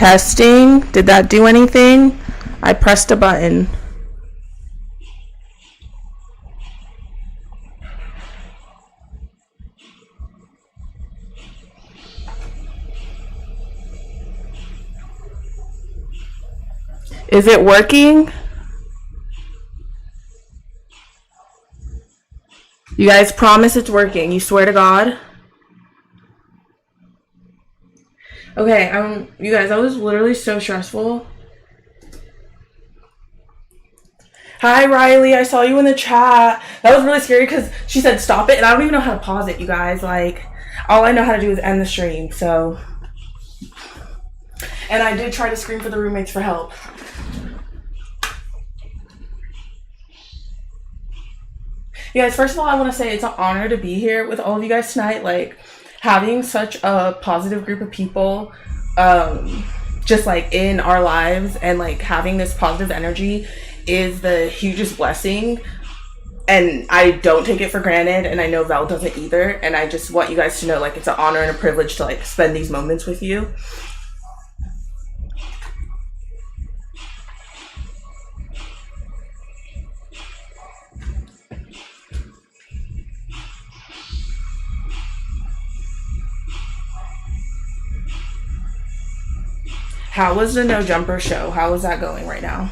Testing. Did that do anything? I pressed a button. Is it working? You guys promise it's working. You swear to God? Okay, you guys, that was literally so stressful. Hi, Riley. I saw you in the chat. That was really scary because she said stop it, and I don't even know how to pause it, you guys. Like, all I know how to do is end the stream, so. And I did try to scream for the roommates for help. You guys, first of all, I want to say it's an honor to be here with all of you guys tonight. Like, having such a positive group of people just like in our lives, and like having this positive energy is the hugest blessing, and I don't take it for granted, and I know Val doesn't either, and I just want you guys to know, like, it's an honor and a privilege to like spend these moments with you. How was the No Jumper show? How is that going right now?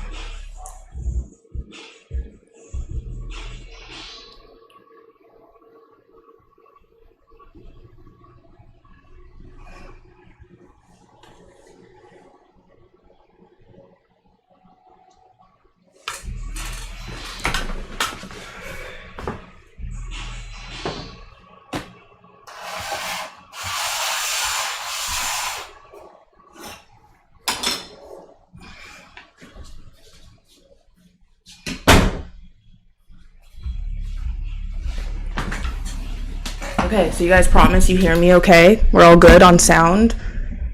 Okay, so you guys promise you hear me okay? We're all good on sound?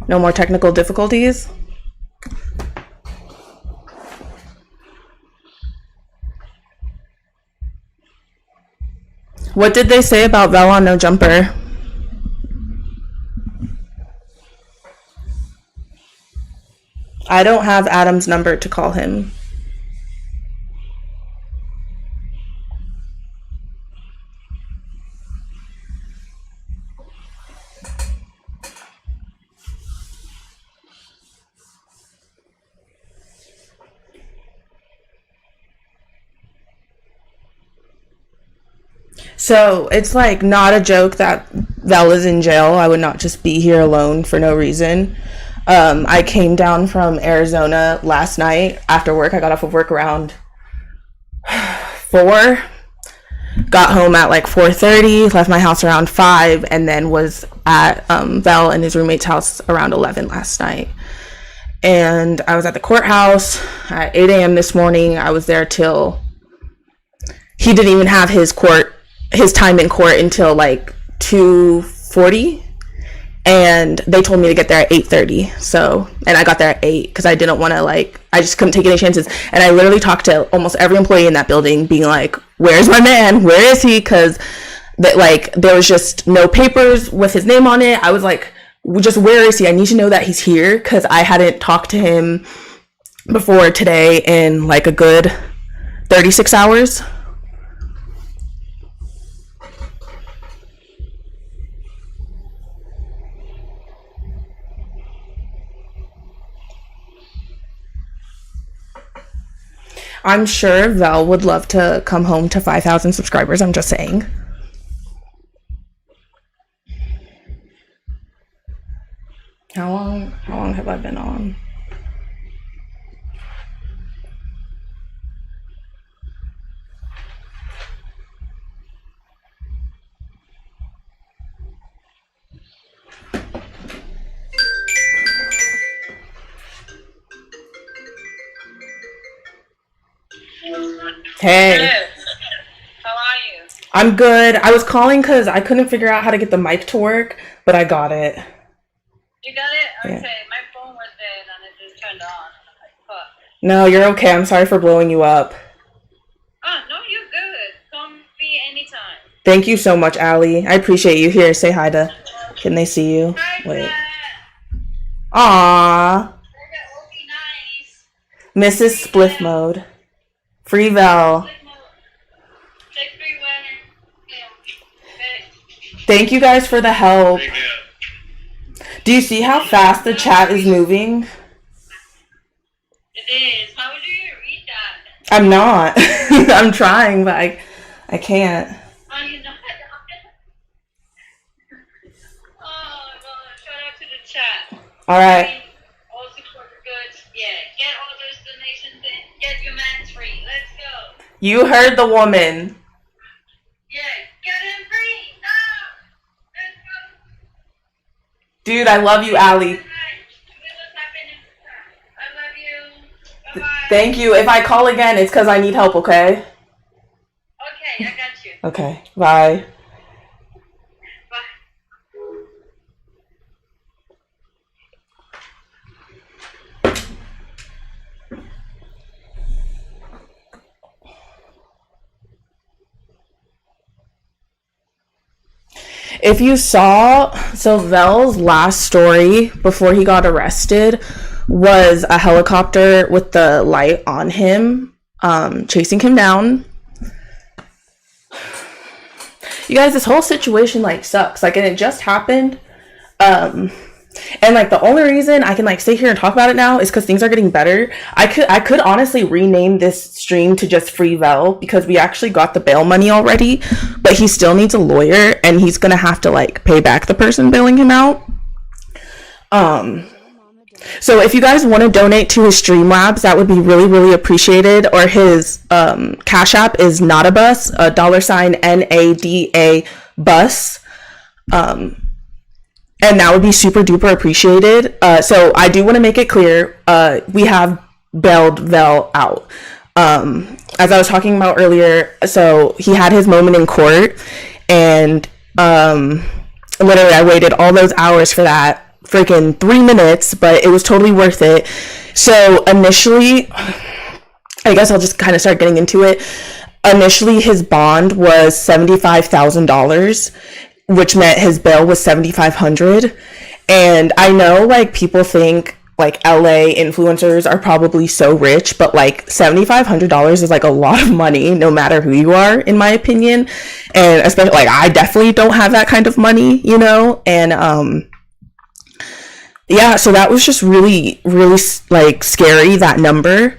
No more technical difficulties? What did they say about Vel on No Jumper? I don't have Adam's number to call him. So it's like not a joke that Vel is in jail. I would not just be here alone for no reason. I came down from Arizona last night after work. I got off of work around 4, got home at like 4:30, left my house around 5, and then was at Vel and his roommate's house around 11 last night. And I was at the courthouse at 8 a.m. this morning. I was there till he didn't even have his time in court until like 2:40, and they told me to get there at 8:30. So, and I got there at 8 because I didn't want to, like, I just couldn't take any chances. And I literally talked to almost every employee in that building being like, where's my man? Where is he? Because like there was just no papers with his name on it. I was like, just where is he? I need to know that he's here, because I hadn't talked to him before today in like a good 36 hours. I'm sure Vel would love to come home to 5,000 subscribers. I'm just saying. How long have I been on? Hey. How are you? I'm good. I was calling because I couldn't figure out how to get the mic to work, but I got it. You got it? Yeah. Okay, my phone was dead and it just turned on. I'm like, fuck. No, you're okay. I'm sorry for blowing you up. Oh, no, you're good. Come be anytime. Thank you so much, Allie. I appreciate you. Here, say hi to... Can they see you? Hi, Wait. Dad. Aww. Mrs. Spliff Mode. Free Vell. Take 3 winner. Okay. Thank you guys for the help. Do you see how fast the chat is moving? It is. How would you read that? I'm not. I'm trying, but I can't. Oh, you know. Oh, God. Shout out to the chat. All right. All support the goods. Yeah. Get all those donations in. Get your man free. Let's go. You heard the woman. Yeah. Get him free. Now. Let's go. Dude, I love you, Allie. Thank you. If I call again, it's because I need help, okay? Okay, I got you. Okay, bye. If you saw, so Vell's last story before he got arrested was a helicopter with the light on him, chasing him down. You guys, this whole situation like sucks. Like, and it just happened. And like the only reason I can like sit here and talk about it now is because things are getting better. I could honestly rename this stream to just Free Vell because we actually got the bail money already, but he still needs a lawyer and he's gonna have to like pay back the person bailing him out. So if you guys want to donate to his Streamlabs, that would be really, really appreciated. Or his Cash App is Nadabus, $NADA bus. And that would be super duper appreciated. So I do want to make it clear, we have bailed Vell out. As I was talking about earlier, so he had his moment in court, and literally I waited all those hours for that, freaking 3 minutes, but it was totally worth it. So initially, I guess I'll just kind of start getting into it. Initially, his bond was $75,000, which meant his bail was $7,500. And I know like people think like LA influencers are probably so rich, but like $7,500 is like a lot of money no matter who you are, in my opinion. And especially like I definitely don't have that kind of money, you know. And yeah, so that was just really, really like scary, that number.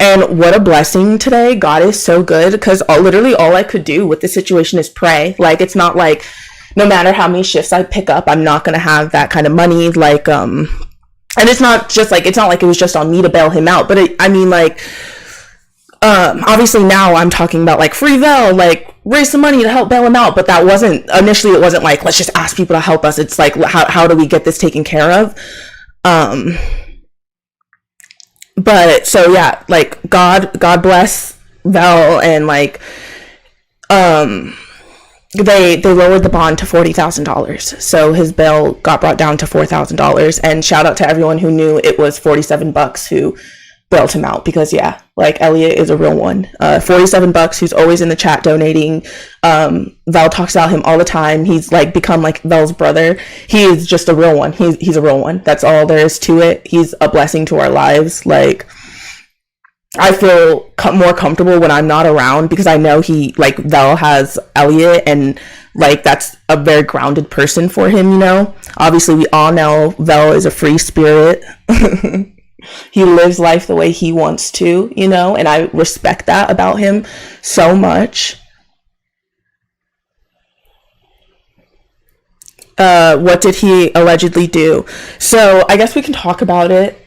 And what a blessing today. God is so good, because literally all I could do with the situation is pray. Like, it's not like no matter how many shifts I pick up, I'm not going to have that kind of money. Like, and it's not just like, it's not like it was just on me to bail him out, but I mean, like, obviously now I'm talking about like Free Vell, like raise some money to help bail him out. But that wasn't, initially it wasn't like, let's just ask people to help us. It's like, how do we get this taken care of? But so yeah, like God bless Vell, and like, they lowered the bond to $40,000. So his bail got brought down to $4,000. And shout out to everyone who knew it was $47 who bailed him out, because yeah, like Elliot is a real one. $47, who's always in the chat donating. Vell talks about him all the time. He's like become like Vell's brother. He is just a real one. He's a real one. That's all there is to it. He's a blessing to our lives. Like, I feel more comfortable when I'm not around, because I know he, like, Vell has Elliot, and like that's a very grounded person for him, you know. Obviously we all know Vell is a free spirit. He lives life the way he wants to, you know, and I respect that about him so much. What did he allegedly do? So I guess we can talk about it.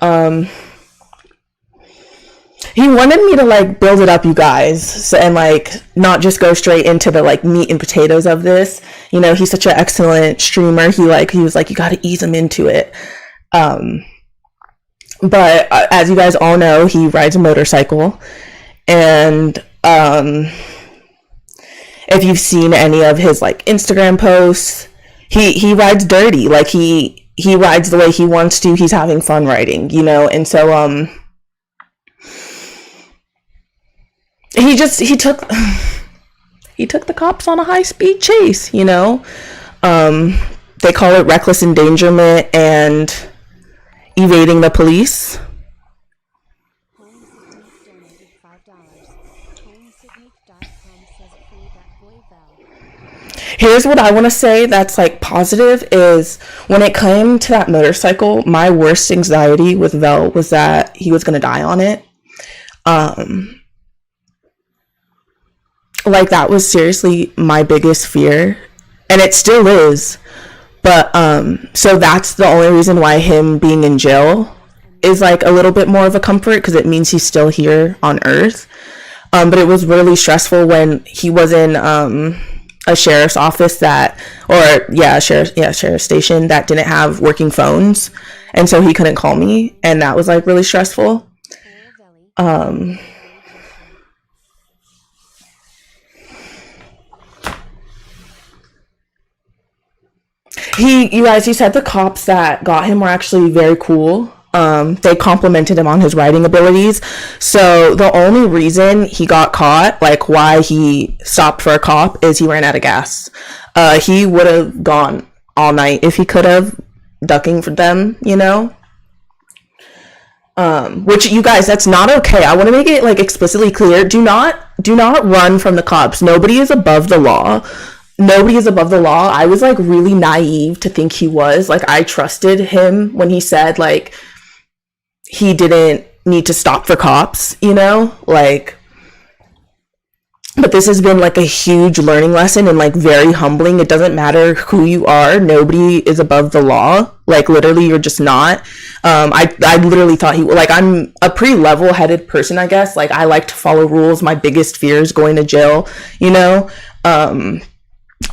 He wanted me to like build it up, you guys, so, and like not just go straight into the like meat and potatoes of this. You know, he's such an excellent streamer. He was like, you got to ease him into it. But as you guys all know, he rides a motorcycle, and if you've seen any of his like Instagram posts, he rides dirty. Like he rides the way he wants to. He's having fun riding, you know. And so he took the cops on a high-speed chase, you know. They call it reckless endangerment and evading the police. Here's what I want to say that's like positive is when it came to that motorcycle, my worst anxiety with Vell was that he was going to die on it. Like that was seriously my biggest fear, and it still is. But so that's the only reason why him being in jail is like a little bit more of a comfort, because it means he's still here on Earth. But it was really stressful when he was in a sheriff's office sheriff's station that didn't have working phones, and so he couldn't call me, and that was like really stressful. You said the cops that got him were actually very cool. They complimented him on his writing abilities. So the only reason he got caught, like why he stopped for a cop, is he ran out of gas. He would have gone all night if he could have, ducking for them, you know? Which, you guys, that's not okay. I want to make it like explicitly clear. Do not run from the cops. Nobody is above the law. Nobody is above the law. I was like really naive to think he was. Like, I trusted him when he said like he didn't need to stop for cops, you know? Like, but this has been like a huge learning lesson and like very humbling. It doesn't matter who you are. Nobody is above the law. Like, literally, you're just not. I literally thought I'm a pretty level-headed person, I guess. Like, I like to follow rules. My biggest fear is going to jail, you know?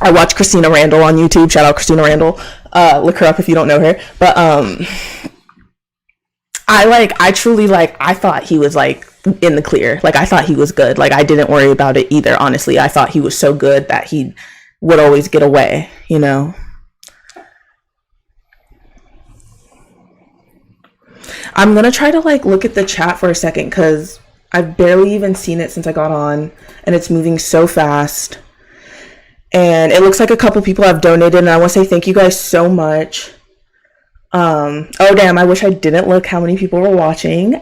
I watch Christina Randall on YouTube. Shout out Christina Randall. Look her up if you don't know her. But I truly I thought he was like in the clear. Like, I thought he was good. Like, I didn't worry about it either, honestly. I thought he was so good that he would always get away, you know? I'm gonna try to like look at the chat for a second, because I've barely even seen it since I got on, and it's moving so fast. And it looks like a couple people have donated, and I want to say thank you guys so much. Oh damn, I wish I didn't look how many people were watching.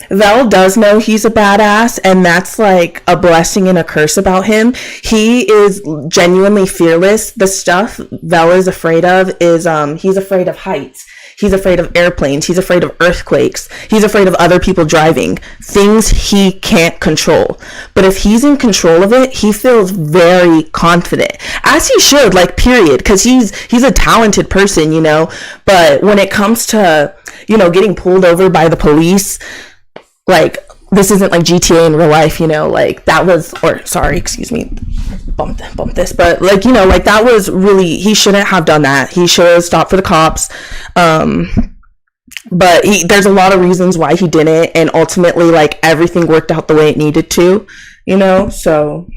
Vell does know he's a badass, and that's like a blessing and a curse about him. He is genuinely fearless. The stuff Vell is afraid of is he's afraid of heights. He's afraid of airplanes. He's afraid of earthquakes. He's afraid of other people driving. Things he can't control. But if he's in control of it, he feels very confident. As he should, like, period. Because he's a talented person, you know. But when it comes to, you know, getting pulled over by the police, like, this isn't like GTA in real life, you know, like that was, or sorry, excuse me, bump this, but like, you know, like that was really, he shouldn't have done that. He should have stopped for the cops. But there's a lot of reasons why he didn't, and ultimately like everything worked out the way it needed to, you know, so.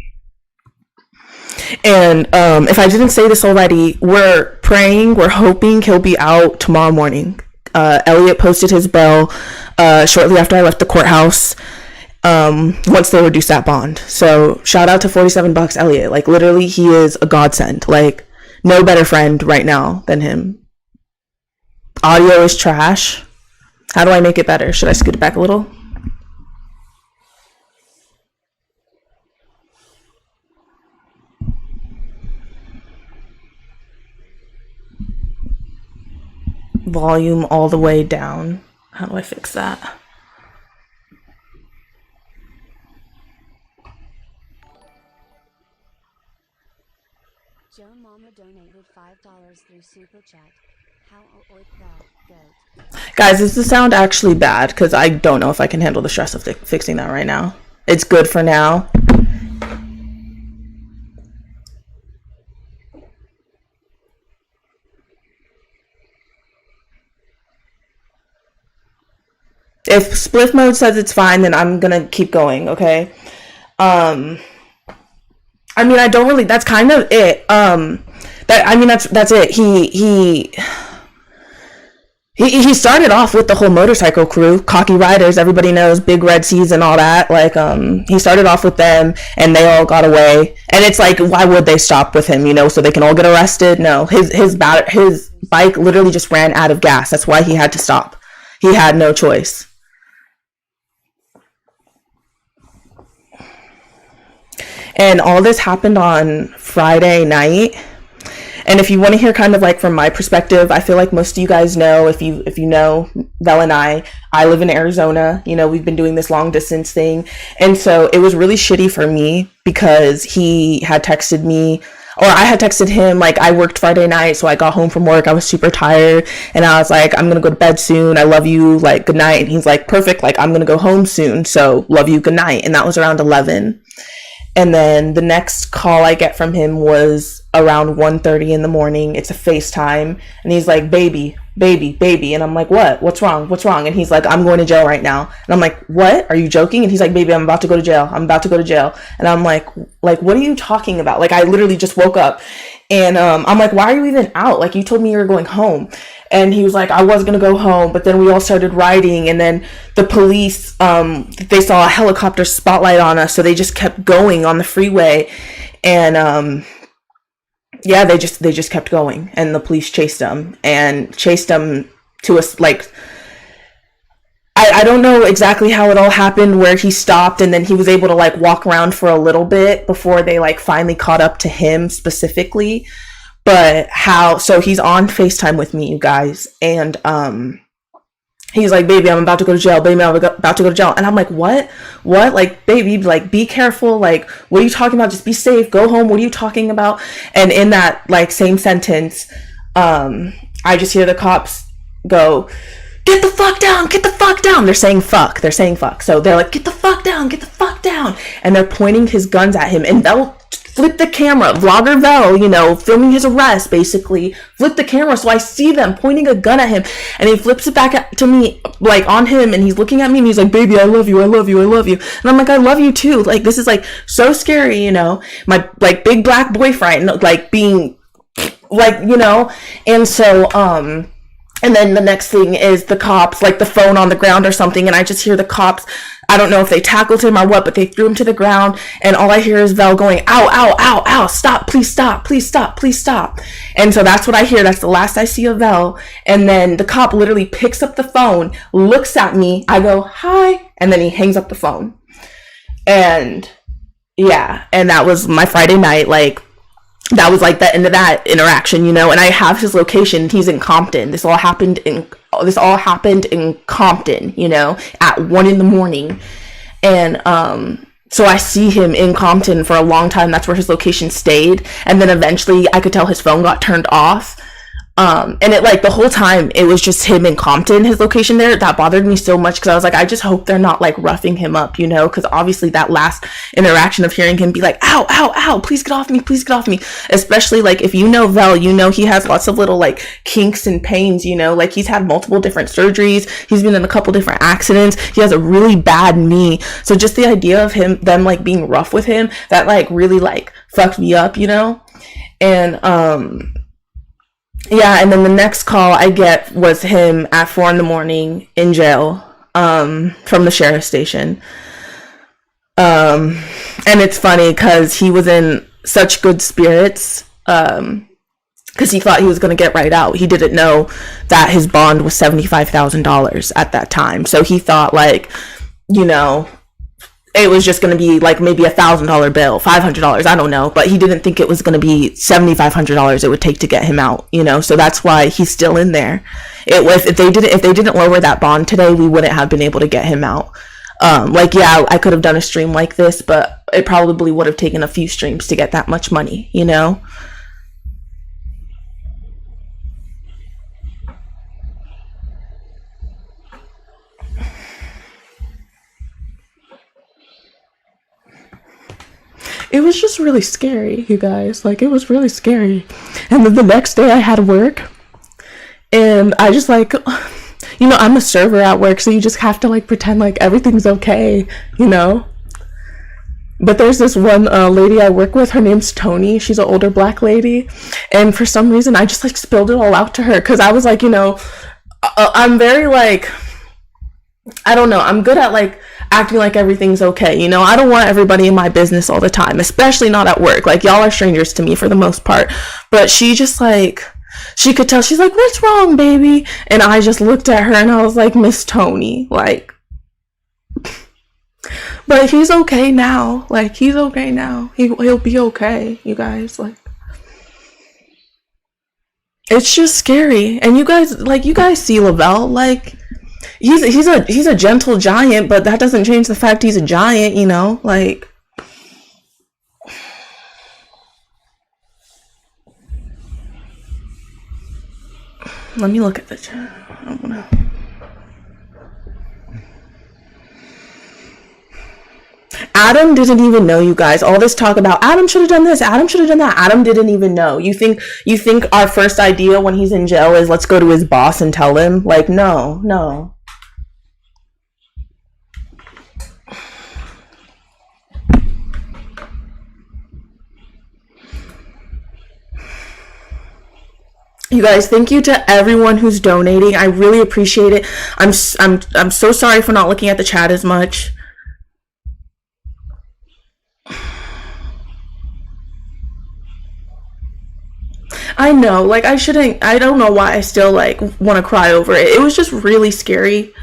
And if I didn't say this already, we're praying, we're hoping he'll be out tomorrow morning. Elliot posted his bail shortly after I left the courthouse, once they reduced that bond. So shout out to $47 Elliot. Like, literally, he is a godsend. Like, no better friend right now than him. Audio is trash. How do I make it better? Should I scoot it back a little? Volume all the way down. How do I fix that? Joe Mama donated $5 through Super Chat. How would that go? Guys, does the sound actually bad? Because I don't know if I can handle the stress of fixing that right now. It's good for now. If spliff mode says it's fine, then I'm gonna keep going, okay? I mean, I don't really, that's kind of it. That's it. He started off with the whole motorcycle crew, Cocky Riders, everybody knows, Big Red Seas and all that. Like, he started off with them, and they all got away. And it's like, why would they stop with him, you know, so they can all get arrested? No, his bike literally just ran out of gas. That's why he had to stop. He had no choice. And all this happened on Friday night. And if you want to hear kind of like from my perspective, I feel like most of you guys know, if you know Vell and I live in Arizona. You know, we've been doing this long distance thing. And so it was really shitty for me because he had texted me, or I had texted him, like, I worked Friday night, so I got home from work, I was super tired, and I was like, I'm gonna go to bed soon, I love you, like, good night. And he's like, perfect, like, I'm gonna go home soon, so love you, good night. And that was around 11. And then the next call I get from him was around 1:30 in the morning. It's a FaceTime. And he's like, baby. And I'm like, what? What's wrong? And he's like, I'm going to jail right now. And I'm like, what? Are you joking? And he's like, baby, I'm about to go to jail. And I'm like, what are you talking about? Like, I literally just woke up. And I'm like, why are you even out? Like, you told me you were going home. And he was like, I was going to go home, but then we all started riding, and then the police, they saw a helicopter spotlight on us, so they just kept going on the freeway. And yeah, they just kept going, and the police chased them to us. Like, I don't know exactly how it all happened, where he stopped and then he was able to like walk around for a little bit before they like finally caught up to him specifically. But so he's on FaceTime with me, you guys, and he's like, baby, I'm about to go to jail. And I'm like, what? Like, baby, like, be careful. Like, what are you talking about? Just be safe. Go home. What are you talking about? And in that, like, same sentence, I just hear the cops go, get the fuck down. They're saying fuck. So they're like, get the fuck down. And they're pointing his guns at him. And they'll flip the camera, vlogger Vell, you know, filming his arrest, basically, flip the camera, so I see them pointing a gun at him, and he flips it back to me, like, on him, and he's looking at me, and he's like, baby, I love you, and I'm like, I love you too. Like, this is, like, so scary, you know, my, like, big black boyfriend, like, being, like, you know. And so, and then the next thing is the cops, like, the phone on the ground or something, and I just hear the cops, I don't know if they tackled him or what, but they threw him to the ground, and all I hear is Vell going, ow, stop, please stop. And so that's what I hear. That's the last I see of Vell. And then the cop literally picks up the phone, looks at me, I go, hi, and then he hangs up the phone. And yeah, and that was my Friday night. Like, that was like the end of that interaction, you know. And I have his location. He's in Compton. This all happened in Compton, you know, at 1 a.m. And so I see him in Compton for a long time. That's where his location stayed. And then eventually I could tell his phone got turned off. And it, like, the whole time it was just him in Compton, his location there. That bothered me so much, because I was like, I just hope they're not, like, roughing him up, you know, because obviously that last interaction of hearing him be like, ow, please get off me, especially, like, if you know Vell, you know he has lots of little, like, kinks and pains, you know, like, he's had multiple different surgeries, he's been in a couple different accidents, he has a really bad knee. So just the idea of them, like, being rough with him, that, like, really, like, fucked me up, you know. And yeah, and then the next call I get was him at 4 a.m. in jail, from the sheriff's station. And it's funny because he was in such good spirits, because he thought he was going to get right out. He didn't know that his bond was $75,000 at that time. So he thought, like, you know, it was just going to be like maybe $1,000 bill, $500, I don't know, but he didn't think it was going to be $7,500 it would take to get him out, you know. So that's why he's still in there. If they didn't lower that bond today, we wouldn't have been able to get him out. Like, yeah, I could have done a stream like this, but it probably would have taken a few streams to get that much money, you know. It was just really scary, you guys. Like, it was really scary. And then the next day I had work, and I just, like, you know, I'm a server at work, so you just have to, like, pretend like everything's okay, you know. But there's this one lady I work with, her name's Tony. She's an older black lady, and for some reason I just, like, spilled it all out to her, because I was like, you know, I'm very, like, I don't know, I'm good at, like, acting like everything's okay, you know. I don't want everybody in my business all the time, especially not at work. Like, y'all are strangers to me for the most part. But she just, like, she could tell. She's like, what's wrong, baby? And I just looked at her and I was like, Miss Tony, like, But he's okay now. Like, he's okay now. He'll be okay, you guys. Like, it's just scary. And you guys see Lavelle, like, he's a gentle giant, but that doesn't change the fact he's a giant, you know? Like, let me look at the chat. I'm gonna... Adam didn't even know, you guys. All this talk about Adam should have done this, Adam should have done that. Adam didn't even know. You think our first idea when he's in jail is let's go to his boss and tell him? Like, no. You guys, thank you to everyone who's donating. I really appreciate it. I'm so sorry for not looking at the chat as much. I know, like, I don't know why I still, like, want to cry over it. It was just really scary.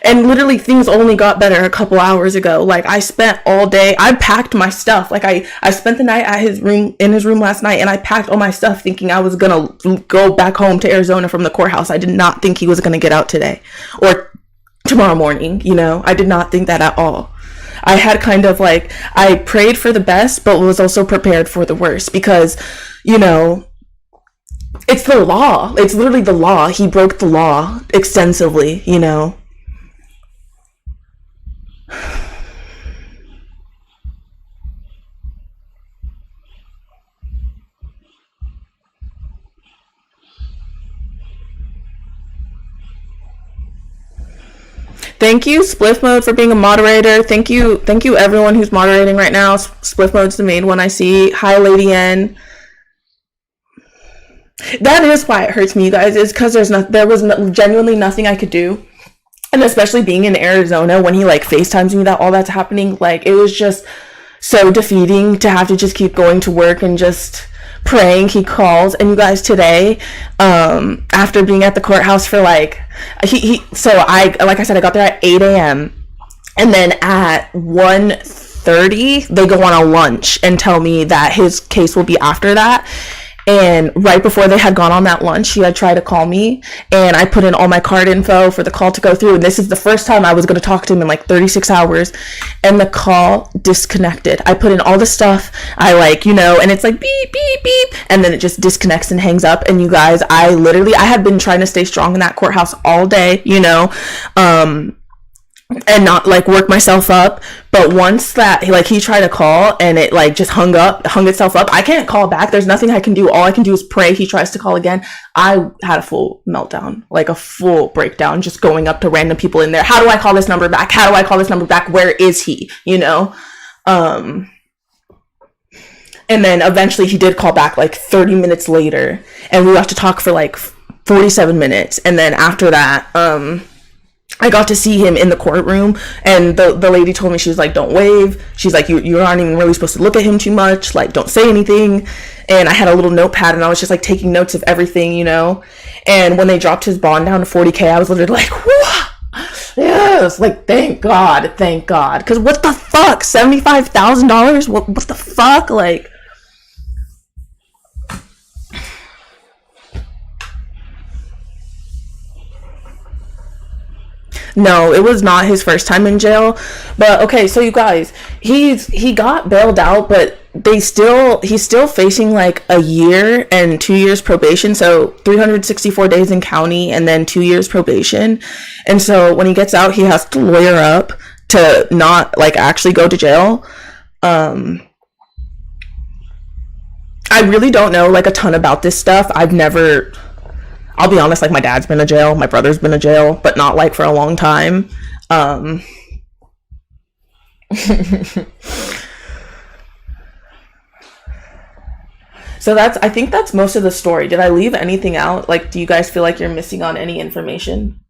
And literally things only got better a couple hours ago. Like, I spent all day, I packed my stuff. Like, I spent the night at in his room last night, and I packed all my stuff thinking I was gonna go back home to Arizona from the courthouse. I did not think he was gonna get out today or tomorrow morning, you know? I did not think that at all. I had kind of like, I prayed for the best, but was also prepared for the worst because, you know, it's the law. It's literally the law. He broke the law extensively, you know? Thank you, Spliff Mode, for being a moderator. Thank you everyone who's moderating right now. Spliff Mode's the main one I see. Hi, Lady N. That is why it hurts me, you guys, is because there was genuinely nothing I could do. And especially being in Arizona when he like FaceTimes me that all that's happening, like, it was just so defeating to have to just keep going to work and just praying he calls. And you guys, today, after being at the courthouse for like, like I said, I got there at 8 a.m. and then at 1:30 they go on a lunch and tell me that his case will be after that. And right before they had gone on that lunch, he had tried to call me, and I put in all my card info for the call to go through. And this is the first time I was going to talk to him in like 36 hours, and the call disconnected. I put in all the stuff, I like, you know, and it's like beep, beep, beep, and then it just disconnects and hangs up. And you guys, I had been trying to stay strong in that courthouse all day, you know, and not like work myself up. But once that, like, he tried to call and it like just hung itself up, I can't call back. There's nothing I can do. All I can do is pray he tries to call again. I had a full meltdown, like a full breakdown, just going up to random people in there. How do I call this number back? How do I call this number back? Where is he? You know? And then eventually he did call back like 30 minutes later, and we got to talk for like 47 minutes. And then after that, I got to see him in the courtroom, and the lady told me, she was like, don't wave. She's like, you aren't even really supposed to look at him too much. Like, don't say anything. And I had a little notepad, and I was just like taking notes of everything, you know? And when they dropped his bond down to $40,000, I was literally like, whoa, yes, like, thank God. Because what the fuck? $75,000? What the fuck? Like, no, it was not his first time in jail. But okay, so you guys, he got bailed out, but he's still facing like a year and 2 years probation. So 364 days in county and then 2 years probation. And so when he gets out, he has to lawyer up to not like actually go to jail. I really don't know like a ton about this stuff. I'll be honest, like, my dad's been to jail, my brother's been to jail, but not like for a long time. So I think that's most of the story. Did I leave anything out? Like, do you guys feel like you're missing on any information?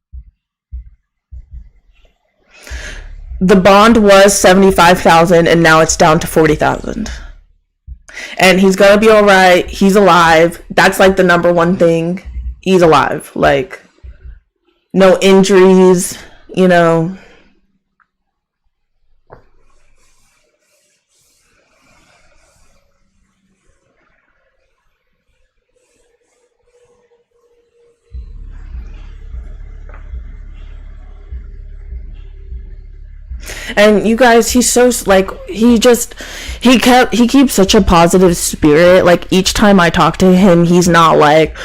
The bond was $75,000 and now it's down to $40,000. And he's gonna be all right. He's alive. That's like the number one thing. He's alive. Like, no injuries, you know. And you guys, he's so like he keeps such a positive spirit. Like each time I talk to him, he's not like,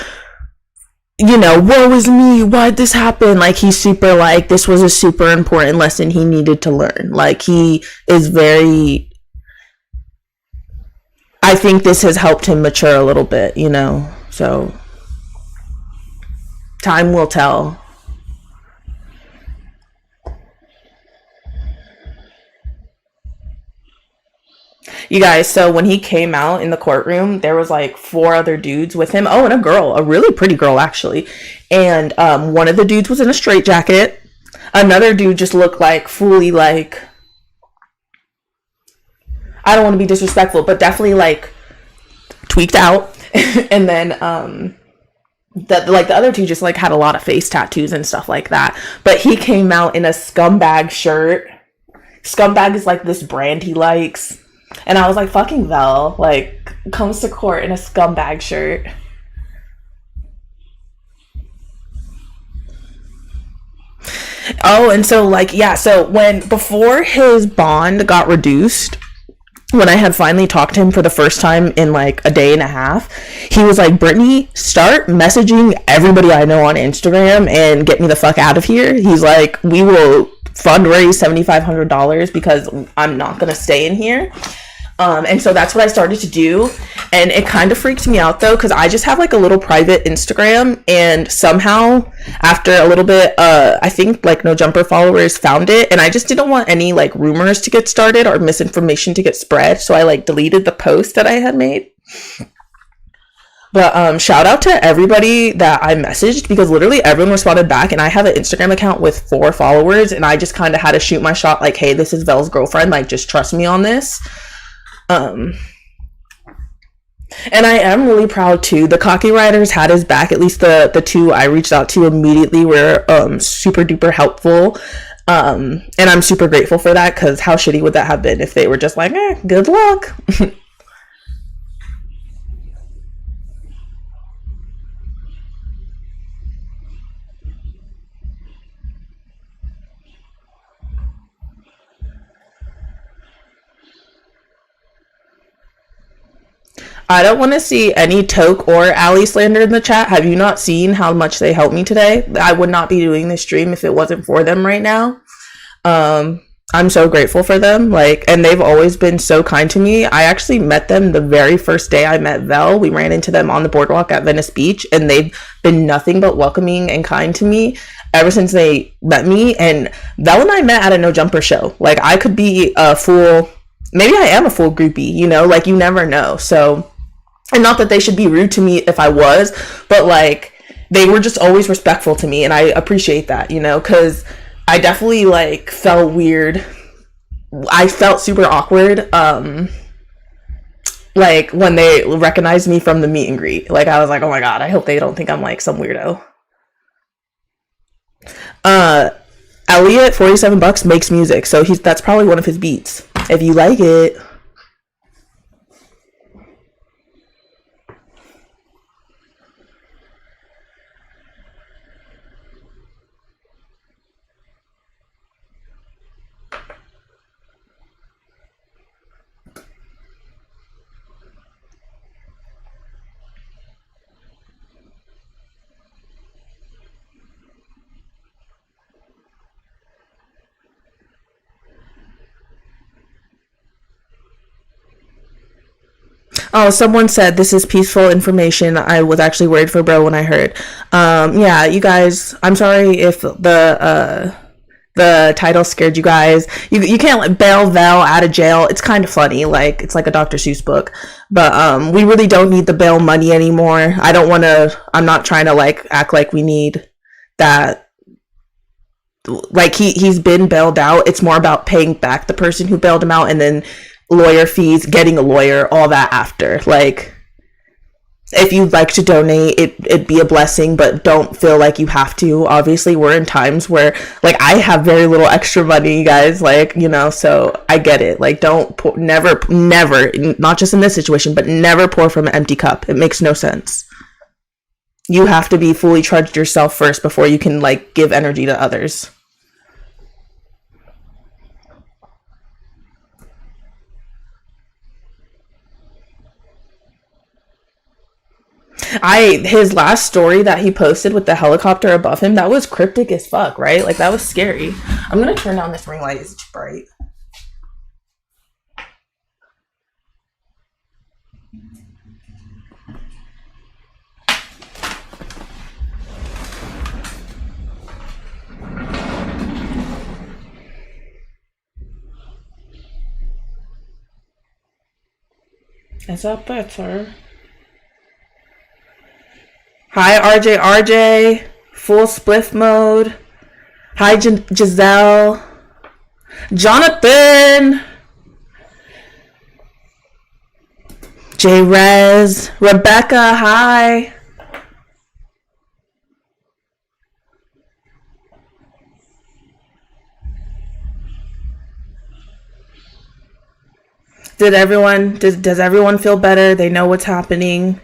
woe is me, why'd this happen? Like he's super like, this was a super important lesson he needed to learn. Like he is very, I think this has helped him mature a little bit, so time will tell. You guys, so when he came out in the courtroom, there was like 4 other dudes with him. Oh, and a girl, a really pretty girl actually. And one of the dudes was in a straitjacket. Another dude just looked like fully like, I don't want to be disrespectful, but definitely like tweaked out. And then the other two just like had a lot of face tattoos and stuff like that. But he came out in a scumbag shirt. Scumbag is like this brand he likes. And I was like, fucking Vell, like, comes to court in a scumbag shirt. Oh, and so, like, yeah, so before his bond got reduced, when I had finally talked to him for the first time in, like, a day and a half, he was like, Brittany, start messaging everybody I know on Instagram and get me the fuck out of here. He's like, we will fundraise $7,500 because I'm not gonna stay in here. And so that's what I started to do. And it kind of freaked me out though, because I just have like a little private Instagram, and somehow after a little bit, I think like No Jumper followers found it, and I just didn't want any like rumors to get started or misinformation to get spread. So I like deleted the post that I had made. But shout out to everybody that I messaged, because literally everyone responded back, and I have an Instagram account with 4 followers, and I just kind of had to shoot my shot like, hey, this is Vell's girlfriend, like just trust me on this. And I am really proud too. The Cocky Riders had his back. At least the 2 I reached out to immediately were super duper helpful. And I'm super grateful for that, because how shitty would that have been if they were just like, good luck. I don't want to see any Toke or Allie slander in the chat. Have you not seen how much they helped me today? I would not be doing this stream if it wasn't for them right now. I'm so grateful for them. And they've always been so kind to me. I actually met them the very first day I met Vell. We ran into them on the boardwalk at Venice Beach, and they've been nothing but welcoming and kind to me ever since they met me. And Vell and I met at a No Jumper show. I could be a full, maybe I am a full groupie, you never know. So, and not that they should be rude to me if I was, but they were just always respectful to me, and I appreciate that, because I definitely felt weird. I felt super awkward when they recognized me from the meet and greet. I was like, oh my god, I hope they don't think I'm some weirdo. Elliot, $47 makes music, so that's probably one of his beats if you like it. Oh, someone said this is peaceful information. I was actually worried for bro when I heard. Yeah, you guys, I'm sorry if the title scared you guys. You can't bail Vell out of jail. It's kind of funny, it's like a Dr. Seuss book. But we really don't need the bail money anymore. I'm not trying to act like we need that. He's been bailed out. It's more about paying back the person who bailed him out, and then lawyer fees, getting a lawyer, all that after. If you'd like to donate, it'd be a blessing, but don't feel like you have to. Obviously, we're in times where I have very little extra money, guys, so I get it. Don't pour, never, not just in this situation, but never pour from an empty cup. It makes no sense. You have to be fully charged yourself first before you can give energy to others. His last story that he posted with the helicopter above him, that was cryptic as fuck, right? Like, that was scary. I'm gonna turn down this ring light. It's too bright. Is that better? Hi, RJ. Full spliff mode. Hi, Giselle. Jonathan. J Rez. Rebecca, hi. Does everyone feel better? They know what's happening.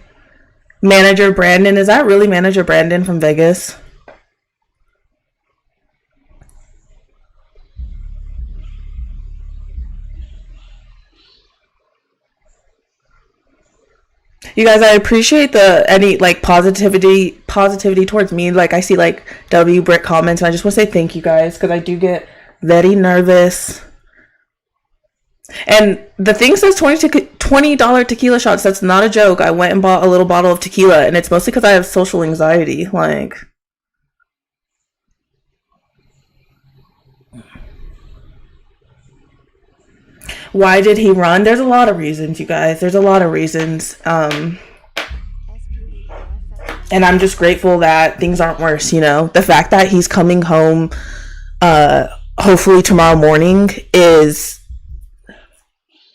Manager Brandon, is that really Manager Brandon from Vegas? You guys, I appreciate any like positivity towards me. Like, I see like W Brick comments, and I just want to say thank you guys, because I do get very nervous. And the thing says $20 tequila shots. That's not a joke. I went and bought a little bottle of tequila, and it's mostly because I have social anxiety. Like, why did he run? There's a lot of reasons, you guys. There's a lot of reasons. And I'm just grateful that things aren't worse, you know? The fact that he's coming home, hopefully tomorrow morning,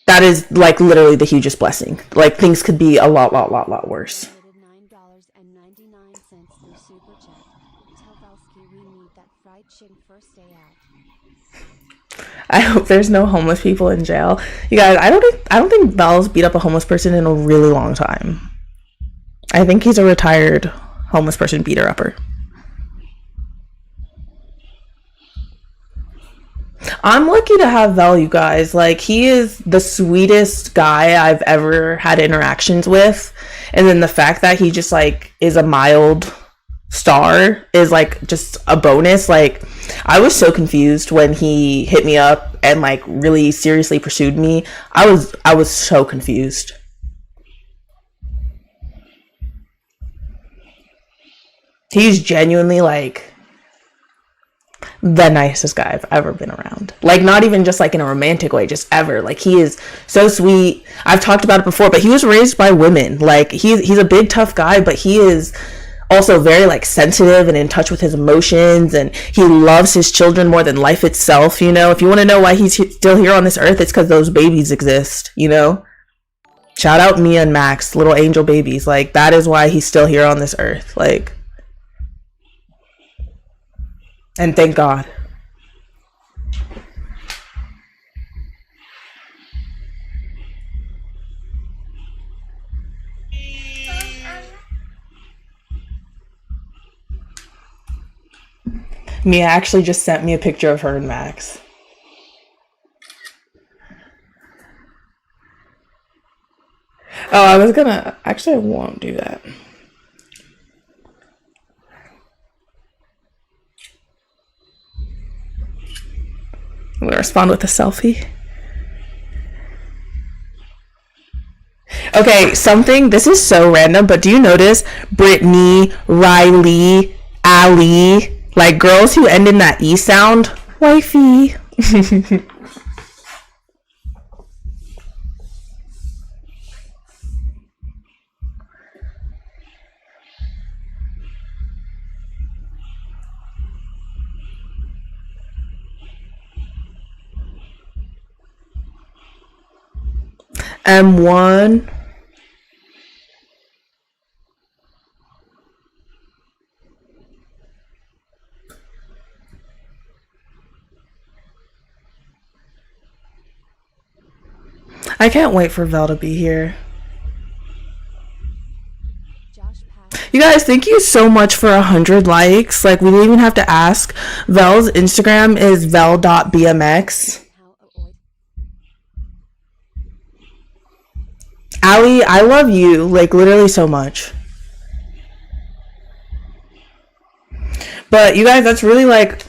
that is like literally the hugest blessing. Like, things could be a lot worse. I hope there's no homeless people in jail. You guys, I don't think Vell's beat up a homeless person in a really long time. I think he's a retired homeless person beater upper. I'm lucky to have Vell, you guys. Like, he is the sweetest guy I've ever had interactions with. And then the fact that he just like is a mild star is like just a bonus. Like, I was so confused when he hit me up and like really seriously pursued me. I was so confused. He's genuinely like the nicest guy I've ever been around. Like, not even just like in a romantic way, just ever. Like, he is so sweet. I've talked about it before, but he was raised by women. Like, he's a big tough guy, but he is also very like sensitive and in touch with his emotions, and he loves his children more than life itself. You know, if you want to know why he's still here on this earth, it's because those babies exist, you know? Shout out Mia and Max, little angel babies. Like, that is why he's still here on this earth. Like, and thank God. Mia actually just sent me a picture of her and Max. Oh, I was gonna... Actually, I won't do that. I'm gonna respond with a selfie. Okay, something... This is so random, but do you notice Brittany, Riley, Allie... Like, girls who end in that E sound, wifey. M1. I can't wait for Vell to be here. You guys, thank you so much for 100 likes. Like, we didn't even have to ask. Vell's Instagram is vell.bmx. Allie, I love you, like, literally so much. But you guys, that's really like,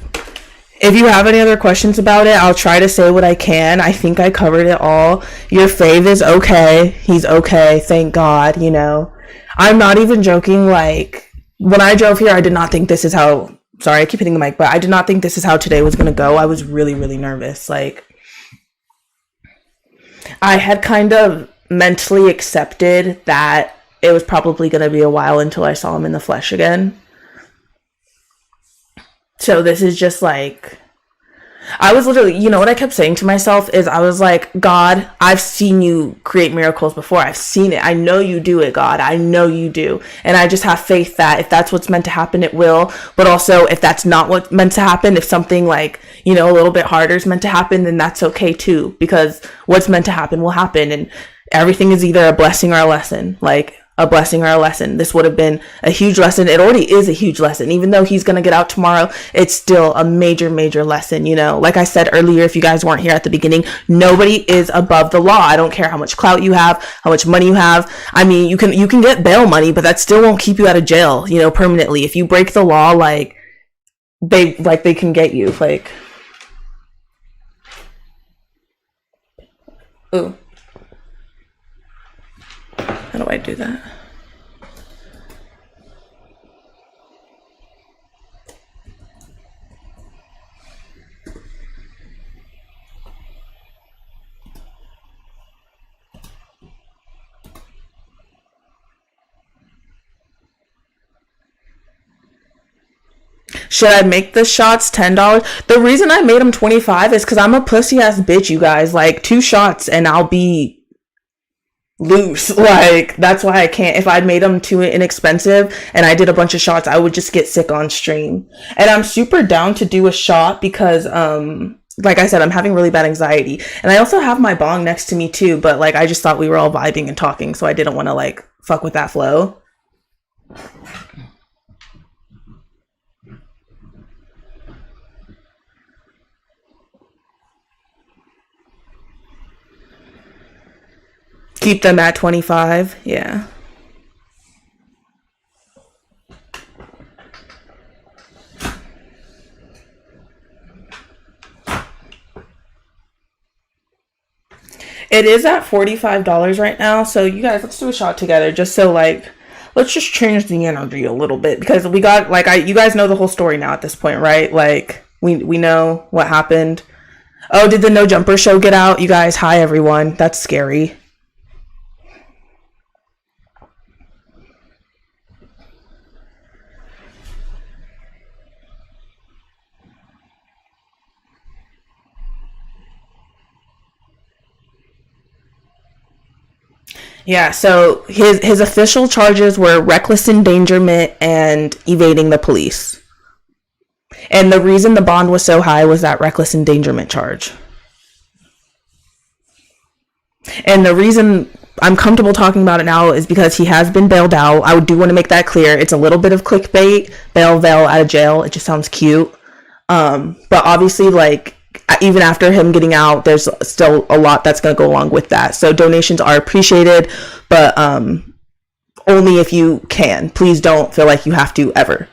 if you have any other questions about it, I'll try to say what I can. I think I covered it all. Your fave is okay. He's okay. Thank God, you know. I'm not even joking. Like, when I drove here, I did not think this is how, sorry, I keep hitting the mic, but I did not think this is how today was going to go. I was really, really nervous. Like, I had kind of mentally accepted that it was probably going to be a while until I saw him in the flesh again. So this is just like, I was literally, you know what I kept saying to myself is I was like, God, I've seen you create miracles before. I've seen it. I know you do it, God. I know you do. And I just have faith that if that's what's meant to happen, it will. But also if that's not what's meant to happen, if something like, you know, a little bit harder is meant to happen, then that's okay too. Because what's meant to happen will happen. And everything is either a blessing or a lesson. Like, a blessing or a lesson. This would have been a huge lesson. It already is a huge lesson. Even though he's going to get out tomorrow, it's still a major, major lesson. You know, like I said earlier, if you guys weren't here at the beginning, nobody is above the law. I don't care how much clout you have, how much money you have. I mean, you can get bail money, but that still won't keep you out of jail, you know, permanently. If you break the law, like they can get you. Like, ooh. How do I do that? Should I make the shots $10? The reason I made them $25 is because I'm a pussy ass bitch, you guys. Like, 2 shots and I'll be loose. Like, that's why I can't. If I'd made them too inexpensive and I did a bunch of shots, I would just get sick on stream. And I'm super down to do a shot because like I said, I'm having really bad anxiety, and I also have my bong next to me too, but like I just thought we were all vibing and talking, so I didn't want to like fuck with that flow. Keep them at 25. Yeah. It is at $45 right now. So you guys, let's do a shot together just so like, let's just change the energy a little bit, because we got like, you guys know the whole story now at this point, right? Like we know what happened. Oh, did the No Jumper show get out? You guys, hi everyone. That's scary. Yeah, so his official charges were reckless endangerment and evading the police. And the reason the bond was so high was that reckless endangerment charge. And the reason I'm comfortable talking about it now is because he has been bailed out. I do want to make that clear. It's a little bit of clickbait. Bail out of jail. It just sounds cute. But obviously, like, even after him getting out, there's still a lot that's going to go along with that. So donations are appreciated, but only if you can. Please don't feel like you have to ever.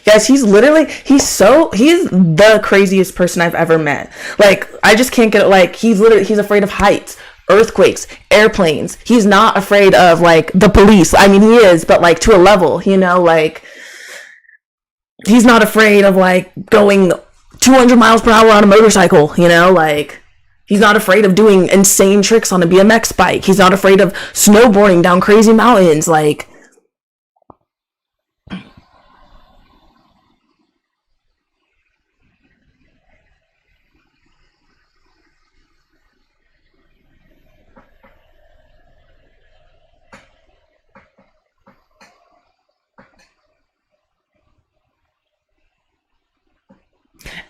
Yes, he's the craziest person I've ever met. Like, I just can't get it. Like, he's afraid of heights, earthquakes, airplanes. He's not afraid of like the police. I mean, he is, but like to a level, you know, like he's not afraid of like going 200 miles per hour on a motorcycle, you know, like he's not afraid of doing insane tricks on a BMX bike. He's not afraid of snowboarding down crazy mountains. Like,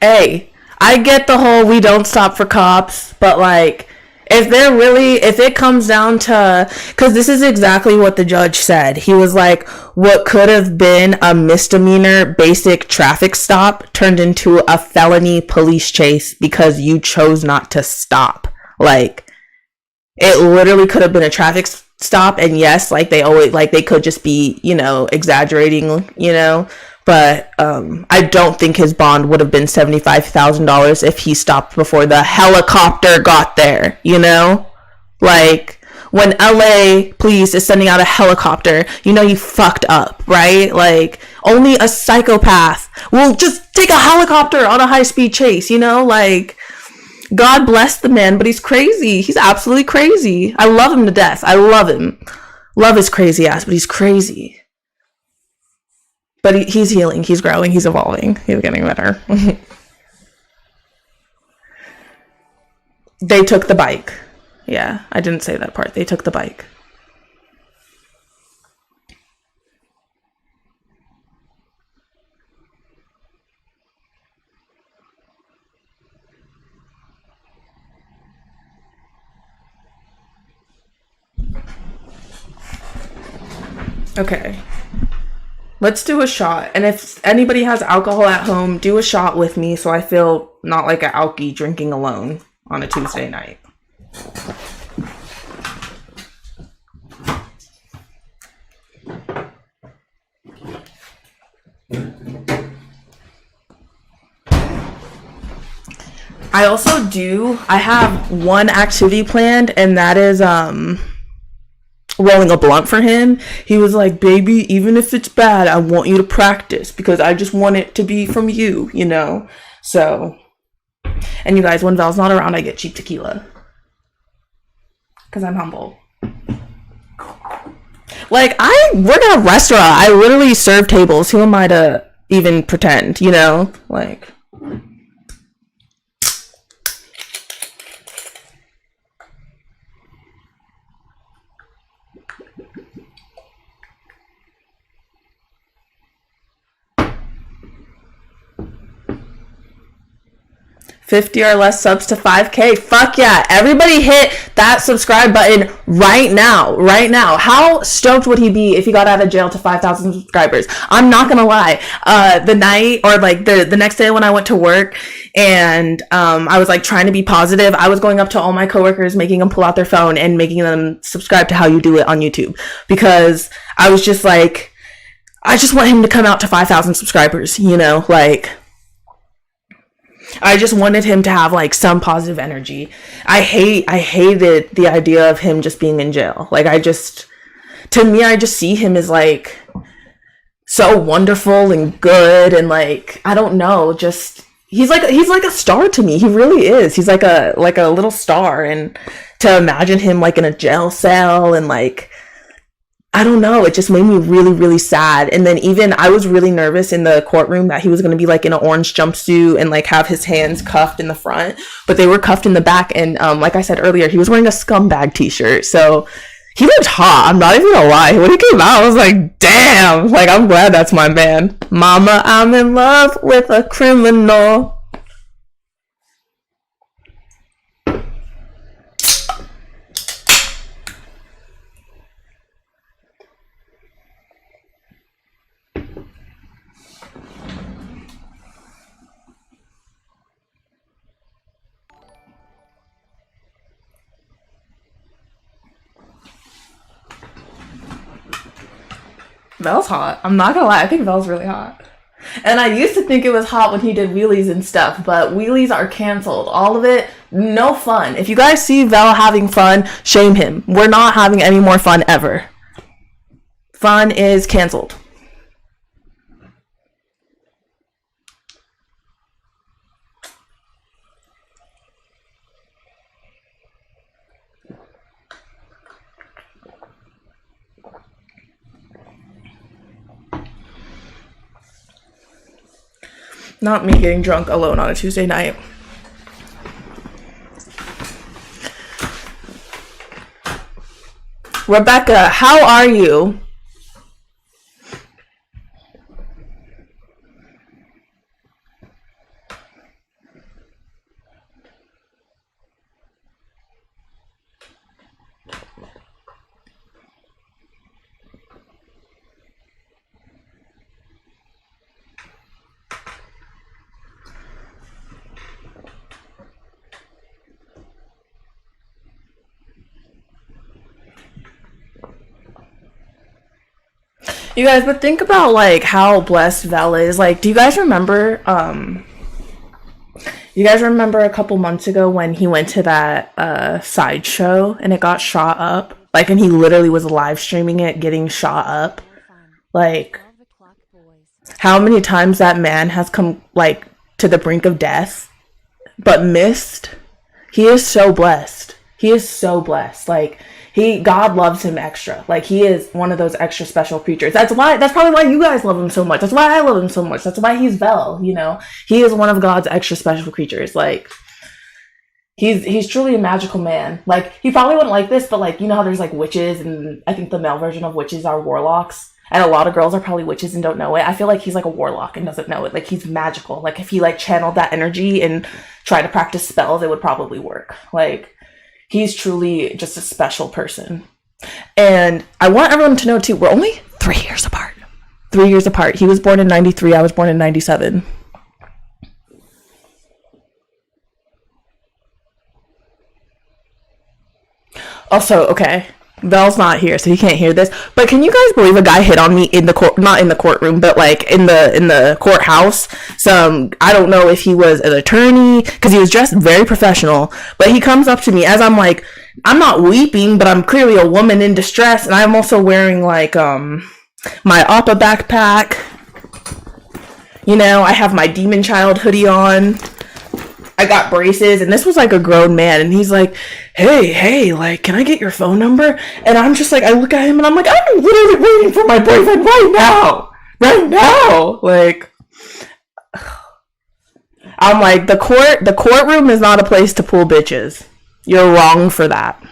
hey, I get the whole we don't stop for cops, but like if it comes down to, because this is exactly what the judge said. He was like, what could have been a misdemeanor basic traffic stop turned into a felony police chase because you chose not to stop. Like, it literally could have been a traffic stop. And yes, like they always, like they could just be, you know, exaggerating, you know, but I don't think his bond would have been $75,000 if he stopped before the helicopter got there, you know? Like, when LA police is sending out a helicopter, you know you fucked up, right? Like, only a psychopath will just take a helicopter on a high-speed chase, you know? Like, God bless the man, but he's crazy. He's absolutely crazy. I love him to death. I love him. Love his crazy ass, but he's crazy. But he's healing. He's growing. He's evolving. He's getting better. They took the bike. Yeah, I didn't say that part. They took the bike. Okay. Let's do a shot. And if anybody has alcohol at home, do a shot with me so I feel not like an alkie drinking alone on a Tuesday night. I have one activity planned, and that is rolling a blunt for him. He was like, baby, even if it's bad, I want you to practice because I just want it to be from you, you know? So, and you guys, when Val's not around, I get cheap tequila because I'm humble. Like, I work at a restaurant. I literally serve tables. Who am I to even pretend, you know? Like, $50 or less subs to 5K. Fuck yeah. Everybody hit that subscribe button right now. Right now. How stoked would he be if he got out of jail to 5,000 subscribers? I'm not gonna lie. The night or like the next day when I went to work and I was like trying to be positive, I was going up to all my coworkers, making them pull out their phone and making them subscribe to How You Do It on YouTube. Because I was just like, I just want him to come out to 5,000 subscribers, you know, like, I just wanted him to have like some positive energy. I hated the idea of him just being in jail. Like, to me, I just see him as like so wonderful and good and like, I don't know, just he's like a star to me. He really is. He's like a little star, and to imagine him like in a jail cell and like, I don't know, it just made me really, really sad. And then even I was really nervous in the courtroom that he was going to be like in an orange jumpsuit and like have his hands cuffed in the front, but they were cuffed in the back. And like I said earlier, he was wearing a scumbag t-shirt. So he looked hot. I'm not even gonna lie. When he came out, I was like, damn, like, I'm glad that's my man. Mama, I'm in love with a criminal. Vel's hot. I'm not gonna lie. I think Vel's really hot. And I used to think it was hot when he did wheelies and stuff, but wheelies are canceled. All of it, no fun. If you guys see Vel having fun, shame him. We're not having any more fun ever. Fun is canceled. Not me getting drunk alone on a Tuesday night. Rebecca, how are you? You guys, but think about like how blessed Vell is. Like, do you guys remember a couple months ago when he went to that sideshow and it got shot up? Like, and he literally was live streaming it getting shot up. Like, how many times that man has come like to the brink of death but missed. He is so blessed. He is so blessed. Like, God loves him extra. Like, he is one of those extra special creatures. That's probably why you guys love him so much. That's why I love him so much. That's why he's Vell, you know? He is one of God's extra special creatures. Like, he's truly a magical man. Like, he probably wouldn't like this, but like, you know how there's like witches, and I think the male version of witches are warlocks. And a lot of girls are probably witches and don't know it. I feel like he's like a warlock and doesn't know it. Like, he's magical. Like, if he like channeled that energy and tried to practice spells, it would probably work. Like, he's truly just a special person. And I want everyone to know too, we're only 3 years apart. 3 years apart. He was born in 93. I was born in 97. Also, okay, Vell's not here, so he can't hear this. But can you guys believe a guy hit on me in the court? Not in the courtroom, but like in the courthouse. I don't know if he was an attorney, because he was dressed very professional. But he comes up to me as I'm like, I'm not weeping, but I'm clearly a woman in distress, and I'm also wearing like my Appa backpack. You know, I have my Demon Child hoodie on. I got braces, and this was like a grown man, and he's like, hey, like, can I get your phone number? And I'm just like, I look at him and I'm like, I'm literally waiting for my boyfriend right now. Like, I'm like, the courtroom is not a place to pull bitches. You're wrong for that.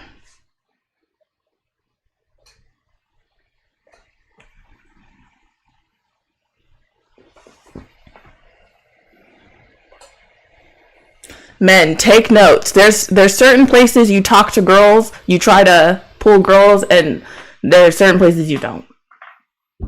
Men, take notes. There's certain places you talk to girls, you try to pull girls, and there's certain places you don't.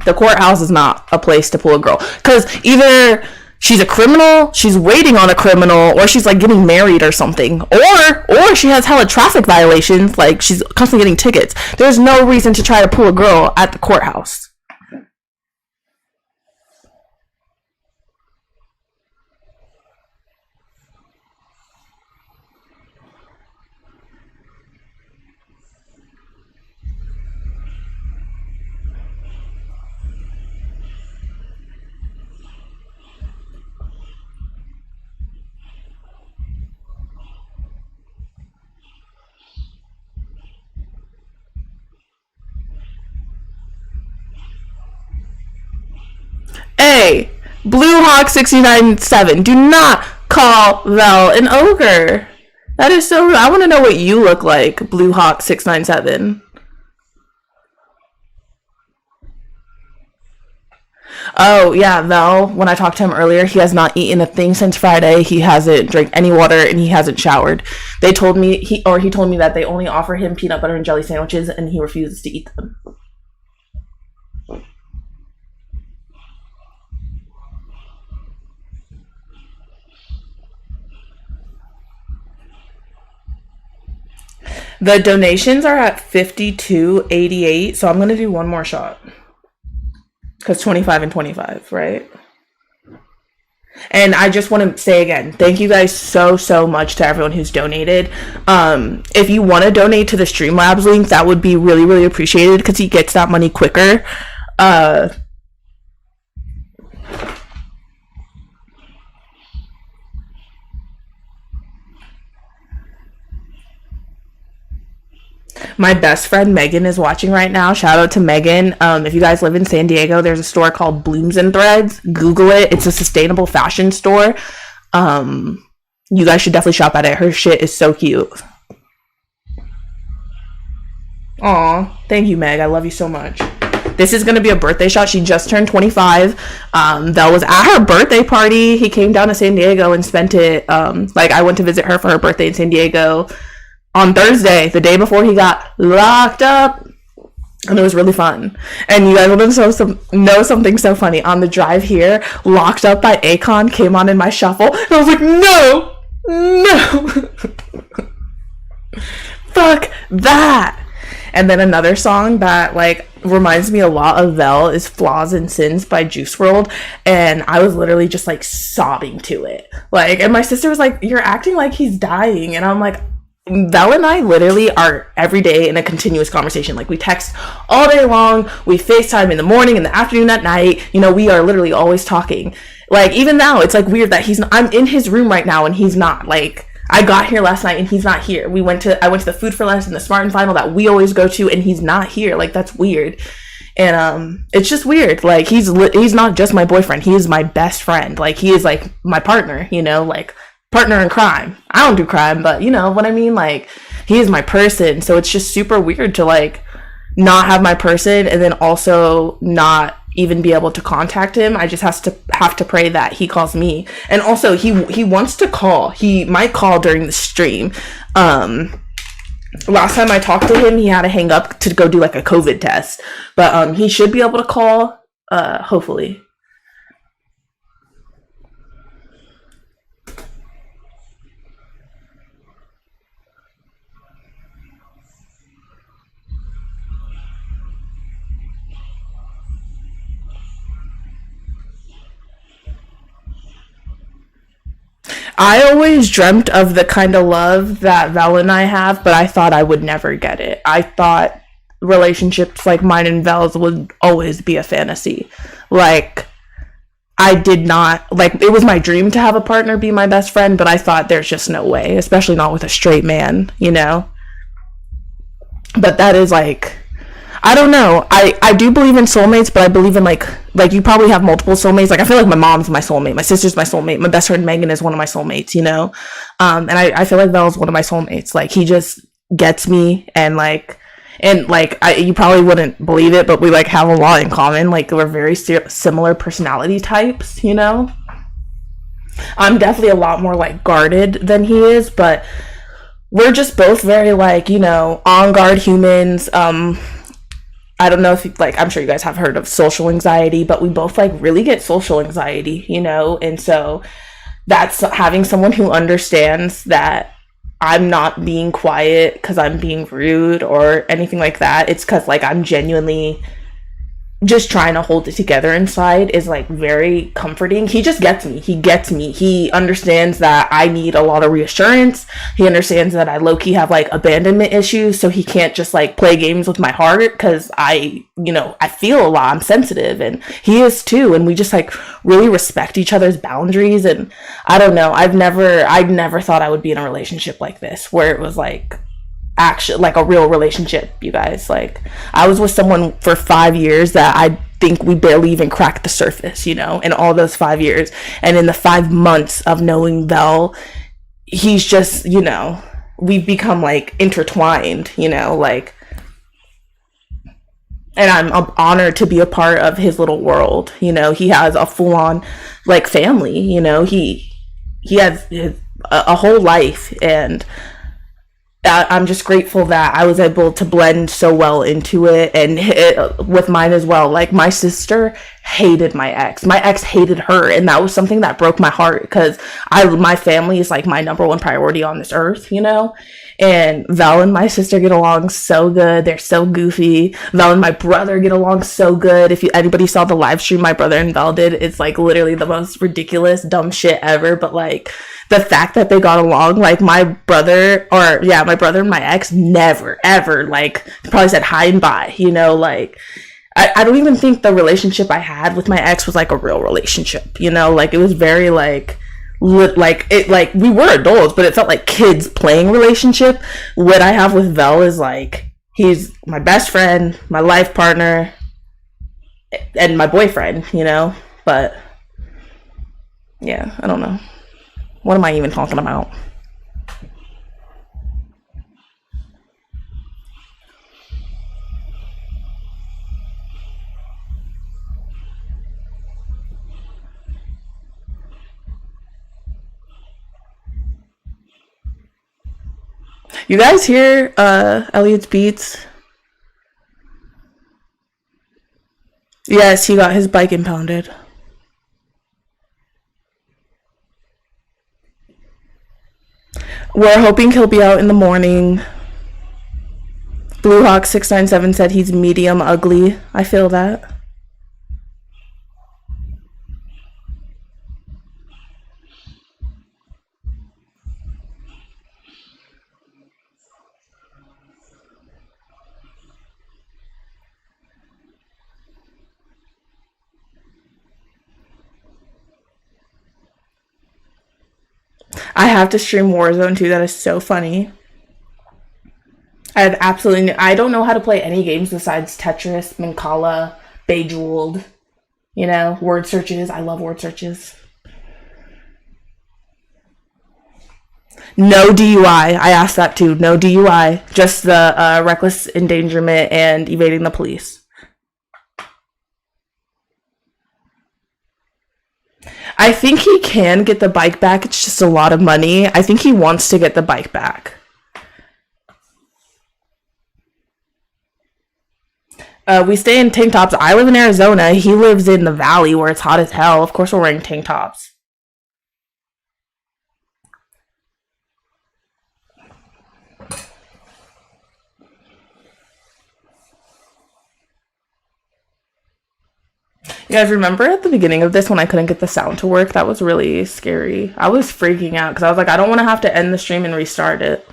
The courthouse is not a place to pull a girl, because either she's a criminal, she's waiting on a criminal, or she's like getting married or something, or she has hella traffic violations, like she's constantly getting tickets. There's no reason to try to pull a girl at the courthouse. Hey, Blue Hawk 697, do not call Vell an ogre. That is so rude. I want to know what you look like, Blue Hawk 697. Oh, yeah, Vell, when I talked to him earlier, he has not eaten a thing since Friday. He hasn't drank any water, and he hasn't showered. He told me that they only offer him peanut butter and jelly sandwiches, and he refuses to eat them. The donations are at $52.88, so I'm gonna do one more shot, because 25 and 25, right? And I just want to say again, thank you guys so much to everyone who's donated. If you want to donate to the Streamlabs link, that would be really appreciated, because he gets that money quicker. My best friend Megan is watching right now. Shout out to Megan. If you guys live in San Diego, there's a store called Blooms and Threads. Google it. It's a sustainable fashion store. You guys should definitely shop at it. Her shit is so cute. Aw, thank you, Meg. I love you so much. This is gonna be a birthday shot. She just turned 25. That was at her birthday party. He came down to San Diego and spent it. Like, I went to visit her for her birthday in San Diego on Thursday, the day before he got locked up, and it was really fun. And you guys want to know something so funny? On the drive here, Locked Up by Akon came on in my shuffle, and I was like, no, fuck that. And then another song that like reminds me a lot of Vell is Flaws and Sins by Juice World, and I was literally just like sobbing to it. Like, and my sister was like, "You're acting like he's dying," and I'm like, Val and I literally are every day in a continuous conversation. Like, we text all day long, we FaceTime in the morning, in the afternoon, at night. You know, we are literally always talking. Like, even now, it's like weird that I'm in his room right now and he's not. Like, I got here last night and he's not here. I went to the Food for Less and the Smart and Final that we always go to, and he's not here. Like, that's weird. And it's just weird. Like, he's not just my boyfriend. He is my best friend. Like, he is like my partner, you know, like partner in crime. I don't do crime, but you know what I mean? Like, he is my person. So it's just super weird to like not have my person and then also not even be able to contact him. I just have to pray that he calls me. And also he wants to call. He might call during the stream. Last time I talked to him, he had to hang up to go do like a COVID test. But he should be able to call, hopefully. I always dreamt of the kind of love that Val and I have, but I thought I would never get it. I thought relationships like mine and Val's would always be a fantasy. Like, I did not, like, it was my dream to have a partner be my best friend, but I thought there's just no way, especially not with a straight man, you know? But that is like, I don't know. I do believe in soulmates, but I believe in like you probably have multiple soulmates. Like, I feel like my mom's my soulmate, my sister's my soulmate, my best friend Megan is one of my soulmates, you know? And I feel like Val's one of my soulmates. Like, he just gets me, and you probably wouldn't believe it, but we like have a lot in common. Like, we're very similar personality types, you know? I'm definitely a lot more like guarded than he is, but we're just both very like, you know, on guard humans. I don't know if like, I'm sure you guys have heard of social anxiety, but we both like really get social anxiety, you know? And so that's having someone who understands that I'm not being quiet because I'm being rude or anything like that. It's because like I'm genuinely just trying to hold it together inside is like very comforting. He just gets me. He understands that I need a lot of reassurance. He understands that I low-key have like abandonment issues, so he can't just like play games with my heart because I feel a lot. I'm sensitive, and he is too, and we just like really respect each other's boundaries. And I don't know, I'd never thought I would be in a relationship like this where it was like actually like a real relationship, you guys. Like, I was with someone for 5 years that I think we barely even cracked the surface, you know, in all those 5 years. And in the 5 months of knowing Vell, he's just, you know, we've become like intertwined, you know, like, and I'm honored to be a part of his little world. You know, he has a full-on like family, you know, he has a whole life, and I'm just grateful that I was able to blend so well into it, and with mine as well. Like, my sister hated my ex. My ex hated her, and that was something that broke my heart because my family is like my number one priority on this earth, you know? And Val and my sister get along so good. They're so goofy. Val and my brother get along so good. If anybody saw the live stream my brother and Val did, it's like literally the most ridiculous, dumb shit ever. But like, the fact that they got along, like my brother and my ex never, ever, like, probably said hi and bye, you know? Like, I don't even think the relationship I had with my ex was like a real relationship, you know? Like, it was very like we were adults, but it felt like kids playing relationship. What I have with Vel is like, he's my best friend, my life partner, and my boyfriend, you know? But yeah, I don't know. What am I even talking about? You guys hear Elliot's beats? Yes, he got his bike impounded. We're hoping he'll be out in the morning. Bluehawk697 said he's medium ugly. I feel that. I have to stream Warzone too. That is so funny. I don't know how to play any games besides Tetris, Mancala, Bejeweled. You know, word searches. I love word searches. No DUI. I asked that too. No DUI. Just the reckless endangerment and evading the police. I think he can get the bike back. It's just a lot of money. I think he wants to get the bike back. We stay in tank tops. I live in Arizona. He lives in the valley where it's hot as hell. Of course we're wearing tank tops. You guys remember at the beginning of this when I couldn't get the sound to work? That was really scary. I was freaking out because I was like, I don't want to have to end the stream and restart it.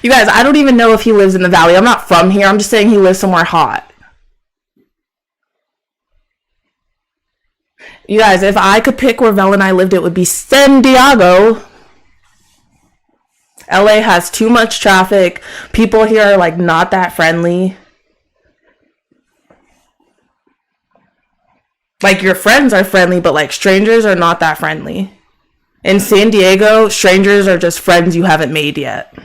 You guys, I don't even know if he lives in the valley. I'm not from here. I'm just saying he lives somewhere hot. You guys, if I could pick where Vell and I lived, it would be San Diego. LA has too much traffic. People here are like not that friendly. Like your friends are friendly, but like strangers are not that friendly. In San Diego, strangers are just friends you haven't made yet.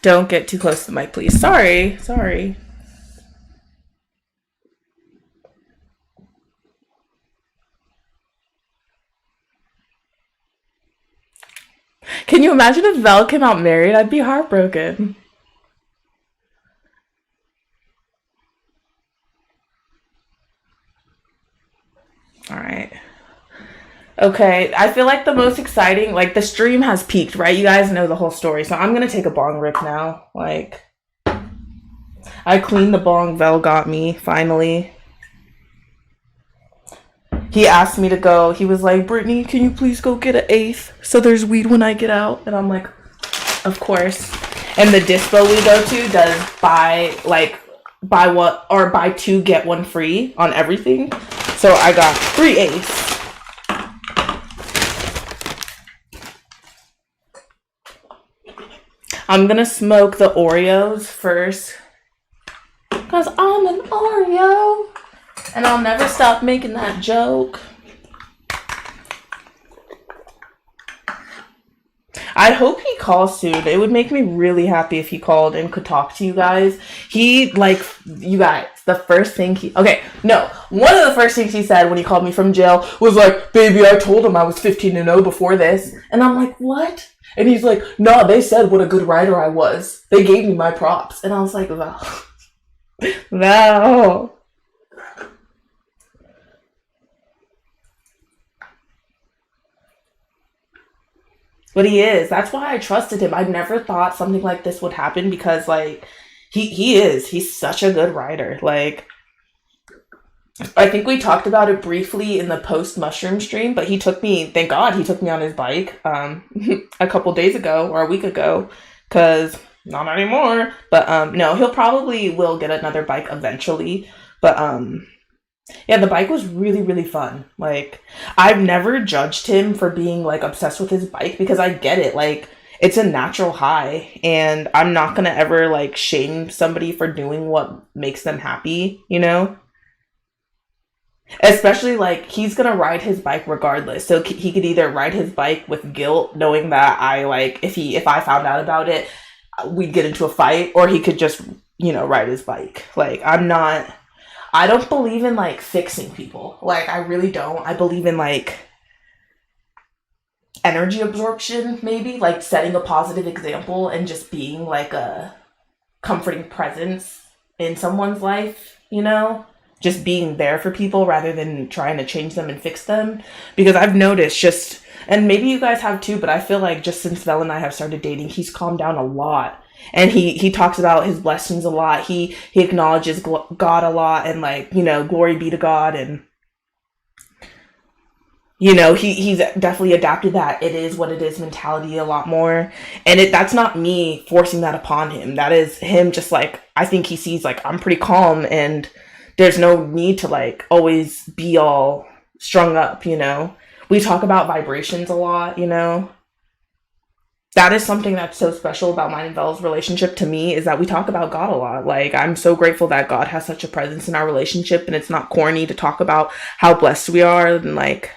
Don't get too close to the mic, please. Sorry. Can you imagine if Vell came out married? I'd be heartbroken. All right. Okay, I feel like the most exciting, like the stream has peaked, right? You guys know the whole story, so I'm gonna take a bong rip now. Like, I cleaned the bong Vell got me, finally. He asked me to go. He was like, Brittany, can you please go get an eighth so there's weed when I get out? And I'm like, of course. And the dispo we go to does buy two, get one free on everything. So I got 3 eighths. I'm gonna smoke the Oreos first because I'm an Oreo and I'll never stop making that joke. I hope he calls soon. It would make me really happy if he called and could talk to you guys. You guys, the first thing one of the first things he said when he called me from jail was like, baby, I told him I was 15-0 before this. And I'm like, what? And he's like, no, they said what a good writer I was. They gave me my props. And I was like, Val. Val. But he is. That's why I trusted him. I never thought something like this would happen because, like, he's such a good writer. Like, I think we talked about it briefly in the post-mushroom stream, but thank God he took me on his bike a couple days ago or a week ago, because not anymore. But no, he'll probably will get another bike eventually. But yeah, the bike was really, really fun. Like, I've never judged him for being like obsessed with his bike because I get it. Like, it's a natural high and I'm not gonna ever like shame somebody for doing what makes them happy, you know? Especially like he's gonna ride his bike regardless, so he could either ride his bike with guilt, knowing that I like if I found out about it, we'd get into a fight, or he could just ride his bike. Like I don't believe in like fixing people. Like I really don't. I believe in like energy absorption, maybe like setting a positive example and just being like a comforting presence in someone's life, just being there for people rather than trying to change them and fix them. Because I've noticed and maybe you guys have too, but I feel like just since Vell and I have started dating, he's calmed down a lot. And he talks about his blessings a lot. He acknowledges God a lot, and like, glory be to God. And, he's definitely adapted that it is what it is mentality a lot more. And that's not me forcing that upon him. That is him just like, I think he sees like, I'm pretty calm and there's no need to like always be all strung up, We talk about vibrations a lot, That is something that's so special about mine and Vell's relationship to me, is that we talk about God a lot. Like, I'm so grateful that God has such a presence in our relationship, and it's not corny to talk about how blessed we are. And like,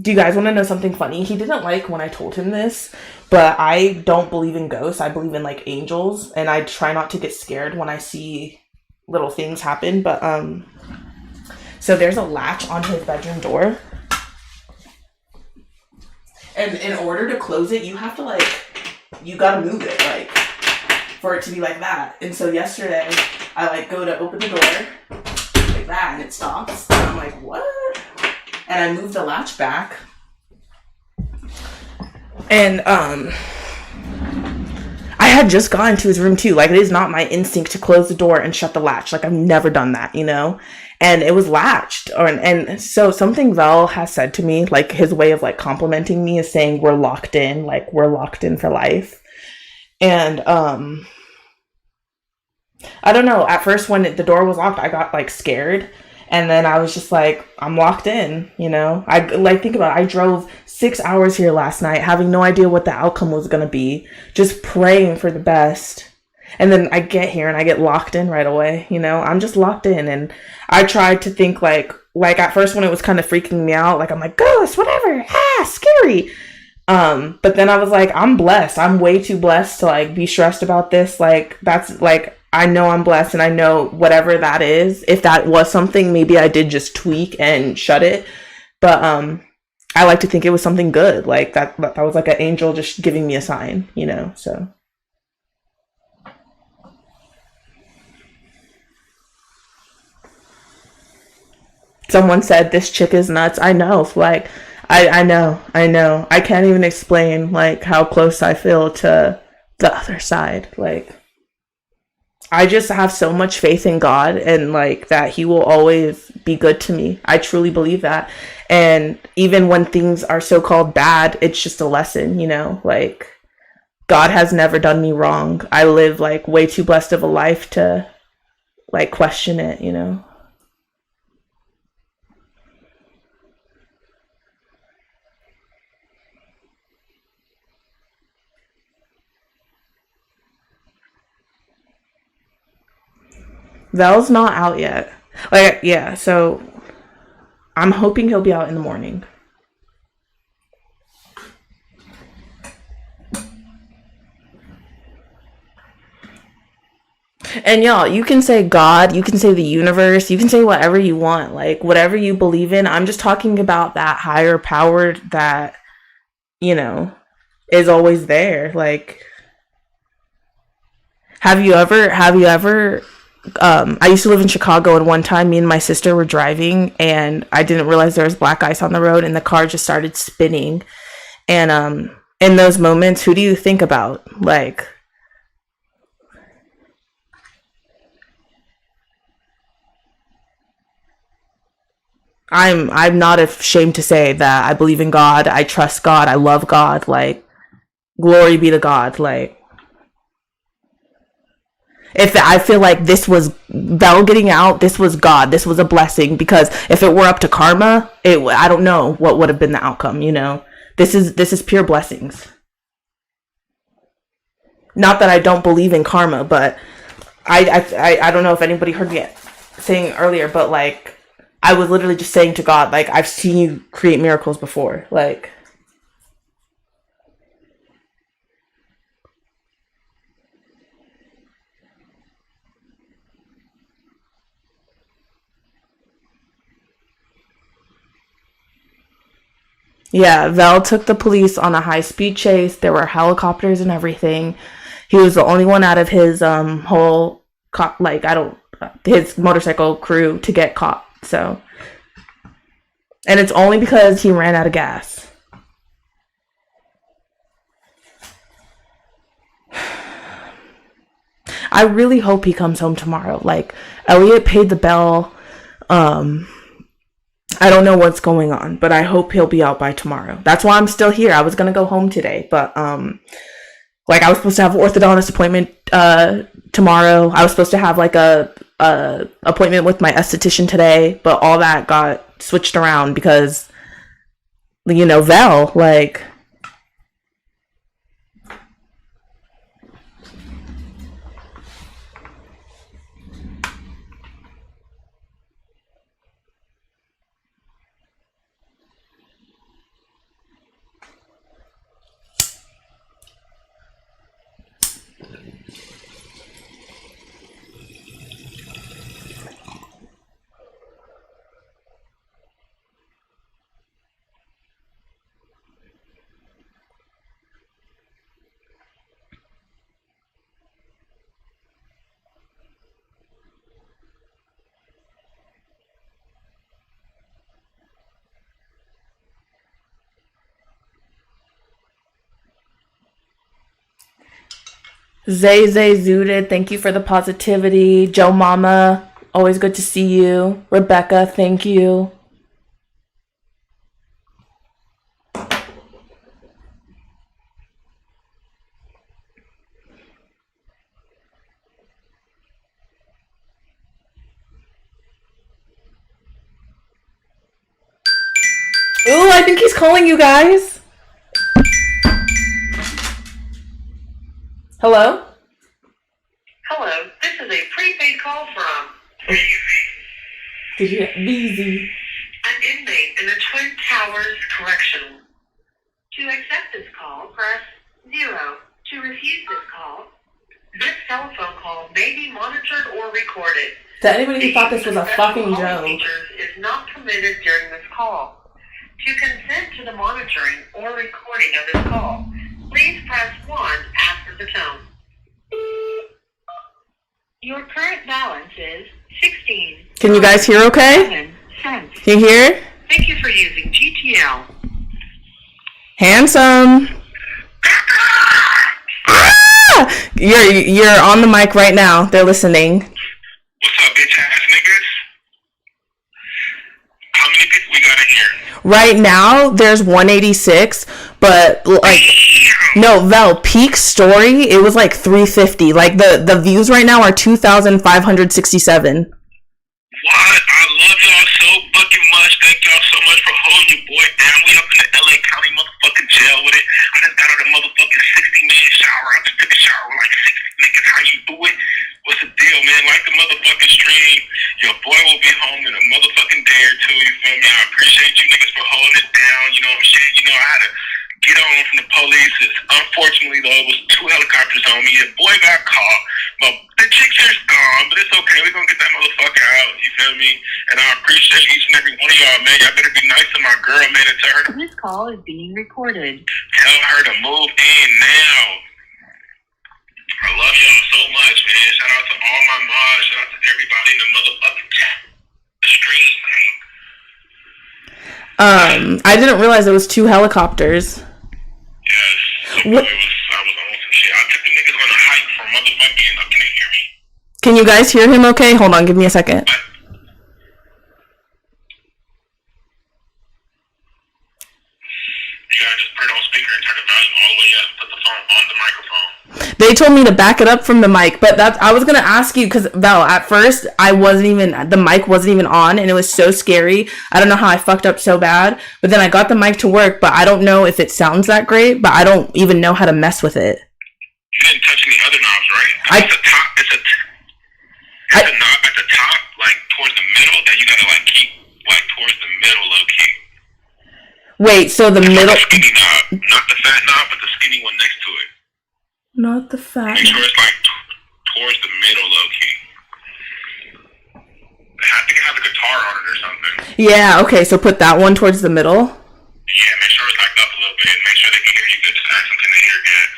do you guys want to know something funny? He didn't like when I told him this, but I don't believe in ghosts. I believe in like angels, and I try not to get scared when I see little things happen. But so there's a latch on his bedroom door. And in order to close it, you have to like, you gotta move it, like, for it to be like that. And so yesterday, I like go to open the door, like that, and it stops. And I'm like, what? And I moved the latch back. And I had just gone to his room too. Like, it is not my instinct to close the door and shut the latch. Like, I've never done that, And it was latched. And so something Vell has said to me, like his way of like complimenting me is saying we're locked in, like we're locked in for life. And I don't know. At first, when the door was locked, I got like scared. And then I was just like, I'm locked in, I like, think about it. I drove 6 hours here last night, having no idea what the outcome was going to be, just praying for the best. And then I get here and I get locked in right away. I'm just locked in. And I tried to think like at first when it was kind of freaking me out, like I'm like, ghost, whatever, scary. But then I was like, I'm blessed. I'm way too blessed to like be stressed about this. Like, that's like, I know I'm blessed, and I know whatever that is, if that was something, maybe I did just tweak and shut it. But I like to think it was something good. Like that was like an angel just giving me a sign, so. Someone said this chick is nuts. I know, like, I know. I can't even explain like how close I feel to the other side. Like, I just have so much faith in God, and like that he will always be good to me. I truly believe that. And even when things are so-called bad, it's just a lesson, like God has never done me wrong. I live like way too blessed of a life to like question it, Vell's not out yet. Like, yeah, so I'm hoping he'll be out in the morning. And y'all, you can say God, you can say the universe, you can say whatever you want, like whatever you believe in. I'm just talking about that higher power that, is always there. Like, have you ever I used to live in Chicago, and one time me and my sister were driving, and I didn't realize there was black ice on the road, and the car just started spinning. And in those moments, who do you think about? Like, I'm not ashamed to say that I believe in God, I trust God, I love God, like, glory be to God. Like, if I feel like this was Vell getting out, this was God, this was a blessing, because if it were up to karma, I don't know what would have been the outcome. This is pure blessings. Not that I don't believe in karma, but I don't know if anybody heard me saying earlier, but like I was literally just saying to God, like, I've seen you create miracles before. Like, yeah, Val took the police on a high-speed chase. There were helicopters and everything. He was the only one out of his whole his motorcycle crew to get caught. So, and it's only because he ran out of gas. I really hope he comes home tomorrow. Like, Elliot paid the bell. I don't know what's going on, but I hope he'll be out by tomorrow. That's why I'm still here. I was gonna go home today, but like, I was supposed to have an orthodontist appointment tomorrow. I was supposed to have like a appointment with my esthetician today, but all that got switched around because, you know, Vell, like. Zay Zooted, thank you for the positivity. Joe Mama, always good to see you. Rebecca, thank you. Ooh, I think he's calling you guys. Hello? Hello, this is a prepaid call from Did you get busy? an inmate in the Twin Towers Correctional. To accept this call, press 0. To refuse this call, this telephone call may be monitored or recorded. To anybody who thought this was a fucking joke. Features is not permitted during this call. To consent to the monitoring or recording of this call, please press 1 after the tone. Your current balance is 16. Can you guys hear okay? Can you hear? Thank you for using GTL. Handsome. Ah! You're on the mic right now. They're listening. What's up, bitch ass niggas? How many people we got in here? Right now, there's 186, but like, no, Vel, peak story, it was like 350. Like, the views right now are 2,567. What? I love y'all so fucking much. Thank y'all so much for holding your boy down. We up in the LA County motherfucking jail with it. I just got out of the motherfucking 60-minute shower. I just took a shower with like 60 niggas. How you do it? What's the deal, man? Like the motherfucking stream. Your boy will be home in a motherfucking day or two. You feel me? I appreciate you niggas for holding it down. You know what I'm saying? You know, I had to get on from the police. Unfortunately, though, it was 2 helicopters on me. Your boy got caught. But the chick here's gone. But it's okay. We're going to get that motherfucker out. You feel me? And I appreciate each and every one of y'all, man. Y'all better be nice to my girl, man, and tell her. This call is being recorded. Tell her to move in now. I love y'all so much, man. Shout out to all my mods. Shout out to everybody in the motherfucking chat. The stream, man. I didn't realize it was 2 helicopters. Yes. What? I was on some shit. I took the niggas on a hike from motherfucking. Can you hear me? Can you guys hear him okay? Hold on, give me a second. You gotta just put it on speaker and turn the volume all the way up. Put the phone on the microphone. They told me to back it up from the mic, but I was gonna ask you because Val, at first the mic wasn't even on, and it was so scary. I don't know how I fucked up so bad, but then I got the mic to work, but I don't know if it sounds that great, but I don't even know how to mess with it. You didn't touch any other knobs, right? It's a knob at the top, like towards the middle, that you gotta like keep like towards the middle, low key. Wait, so the It's middle... like a skinny knob, not the fat knob, but the skinny one next to it. Not the fat... Make sure it's like towards the middle, low key. I think it has a guitar on it or something. Yeah, okay, so put that one towards the middle. Yeah, make sure it's locked up a little bit. Make sure they can hear you good. Just ask them, can they hear good?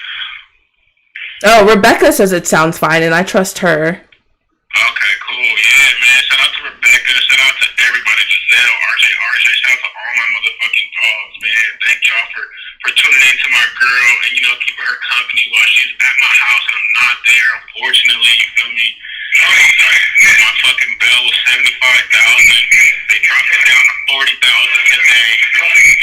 Oh, Rebecca says it sounds fine, and I trust her. Okay, cool. Yeah, man. Shout out to Rebecca. Shout out to everybody. Giselle, RJ. Shout out to all my motherfucking dogs, man. Thank y'all for tuning in to my girl and, you know, keeping her company while she's at my house and I'm not there, unfortunately. You feel me? My fucking bill was $75,000. They dropped it down to $40,000 today.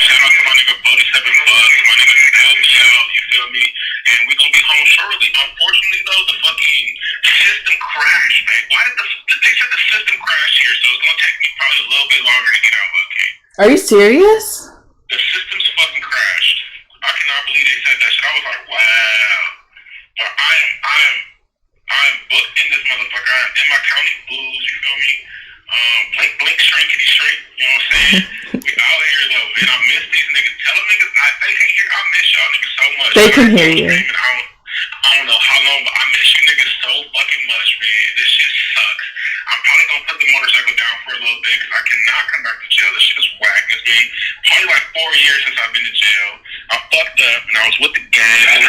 Shout out to my nigga $47. My nigga helped me out. You feel me? And we gonna be home shortly. Unfortunately, though, the fucking system crashed, man. Why did they said the system crashed here, so it's gonna take me probably a little bit longer to get out, okay? Are you serious? The system's fucking crashed. I cannot believe they said that shit. I was like, wow. But I am booked in this motherfucker. I am in my county blues, you feel me? Blink, shrinkity shrink, you know what I'm saying? We out here though, and I miss these niggas. Tell them niggas, they can hear, I miss y'all niggas so much. They can hear you. I don't know how long, but I miss you niggas so fucking much, man. This shit sucks. I'm probably gonna put the motorcycle down for a little bit, because I cannot come back to jail. This shit is whack. It's been probably like 4 years since I've been to jail. I fucked up, and I was with the gang.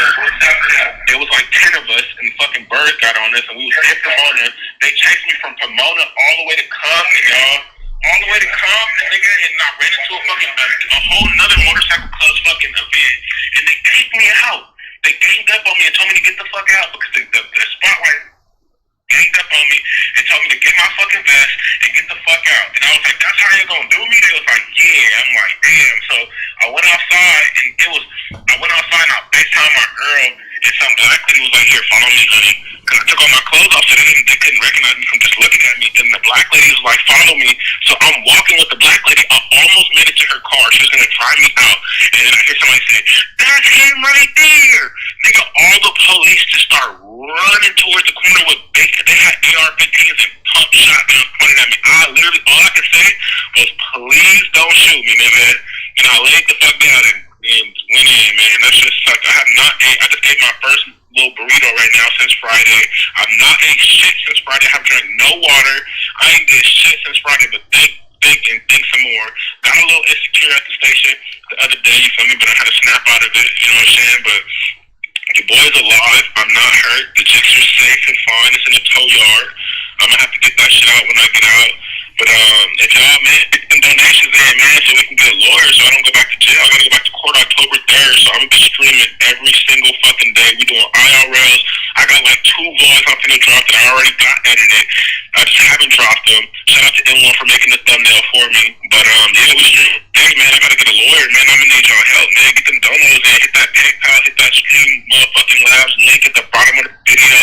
It was like 10 of us, and fucking birds got on us, and we was in Pomona. They chased me from Pomona all the way to Compton, y'all. All the way to Compton, nigga, and I ran into a whole nother motorcycle club fucking event, and they kicked me out. They ganged up on me and told me to get the fuck out, because the spotlight ganged up on me and told me to get my fucking vest and get the fuck out. And I was like, that's how you gonna do me? They was like, yeah. I'm like, damn. So I went outside and I FaceTime my girl and some black lady was like, here, follow me, honey. Cause I took all my clothes off so they couldn't recognize me from just looking at me. And the black lady was like, follow me. So I'm walking with the black lady. I almost made it to her car. She was gonna drive me out. And then I hear somebody say, that's him right there. Nigga, all the police just start running towards the corner with they had AR-15s and pump shotguns pointing at me. All I could say was, please don't shoot me, nigga. And I laid the fuck down and went in, man. That shit sucked. I just ate my first little burrito right now since Friday. I've not ate shit since Friday. I haven't drank no water. I ain't did shit since Friday, but think some more. Got a little insecure at the station the other day, you feel me? But I had to snap out of it, you know what I'm saying? But the boy's alive. I'm not hurt. The chicks are safe and fine. It's in a tow yard. I'm gonna have to get that shit out when I get out. But if y'all, man, get some donations in, man, so we can get a lawyer so I don't go back to jail. I gotta go back to court October 3rd, so I'm gonna be streaming every single fucking day. We doing IRLs. I got like 2 vlogs I'm finna drop that I already got edited. I just haven't dropped them. Shout out to M1 for making the thumbnail for me. But yeah, we stream. Hey, man, I gotta get a lawyer, man. I'm gonna need y'all help, man. Get them donos in. Hit that PayPal. Hit that Stream motherfucking Labs link at the bottom of the video.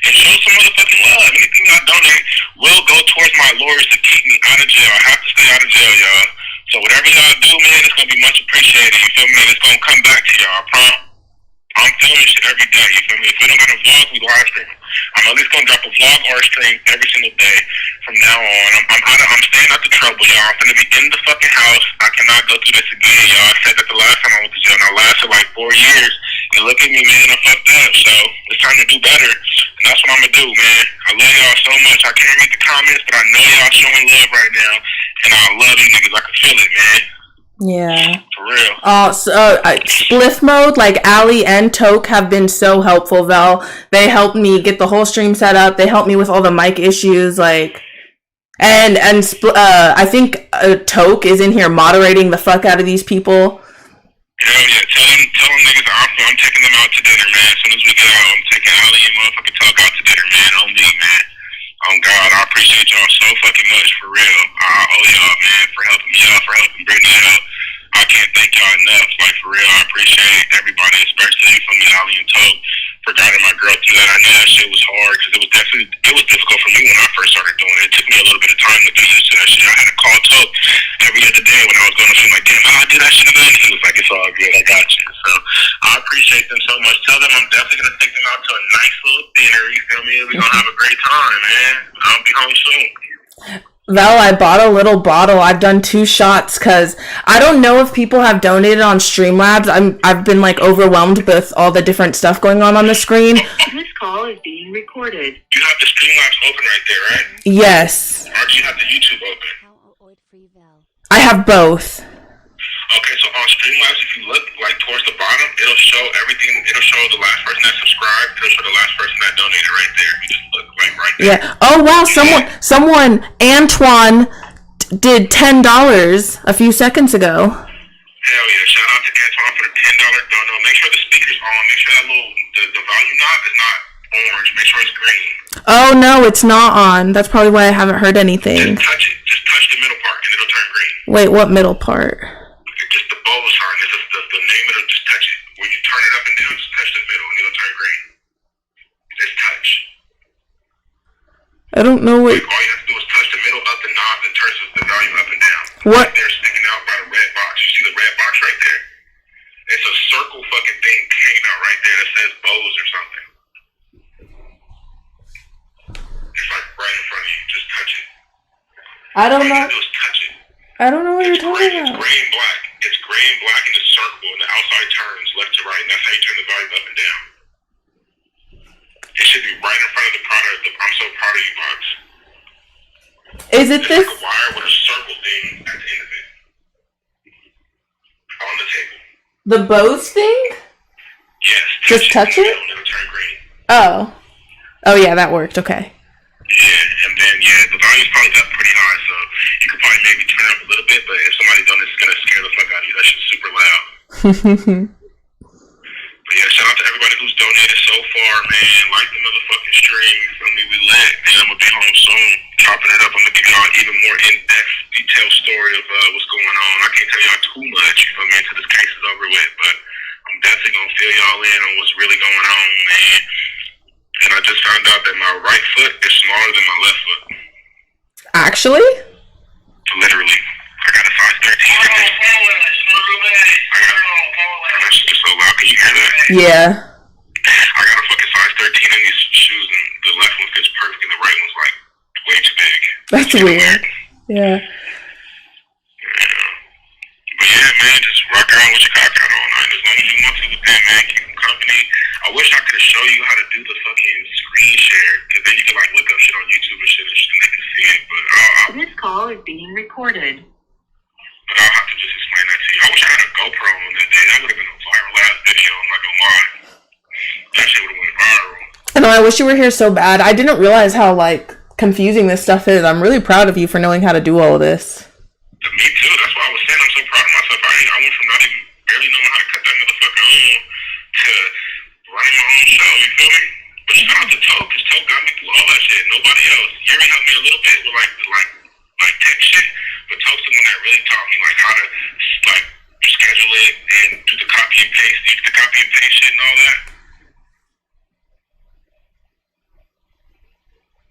And show some motherfucking love. Anything I donate will go towards my lawyers to keep me out of jail. I have to stay out of jail, y'all. So whatever y'all do, man, it's gonna be much appreciated. You feel me? It's gonna come back to y'all. I promise. I'm filming shit every day, you feel me? If we don't got a vlog, we live stream. I'm at least gonna drop a vlog or a stream every single day from now on. I'm staying out the trouble, y'all. I'm gonna be in the fucking house. I cannot go through this again, y'all. I said that the last time I went to jail, and I lasted like 4 years. And look at me, man, I fucked up. So it's time to do better. And that's what I'm gonna do, man. I love y'all so much. I can't read the comments, but I know y'all showing love right now. And I love you niggas. I can feel it, man. Yeah. For real. Spliff mode, like Ali and Toke have been so helpful, Vel. They helped me get the whole stream set up. They helped me with all the mic issues, like, and I think Toke is in here moderating the fuck out of these people. Hell yeah. Tell them niggas I'm taking them out to dinner, man. As soon as we get out, I'm taking Ali and motherfucking Toke out to dinner, man. On me, man. Oh God, I appreciate y'all so fucking much, for real. I owe y'all, man, for helping me out, for helping bring me out. I can't thank y'all enough, like, for real. I appreciate everybody, especially from me, Ali and Toke, for guiding my girl through that. I know that shit was hard, because it was difficult for me when I first started doing it. It took me a little bit of time to get used to that shit. I had to call Toke every other day when I was going to feel like, damn, I did that shit again. He was like, it's all good, I got you. So I appreciate them so much. Tell them I'm definitely going to take them out to a nice little dinner, you feel me? We're going to have a great time, man. I'll be home soon. Val, I bought a little bottle. I've done 2 shots because I don't know if people have donated on Streamlabs. I've been like overwhelmed with all the different stuff going on the screen. This call is being recorded. You have the Streamlabs open right there, right? Yes, Or do you have the YouTube open? How oid free vell. I have both. Okay, so on Streamlabs, if you look like towards the bottom, it'll show everything. It'll show the last person that subscribed. It'll show the last person that donated right there. You just look like right there. Yeah. Oh wow, someone Antoine did $10 a few seconds ago. Hell yeah! Shout out to Antoine for the $10 dono. Make sure the speaker's on. Make sure that the volume knob is not orange. Make sure it's green. Oh no, it's not on. That's probably why I haven't heard anything. Just touch it. Just touch the middle part, and it'll turn green. Wait, what middle part? Just the bowl sign. It's just the name of it. Just touch it. When you turn it up and down, just touch the middle, and it'll turn green. Just touch. I don't know what. All you have to do is touch the middle of the knob that turns the volume up and down. What? Right there, sticking out by the red box. You see the red box right there? It's a circle fucking thing hanging out right there that says Bose or something. It's like right in front of you. Just touch it. I don't All you know. have to do is touch it. I don't know what you're It's talking gray. It's about. gray and black. It's gray and black in the circle, and the outside turns left to right. And that's how you turn the volume up and down. It should be right in front of the product. I'm so proud of you box. Is it It's this? like a wire with a circle thing at the end of it. On the table. The Bose thing? Yes. Just touch it? And it'll turn green. Oh. Oh yeah, that worked. Okay. Yeah, and then the volume's probably up pretty high, so you could probably maybe turn it up a little bit, but if somebody done this, it's gonna scare the fuck out of you. That shit's super loud. But yeah, shout out to everybody who's donated so far, man. Like the motherfucking stream. You feel me? We lit. And I'm gonna be home soon, chopping it up. I'm gonna give y'all even more in-depth, detailed story of what's going on. I can't tell y'all too much, you feel me, until this case is over with, but I'm definitely gonna fill y'all in on what's really going on, man. And I just found out that my right foot is smaller than my left foot. Actually? Literally. I got a size 13 in this. That shit is so loud. Can you hear that? Yeah. I got a fucking size 13 in these shoes, and the left one fits perfect, and the right one's like way too big. That's weird. Yeah. But yeah, man, just rock around with your cock out all night. As long as you want to with that, man. Keep them company. I wish I could show you how to do the fucking screen share, because then you can like look up shit on YouTube and shit, and they can see it. But This call is being recorded. I'll have to just explain that to you. I wish I had a GoPro on that day. That would have been a viral ass video. I'm not gonna lie. That shit would have went viral. I know. I wish you were here so bad. I didn't realize how like confusing this stuff is. I'm really proud of you for knowing how to do all of this. Me too. That's why I was saying I'm so proud of myself. I went from not even barely knowing how to cut that motherfucker on to running my own show. You feel me? But shout out to Toke, because Toke got me through all that shit. Nobody else. Yuri helped me a little bit with like tech shit, but Toke's the one that really taught me like how to like schedule it and do the copy and paste, shit and all that.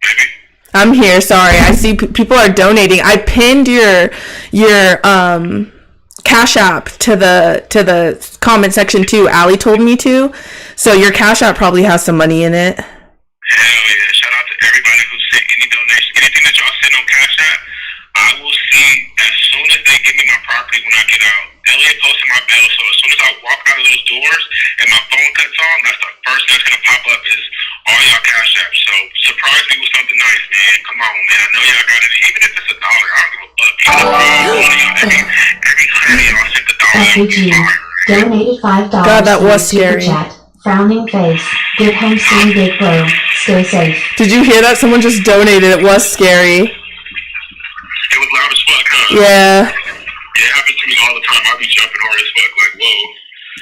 Maybe. I'm here. Sorry. I see people are donating. I pinned your Cash App to the comment section too. Allie told me to. So your Cash App probably has some money in it. Hell yeah. Shout out to everybody who sent any donation. Anything that y'all send on Cash App, I will see as soon as they give me my property when I get out. Elliot posted my bill, so as soon as I walk out of those doors and my phone cuts on, that's the first thing that's going to pop up is all y'all Cash Apps. So surprise me with something nice, man. Come on, man. I know y'all got it. Even if it's $1, I don't give a fuck. Every $100 y'all sent the dollar. SAG donated $5. God, that was Super scary. Chat. Frowning face. Good home soon, big bro. Stay safe. Did you hear that? Someone just donated. It was scary. It was loud as fuck, huh? Yeah. Yeah, it happens to me all the time. I'll be jumping hard as fuck, like, whoa.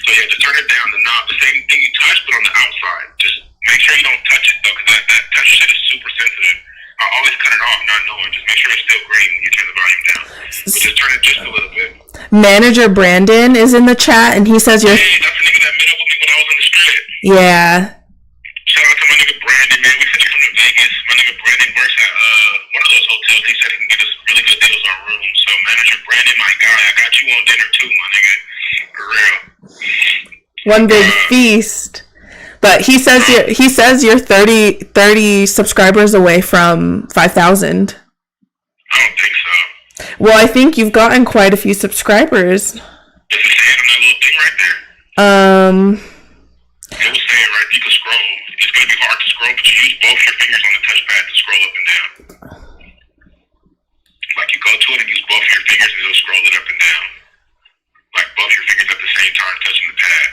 So yeah, just turn it down, the knob, the same thing you touch, but on the outside. Just make sure you don't touch it, though, because that touch shit is super sensitive. I always cut it off, not knowing. Just make sure it's still green when you turn the volume down. But just turn it just a little bit. Manager Brandon is in the chat, and he says you're... Hey, that's the nigga that met up with me when I was on the strip. Yeah. Shout out to my nigga Brandon, man. We finna come to Vegas. My nigga Brandon works at one of those hotels. He said he can get us really good deals on rooms. So manager Brandon, my guy, I got you on dinner too, my nigga. For real. One big feast. But he says you're 30 subscribers away from 5,000. I don't think so. Well, I think you've gotten quite a few subscribers. Does it say it on that little thing right there? It will say it right. You can scroll. It's gonna be hard to scroll, but you use both your fingers on the touchpad to scroll up and down. Like you go to it and use both your fingers and it'll scroll it up and down. Like both your fingers at the same time touching the pad.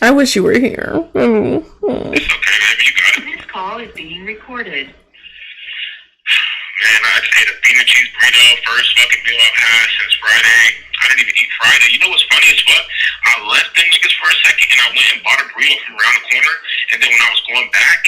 I wish you were here. It's okay, baby. You got it. This call is being recorded. Man, I just ate a peanut cheese burrito, first fucking meal I've had since Friday. I didn't even eat Friday. You know what's funny as fuck? I left them niggas for a second and I went and bought a burrito from around the corner. And then when I was going back,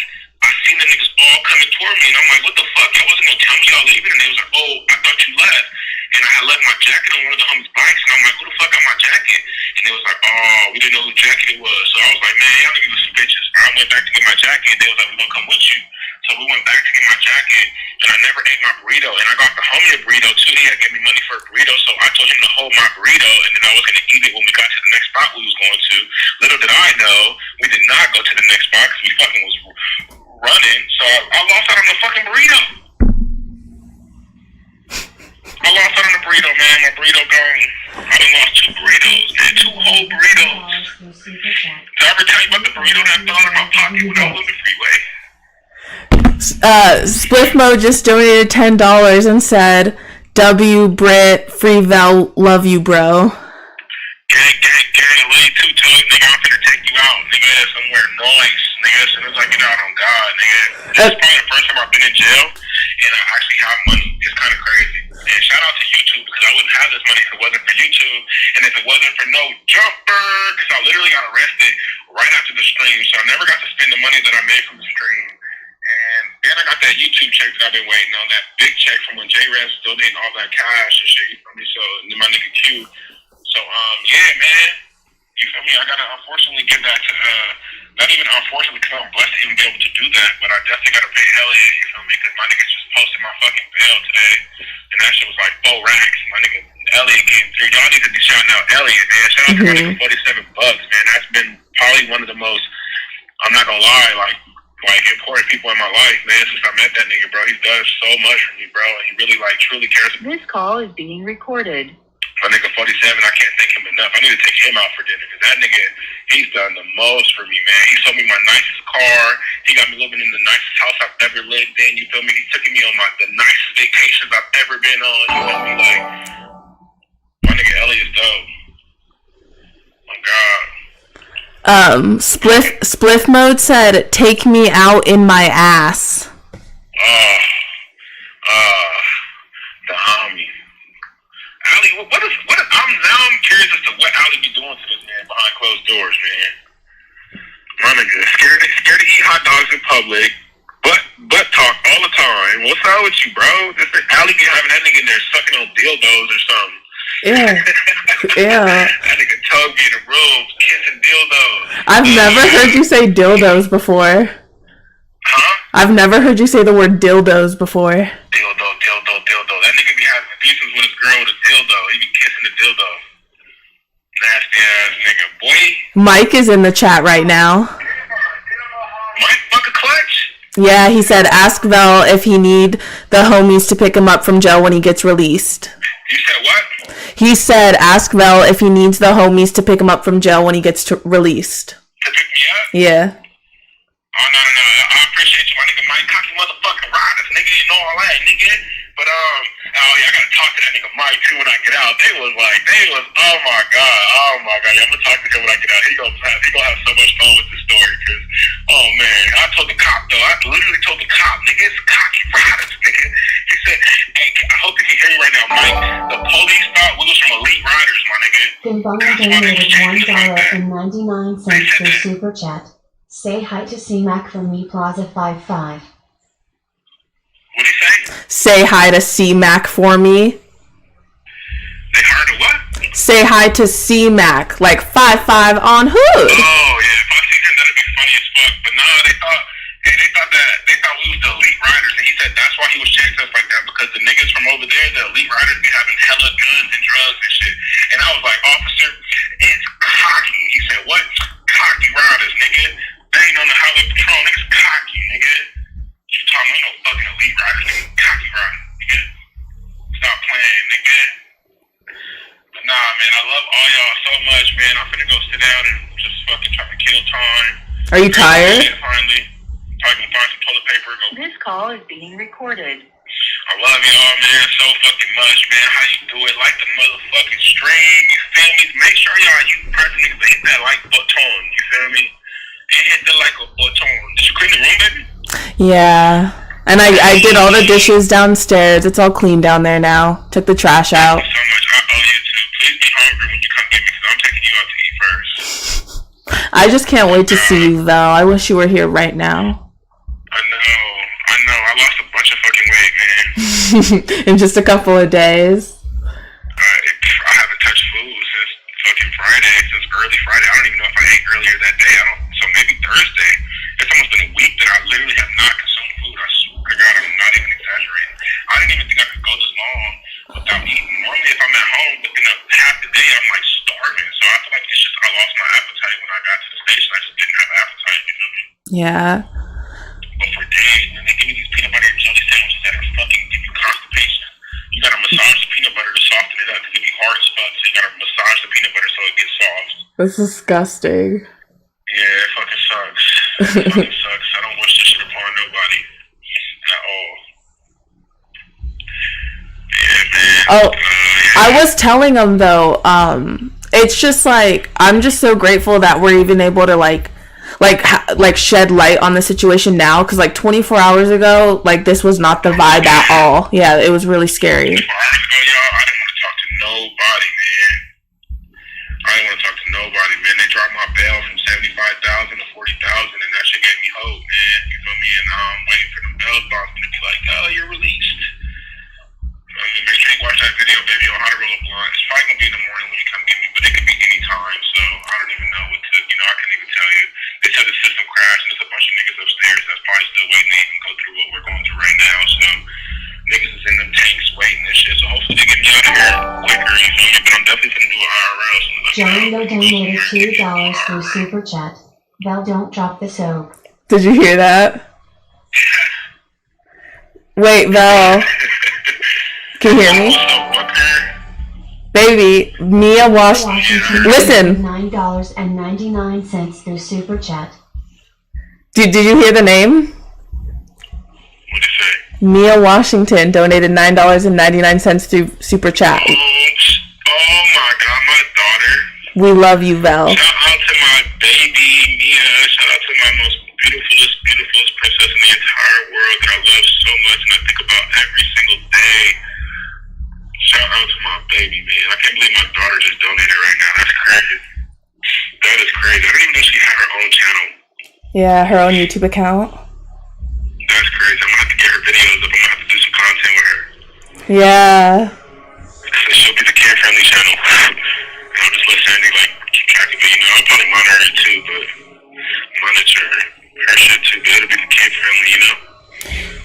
I seen the niggas all coming toward me. And I'm like, what the fuck? Y'all wasn't gonna tell me y'all leaving? And they was like, oh, I thought you left. And I had left my jacket on one of the homies' bikes. And I'm like, who the fuck got my jacket? And they was like, oh, we didn't know whose jacket it was. So I was like, man, y'all niggas are some bitches. I went back to get my jacket. And they was like, we're gonna come with you. So we went back to get my jacket, and I never ate my burrito. And I got the homie a burrito too. He had given me money for a burrito, so I told him to hold my burrito, and then I was gonna eat it when we got to the next spot we was going to. Little did I know, we did not go to the next spot because we fucking was running. So I lost out on the fucking burrito. I lost out on the burrito, man. My burrito gone. I done lost 2 burritos, man. 2 whole burritos. Did I ever tell you about the burrito that fell out of my pocket when I was on the freeway? Spliff Mode just donated $10 and said, W Brit, free vell, love you, bro. Gang, lady two toes, nigga, I'm finna take you out, nigga, somewhere nice, nigga, as soon as I get out on God, nigga. This is probably the first time I've been in jail, and I actually have money. It's kind of crazy. And shout out to YouTube, because I wouldn't have this money if it wasn't for YouTube, and if it wasn't for no jumper, because I literally got arrested right after the stream, so I never got to spend the money that I made from the stream. And then I got that YouTube check that I've been waiting on, that big check from when J-Rez was donating all that cash and shit, you feel me? So, and then my nigga Q. So, yeah, man, you feel me? I gotta unfortunately give that to, not even unfortunately, because I'm blessed to even be able to do that, but I definitely gotta pay Elliot, you feel me? Because my niggas just posted my fucking bail today, and that shit was like 4 racks. My nigga Elliot came through. Y'all need to be shouting out Elliot, man. Shout out to my nigga $47, man. That's been probably one of the most, I'm not gonna lie, like important people in my life, man, since I met that nigga, bro. He's done so much for me, bro. He really, like, truly cares about me. This call is being recorded. My nigga 47, I can't thank him enough. I need to take him out for dinner, because that nigga, he's done the most for me, man. He sold me my nicest car. He got me living in the nicest house I've ever lived in, you feel me? He's taking me on the nicest vacations I've ever been on, you feel me? Like, my nigga Elliot's dope. My God. Spliff Mode said, take me out in my ass. The homie. Ali, I'm curious as to what Ali be doing to this man behind closed doors, man. My nigga, scared to eat hot dogs in public, butt talk all the time. What's up with you, bro? This Ali be having that nigga in there sucking on dildos or something. Yeah. Yeah. That nigga tug me in the room, kissing dildos. I've never heard you say dildos before. Huh? I've never heard you say the word dildos before. Dildo. That nigga be having threesomes with his girl with a dildo. He be kissing the dildo. Nasty ass nigga. Boy. Mike is in the chat right now. Mike fucking clutch? Yeah, he said ask Vell if he need the homies to pick him up from jail when he gets released. You said what? He said ask Vell if he needs the homies to pick him up from jail when he gets released. To pick me up? Yeah. Oh, no. I appreciate you, my nigga Mike. Cocky motherfucking riders, nigga. You know all that, nigga. But, oh, yeah, I gotta talk to that nigga Mike, too, when I get out. Oh, my God. Yeah, I'm gonna talk to him when I get out. He gonna have so much fun with this story, because, oh, man. I told the cop, though. I literally told the cop, nigga, it's cocky riders, nigga. He said, hey, I hope you can hear me right now, Mike. The police thought we was from elite riders, my nigga. Gonzalo donated $1.99 for Super Chat. Say hi to C-Mac from Me Plaza 55. What'd he say? Say hi to C-Mac for me. They heard of what? Say hi to C-Mac, like 55 on hood. Oh, yeah. If I see him, that'd be funny as fuck. But no, they thought we was the elite riders. And he said that's why he was chasing us like that, because the niggas from over there, the elite riders, be having hella guns and drugs and shit. And I was like, officer, it's cocky. He said, what? Cocky riders, nigga. They ain't on the highway patrol. Niggas cocky, nigga. You talking about no fucking elite riders, nigga. Cocky riders, nigga. love all y'all so much, man. I'm finna go sit down and just fucking try to kill time. Are you tired? Finally, I can find some toilet paper. Go. This call is being recorded. I love y'all, man, so fucking much, man. How you do it? Like the motherfucking stream, you feel me? Make sure y'all, you pressing niggas to hit that like button, you feel me? And hit the like button. Did you clean the room, baby? Yeah. And I did all the dishes downstairs. It's all clean down there now. Took the trash out. Thank you so much. I owe you too. Please be hungry when you come get me, because I'm taking you out to eat first. I just can't wait to see you, though. I wish you were here right now. I know. I lost a bunch of fucking weight, man. In just a couple of days. I haven't touched food since fucking Friday, since early Friday. I don't even know if I ate earlier that day. So maybe Thursday. It's almost been a week that I literally have not consumed food. I swear to God, I'm not even exaggerating. I didn't even think I could go this long without eating. Normally, if I'm at home within a half the day, I'm like starving. So I feel like it's just I lost my appetite when I got to the station. I just didn't have an appetite, you know what I mean? Yeah. But for days, man, they give me these peanut butter and jelly sandwiches that are fucking give you constipation. You gotta massage the peanut butter to soften it up. It can be hard as fuck, so you gotta massage the peanut butter so it gets soft. That's disgusting. Yeah, it fucking sucks. It fucking sucks. I don't wish this shit upon nobody at all. Yeah, man. Oh, yeah. I was telling them, though, it's just like, I'm just so grateful that we're even able to like shed light on the situation now, because like 24 hours ago, like this was not the vibe at all. Yeah, it was really scary. 24 hours ago, y'all, I didn't want to talk to nobody, man. I didn't want to talk to nobody, man. They dropped my bail from 75,000 to 40,000, and that shit gave me hope, man. You feel me? And now I'm waiting for the bail bondsman to be like, oh, you're released. I mean, make sure you watch that video, baby, on how to roll a blunt. It's probably gonna be in the morning when you come get me, but it could be any time, so I don't even know what to, I couldn't even tell you. They said the system crashed, and there's a bunch of niggas upstairs that's probably still waiting to even go through what we're going through right now, so niggas is in them tanks waiting and shit, so hopefully they get me out of here quicker, you feel me? But I'm definitely gonna do an IRL soon as I John get Doe out. donated $2 through Super Chat. Val, don't drop the soap. Did you hear that? Wait, Val. Can you hear me? What's up, fucker? Baby, Mia Washington Listen. $9.99 through Super Chat. Did you hear the name? What'd you say? Mia Washington donated $9.99 through Super Chat. Oh my God, my daughter. We love you, Val. Shout out to my baby, Mia. Shout out to my most beautifulest princess in the entire world that I love so much and I think about every single day. Shout out to my baby, man. I can't believe my daughter just donated right now. That's crazy. That is crazy. I didn't even know she had her own channel. Yeah, her own YouTube account. That's crazy. I'm gonna have to get her videos up. I'm gonna have to do some content with her. Yeah. So she'll be the kid-friendly channel. And I'll just let Sandy keep track of it. I'll probably monitor it too, but monitor her shit too. But it'll be the kid-friendly,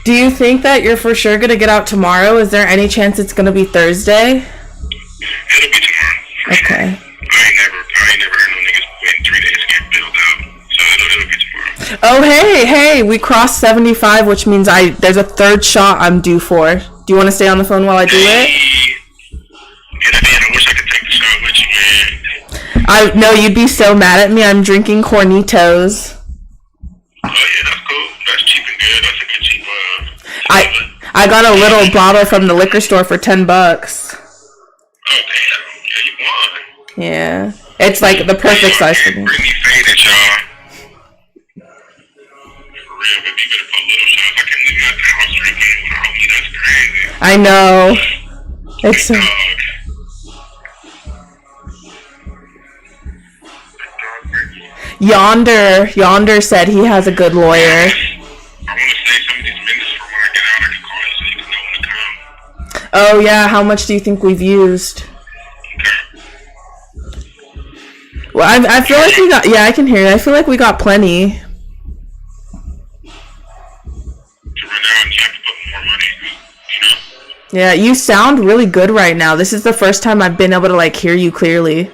Do you think that you're for sure gonna get out tomorrow? Is there any chance it's gonna be Thursday? It'll be tomorrow. Okay. I ain't never heard no niggas waiting 3 days to get billed out. So it'll be tomorrow. Oh, hey, we crossed 75, which means there's a third shot I'm due for. Do you want to stay on the phone while I do it? Get it in. I wish I could take the shot with you, man. No, you'd be so mad at me. I'm drinking Cornitos. Oh yeah, that's cool. That's cheap and good. That's a good cheap. I got a little bottle from the liquor store for $10. Oh damn! Yeah, you won. Yeah, it's like the perfect size for me. Bring me faded, y'all. For real, baby, you better put little shots. I can't leave you at the house drinking without me. That's crazy. I know. It's Big dog. Yonder said he has a good lawyer. I want to save some of these minutes for when I get out. I can call you so you can know when to come. Oh yeah, how much do you think we've used? Well, I feel like we got, I can hear you. I feel like we got plenty. To run out and you have to put more money, Yeah, you sound really good right now. This is the first time I've been able to hear you clearly. Yeah,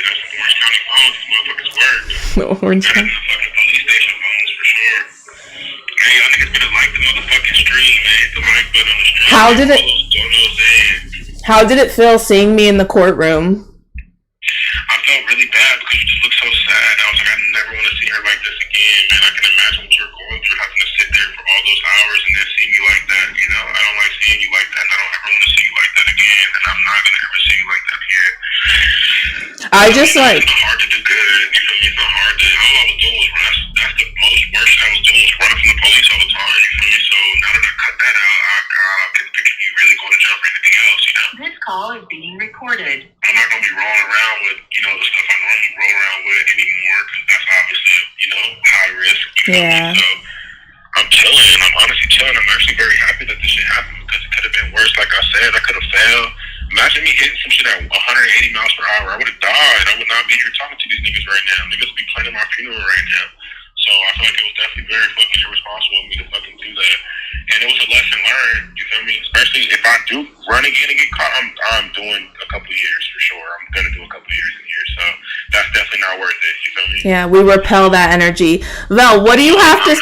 that's some Orange County phones. These motherfuckers work. Orange Better County. than the fucking police station phones for sure. Man, y'all niggas better like the motherfucking stream, man. Hit the like button on the stream. How did it- All those donos in. How did it feel seeing me in the courtroom? I felt really bad because you just looked so sad. I was like, I never want to see her like this again, man. I can imagine what you're going through, having to sit there for all those hours and then see me like that, you know? I don't like seeing you like that, and I don't ever want to see you like that again, and I'm not going to ever see you like that again. I just like... It's not hard to do good, you feel me? It's not hard to... All I was doing was run. That's the most worst thing I was doing was running from the police all the time, you feel me? So now that I cut that out, I couldn't picture you really going to jail for anything else, you know? This call is being recorded. I'm not going to be rolling around with, you know, the stuff I normally roll around with anymore because that's obviously, you know, high risk. You know? Yeah. So I'm chilling. I'm honestly chilling. I'm actually very happy that this shit happened because it could have been worse. Like I said, I could have failed. Imagine me hitting some shit at 180 miles per hour. I would have died. I would not be here talking to these niggas right now. Niggas would be planning my funeral right now. So I feel like it was definitely very fucking irresponsible of me to fucking do that. And it was a lesson learned, you feel me? Especially if I do run again and get caught, I'm doing a couple of years for sure. I'm gonna do a couple of years in here. So that's definitely not worth it, you feel me? Yeah, we repel that energy. Vel, what do you have to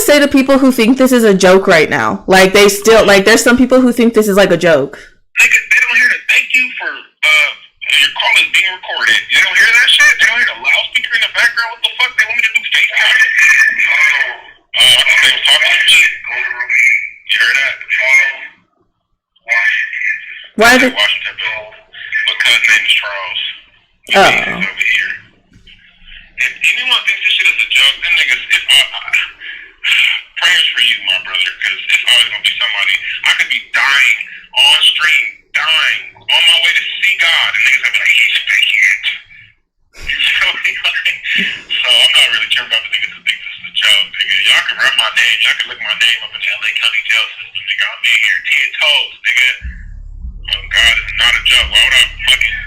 say to people who think this is a joke right now? Like they still like there's some people who think this is like a joke. Nigga, they don't hear the thank you for your call is being recorded. They don't hear that shit? They don't hear the loudspeaker in the background? What the fuck? They want me to do FaceTime? They was talking to me. You heard that? Why is it? Washington, Bill. My cousin's name is Charles. Oh. He's over here. If anyone thinks this shit is a joke, then niggas, prayers for you, my brother, because it's always gonna be somebody. I could be dying on stream, dying on my way to see God, and niggas gonna be like, he's faking it. You feel me? So I'm not really caring about the niggas who think this is a joke, nigga. Y'all can run my name, y'all can look my name up in the LA County jail system, nigga. I'm in here 10 toes, nigga. Oh God, it's not a joke. Why would I fucking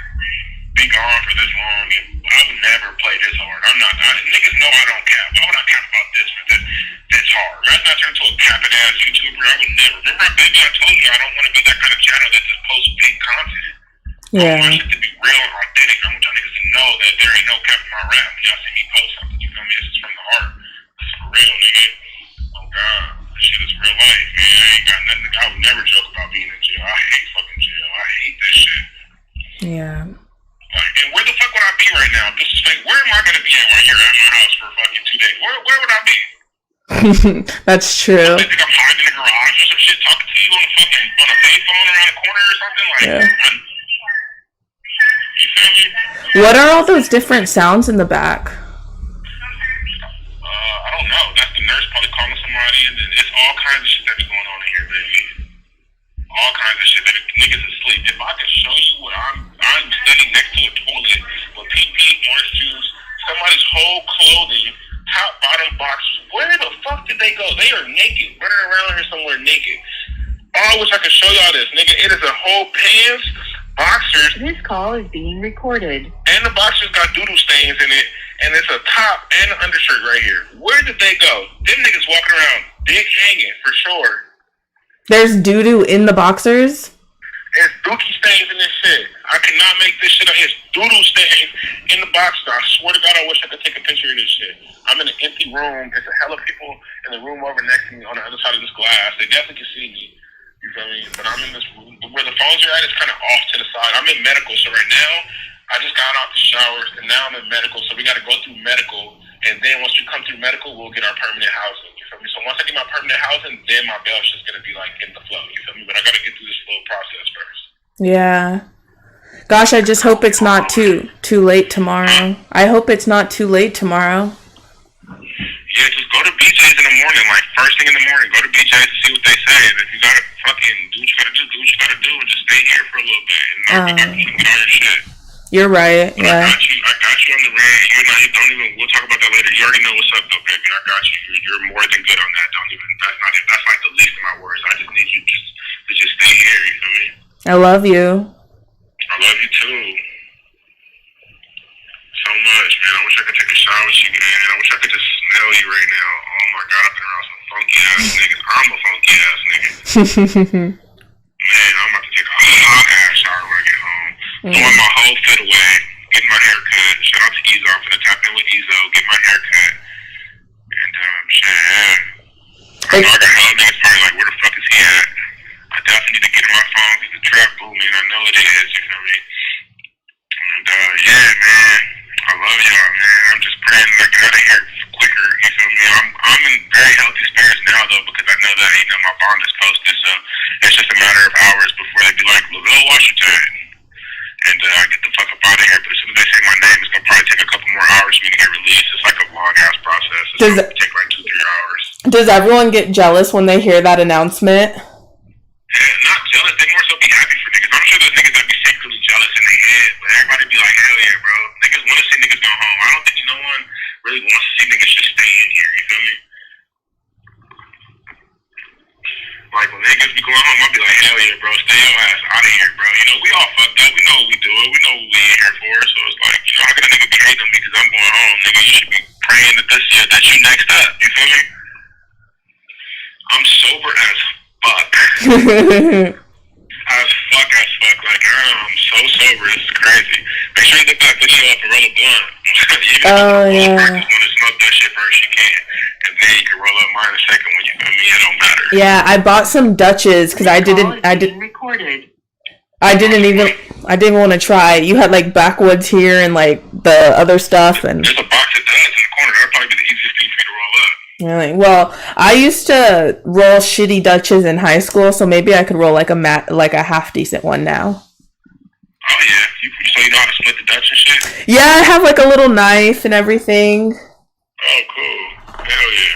be gone for this long? And I would never play this hard. Niggas know I don't cap. Why would I cap about this for this hard? Imagine I turn into a capping ass YouTuber. I would never. Remember, baby, I told you I don't want to be that kind of channel that just posts fake content. Yeah. I want shit to be real and authentic. I want y'all niggas to know that there ain't no cap in my rap. When y'all see me post something, you feel me? This is from the heart. This is for real, nigga. Oh God, this shit is real life, man. I ain't got nothing. I would never joke about being in jail. I hate fucking jail. I hate this shit. Yeah. Like, and where the fuck would I be right now? This is fake. Where am I gonna be at while you're at my house for fucking 2 days? Where would I be? That's true. I think I'm hiding in the garage or some shit, talking to you on the fucking on a payphone around the corner or something. Like, Yeah. You feel me? What are all those different sounds in the back? I don't know. That's the nurse probably calling somebody, and it's all kinds of shit that's going on in here, baby. All kinds of shit that niggas asleep. If I could show you what I'm standing next to a toilet with PP, orange juice, somebody's whole clothing, top, bottom boxes. Where the fuck did they go? They are naked, running around here somewhere naked. Oh, I wish I could show y'all this, nigga. It is a whole pants, boxers, This call is being recorded. and the boxers got doodle stains in it, and it's a top and an undershirt right here. Where did they go? Them niggas walking around, dick hanging, for sure. There's doo-doo in the boxers? There's dookie stains in this shit. I cannot make this shit up. It's doodle stains in the boxer. I swear to God, I wish I could take a picture of this shit. I'm in an empty room. There's a hell of people in the room over next to me on the other side of this glass. They definitely can see me. You feel me? But I'm in this room. Where the phones are at is kind of off to the side. I'm in medical, so right now, I just got out the showers, and now I'm in medical, so we got to go through medical, and then once we come through medical, we'll get our permanent housing. You feel me? So once I get my permanent housing, then my bail's just going to be, like, in the flow. You feel me? But I got to get through this little process first. Yeah. Gosh, I just hope it's not too late tomorrow. I hope it's not too late tomorrow. Yeah, just go to BJ's in the morning, like first thing in the morning. Go to BJ's to see what they say. And if you gotta fucking do what you gotta do what you gotta do, and just stay here for a little bit and knock it back and get all your shit. You're right, But yeah. I got you on the red. We'll talk about that later. You already know what's up though, baby. I got you. You're more than good on that. That's like the least of my worries. I just need you to just stay here, you feel me? I love you. I love you too. So much, man. I wish I could take a shot with you, man. I wish I could just smell you right now. Oh my God, I've been around some funky ass niggas. I'm a funky ass nigga. Man, I'm about to take a hot ass shower when I get home. Throwing my whole fit away, getting my hair cut. Shout out to Ezo. I'm finna tap in with Ezo, get my hair cut. And shit, yeah. I know I got hella niggas probably like, where the fuck is he at? I definitely need to get in my phone because the trap booming. I know it is. You feel me? And yeah, man, I love y'all, man. I'm just praying that I get out of here quicker. You feel me? I'm in very healthy spirits now though because I know that my bond is posted, so it's just a matter of hours before they be like Lavelle Washington, and I get the fuck up out of here. But as soon as they say my name, it's gonna probably take a couple more hours for me to get released. It's like a long ass process. It's gonna take like 2-3 hours. Does everyone get jealous when they hear that announcement? Yeah, not jealous. They more so be happy for niggas. I'm sure there's niggas that be secretly jealous in their head, but everybody be like, hell yeah, bro. Niggas want to see niggas go home. I don't think no one really wants to see niggas just stay in here. You feel me? Like when niggas be going home, I'll be like, hell yeah, bro. Stay your ass out of here, bro. You know, we all fucked up. We know what we do. We know what we in here for. So it's like, how can a nigga be hating on me because I'm going home? Nigga, you should be praying that that you next up. You feel me? I'm sober as fuck. as fuck. Like, I'm so sober. This is crazy. Make sure you look that video up and roll a blunt. Even if you want to smoke that shit first, you can. And then you can roll up mine in a second when you feel me. It don't matter. Yeah, I bought some Dutches because I didn't even want to try. You had like backwoods here and like the other stuff, and there's a box of Dutch in the corner. That'd probably be the easiest thing for you to roll up. Really? Well, I used to roll shitty Dutches in high school, so maybe I could roll like a half decent one now. Oh yeah, so you know how to split the Dutch and shit? Yeah, I have like a little knife and everything. Oh, cool. Hell yeah.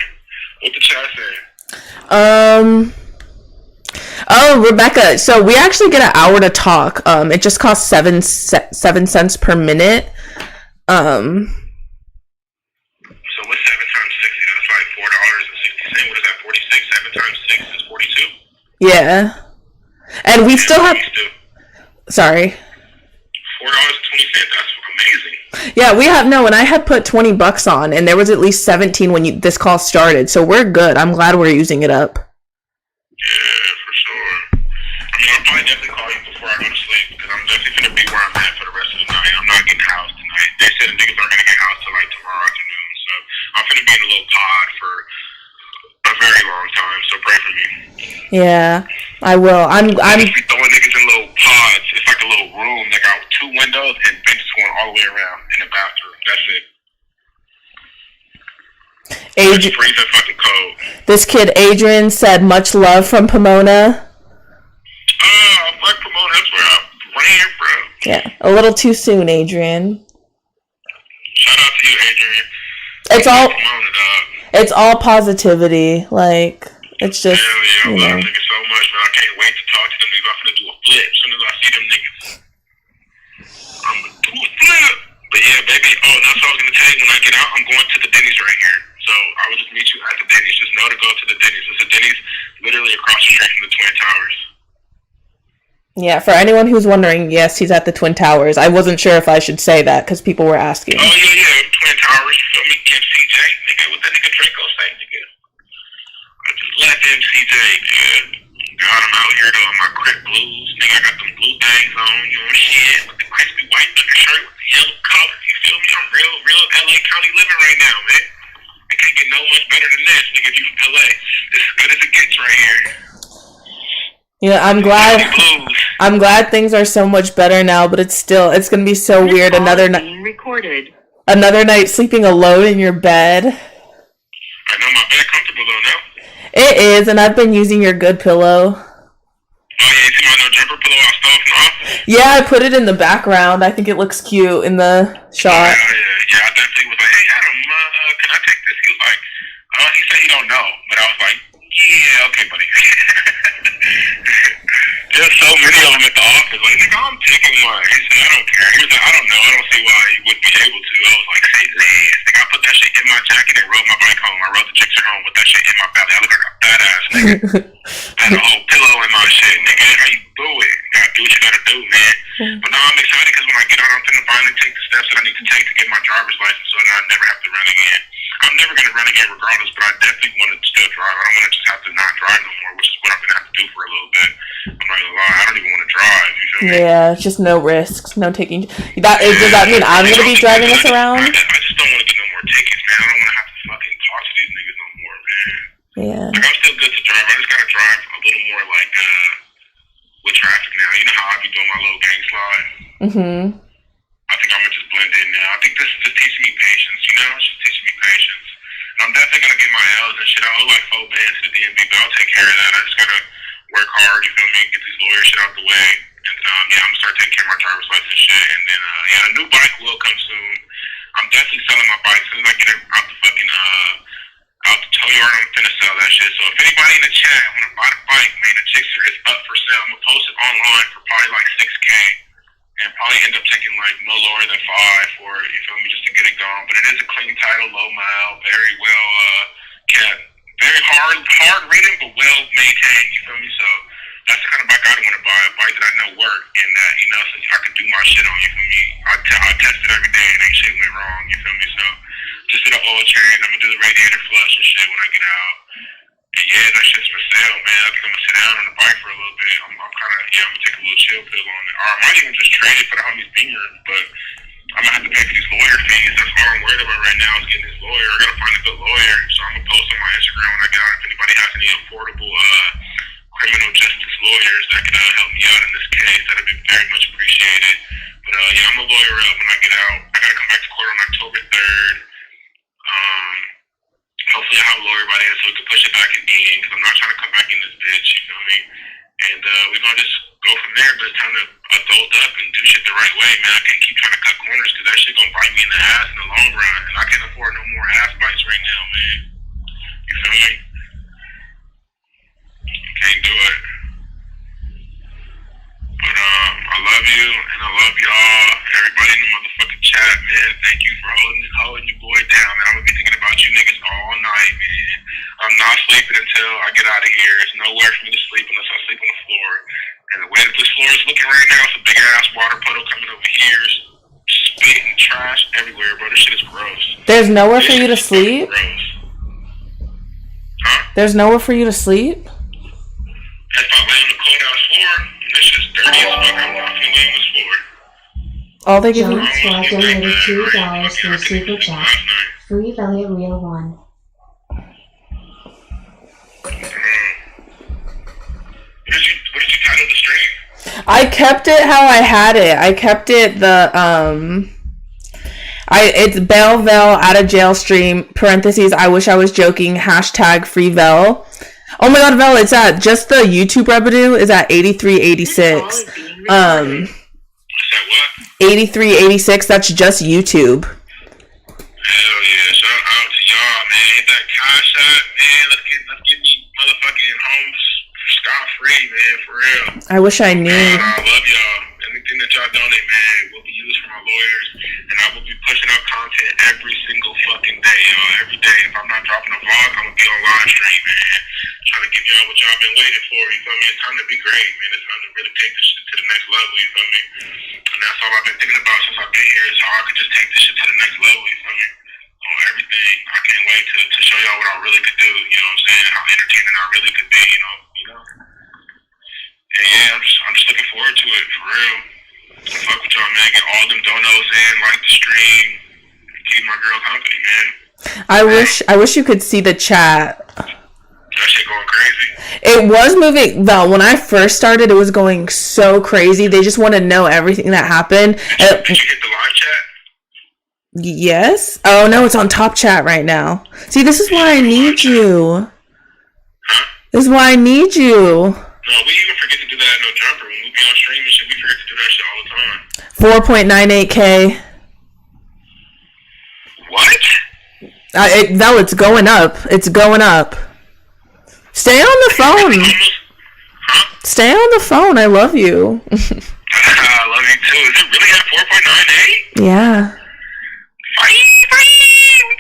What the chat say? Oh, Rebecca. So we actually get an hour to talk. It just costs 7 cents per minute. So what's 7 times 60? That's like $4.60. What is that? 46. 7 times 6 is 42. Yeah, and we still have. Sorry. $4.20. That's amazing. Yeah, we have no, and I had put $20 on, and there was at least 17 when this call started. So we're good. I'm glad we're using it up. Yeah, for sure. I mean, I'll probably definitely call you before I go to sleep because I'm definitely gonna be where I'm at for the rest of the night. I'm not getting housed tonight. They said the niggas aren't gonna get housed till like tomorrow afternoon, so I'm gonna be in a little pod for a very long time. So pray for me. Yeah, I will. I'm be throwing niggas in little pods. It's like a little room that got 2 windows and benches going all the way around in the bathroom. That's it. Freeze that fucking code. This kid Adrian said much love from Pomona. Fuck Pomona. That's where I ran, bro. Yeah, a little too soon, Adrian. Shout out to you, Adrian. Pomona, dog. It's all positivity. Like, it's just, hell yeah, I love them niggas so much, man. I can't wait to talk to them niggas. I'm finna do a flip as soon as I see them niggas. I'm gonna do a flip. But yeah, baby. Oh, that's what I was gonna tell you. When I get out, I'm going to the Denny's right here. So I will just meet you at the Denny's. Just know to go to the Denny's. It's a Denny's literally across the street from the Twin Towers. Yeah, for anyone who's wondering, yes, he's at the Twin Towers. I wasn't sure if I should say that because people were asking. Oh, yeah, Twin Towers. You feel me? Kim CJ, nigga. What that nigga Draco say, nigga? I just left him CJ, nigga. God, I'm out here, though, in my Crip Blues. Nigga, I got them blue things on, you know, shit, with the crispy white undershirt with the yellow collar. You feel me? I'm real LA County living right now, man. It can't get no much better than this, nigga. If you from LA, it's as good as it gets right here. Yeah, I'm glad things are so much better now, but it's gonna be so weird. Another night sleeping alone in your bed. I know my bed comfortable though now. It is, and I've been using your good pillow. Oh yeah, you see my no jumper pillow I stole from the office? Yeah, I put it in the background. I think it looks cute in the shot. Yeah, I definitely was like, hey Adam, can I take this? He was like, he said he don't know, but I was like, yeah, okay, buddy. There's so many of them at the office. Like, nigga, I'm taking one. He said, I don't care. He was like, I don't know. I don't see why you wouldn't be able to. I was like, say less. Nigga, I put that shit in my jacket and rode my bike home. I rode the chicks home with that shit in my belly. I look like a fat ass nigga. Had a whole pillow in my shit. Nigga, how you do it? You gotta do what you gotta do, man. But now I'm excited because when I get out, I'm finna finally take the steps that I need to take to get my driver's license so that I never have to run again. I'm never gonna run again regardless, but I definitely want to still drive. I don't want to just have to not drive no more, which is what I'm gonna have to do for a little bit. I'm not gonna lie, I don't even want to drive. You feel me? Yeah, it's just no risks, no taking. Does that mean I'm gonna be driving us around? I just don't want to get no more tickets, man. I don't want to have to fucking talk to these niggas no more, man. Yeah. Like, I'm still good to drive. I just gotta drive a little more like with traffic now. You know how I be doing my little gang slide? Mm-hmm. I think I'm gonna just blend in now. I think this is just teaching me patience, you know? It's just teaching me patience. And I'm definitely gonna get my L's and shit. I owe like 4 bands to the DMV, but I'll take care of that. I just gotta work hard, you feel me? Get these lawyer shit out the way. And yeah, I'm gonna start taking care of my driver's license shit. And then yeah, a new bike will come soon. I'm definitely selling my bike as soon as I get it out the fucking out the tow yard. I'm finna sell that shit. So if anybody in the chat wanna buy the bike, man, the Jixer is up for sale. I'm gonna post it online for probably like 6K. And probably end up taking like no lower than 5 for it, you feel me, just to get it going. But it is a clean title, low mile, very well kept, very hard reading, but well maintained, you feel me? So that's the kind of bike I want to buy, a bike that I know work and that, you know, so I can do my shit on, you feel me? I test it every day and ain't shit went wrong, you feel me? So just did an oil change, I'm gonna do the radiator flush and shit when I get out. And yeah, that shit's for sale, man. I think I'm gonna sit down on the bike for a little bit. I'm gonna take a little chill pill on it. Or I might even just trade it for the homie's Beamer, but I'm gonna have to pay for these lawyer fees. That's all I'm worried about right now is getting this lawyer. I gotta find a good lawyer, so I'm gonna post on my Instagram when I get out. If anybody has any affordable criminal justice lawyers that can help me out in this case, that'd be very much appreciated. But yeah, I'm a lawyer up when I get out. I gotta come back to court on October 3rd. Hopefully I have a lawyer by then so we can push it back again, because I'm not trying to come back in this bitch, you feel me? And we're gonna just go from there, but it's time to adult up and do shit the right way, man. I can't keep trying to cut corners, because that shit gonna bite me in the ass in the long run, and I can't afford no more ass bites right now, man. You feel me? Can't do it. But I love you, and I love y'all. Everybody in the motherfucking chat, man. Thank you for holding your boy down, man. I'm gonna be thinking about you niggas all night, man. I'm not sleeping until I get out of here. There's nowhere for me to sleep unless I sleep on the floor. And the way that this floor is looking right now, it's a big ass water puddle coming over here. Spit and trash everywhere, bro. This shit is gross. There's nowhere for you to sleep? Gross. Huh? There's nowhere for you to sleep? If I lay on the Courthouse floor, this shit's dirty as fuck. I'm not gonna lay on this floor. All they give you. John Squad donated $2 for super chat. Free Elliot Real 1. What did you title the stream? I kept it how I had it. I kept it it's vell out of jail stream, parentheses, I wish I was joking, hashtag free vell. Oh my god, vell, it's at just the YouTube revenue is at 8386. Is that what? 8386, that's just YouTube. Hell yeah, shout out to y'all, man. Hit that cash app, man. Let's get me motherfucking home scot-free, man, for real. I wish I knew. I love y'all. Anything that y'all donate, man, will be used for my lawyers, and I will be pushing out content every single fucking day, y'all. Every day. If I'm not dropping a vlog, I'm gonna be on live stream, man. Trying to give y'all what y'all been waiting for, you feel me? It's time to be great, man. It's time to really take this shit to the next level, you feel me? And that's all I've been thinking about since I've been here, is how I could just take this shit to the next level, you feel me? On everything. I can't wait to show y'all what I really could do, you know what I'm saying? How entertaining I really could be, you know? And yeah, I'm just looking forward to it, for real. Fuck with y'all, man. Get all them donos in, like the stream. Keep my girl company, man. I wish you could see the chat. That shit going crazy. It was moving, though. When I first started, it was going so crazy. They just want to know everything that happened. Did you get the live chat? Yes. Oh no, it's on top chat right now. See, this is why I need you. Huh? This is why I need you. No, we even forget to do that at No Jumper. When we be on stream and shit, we forget to do that shit all the time. 4.98K. What? Val, it's going up. It's going up. Stay on the phone. Huh? Stay on the phone. I love you. I love you too. Is it really at 4.98? Yeah. We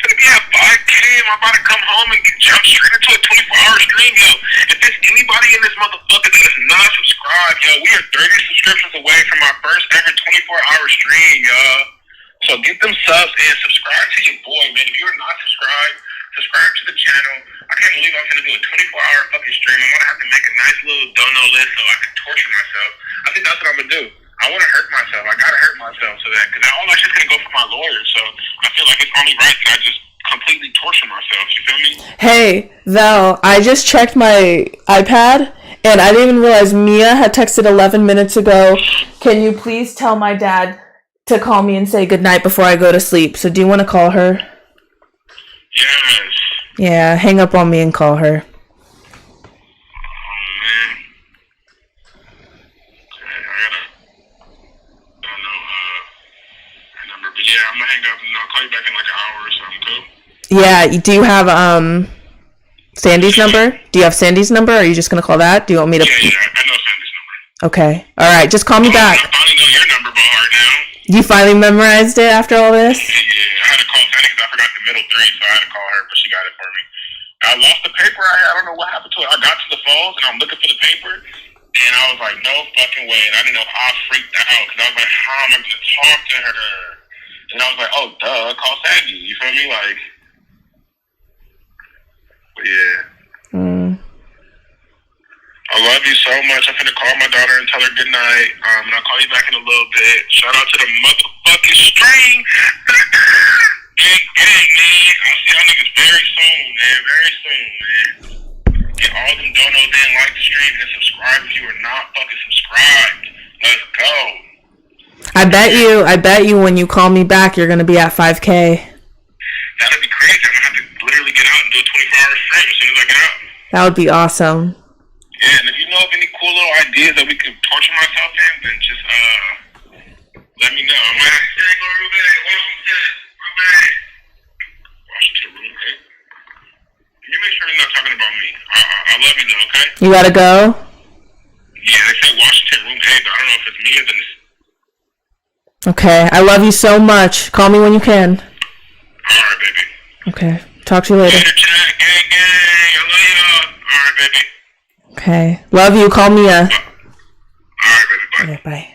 could be at 5K. I'm about to come home and jump straight into a 24-hour stream, yo. If there's anybody in this motherfucker that is not subscribed, yo, we are 30 subscriptions away from our first ever 24-hour stream, yo. So get them subs and subscribe to your boy, man. If you're not subscribed, subscribe to the channel. I can't believe I'm gonna do a 24-hour fucking stream. I'm gonna have to make a nice little dono list so I can torture myself. I think that's what I'm gonna do. I want to hurt myself. I gotta hurt myself so that, because all that shit's gonna go for my lawyers. So I feel like it's only right that I just completely torture myself. You feel me? Hey, Val, I just checked my iPad. And I didn't even realize Mia had texted 11 minutes ago. Can you please tell my dad to call me and say goodnight before I go to sleep? So do you want to call her? Yes. Yeah, hang up on me and call her. Oh, man. Okay, I don't know, her number. But yeah, I'm gonna hang up and I'll call you back in like an hour or something, cool? Yeah, do you have Sandy's number? Do you have Sandy's number, or are you just gonna call that? Do you want me to? Yeah, I know Sandy's number. Okay. All right. Just call me back. I finally know your number by heart now. You finally memorized it after all this? Yeah, I had to call Sandy because I forgot the middle three, so I had to call her, but she got it for me. I lost the paper I had. I don't know what happened to it. I got to the phones and I'm looking for the paper, and I was like, no fucking way. And I didn't know how I freaked out because I was like, how am I going to talk to her? And I was like, oh, duh, call Sandy. You feel me? Like, but yeah. I love you so much. I'm finna call my daughter and tell her good night. And I'll call you back in a little bit. Shout out to the motherfucking stream. Gang, gang, man. I'll see y'all niggas very soon, man. Very soon, man. Get all them donos in, like the stream, and subscribe if you are not fucking subscribed. Let's go. I bet you when you call me back, you're gonna be at 5K. That'd be crazy. I'm gonna have to literally get out and do a 24-hour stream as soon as I get out. That would be awesome. Yeah, and if you know of any cool little ideas that we could torture myself in, then just let me know. I might have to say, go to Washington, room, hey? Can you make sure you're not talking about me? I love you though, okay? You gotta go? Yeah, they say Washington, room, hey, but I don't know if it's me or the... Okay, I love you so much. Call me when you can. Alright, baby. Okay, talk to you later. Later, chat, gang, gang. I love y'all. Alright, baby. Okay, love you. Call Mia. Alright, baby, bye. Okay, bye.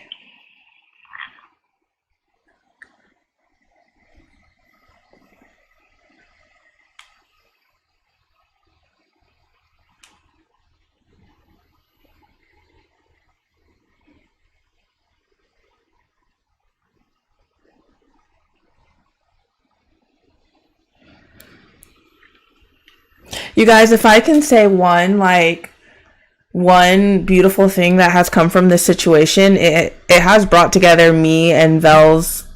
You guys, if I can say one beautiful thing that has come from this situation, it has brought together me and Vell's,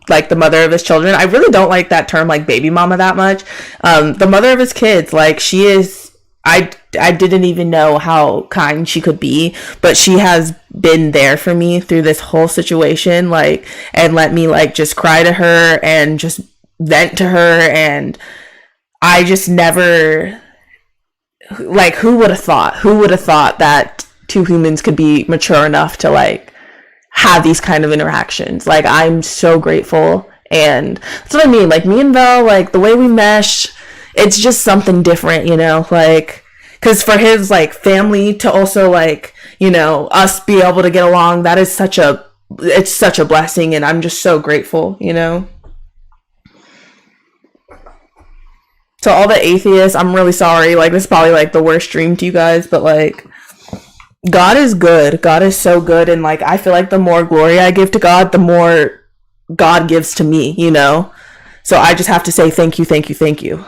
like, the mother of his children. I really don't like that term, like, baby mama that much. The mother of his kids, like, she is, I didn't even know how kind she could be, but she has been there for me through this whole situation, like, and let me, like, just cry to her and just vent to her. And I just never, like, who would have thought that two humans could be mature enough to, like, have these kind of interactions. Like, I'm so grateful. And that's what I mean, like, me and Vell, like, the way we mesh, it's just something different, you know, like, because for his, like, family to also, like, you know, us be able to get along, that is it's such a blessing, and I'm just so grateful, you know. To all the atheists, I'm really sorry. Like, this is probably, like, the worst dream to you guys, but, like, God is good. God is so good, and, like, I feel like the more glory I give to God, the more God gives to me, you know? So I just have to say thank you, thank you, thank you.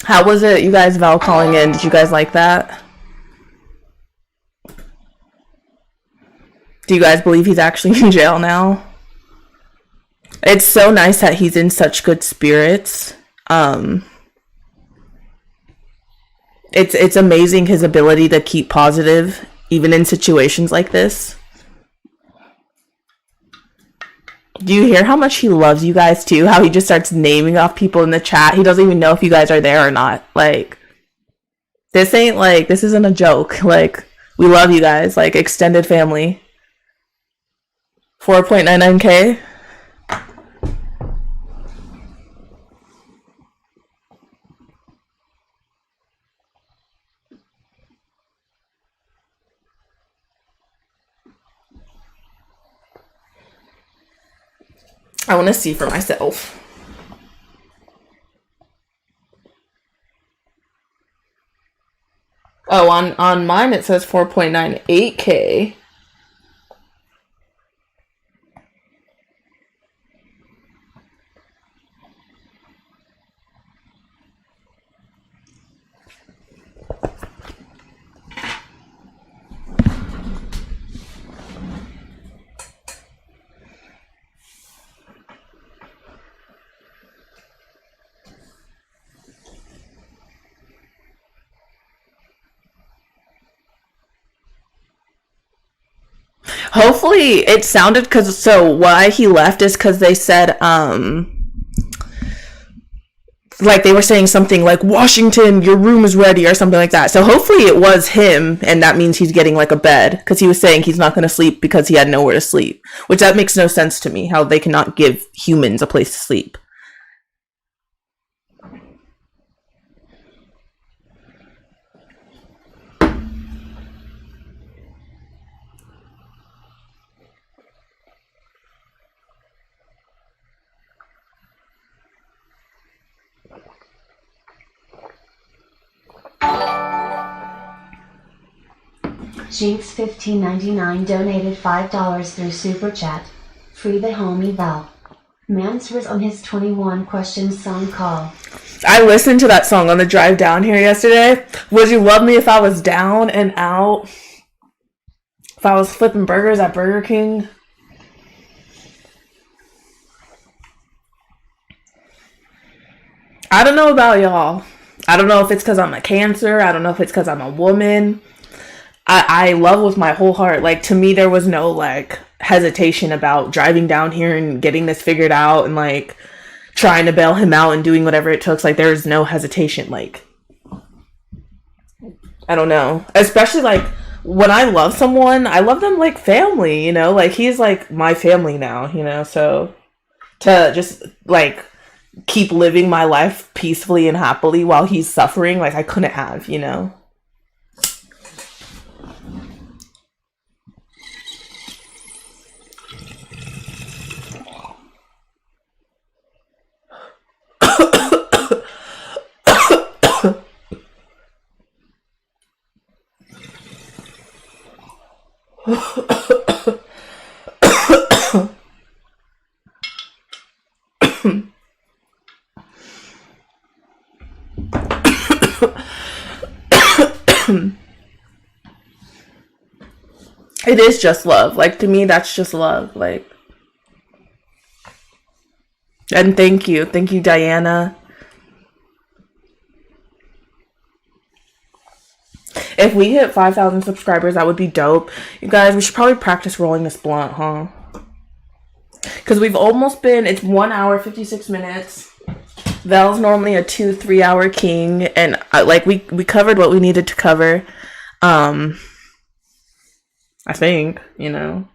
How was it, you guys, Val calling in? Did you guys like that? Do you guys believe he's actually in jail now? It's so nice that he's in such good spirits. It's amazing his ability to keep positive even in situations like this. Do you hear how much he loves you guys too? How he just starts naming off people in the chat. He doesn't even know if you guys are there or not. Like, this isn't a joke. Like, we love you guys. Like, extended family. 4.99K. I want to see for myself. Oh, on mine it says 4.98K. Hopefully it sounded, because so why he left is because they said like they were saying something like, Washington, your room is ready, or something like that. So hopefully it was him, and that means he's getting like a bed, because he was saying he's not going to sleep because he had nowhere to sleep, which that makes no sense to me, how they cannot give humans a place to sleep. Jinx1599 donated $5 through Super Chat. Free the homie Vell. Mans was on his 21 questions song call. I listened to that song on the drive down here yesterday. Would you love me if I was down and out? If I was flipping burgers at Burger King? I don't know about y'all. I don't know if it's because I'm a Cancer. I don't know if it's because I'm a woman. I love with my whole heart. Like, to me, there was no, like, hesitation about driving down here and getting this figured out and, like, trying to bail him out and doing whatever it took. Like, there was no hesitation. Like, I don't know. Especially, like, when I love someone, I love them like family, you know? Like, he's, like, my family now, you know? So, to just, like, keep living my life peacefully and happily while he's suffering, like, I couldn't have, you know? It is just love. Like, to me, that's just love. Like, and thank you, Diana. If we hit 5,000 subscribers, that would be dope. You guys, we should probably practice rolling this blunt, huh? Because we've almost been, it's 1 hour, 56 minutes. Vell's normally a 2-3 hour king. And, like, we covered what we needed to cover. I think, you know.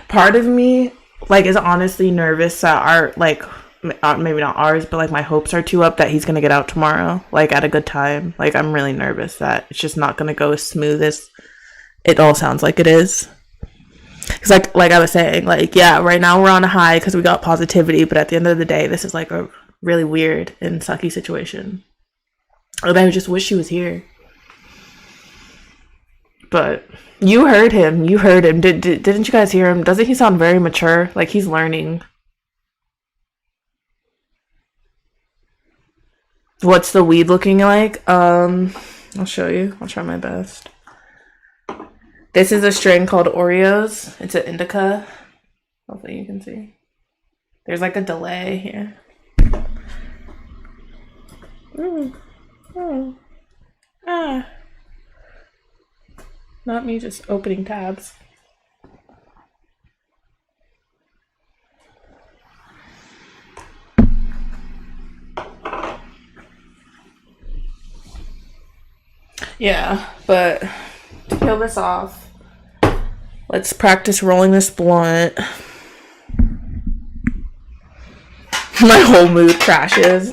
Part of me, like, is honestly nervous that our, like, maybe not ours, but, like, my hopes are too up that he's gonna get out tomorrow, like, at a good time. Like, I'm really nervous that it's just not gonna go as smooth as it all sounds like it is. Because, like I was saying, like, yeah, right now we're on a high because we got positivity, but at the end of the day, this is, like, a really weird and sucky situation. And I just wish he was here. But you heard him. Didn't you guys hear him? Doesn't he sound very mature? Like, he's learning. What's the weed looking like? I'll show you. I'll try my best. This is a strain called Oreos. It's an indica. Hopefully you can see. There's like a delay here. Not me just opening tabs. Yeah, but to peel this off, let's practice rolling this blunt. My whole mood crashes.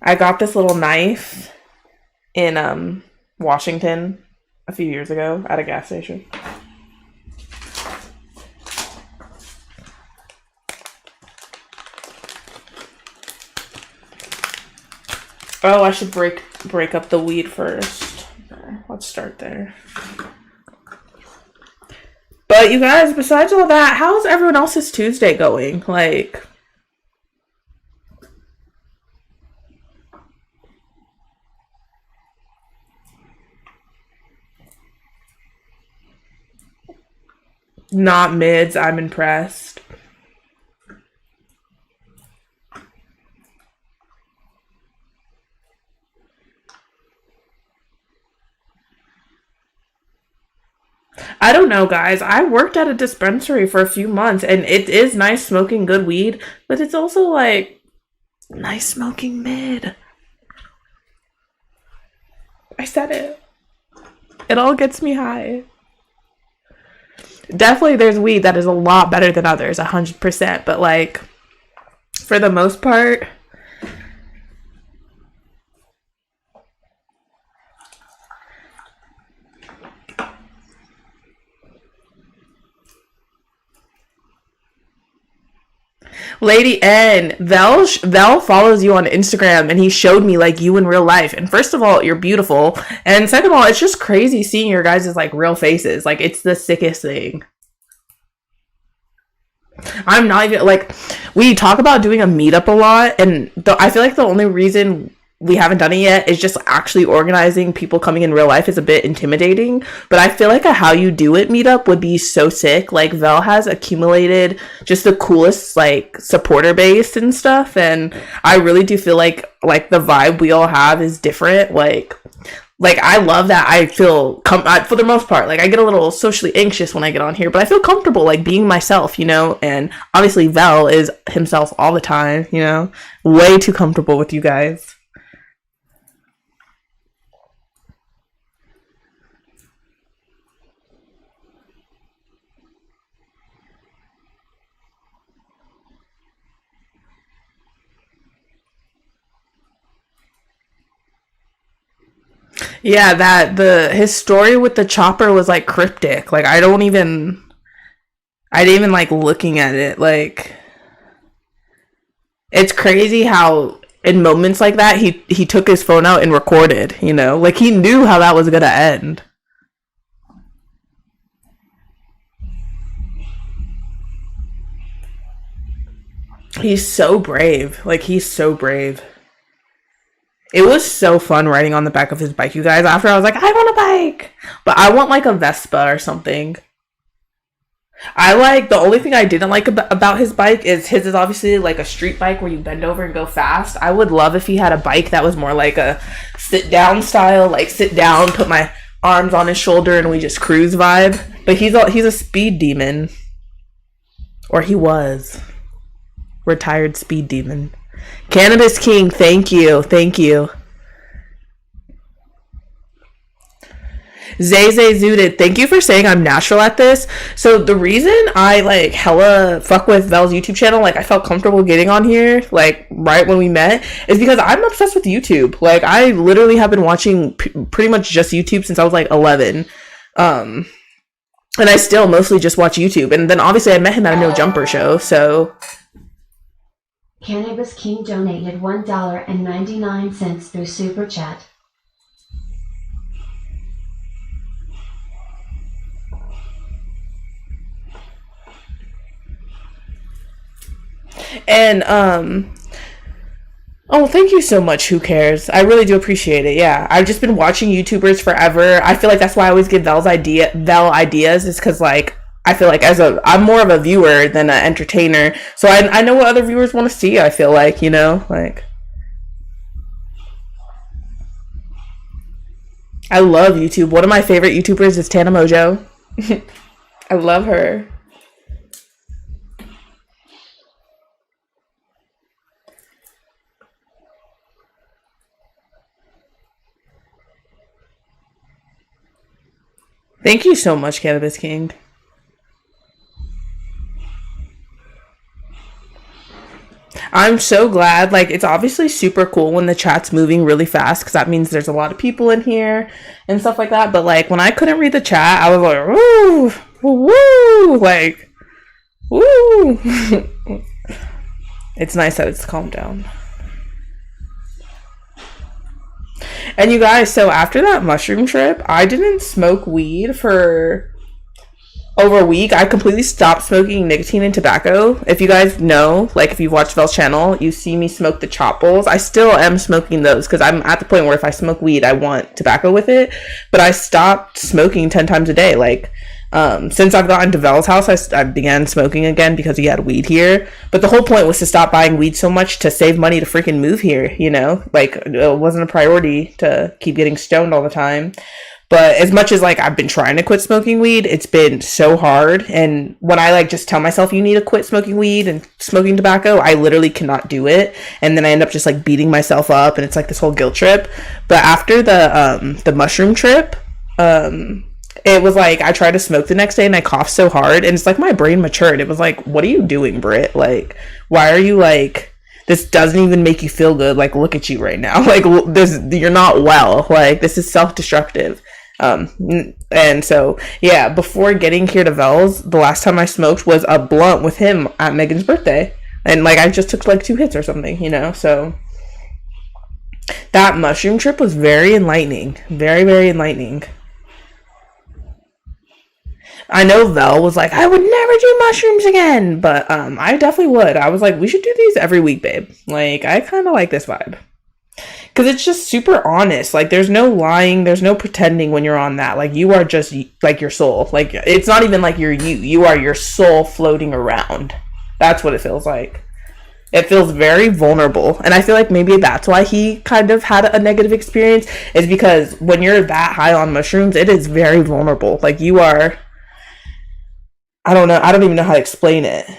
I got this little knife in Washington a few years ago at a gas station. Oh, I should break up the weed first. Let's start there. But you guys, besides all that, how's everyone else's Tuesday going? Like, not mids, I'm impressed. I don't know, guys. I worked at a dispensary for a few months, and it is nice smoking good weed, but it's also like nice smoking mid. I said it. It all gets me high. Definitely there's weed that is a lot better than others, 100%, but like for the most part, Lady N, Vell follows you on Instagram, and he showed me like you in real life. And first of all, you're beautiful, and second of all, it's just crazy seeing your guys' like real faces. Like, it's the sickest thing. I'm not even like, we talk about doing a meetup a lot, and I feel like the only reason we haven't done it yet is just actually organizing people coming in real life is a bit intimidating. But I feel like a how you do it meetup would be so sick. Like, Vell has accumulated just the coolest like supporter base and stuff, and I really do feel like the vibe we all have is different. Like I love that. I feel for the most part, like I get a little socially anxious when I get on here, but I feel comfortable like being myself, you know. And obviously Vell is himself all the time, you know. Way too comfortable with you guys. Yeah, his story with the chopper was like cryptic. Like I didn't even like looking at it. Like, it's crazy how in moments like that he took his phone out and recorded, you know? Like, he knew how that was gonna end. He's so brave. Like, he's so brave. It was so fun riding on the back of his bike, you guys. After I was like, I want a bike, but I want like a Vespa or something. The only thing I didn't like about his bike is his is obviously like a street bike where you bend over and go fast. I would love if he had a bike that was more like a sit down style, like sit down, put my arms on his shoulder and we just cruise vibe. But he's a speed demon, or he was retired speed demon. Cannabis King, thank you. Zay Zooted, thank you for saying I'm natural at this. So the reason I like hella fuck with Vell's YouTube channel, like I felt comfortable getting on here like right when we met, is because I'm obsessed with YouTube. Like, I literally have been watching pretty much just YouTube since I was like 11. And I still mostly just watch YouTube. And then obviously I met him at a No Jumper show, so Cannabis King donated $1.99 through Super Chat. and oh, thank you so much. Who cares? I really do appreciate it. Yeah, I've just been watching YouTubers forever. I feel like that's why I always give Vell ideas, is because like I feel like I'm more of a viewer than an entertainer, so I know what other viewers want to see. I feel like, you know, like I love YouTube. One of my favorite YouTubers is Tana Mojo. I love her. Thank you so much, Cannabis King. I'm so glad. Like, it's obviously super cool when the chat's moving really fast, because that means there's a lot of people in here and stuff like that. But like, when I couldn't read the chat, I was like, woo, woo, like, woo. It's nice that it's calmed down. And you guys, so after that mushroom trip, I didn't smoke weed for over a week. I completely stopped smoking nicotine and tobacco. If you guys know, like if you've watched Vell's channel, you see me smoke the chop bowls. I still am smoking those because I'm at the point where if I smoke weed, I want tobacco with it. But I stopped smoking 10 times a day. Like, since I've gotten to Vell's house, I began smoking again because he had weed here. But the whole point was to stop buying weed so much to save money to freaking move here, you know? Like, it wasn't a priority to keep getting stoned all the time. But as much as like I've been trying to quit smoking weed, it's been so hard. And when I like just tell myself you need to quit smoking weed and smoking tobacco, I literally cannot do it. And then I end up just like beating myself up, and it's like this whole guilt trip. But after the mushroom trip, it was like I tried to smoke the next day and I coughed so hard, and it's like my brain matured. It was like, what are you doing, Britt? Like, why are you like, this doesn't even make you feel good. Like, look at you right now. Like, this, you're not well. Like, this is self-destructive. And so, yeah, before getting here to Vell's, the last time I smoked was a blunt with him at Megan's birthday. And, like, I just took, like, 2 hits or something, you know? So, that mushroom trip was very enlightening. Very, very enlightening. I know Vell was like, I would never do mushrooms again. But, I definitely would. I was like, we should do these every week, babe. Like, I kind of like this vibe. Because it's just super honest. Like, there's no lying. There's no pretending when you're on that. Like, you are just, like, your soul. Like, it's not even like you're you. You are your soul floating around. That's what it feels like. It feels very vulnerable. And I feel like maybe that's why he kind of had a negative experience. Is because when you're that high on mushrooms, it is very vulnerable. Like, you are... I don't know. I don't even know how to explain it.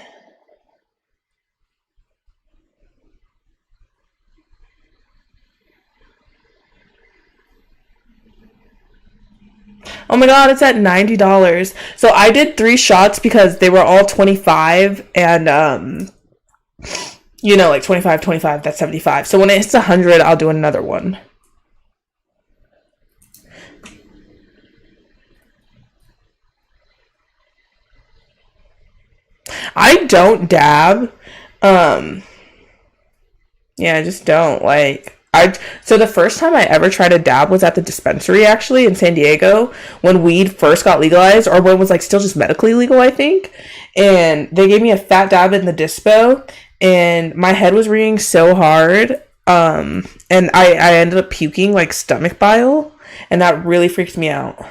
Oh my god, it's at $90. So I did 3 shots because they were all 25, and you know, like 25, 25, that's 75. So when it hits 100, I'll do another one. I don't dab. Yeah, I just don't. Like, so the first time I ever tried to dab was at the dispensary, actually, in San Diego, when weed first got legalized, or when it was like still just medically legal, I think. And they gave me a fat dab in the dispo, and my head was ringing so hard, and I ended up puking like stomach bile, and that really freaked me out.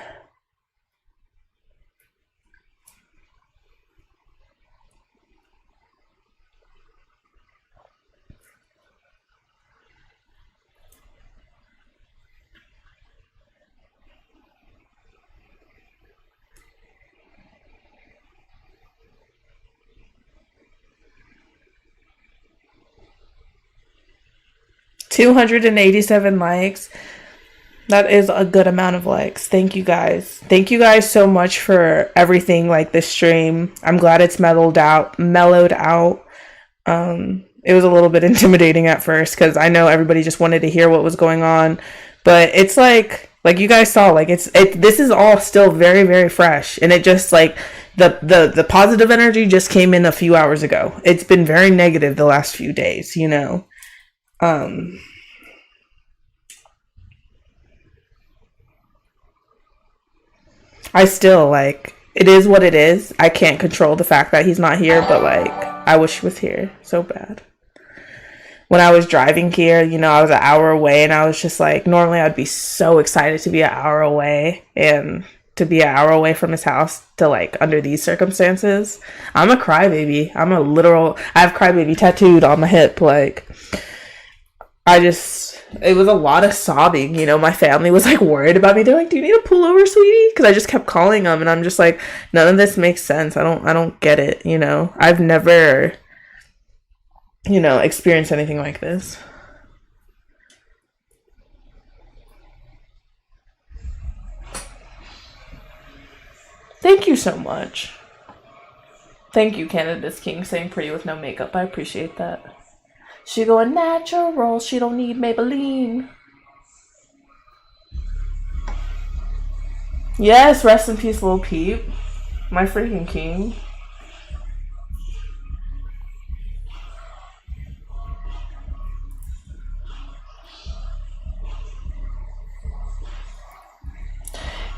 $287 likes. That is a good amount of likes. Thank you guys. Thank you guys so much for everything, like this stream. I'm glad it's mellowed out. It was a little bit intimidating at first because I know everybody just wanted to hear what was going on, but it's like you guys saw, like this is all still very, very fresh, and it just like the positive energy just came in a few hours ago. It's been very negative the last few days, you know. I still, like, it is what it is. I can't control the fact that he's not here, but like, I wish he was here so bad. When I was driving here, you know, I was an hour away, and I was just like, normally I'd be so excited to be an hour away, and to be an hour away from his house to like under these circumstances. I'm a crybaby. I have crybaby tattooed on my hip. Like, it was a lot of sobbing, you know. My family was like worried about me. They're like, do you need a pullover, sweetie? Because I just kept calling them, and I'm just like, none of this makes sense. I don't get it, you know. I've never, you know, experienced anything like this. Thank you so much. Thank you, Canada's King, saying pretty with no makeup. I appreciate that. She going natural. She don't need Maybelline. Yes, rest in peace, Lil Peep. My freaking king.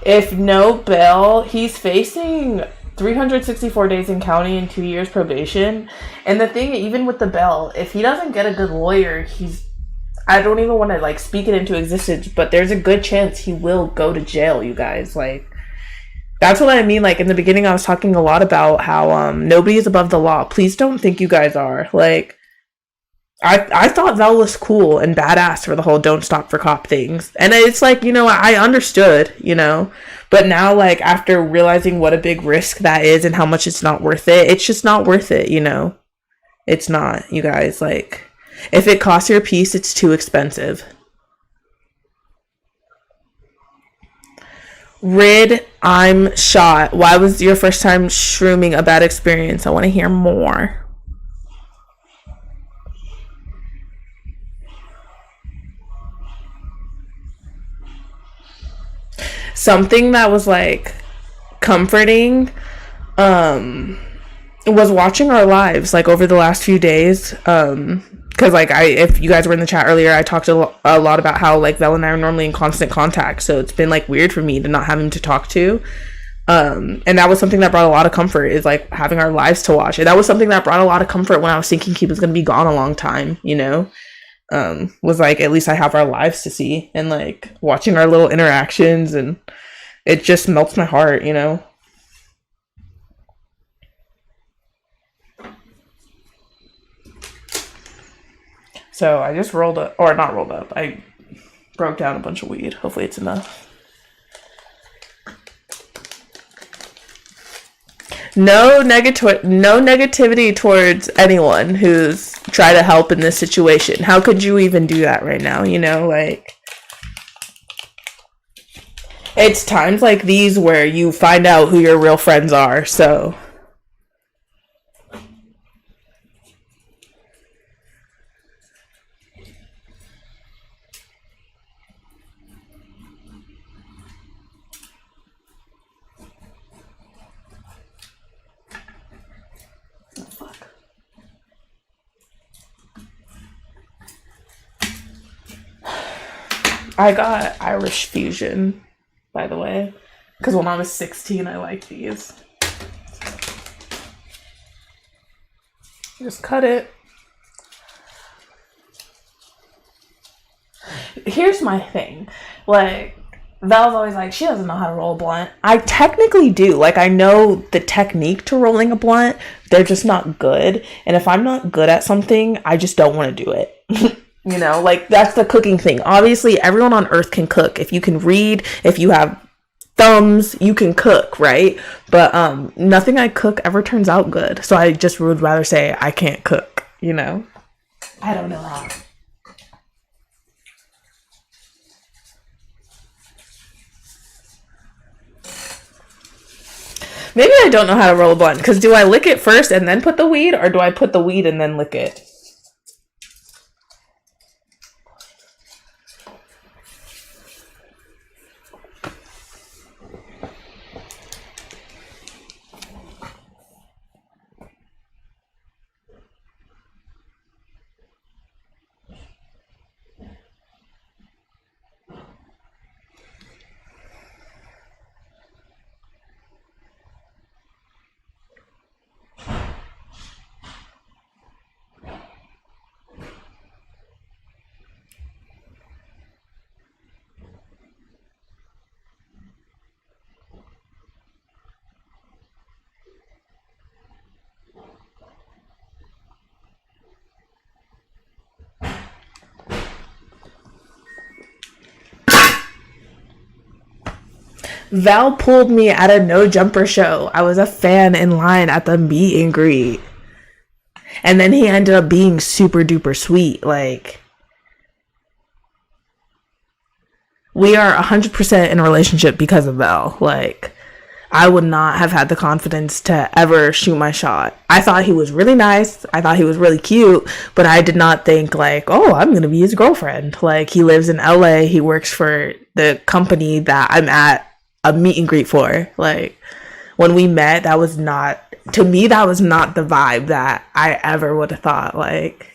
If no bail, he's facing 364 days in county and 2 years probation. And the thing, even with the bail, if he doesn't get a good lawyer, I don't even want to like speak it into existence, but there's a good chance he will go to jail, you guys. Like, that's what I mean. Like, in the beginning, I was talking a lot about how nobody is above the law. Please don't think you guys are. Like, I thought Val was cool and badass for the whole don't stop for cop things. And it's like, you know, I understood, you know. But now, like, after realizing what a big risk that is and how much it's not worth it, it's just not worth it, you know. It's not, you guys. Like, if it costs your peace, it's too expensive. Rid, I'm shot. Why was your first time shrooming a bad experience? I want to hear more. Something that was like comforting was watching our lives like over the last few days, because like if you guys were in the chat earlier, I talked a lot about how like Vel and I are normally in constant contact, so it's been like weird for me to not have him to talk to, and that was something that brought a lot of comfort, is like having our lives to watch. And that was something that brought a lot of comfort when I was thinking he was going to be gone a long time, you know. Was like, at least I have our lives to see, and like watching our little interactions, and it just melts my heart, you know. So I just I broke down a bunch of weed. Hopefully it's enough. No negativity towards anyone who's trying to help in this situation. How could you even do that right now? You know, like, it's times like these where you find out who your real friends are. So I got Irish Fusion, by the way, because when I was 16, I liked these. Just cut it. Here's my thing. Like, Val's always like, she doesn't know how to roll a blunt. I technically do. Like, I know the technique to rolling a blunt. They're just not good. And if I'm not good at something, I just don't want to do it. You know, like, that's the cooking thing. Obviously, everyone on earth can cook. If you can read, if you have thumbs, you can cook, right? But nothing I cook ever turns out good. So I just would rather say I can't cook, you know? I don't know how. Maybe I don't know how to roll a blunt, because do I lick it first and then put the weed, or do I put the weed and then lick it? Val pulled me at a no jumper show. I was a fan in line at the meet and greet. And then he ended up being super duper sweet. Like, we are 100% in a relationship because of Val. Like, I would not have had the confidence to ever shoot my shot. I thought he was really nice. I thought he was really cute, but I did not think like, oh, I'm going to be his girlfriend. Like, he lives in LA. He works for the company that I'm at a meet and greet for. Like, when we met, that was not, to me, that was not the vibe that I ever would have thought. Like,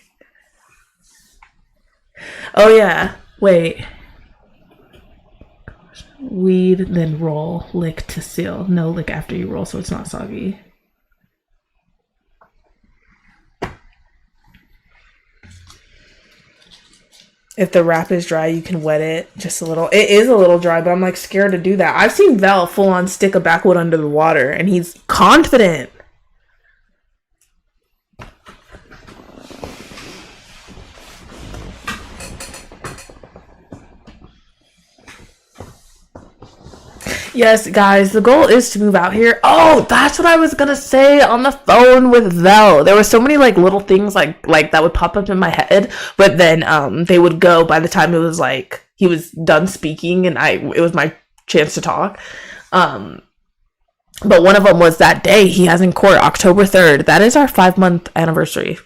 oh yeah, wait. Weed, then roll, lick to seal. No lick after you roll, so it's not soggy. If the wrap is dry, you can wet it just a little. It is a little dry, but I'm like scared to do that. I've seen Vell full on stick a backwood under the water, and he's confident. Yes, guys, the goal is to move out here. Oh, that's what I was gonna say on the phone with Vell. There were so many like little things like that would pop up in my head, but then they would go by the time it was like he was done speaking and it was my chance to talk. But one of them was that day he has in court, October 3rd. That is our 5-month anniversary.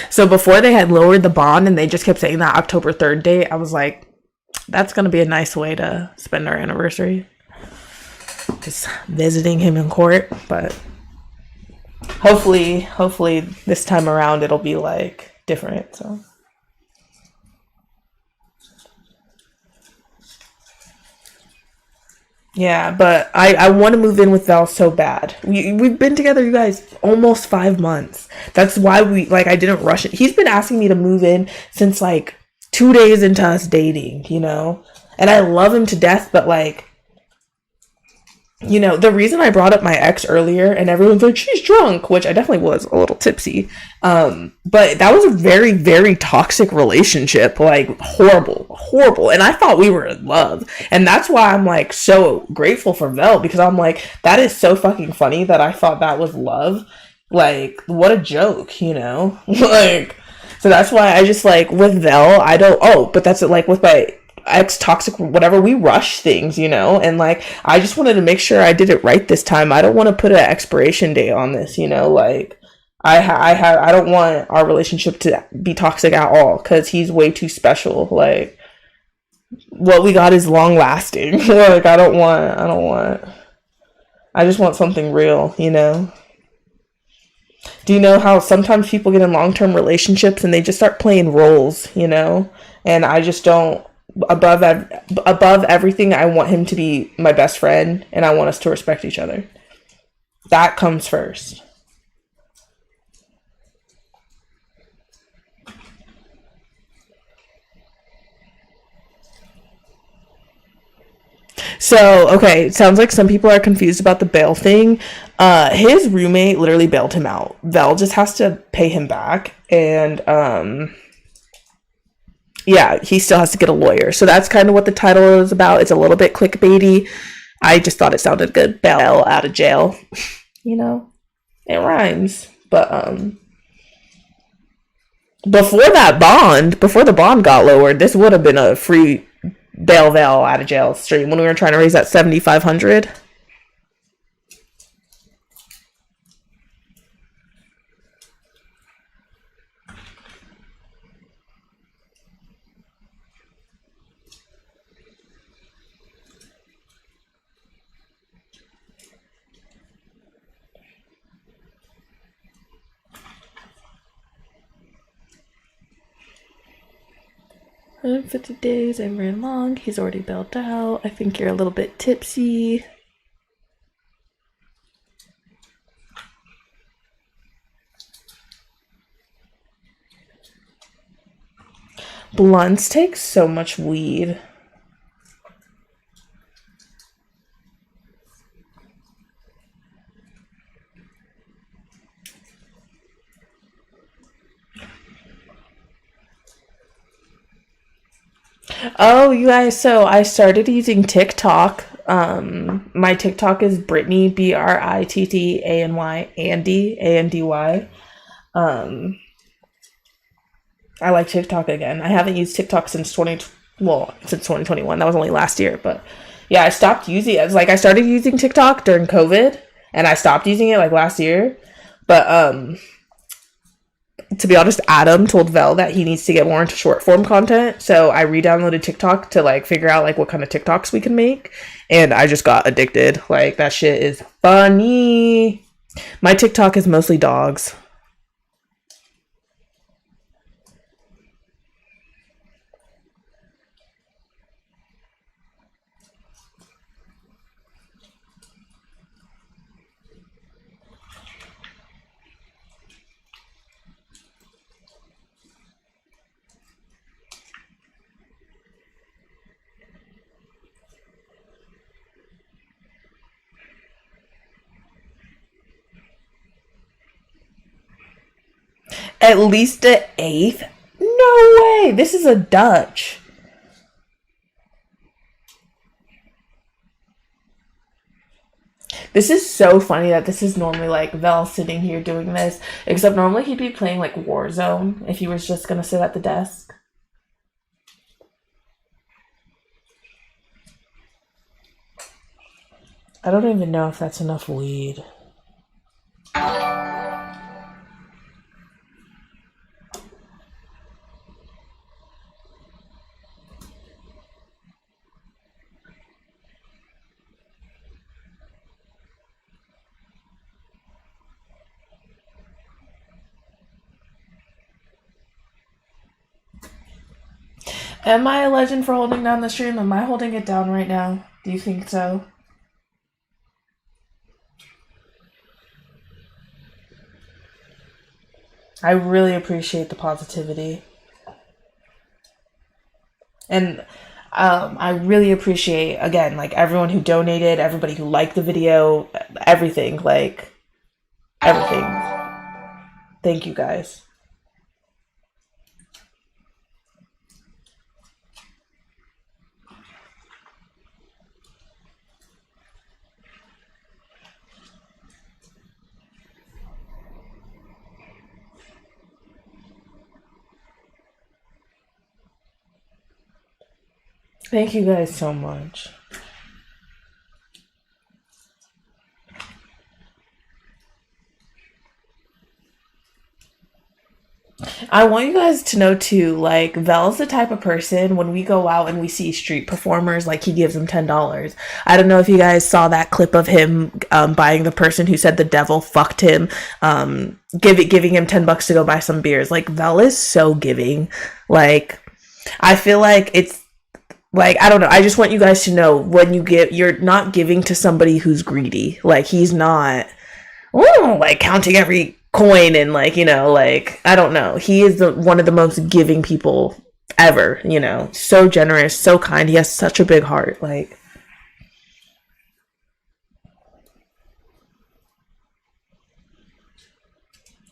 So before they had lowered the bond and they just kept saying that October 3rd date, I was like, that's going to be a nice way to spend our anniversary. Just visiting him in court. But hopefully this time around it'll be like different. So yeah, but I want to move in with Val so bad. We've been together, you guys, almost 5 months. That's why I didn't rush it. He's been asking me to move in since like 2 days into us dating, you know? And I love him to death, but like, you know, the reason I brought up my ex earlier and everyone's like, she's drunk, which I definitely was a little tipsy. But that was a very, very toxic relationship, like horrible. And I thought we were in love. And that's why I'm like so grateful for Vel, because I'm like, that is so fucking funny that I thought that was love. Like, what a joke, you know? Like, so that's why I just like with Vel, but that's like with my ex toxic whatever, we rush things, you know, and like I just wanted to make sure I did it right this time. I don't want to put an expiration date on this, you know, like I don't want our relationship to be toxic at all, because he's way too special. Like what we got is long lasting. Like I just want something real, you know. Do you know how sometimes people get in long-term relationships and they just start playing roles, you know? And I just don't, above everything, I want him to be my best friend, and I want us to respect each other. That comes first. So, okay, it sounds like some people are confused about the bail thing. His roommate literally bailed him out. Vel just has to pay him back, and yeah, he still has to get a lawyer. So that's kind of what the title is about. It's a little bit clickbaity. I just thought it sounded good. Bail out of jail. You know, it rhymes. But before the bond got lowered, this would have been a free Vel out of jail stream when we were trying to raise that 7,500. $150 days, I ran long. He's already bailed out. I think you're a little bit tipsy. Blunts take so much weed. Oh, you guys, so I started using TikTok. My TikTok is Brittany, BRITTANY, Andy, ANDY. I like TikTok again. I haven't used TikTok since 2021. That was only last year, but yeah, I stopped using it. It's like I started using TikTok during COVID, and I stopped using it like last year. But to be honest, Adam told Vel that he needs to get more into short form content. So I re-downloaded TikTok to like figure out like what kind of TikToks we can make. And I just got addicted. Like that shit is funny. My TikTok is mostly dogs. At least an 8th? No way. This is a Dutch. This is so funny that this is normally like Vell sitting here doing this, except normally he'd be playing like Warzone if he was just gonna sit at the desk. I don't even know if that's enough weed. Am I a legend for holding down the stream? Am I holding it down right now? Do you think so? I really appreciate the positivity. And I really appreciate, again, like everyone who donated, everybody who liked the video, everything, like everything. Thank you guys. Thank you guys so much. I want you guys to know too, like Vell's the type of person when we go out and we see street performers, like he gives them $10. I don't know if you guys saw that clip of him buying the person who said the devil fucked him, giving him $10 to go buy some beers. Like Vell is so giving. Like I feel like it's like, I don't know. I just want you guys to know when you give, you're not giving to somebody who's greedy. Like he's not, like counting every coin and like, you know, like, I don't know. He is one of the most giving people ever, you know, so generous, so kind. He has such a big heart. Like,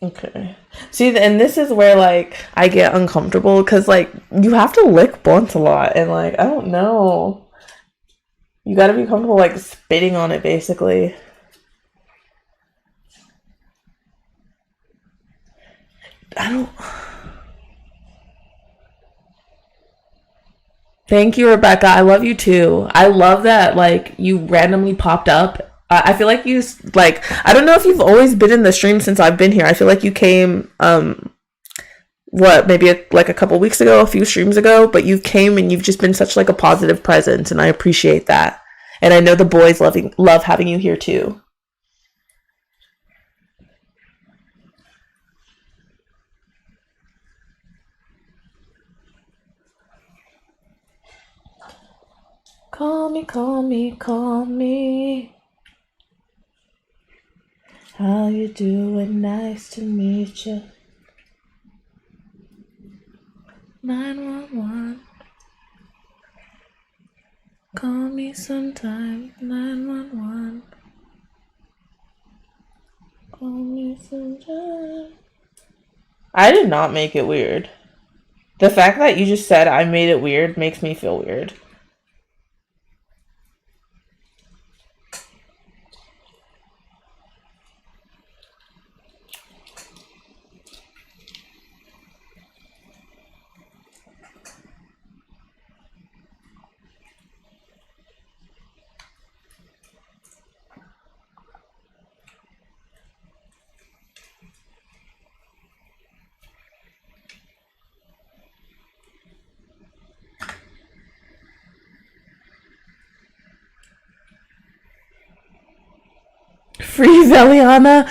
okay. See, and this is where like I get uncomfortable because like you have to lick blunts a lot and like I don't know. You got to be comfortable like spitting on it basically. I don't. Thank you, Rebecca. I love you too. I love that like you randomly popped up. I feel like you like, I don't know if you've always been in the stream since I've been here. I feel like you came maybe like a couple weeks ago, a few streams ago, but you came and you've just been such like a positive presence and I appreciate that. And I know the boys love having you here too. Call me, call me, call me. How you doing? Nice to meet you. 911. Call me sometime. 911. Call me sometime. I did not make it weird. The fact that you just said I made it weird makes me feel weird. Free Veliana.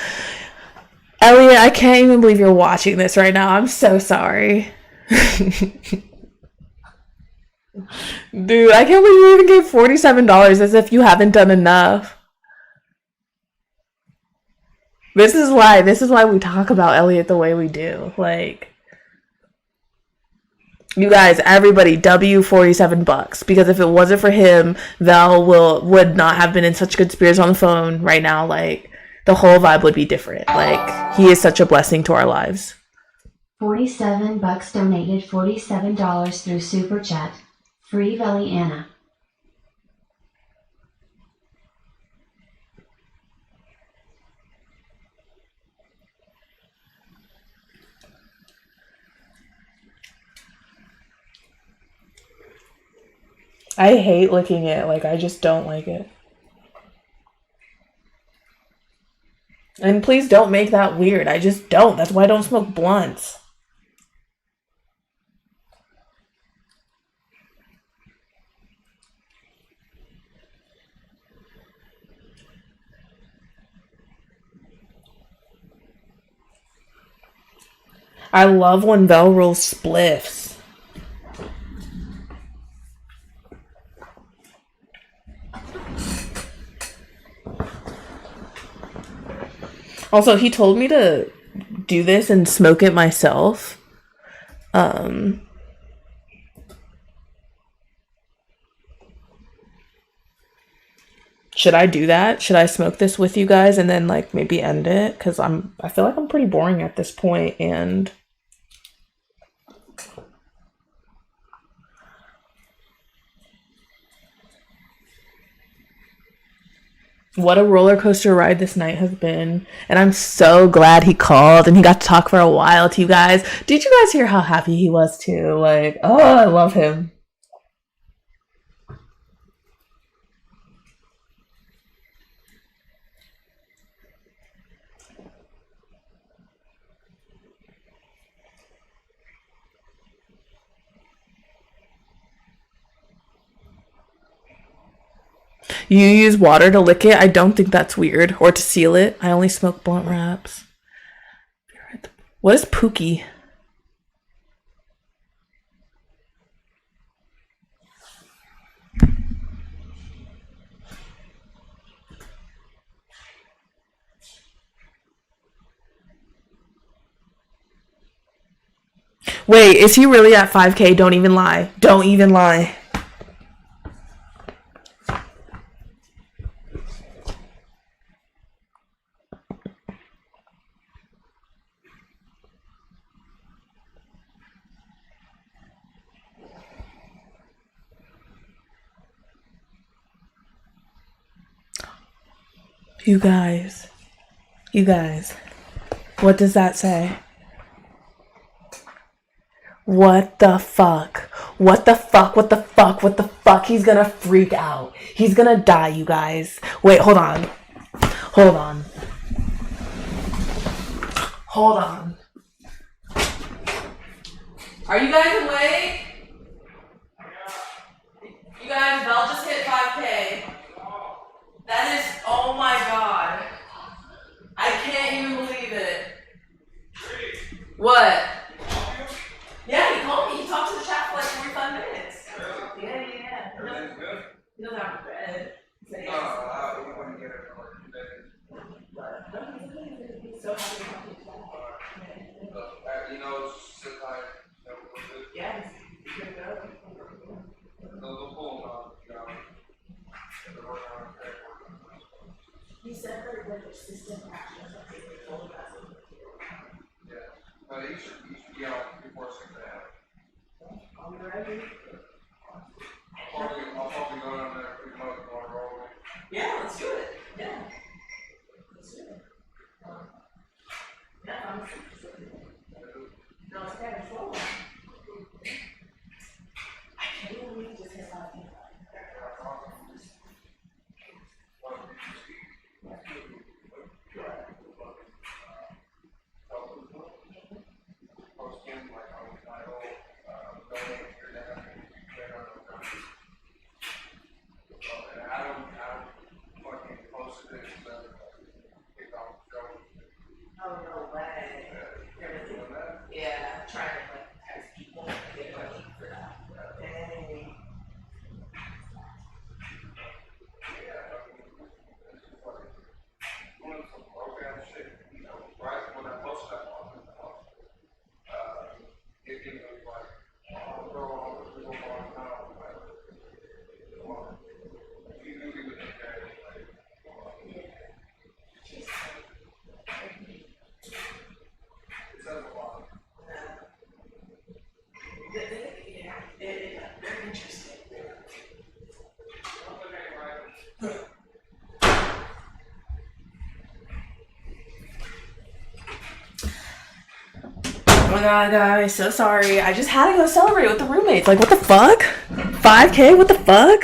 Elliot, I can't even believe you're watching this right now. I'm so sorry. Dude, I can't believe you even gave $47 as if you haven't done enough. This is why we talk about Elliot the way we do. Like, you guys, everybody, $47 because if it wasn't for him, Val would not have been in such good spirits on the phone right now. Like, the whole vibe would be different. Like, he is such a blessing to our lives. $47 donated $47 through Super Chat. Free Velly Anna. I hate licking it. Like, I just don't like it. And please don't make that weird. I just don't. That's why I don't smoke blunts. I love when Vell rolls spliffs. Also, he told me to do this and smoke it myself. Should I do that? Should I smoke this with you guys and then like maybe end it? Because I feel like I'm pretty boring at this point, and what a roller coaster ride this night has been. And I'm so glad he called and he got to talk for a while to you guys. Did you guys hear how happy he was too? Like, oh, I love him. You use water to lick it? I don't think that's weird. Or to seal it. I only smoke blunt wraps. What is Pookie? Wait, is he really at 5K? Don't even lie. Don't even lie. You guys, what does that say? What the fuck? What the fuck? What the fuck? What the fuck? He's gonna freak out. He's gonna die, you guys. Wait, hold on. Hold on. Hold on. Are you guys awake? You guys, Belle just hit 5K. That is, oh my god. I can't even believe it. What? Yeah, he called me. He talked to the chat for like 45 minutes. Yeah. He doesn't have bed. He's so happy to talk to you. Yeah, he's gonna go. He said that like assistant action or something. They told him that's what But you should be out before 6 a.m. I'll be ready. I'll probably go down there if we want to roll. Yeah, let's do it. Yeah. Let's do it. Yeah, I'm sure. No, it's kind of slow. I can't believe you just hit 5K. Oh my god, guys, so sorry. I just had to go celebrate with the roommates. Like, what the fuck? 5K? What the fuck?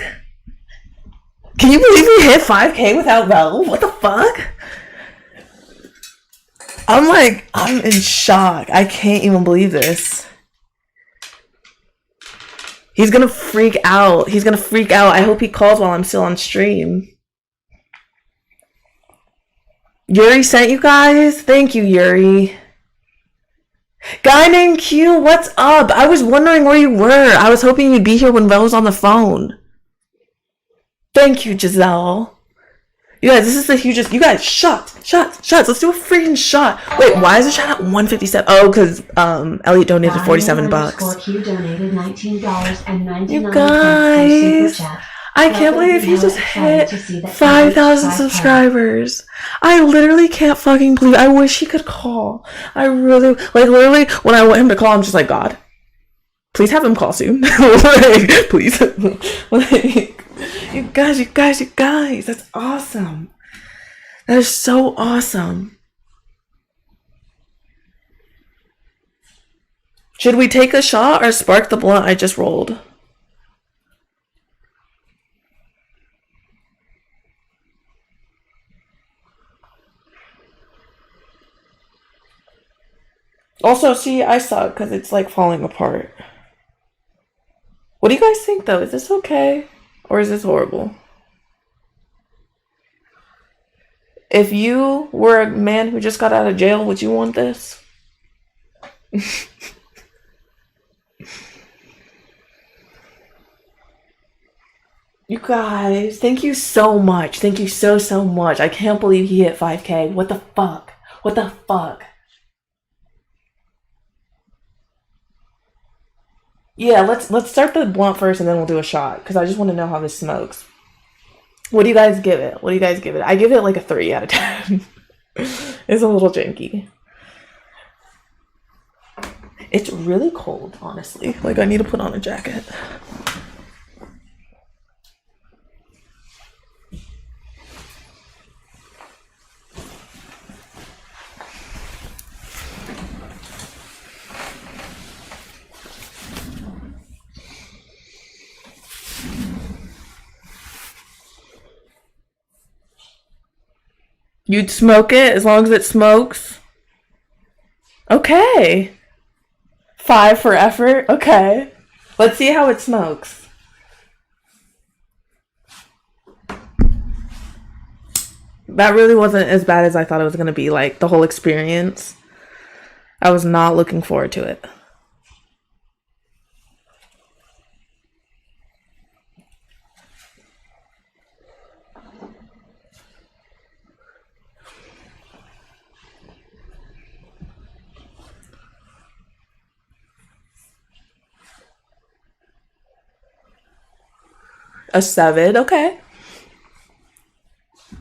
Can you believe we hit 5K without Vell? What the fuck? I'm in shock. I can't even believe this. He's gonna freak out. He's gonna freak out. I hope he calls while I'm still on stream. Yuri sent you guys? Thank you, Yuri. Guy named Q, what's up? I was wondering where you were. I was hoping you'd be here when Vell was on the phone. Thank you, Giselle. You guys, this is the hugest. You guys, shots. Let's do a freaking shot. Wait, why is the shot at 157? Oh, because Elliot donated $47. Q donated $19.99. You guys, I can't believe he just hit 5,000 subscribers. I literally can't fucking believe it. I wish he could call. I really, like, literally, when I want him to call, I'm just like, God, please have him call soon. Like, please. Like, you guys, that's awesome. That is so awesome. Should we take a shot or spark the blunt I just rolled? Also, see, I suck because it's like falling apart. What do you guys think though? Is this okay? Or is this horrible? If you were a man who just got out of jail, would you want this? You guys, thank you so much. Thank you so much. I can't believe he hit 5K. What the fuck? What the fuck? Yeah, let's start the blunt first and then we'll do a shot because I just want to know how this smokes. What do you guys give it? I give it like a 3 out of 10. It's a little janky. It's really cold, honestly. Like, I need to put on a jacket. You'd smoke it as long as it smokes? Okay. 5 for effort? Okay. Let's see how it smokes. That really wasn't as bad as I thought it was going to be. Like, the whole experience. I was not looking forward to it. A 7, okay.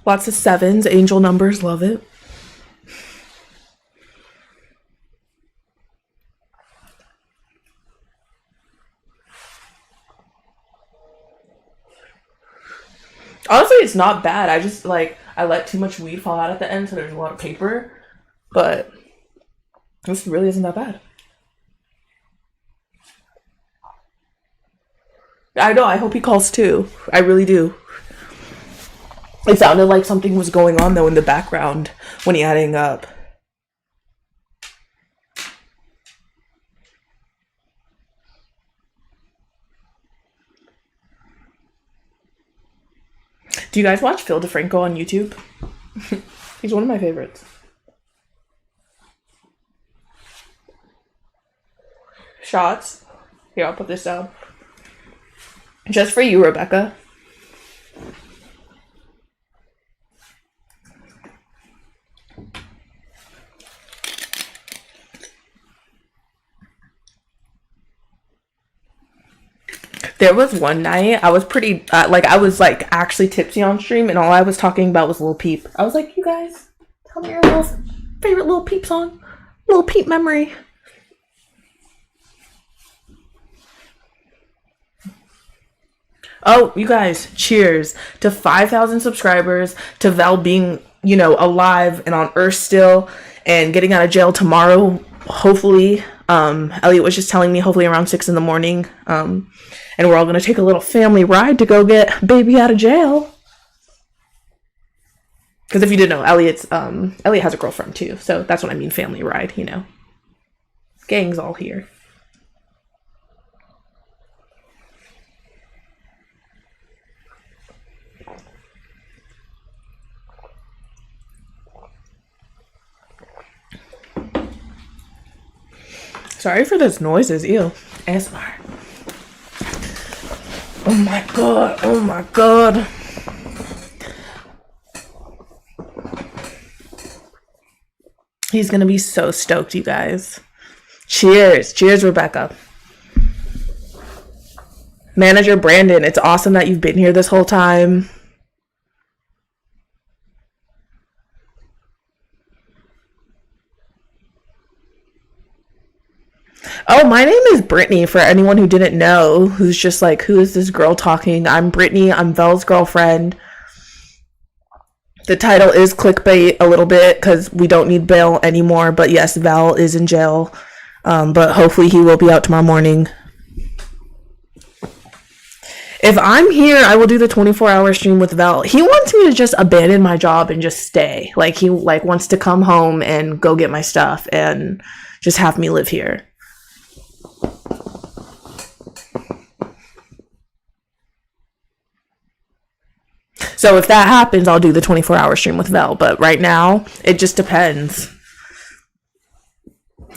Lots of 7s, angel numbers, love it. Honestly, it's not bad. I just, like, I let too much weed fall out at the end, so there's a lot of paper. But this really isn't that bad. I know, I hope he calls too. I really do. It sounded like something was going on though in the background when he had hang up. Do you guys watch Phil DeFranco on YouTube? He's one of my favorites. Shots. Here, I'll put this down. Just for you, Rebecca. There was one night I was pretty, I was like actually tipsy on stream and all I was talking about was Lil Peep. I was like, you guys, tell me your favorite Lil Peep song. Lil Peep memory. Oh, you guys, cheers to 5,000 subscribers, to Val being, alive and on Earth still and getting out of jail tomorrow, hopefully. Elliot was just telling me hopefully around 6 in the morning. And we're all going to take a little family ride to go get baby out of jail. Because if you didn't know, Elliot has a girlfriend too. So that's what I mean, family ride, Gang's all here. Sorry for those noises. Ew. ASMR. Oh my god. Oh my god. He's gonna be so stoked, you guys. Cheers. Cheers, Rebecca. Manager Brandon, it's awesome that you've been here this whole time. Oh, my name is Brittany, for anyone who didn't know, who's just like, who is this girl talking? I'm Brittany. I'm Vel's girlfriend. The title is clickbait a little bit because we don't need bail anymore. But yes, Vel is in jail. But hopefully he will be out tomorrow morning. If I'm here, I will do the 24-hour stream with Vel. He wants me to just abandon my job and just stay. Like, he wants to come home and go get my stuff and just have me live here. So if that happens, I'll do the 24-hour stream with Vel. But right now, it just depends.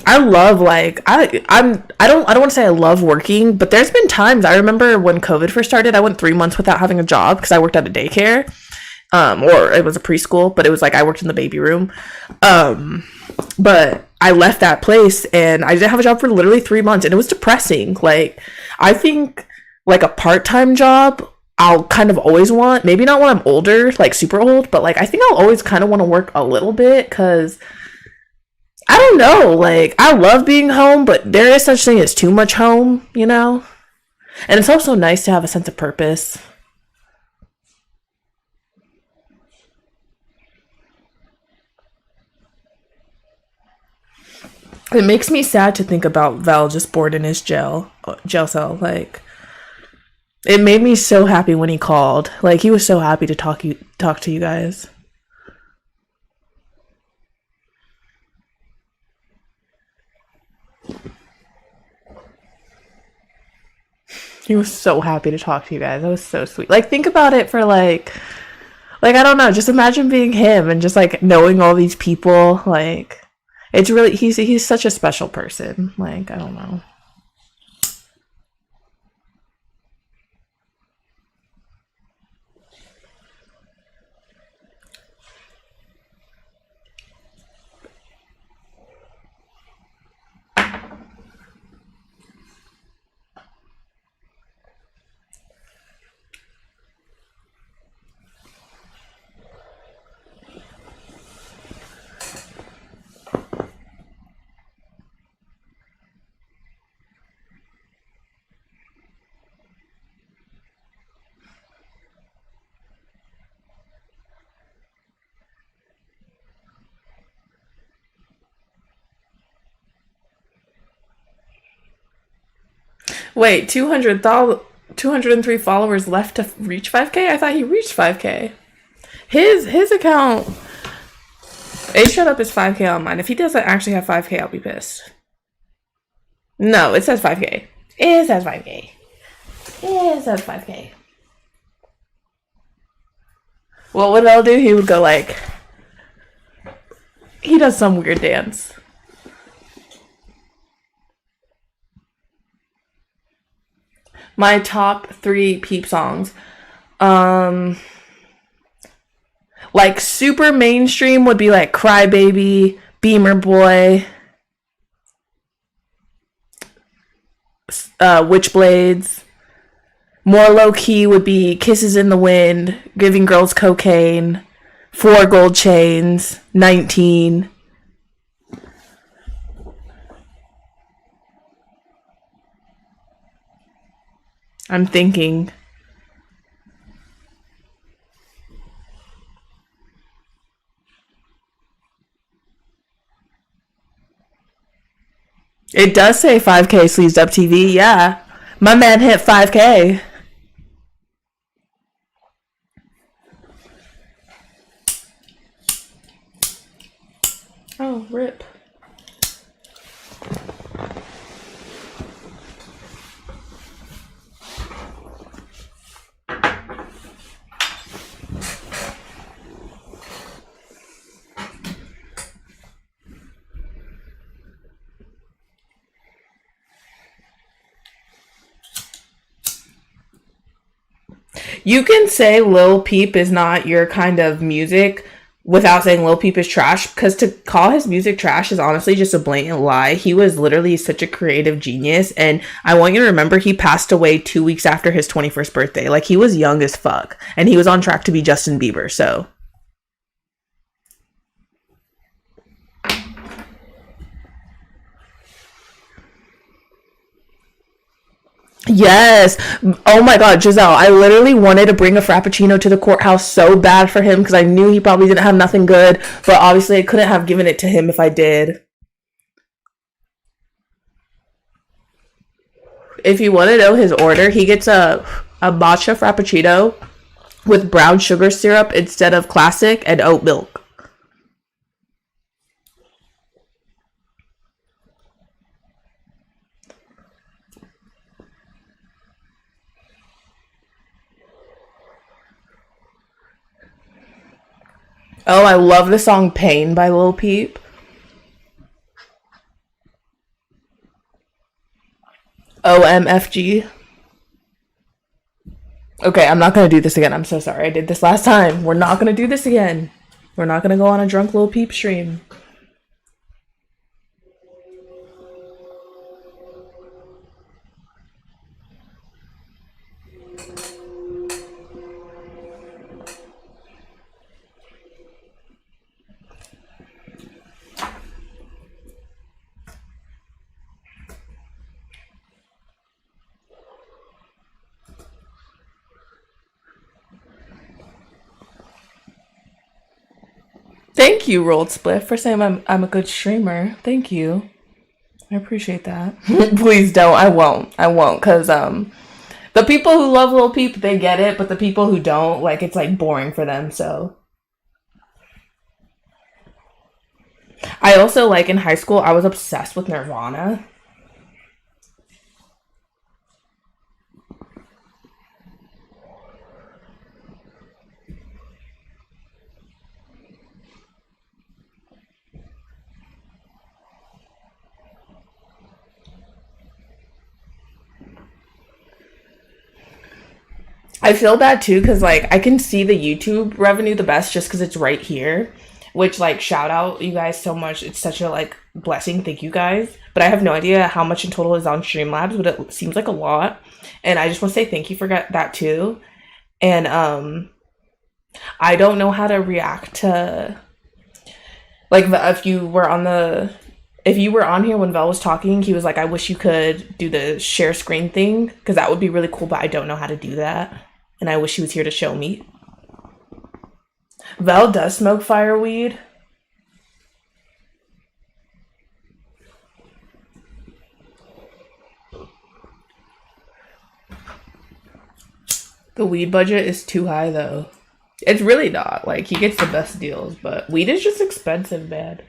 I love, I don't want to say I love working, but there's been times, I remember when COVID first started, I went 3 months without having a job because I worked at a daycare, or it was a preschool, but it was I worked in the baby room. But I left that place and I didn't have a job for literally 3 months, and it was depressing. I think a part-time job I'll kind of always want, maybe not when I'm older, super old, but I think I'll always kind of want to work a little bit because I don't know, I love being home, but there is such thing as too much home, And it's also nice to have a sense of purpose. It makes me sad to think about Val just bored in his jail cell. It made me so happy when he called. He was so happy to talk to you guys. He was so happy to talk to you guys. That was so sweet. Think about it for I don't know, just imagine being him and just knowing all these people. It's really, he's such a special person. I don't know. Wait, 203 followers left to reach 5K? I thought he reached 5K. His account, it showed up as 5K on mine. If he doesn't actually have 5K, I'll be pissed. No, it says 5K. It says 5K. It says 5K. What would I'll do? He would go he does some weird dance. My top 3 Peep songs. Super mainstream would be Cry Baby, Beamer Boy, Witchblades. More low key would be Kisses in the Wind, Giving Girls Cocaine, 4 Gold Chains, 19. I'm thinking. It does say 5K Sleeves Up TV. Yeah. My man hit 5K. Oh, rip. You can say Lil Peep is not your kind of music without saying Lil Peep is trash, because to call his music trash is honestly just a blatant lie. He was literally such a creative genius, and I want you to remember he passed away 2 weeks after his 21st birthday. Like, he was young as fuck, and he was on track to be Justin Bieber, so... Yes. Oh my God, Giselle. I literally wanted to bring a Frappuccino to the courthouse so bad for him because I knew he probably didn't have nothing good, but obviously I couldn't have given it to him if I did. If you want to know his order, he gets a matcha Frappuccino with brown sugar syrup instead of classic and oat milk. Oh, I love the song Pain by Lil Peep. OMFG. Okay, I'm not gonna do this again. I'm so sorry. I did this last time. We're not gonna do this again. We're not gonna go on a drunk Lil Peep stream. Thank you, Rolled Spliff, for saying I'm a good streamer. Thank you. I appreciate that. Please don't. I won't. Cause the people who love Lil Peep, they get it, but the people who don't, like, it's like boring for them. So I also, like, in high school, I was obsessed with Nirvana. I feel bad too because, like, I can see the YouTube revenue the best just because it's right here, which, like, shout out you guys so much. It's such a, like, blessing. Thank you guys. But I have no idea how much in total is on Streamlabs, but it seems like a lot. And I just want to say thank you for that too. And I don't know how to react to, like, if you were on here when Vell was talking, he was like, I wish you could do the share screen thing because that would be really cool, but I don't know how to do that. And I wish he was here to show me. Vell does smoke fireweed. The weed budget is too high though. It's really not. Like, he gets the best deals, but weed is just expensive, man.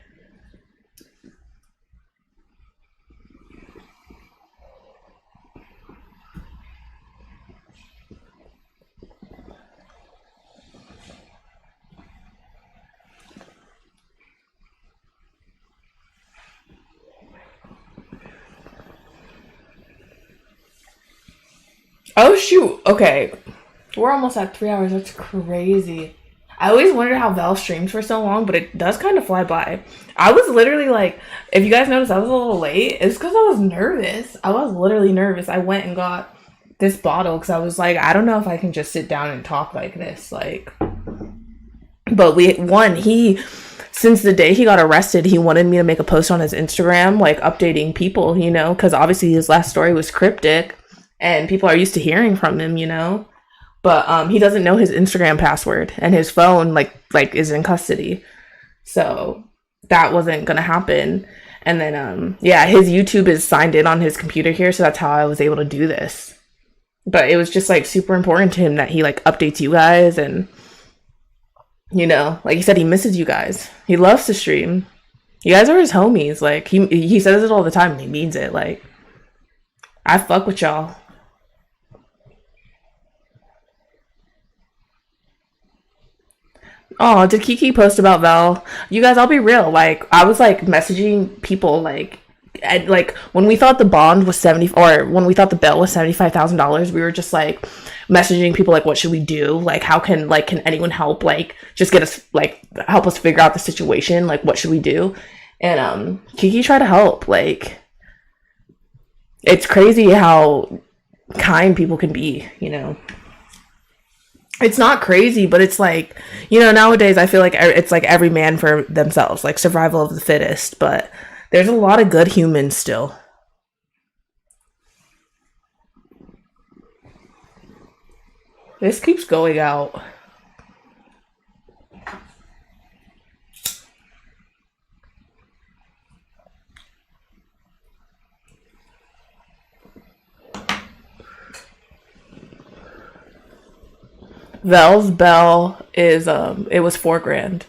Oh shoot, okay. We're almost at 3 hours. That's crazy. I always wondered how Vell streams for so long, but it does kind of fly by. I was literally like, if you guys noticed, I was a little late. It's because I was nervous. I was literally nervous. I went and got this bottle because I was like, I don't know if I can just sit down and talk like this. Like, but since the day he got arrested, he wanted me to make a post on his Instagram, like updating people, because obviously his last story was cryptic and people are used to hearing from him, but he doesn't know his Instagram password and his phone like is in custody. So that wasn't gonna happen. And then yeah, his YouTube is signed in on his computer here, so that's how I was able to do this. But it was just like super important to him that he like updates you guys, and you know, like he said, he misses you guys. He loves to stream. You guys are his homies. Like he says it all the time and he means it. Like, I fuck with y'all. Oh, did Kiki post about Val? You guys, I'll be real. Like, I was like messaging people like, like when we thought the bond was when we thought the bail was $75,000, we were just like messaging people like, what should we do? Like, how can anyone help? Like, just get us help us figure out the situation. Like, what should we do? And Kiki tried to help. Like, it's crazy how kind people can be, you know. It's not crazy, but it's like, you know, nowadays I feel like it's like every man for themselves, like survival of the fittest, but there's a lot of good humans still. This keeps going out. Vell's bail is it was $4,000.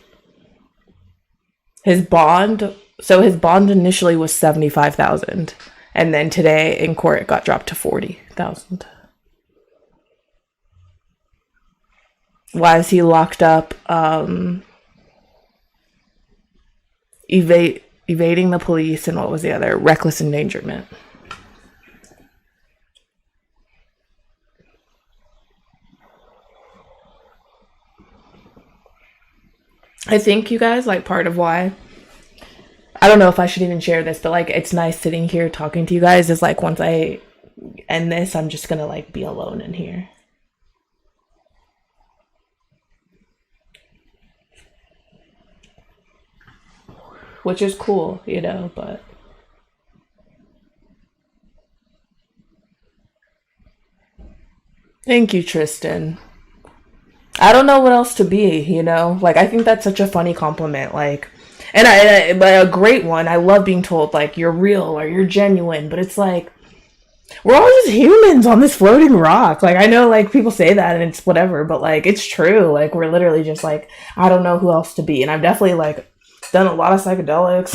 His bond initially was $75,000, and then today in court it got dropped to $40,000. Why is he locked up? Evading the police, and what was the other? Reckless endangerment. I think, you guys, like, part of why, I don't know if I should even share this, but like, it's nice sitting here talking to you guys, is like, once I end this, I'm just gonna like be alone in here. Which is cool, you know, but thank you, Tristan. I don't know what else to be, you know? Like, I think that's such a funny compliment. Like, but a great one. I love being told, like, you're real or you're genuine. But it's like, we're all just humans on this floating rock. Like, I know, like, people say that and it's whatever. But, like, it's true. Like, we're literally just, like, I don't know who else to be. And I've definitely, like, done a lot of psychedelics.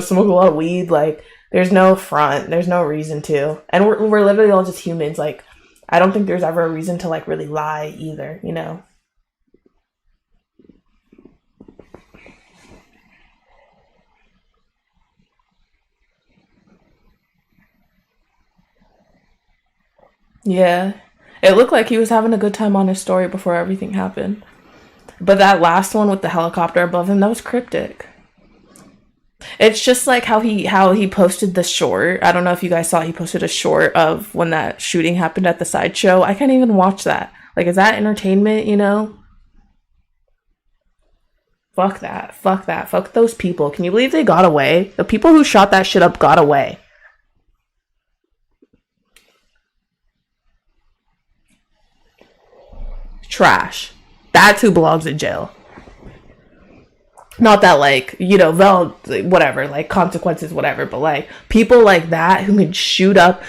Smoked a lot of weed. Like, there's no front. There's no reason to. And we're literally all just humans. Like, I don't think there's ever a reason to, like, really lie either, you know? Yeah, it looked like he was having a good time on his story before everything happened. But that last one with the helicopter above him, that was cryptic. It's just like how he posted the short. I don't know if you guys saw, he posted a short of when that shooting happened at the sideshow. I can't even watch that. Like, is that entertainment, you know? Fuck that. Fuck that. Fuck those people. Can you believe they got away? The people who shot that shit up got away. Trash. That's who belongs in jail. Not that, like, you know, they'll, whatever, like, consequences, whatever, but, like, people like that who can shoot up,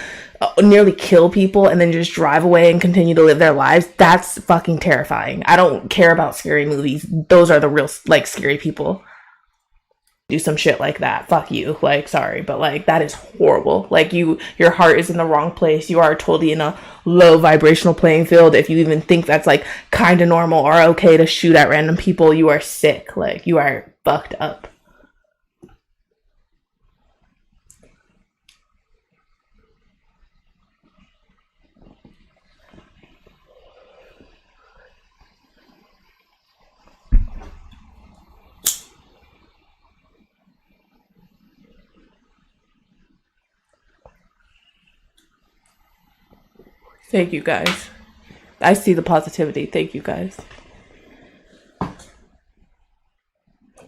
nearly kill people, and then just drive away and continue to live their lives, that's fucking terrifying. I don't care about scary movies. Those are the real, like, scary people. Do some shit like that. Fuck you. Like, sorry, but, like, that is horrible. Like, your heart is in the wrong place. You are totally in a low vibrational playing field. If you even think that's, like, kind of normal or okay to shoot at random people, you are sick. Like, you are fucked up. Thank you, guys. I see the positivity. Thank you, guys.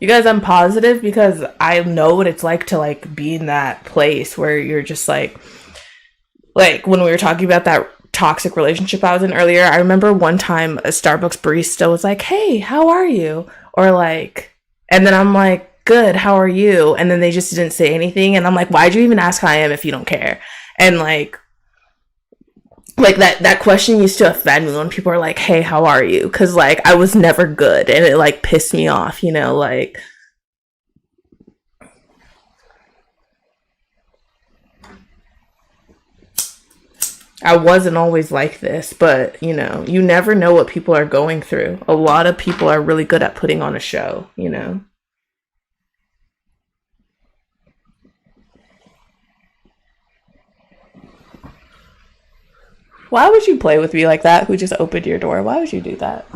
You guys, I'm positive because I know what it's like to, like, be in that place where you're just like when we were talking about that toxic relationship I was in earlier, I remember one time a Starbucks barista was like, hey, how are you? Or like, and then I'm like, good, how are you? And then they just didn't say anything. And I'm like, why'd you even ask how I am if you don't care? And like that question used to offend me when people are like, hey, how are you? Because like I was never good, and it like pissed me off, you know, like I wasn't always like this, but you know, you never know what people are going through. A lot of people are really good at putting on a show, you know. Why would you play with me like that? Who just opened your door? Why would you do that?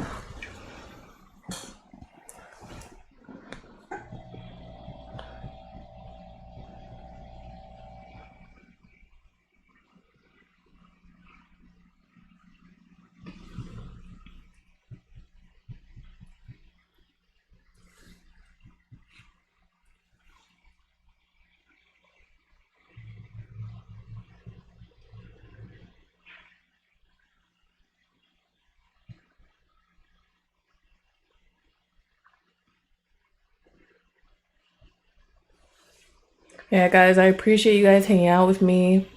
Yeah, guys, I appreciate you guys hanging out with me,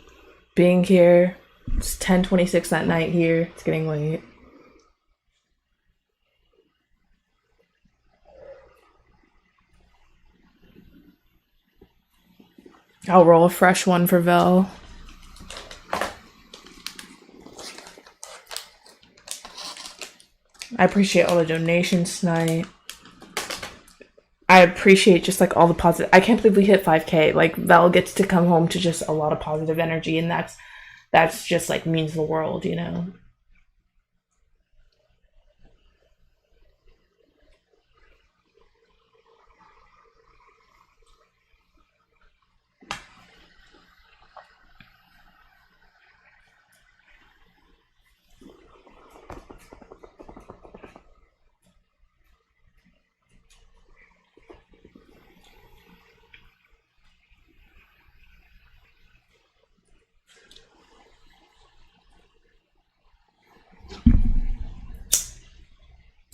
being here. It's 10:26 at night here. It's getting late. I'll roll a fresh one for Vell. I appreciate all the donations tonight. I appreciate just like all the positive. I can't believe we hit 5K. Like Vell gets to come home to just a lot of positive energy, and that's just like means the world, you know.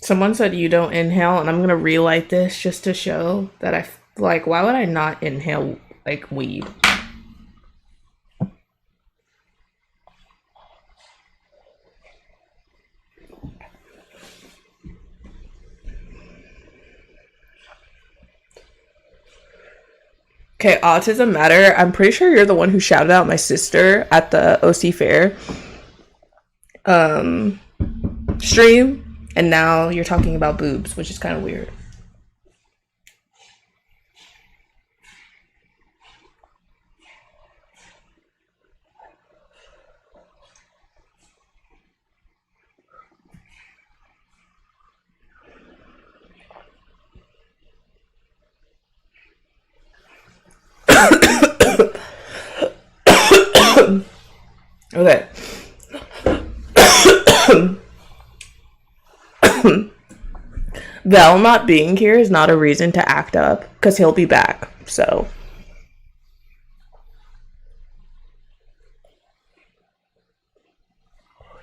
Someone said you don't inhale, and I'm gonna relight this just to show that I like. Why would I not inhale like weed? Okay, Autism Matter. I'm pretty sure you're the one who shouted out my sister at the OC Fair stream, and now you're talking about boobs, which is kind of weird. Okay. Vell not being here is not a reason to act up, because he'll be back, so.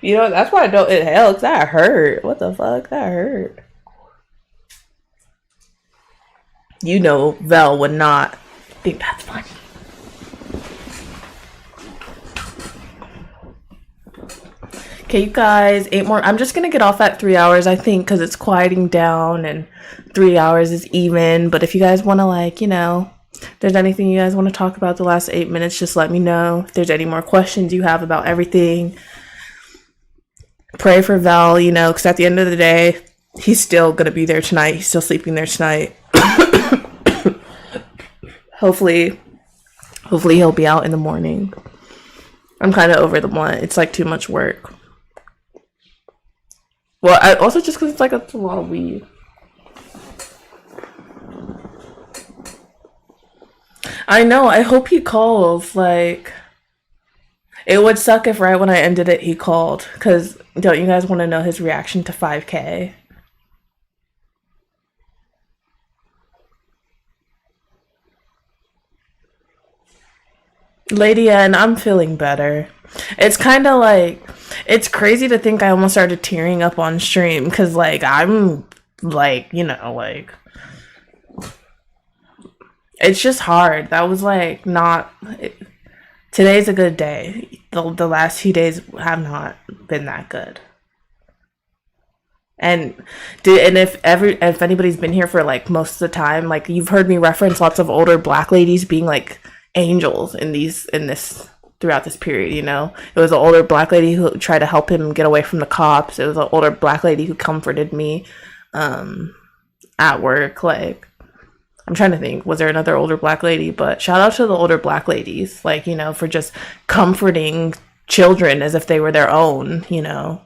You know, that's why I don't inhale, because that hurt. What the fuck? That hurt. You know, Vell would not think that's funny. Okay, you guys, 8 more. I'm just gonna get off at 3 hours, I think, because it's quieting down and 3 hours is even. But if you guys want to, like, you know, if there's anything you guys want to talk about the last 8 minutes, just let me know. If there's any more questions you have about everything, pray for Vell, you know, because at the end of the day, he's still gonna be there tonight. He's still sleeping there tonight. Hopefully he'll be out in the morning. I'm kind of over the blunt. It's like too much work. Well, I also just because it's like a lot of weed. I know. I hope he calls. Like, it would suck if right when I ended it he called. Because don't you guys want to know his reaction to 5K? Lady N, I'm feeling better. It's kind of like, it's crazy to think I almost started tearing up on stream because, like, I'm, like, you know, like, It's just hard. That was like not. Today's a good day. The last few days have not been that good. And if anybody's been here for like most of the time, like you've heard me reference lots of older black ladies being like angels in this throughout this period, you know. It was an older black lady who tried to help him get away from the cops. It was an older black lady who comforted me at work. Like, I'm trying to think, was there another older black lady? But shout out to the older black ladies, like, you know, for just comforting children as if they were their own, you know.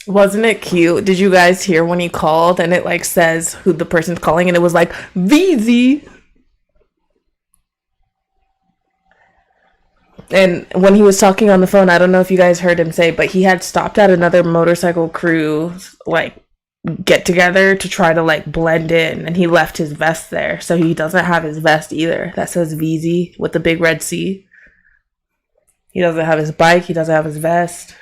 Wasn't it cute? Did you guys hear when he called and it like says who the person's calling and it was like VZ? And when he was talking on the phone, I don't know if you guys heard him say, but he had stopped at another motorcycle crew like get together to try to like blend in, and he left his vest there, so he doesn't have his vest either. That says VZ with the big red C. He doesn't have his bike. He doesn't have his vest.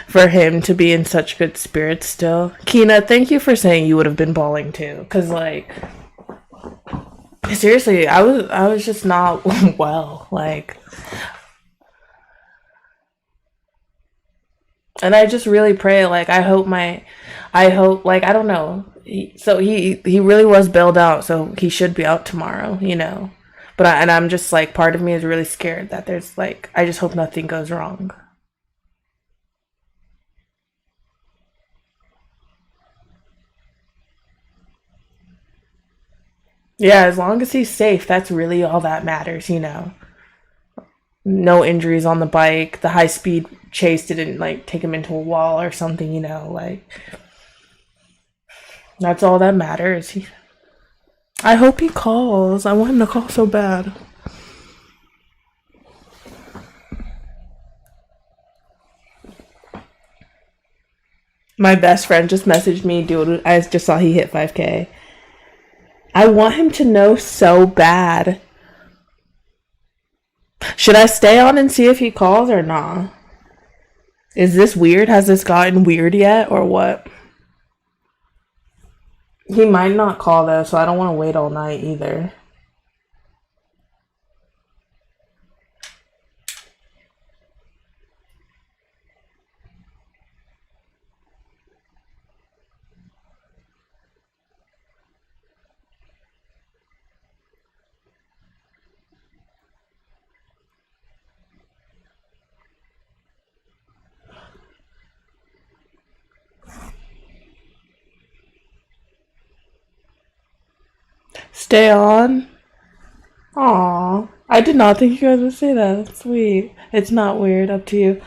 For him to be in such good spirits still. Kina, thank you for saying you would have been bawling too. Cause like seriously, I was just not well. Like, and I just really pray, like I hope like I don't know. He really was bailed out, so he should be out tomorrow, you know. But I'm just like, part of me is really scared that there's like, I just hope nothing goes wrong. Yeah, as long as he's safe, that's really all that matters, you know. No injuries on the bike. The high speed chase didn't like take him into a wall or something, you know, like that's all that matters. I hope he calls. I want him to call so bad. My best friend just messaged me, dude. I just saw he hit 5K. I want him to know so bad. Should I stay on and see if he calls or not? Is this weird? Has this gotten weird yet or what? He might not call though, so I don't want to wait all night either. Stay on? Aw. I did not think you guys would say that. That's sweet. It's not weird. Up to you.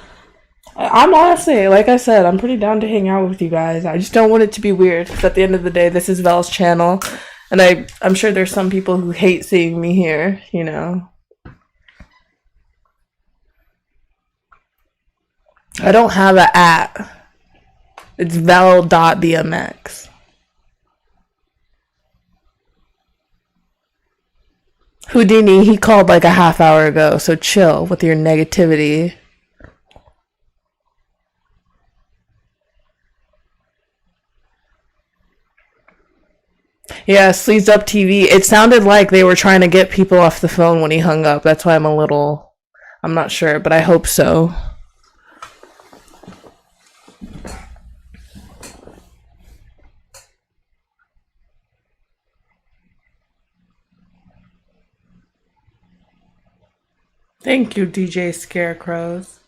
I'm honestly, like I said, I'm pretty down to hang out with you guys. I just don't want it to be weird. Because at the end of the day, this is Vel's channel. And I'm sure there's some people who hate seeing me here, you know. I don't have an at. It's vell.bmx. Houdini, he called like a half hour ago, so chill with your negativity. Yeah, Sleeves Up TV. It sounded like they were trying to get people off the phone when he hung up. That's why I'm not sure, but I hope so. Thank you, DJ Scarecrows.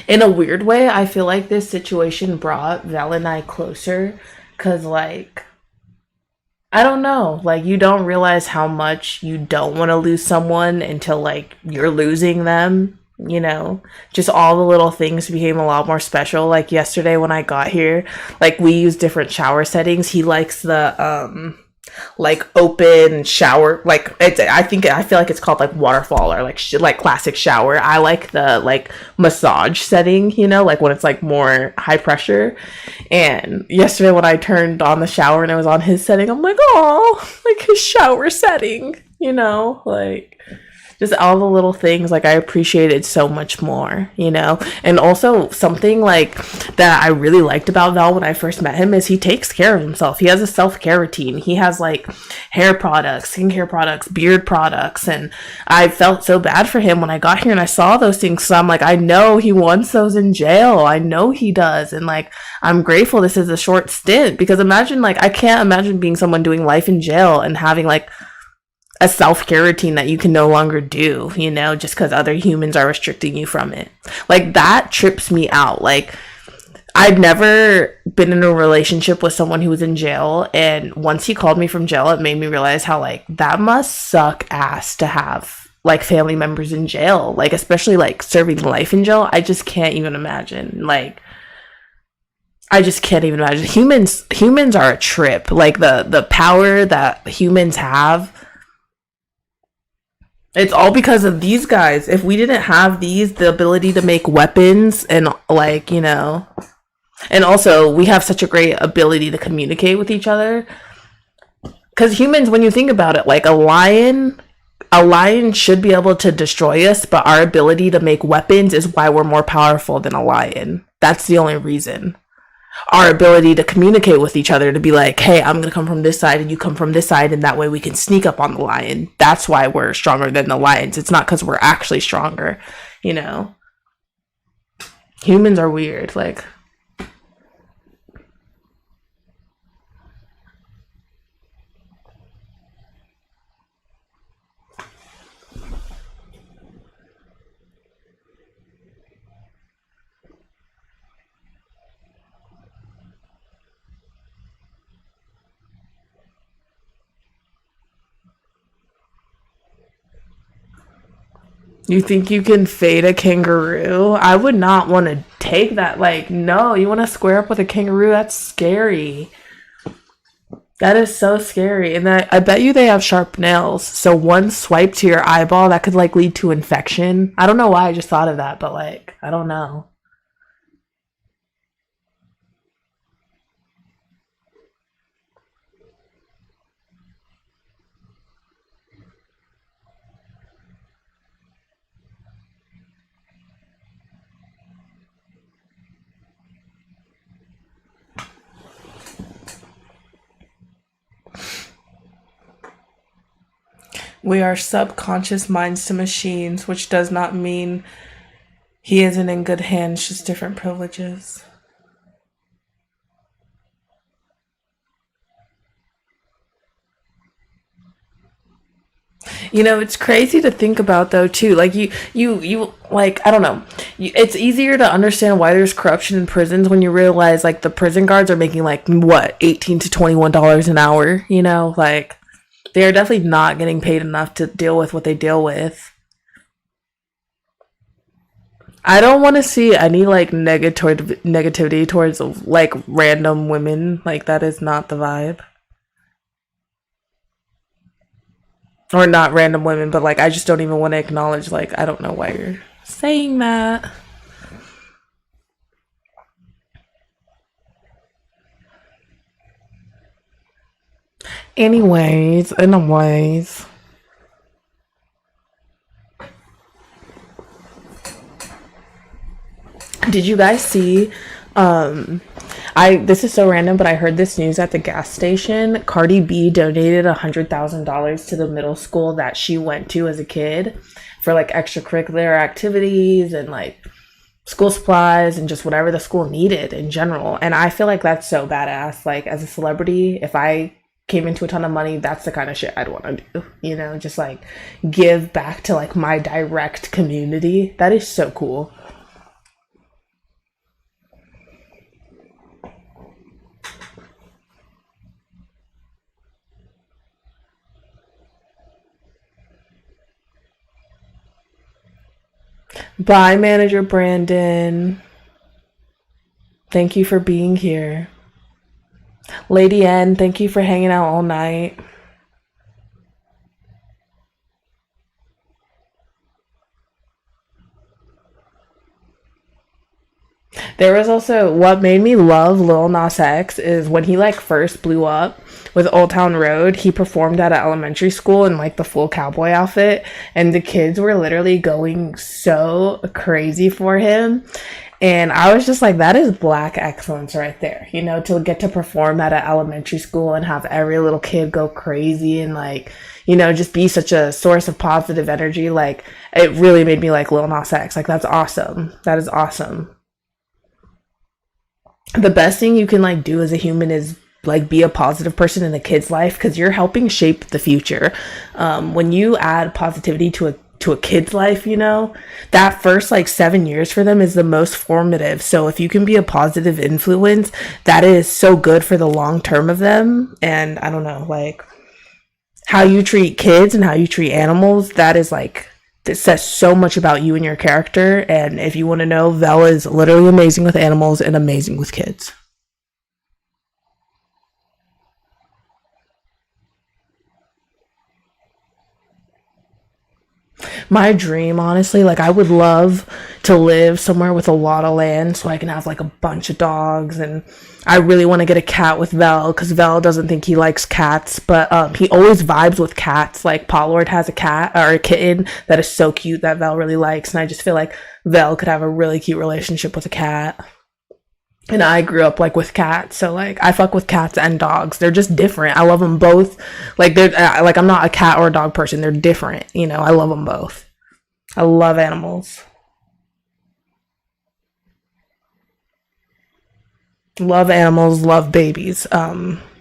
In a weird way, I feel like this situation brought Val and I closer because, like, I don't know, like, you don't realize how much you don't want to lose someone until, like, you're losing them, you know? Just all the little things became a lot more special. Like, yesterday when I got here, like, we use different shower settings. He likes the, like open shower, like it's I feel like it's called like waterfall or like like classic shower. I like the like massage setting, you know, like when it's like more high pressure. And yesterday when I turned on the shower and it was on his setting, I'm like, oh, like his shower setting, you know, like just all the little things like I appreciated so much more, you know. And also something like that I really liked about Val when I first met him is he takes care of himself. He has a self-care routine. He has like hair products, skincare products, beard products, and I felt so bad for him when I got here and I saw those things. So I'm like, I know he wants those in jail. I know he does. And like I'm grateful this is a short stint, because imagine, like, I can't imagine being someone doing life in jail and having like a self-care routine that you can no longer do, you know, just because other humans are restricting you from it. Like that trips me out. Like I'd never been in a relationship with someone who was in jail, and once he called me from jail, it made me realize how like that must suck ass to have like family members in jail, like especially like serving life in jail. I just can't even imagine. Like I just can't even imagine. Humans are a trip. Like the power that humans have, it's all because of these guys. If we didn't have these, the ability to make weapons and like, you know, and also we have such a great ability to communicate with each other. Because humans, when you think about it, like a lion should be able to destroy us, but our ability to make weapons is why we're more powerful than a lion. That's the only reason. Our ability to communicate with each other, to be like, hey, I'm gonna come from this side and you come from this side, and that way we can sneak up on the lion. That's why we're stronger than the lions. It's not because we're actually stronger, you know. Humans are weird. Like you think you can fade a kangaroo? I would not want to take that. Like, no, you want to square up with a kangaroo? That's scary. That is so scary. And I bet you they have sharp nails. So one swipe to your eyeball, that could like lead to infection. I don't know why I just thought of that, but like, I don't know. We are subconscious minds to machines, which does not mean he isn't in good hands, just different privileges. You know, it's crazy to think about though too. Like you like, I don't know. It's easier to understand why there's corruption in prisons when you realize like the prison guards are making like what, $18 to $21 an hour, you know? Like they are definitely not getting paid enough to deal with what they deal with. I don't want to see any like negativity towards like random women. Like that is not the vibe. Or not random women, but like I just don't even want to acknowledge, like I don't know why you're saying that. Anyways. Did you guys see This is so random, but I heard this news at the gas station. Cardi B donated $100,000 to the middle school that she went to as a kid for like extracurricular activities and like school supplies and just whatever the school needed in general. And I feel like that's so badass. Like as a celebrity, if I came into a ton of money, that's the kind of shit I'd want to do, you know, just like give back to like my direct community. That is so cool. Bye, Manager Brandon. Thank you for being here. Lady N, thank you for hanging out all night. There was also, what made me love Lil Nas X is when he like first blew up with Old Town Road, he performed at an elementary school in like the full cowboy outfit, and the kids were literally going so crazy for him. And I was just like, that is Black excellence right there, you know, to get to perform at an elementary school and have every little kid go crazy and like, you know, just be such a source of positive energy. Like, it really made me like Lil Nas X. Like, that's awesome. That is awesome. The best thing you can like do as a human is like be a positive person in a kid's life, because you're helping shape the future. When you add positivity to a kid's life, you know, that first like 7 years for them is the most formative. So if you can be a positive influence, that is so good for the long term of them. And I don't know, like how you treat kids and how you treat animals, that is like, it says so much about you and your character. And if you want to know, Vell is literally amazing with animals and amazing with kids. My dream, honestly, like I would love to live somewhere with a lot of land so I can have like a bunch of dogs. And I really want to get a cat with Vell, because Vell doesn't think he likes cats, but he always vibes with cats. Like Pollard has a cat or a kitten that is so cute that Vell really likes, and I just feel like Vell could have a really cute relationship with a cat. And I grew up like with cats, so like I fuck with cats and dogs. They're just different. I love them both. Like they're like, I'm not a cat or a dog person. They're different, you know. I love them both. I love animals. Love animals, love babies.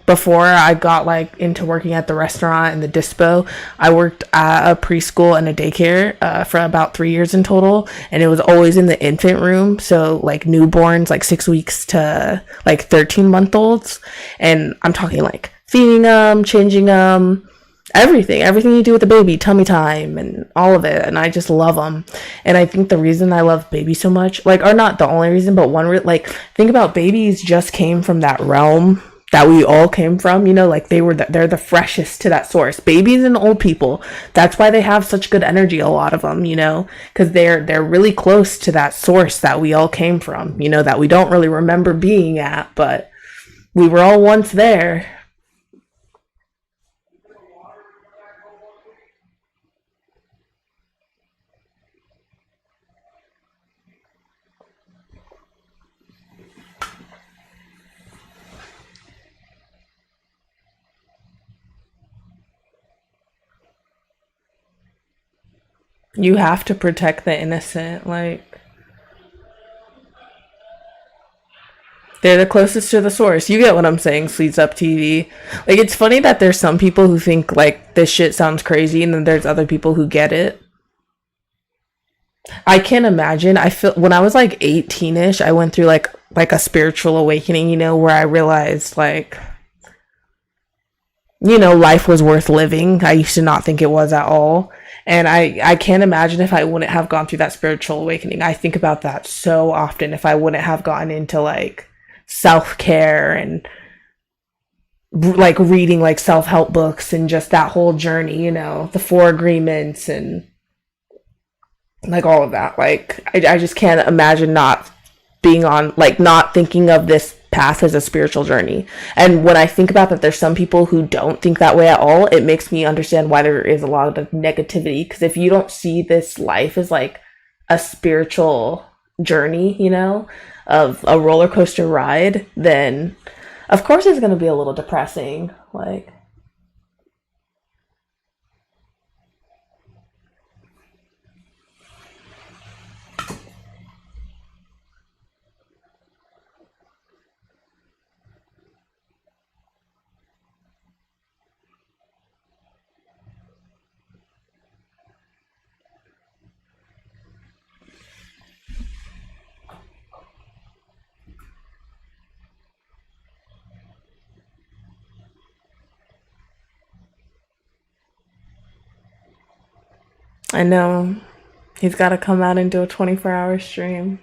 Before I got like into working at the restaurant and the dispo, I worked at a preschool and a daycare for about 3 years in total, and it was always in the infant room, so like newborns, like 6 weeks to like 13-month-olds, and I'm talking like feeding them, changing them, everything you do with a baby, tummy time and all of it. And I just love them. And I think the reason I love babies so much, like, or not the only reason, but one like, think about, babies just came from that realm that we all came from, you know, like they're the freshest to that source. Babies and old people, that's why they have such good energy, a lot of them, you know, because they're really close to that source that we all came from, you know, that we don't really remember being at, but we were all once there. You have to protect the innocent. Like, they're the closest to the source. You get what I'm saying, Sleets Up TV. Like, it's funny that there's some people who think like this shit sounds crazy, and then there's other people who get it. I can't imagine. I feel when I was like 18ish, I went through like a spiritual awakening, you know, where I realized like, you know, life was worth living. I used to not think it was at all. And I can't imagine if I wouldn't have gone through that spiritual awakening. I think about that so often, if I wouldn't have gotten into like self-care and like reading like self-help books and just that whole journey, you know, the 4 agreements and like all of that. Like, I just can't imagine not being on, like, not thinking of this path as a spiritual journey. And when I think about that, there's some people who don't think that way at all, it makes me understand why there is a lot of the negativity. Because if you don't see this life as like a spiritual journey, you know, of a roller coaster ride, then of course it's going to be a little depressing. Like, I know he's got to come out and do a 24-hour stream.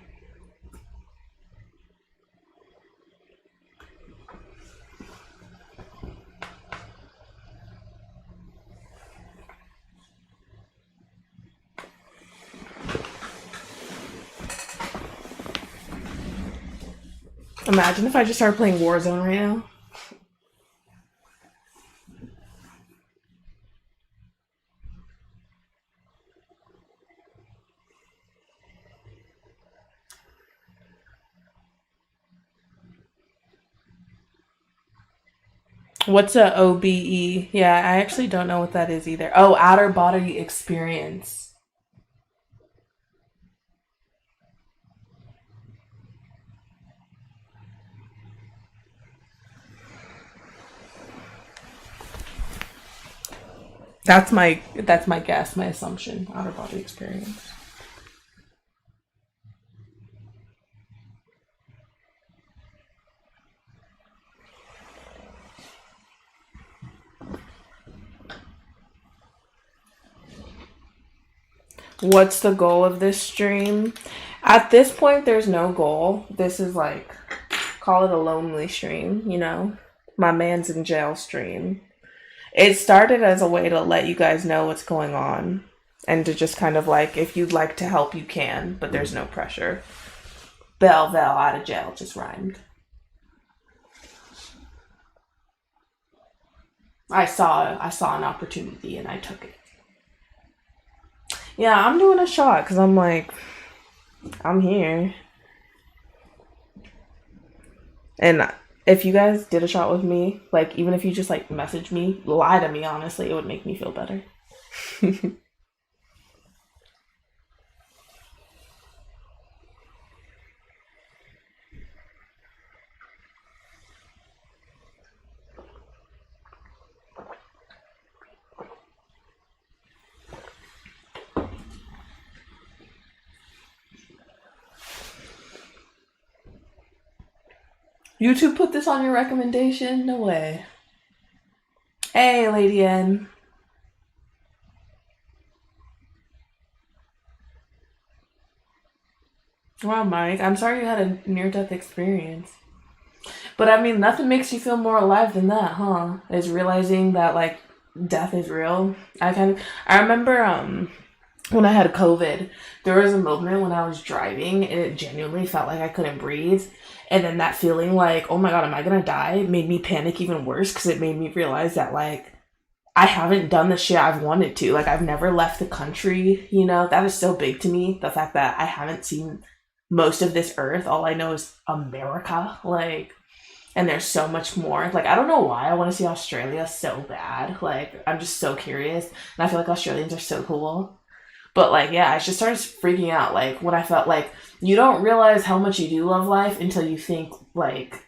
Imagine if I just started playing Warzone right now. What's a OBE? Yeah, I actually don't know what that is either. Oh, outer body experience. That's my guess, my assumption. Outer body experience. What's the goal of this stream? At this point, there's no goal. This is like, call it a lonely stream, you know? My man's in jail stream. It started as a way to let you guys know what's going on and to just kind of like, if you'd like to help, you can, but there's no pressure. Vell out of jail just rhymed. I saw an opportunity and I took it. Yeah, I'm doing a shot because I'm like, I'm here. And if you guys did a shot with me, like, even if you just like message me, lie to me, honestly, it would make me feel better. YouTube put this on your recommendation? No way. Hey, Lady N. Wow, Mike. I'm sorry you had a near-death experience. But I mean, nothing makes you feel more alive than that, huh? Is realizing that, like, death is real. I remember, when I had COVID, there was a moment when I was driving and it genuinely felt like I couldn't breathe. And then that feeling like, oh my God, am I gonna die? Made me panic even worse because it made me realize that, like, I haven't done the shit I've wanted to. Like, I've never left the country, you know? That is so big to me. The fact that I haven't seen most of this earth. All I know is America. Like, and there's so much more. Like, I don't know why I want to see Australia so bad. Like, I'm just so curious. And I feel like Australians are so cool. But, like, yeah, I just started freaking out, like, when I felt like you don't realize how much you do love life until you think, like,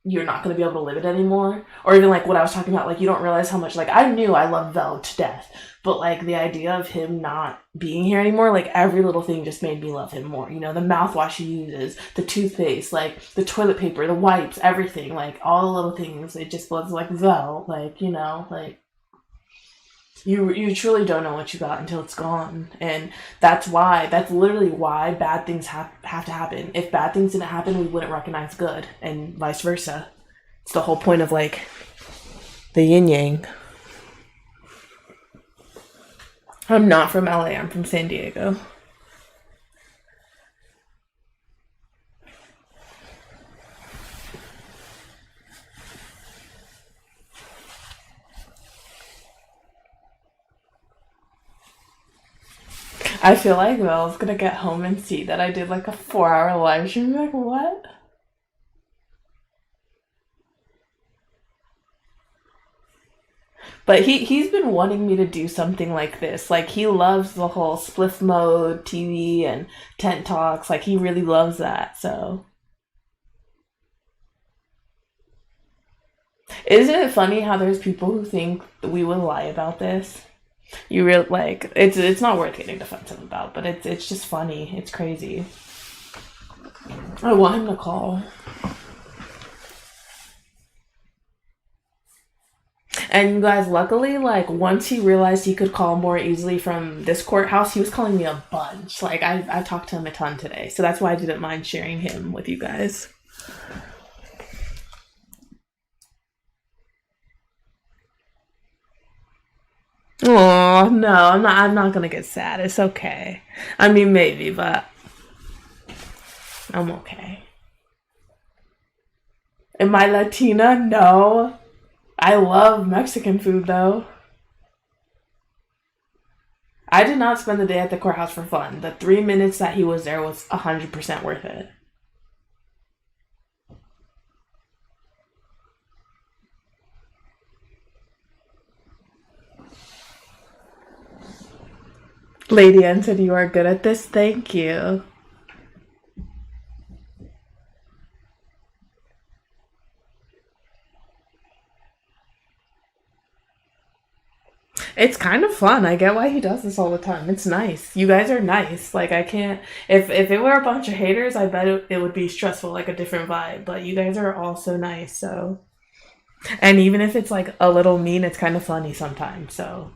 you're not going to be able to live it anymore. Or even, like, what I was talking about, like, you don't realize how much, like, I knew I loved Vell to death. But, like, the idea of him not being here anymore, like, every little thing just made me love him more. You know, the mouthwash he uses, the toothpaste, like, the toilet paper, the wipes, everything. Like, all the little things. It just was, like, Vell. Like, you know, like, you truly don't know what you got until it's gone. And that's literally why bad things have to happen. If bad things didn't happen, we wouldn't recognize good, and vice versa. It's the whole point of, like, the yin yang. I'm not from LA, I'm from San Diego. I feel like Belle's gonna get home and see that I did like a 4-hour live stream. Like, what? But he's been wanting me to do something like this. Like, he loves the whole spliff mode TV and tent talks. Like, he really loves that. So, isn't it funny how there's people who think we would lie about this? You real like it's not worth getting defensive about, but it's just funny. It's crazy. I want him to call. And you guys, luckily, like, once he realized he could call more easily from this courthouse, he was calling me a bunch. Like, I talked to him a ton today, so that's why I didn't mind sharing him with you guys. Oh no, I'm not gonna get sad. It's okay. I mean, maybe, but I'm okay. Am I Latina? No. I love Mexican food, though. I did not spend the day at the courthouse for fun. The 3 minutes that he was there was 100% worth it. Lady Ann said, you are good at this. Thank you. It's kind of fun. I get why he does this all the time. It's nice. You guys are nice. Like, I can't... If it were a bunch of haters, I bet it would be stressful, like a different vibe. But you guys are all so nice, so... And even if it's, like, a little mean, it's kind of funny sometimes, so...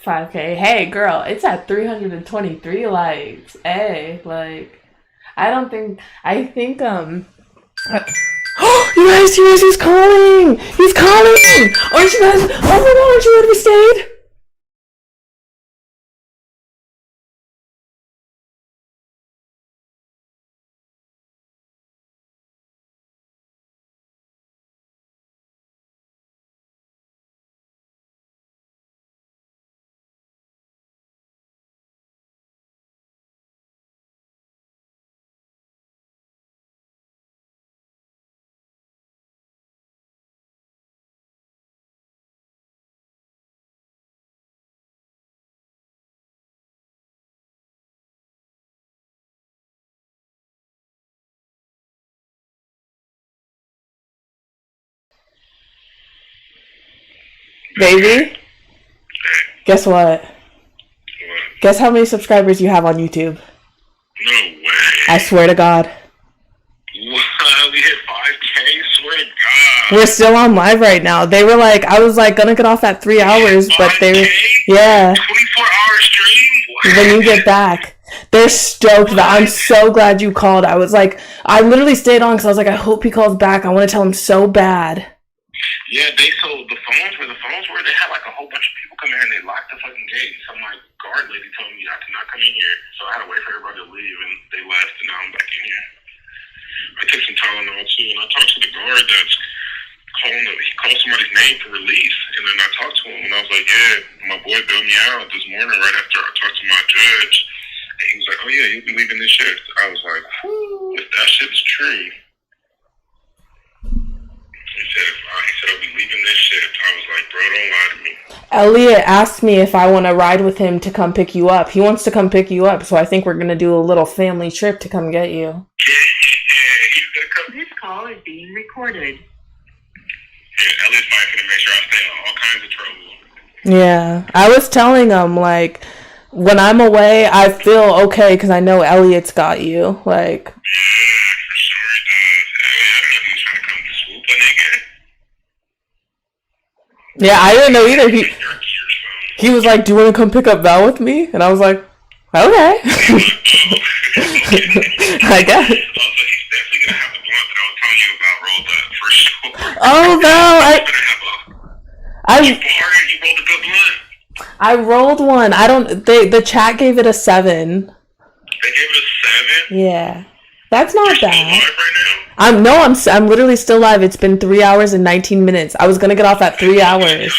5K. Hey, girl, it's at 323 likes. Hey, like, I think, you guys, he's calling! He's calling! Aren't you guys, oh my god, aren't you ready to stay? Baby, guess what? Guess how many subscribers you have on YouTube? No way. I swear to God. What? We hit 5K? Swear to God. We're still on live right now. They were like, I was like gonna get off at 3 hours, but they were, yeah. 24-hour stream? What? When you get back. They're stoked that I'm so glad you called. I was like, I literally stayed on because I was like, I hope he calls back. I want to tell him so bad. Yeah, they sold the phones where they had like a whole bunch of people come here and they locked the fucking gate. Some like guard lady told me I could not come in here. So I had to wait for everybody to leave and they left and now I'm back in here. I took some Tylenol too and I talked to the guard that's he called somebody's name for release and then I talked to him and I was like, yeah, my boy bailed me out this morning right after I talked to my judge. And he was like, oh yeah, you'll be leaving this shift. I was like, if that shit's true. He said I'll be leaving this shift. I was like, bro, don't lie to me. Elliot asked me if I want to ride with him to come pick you up. He wants to come pick you up, so I think we're going to do a little family trip to come get you. Yeah, he's going to come. This call is being recorded. Yeah, Elliot's probably going to make sure I stay in all kinds of trouble. Yeah, I was telling him, like, when I'm away, I feel okay because I know Elliot's got you. Like, yeah, for sure he does. I don't know if he was trying to come to swoop a nigga. yeah, I didn't know either. He was like, do you want to come pick up Val with me? And I was like, okay. I guess. Also, he's definitely gonna have the blunt that I was telling you about rolled up for sure. Oh no, You rolled a good blunt. I rolled one. I don't. The chat gave it a 7. They gave it a 7. Yeah, that's not You're bad. still alive right now? I'm literally still live. It's been 3 hours and 19 minutes. I was gonna get off at 3 hours. Yeah, whenever you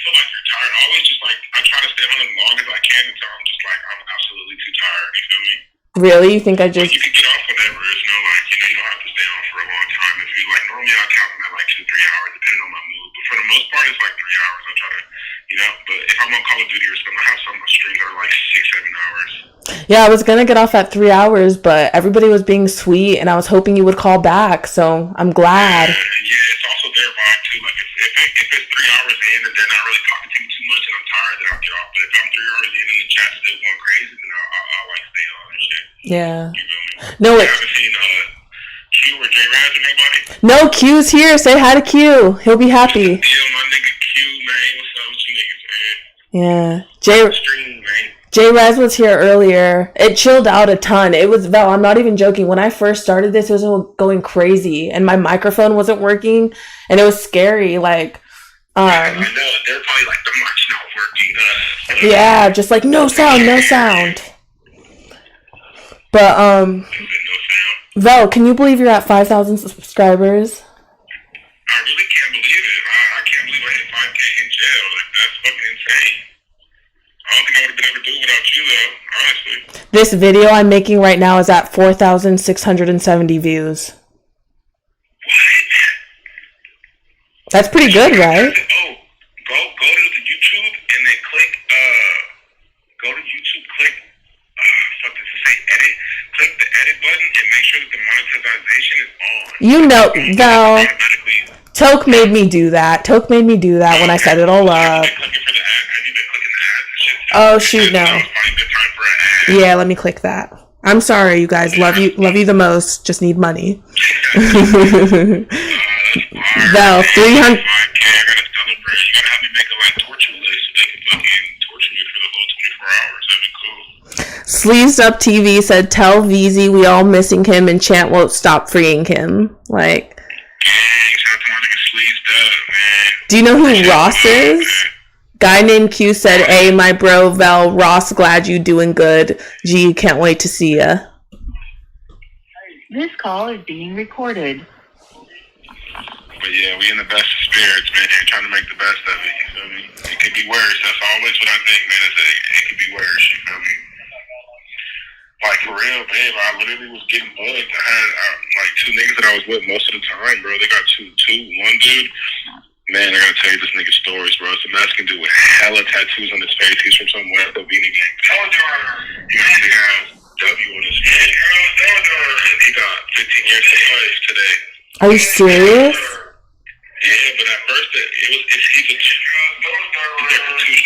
feel like you're tired, I always just like I try to stay on as long as I can until I'm just like I'm absolutely too tired. You feel me? Really? You think I just? You can get off whenever. It's no like you don't have to stay on for a long time. If you like normally I count them at like 2-3 hours depending on my mood. But for the most part it's like 3 hours. I try to but if I'm on Call of Duty or something, I have some streams that are like 6-7 hours. Yeah, I was gonna get off at 3 hours, but everybody was being sweet, and I was hoping you would call back. So I'm glad. Yeah, it's also their vibe too. Like if it's 3 hours in and they're not really talking to me too much and I'm tired, then I'll get off. But if I'm 3 hours in and the chat's still going crazy, then I'll like stay on and shit. Yeah. You feel me? No, I haven't seen Q or J Raz or nobody. No, Q's here. Say hi to Q. He'll be happy. Yeah, my nigga Q, man. What's up with you niggas, man? Yeah. Stream, man. J Raz was here earlier. It chilled out a ton. It was Val, I'm not even joking. When I first started this, it was going crazy and my microphone wasn't working and it was scary. Like, I know, they're probably like the mic's not working. Yeah, just like no sound. But No sound. Val, can you believe you're at 5,000 subscribers? I really can't believe it. I can't believe I hit 5K in jail. Like, that's fucking insane. I don't think I would have been able to do it without you, though, honestly. This video I'm making right now is at 4,670 views. What? That's pretty good, right? Oh, go to the YouTube and then click, go to YouTube, click, fuck, does it say edit? Click the edit button and make sure that the monetization is on. You know, Val, Toke made me do that. When I set it all up. Have you been clicking the ads and shit? Oh, shoot, no. Now it's probably a good time for an ad. Yeah, let me click that. I'm sorry, you guys. Love you the most. Just need money. Val, 300. I gotta celebrate. You gotta have me make a like torture list so they can fucking torture me for the whole 24 hours. That'd be cool. Sleeves Up TV said, tell VZ we all missing him and Chant won't stop freeing him. Like, Dang, shout out to my nigga Sleeved Up, man. do you know who Ross is? Guy named Q said, hey, my bro, Val, Ross, glad you doing good. G, can't wait to see ya. This call is being recorded. But yeah, we in the best of spirits, man. Trying to make the best of it, you feel me? It could be worse. That's always what I think, man. It could be worse, you feel me? Like, for real, babe, I literally was getting bugged. I had, like, 2 niggas that I was with most of the time, bro. They got one dude. Man, I gotta tell you this nigga's stories, bro. It's a Mexican dude with hella tattoos on his face. He's from somewhere, the Beanie Gang. He got a big ass W on his face. And he got 15 years to life today. Are you serious? Yeah, but at first he's a 2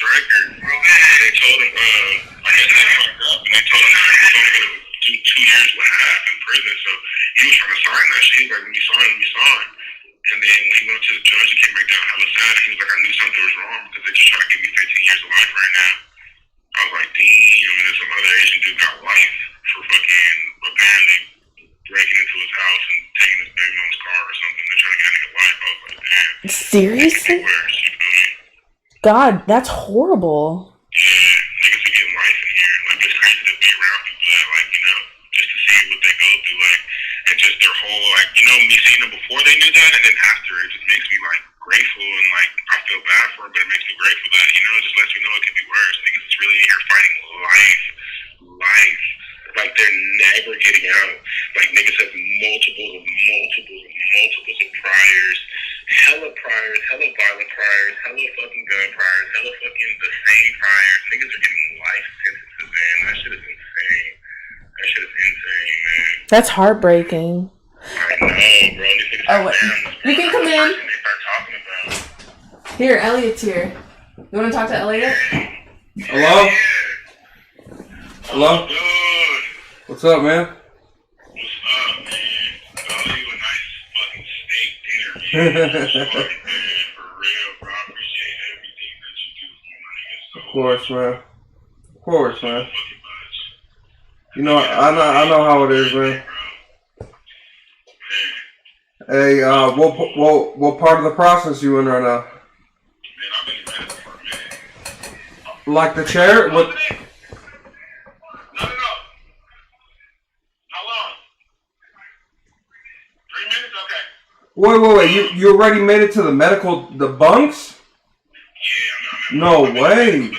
striker. They told him, I guess they fucked up, and they told him he was only gonna do 2 years and a half in prison. So he was trying to sign that shit. He was like, when you sign. And then when he went to the judge, he came back down hella sad. He was like, I knew something was wrong because they just trying to give me 15 years of life right now. I was like, damn. And then some other Asian dude got life for fucking apparently breaking into his house and taking his baby mom's car or something. They're trying to get a nigga life. I was like, damn. Seriously? Worse, you feel me? God, that's horrible. Yeah, niggas are getting life in here. Like, it's crazy to be around people that, like, just to see what they go through, like, and just their whole, like, me seeing them before they knew that, and then after, it just makes me, like, grateful, and, like, I feel bad for them, but it makes me grateful that, it just lets me know it could be worse. Niggas is really in here fighting life. Like, they're never getting out. Like, niggas have multiples of priors, hella violent priors, hella fucking gun priors, hella fucking the same priors. Niggas are getting life sentences, man. That shit is insane. Man. That's heartbreaking. I know, bro. These niggas Oh, wait. You can come in. They start talking about. Here, Elliot's here. You want to talk to Elliot? Hello? Yeah. Hello? Good. What's up, man? What's up, man? I'll leave a nice fucking steak dinner, man. Sorry, man. For real, bro. I appreciate everything that you do for my niggas. Of course, man. Fucking much. You know, I know how it is, man. Hey, what part of the process you in right now? Man, I've been in medical for a minute. Like the chair? What? No. How long? 3 minutes? Okay. Wait. You already made it to the bunks? Yeah, No way. But they said the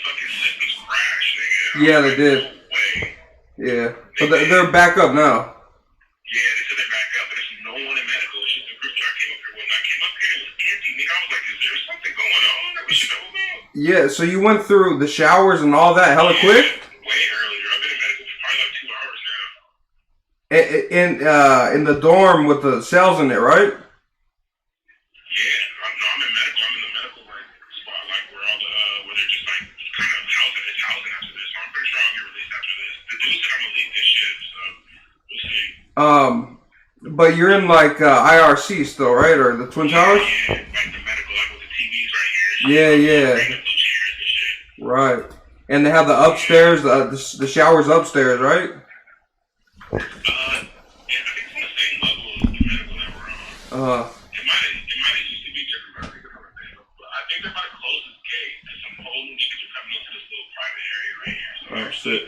fucking systems crashed, nigga. Yeah, they did. No way. Yeah, but they're back up now. Yeah, they said they're back up, but there's no one in medical. It's just the group that I came up here with. When I came up here, it was empty, nigga. I was like, is there something going on that we should know about? Yeah, so you went through the showers and all that hella quick? Way earlier. I've been in medical for probably like 2 hours now. In the dorm with the cells in it, right? Yeah, I'm in medical. I'm in the medical spot, like where all the where they're just like kind of housing after this. So I'm pretty sure I'll get released after this. The dude said I'm gonna leave this shit, so we'll see. But you're in like IRC still, right? Or the Twin Towers? Yeah, like the medical, like with the TVs right here. Yeah. Chairs and shit. Right. And they have the upstairs, the showers upstairs, right? Yeah, I think it's on the same level as the medical that we're on. It might used to be different, but I think it's on the same level. But I think they're about to close this gate because some whole new niggas are coming into this little private area right here. So Oh shit.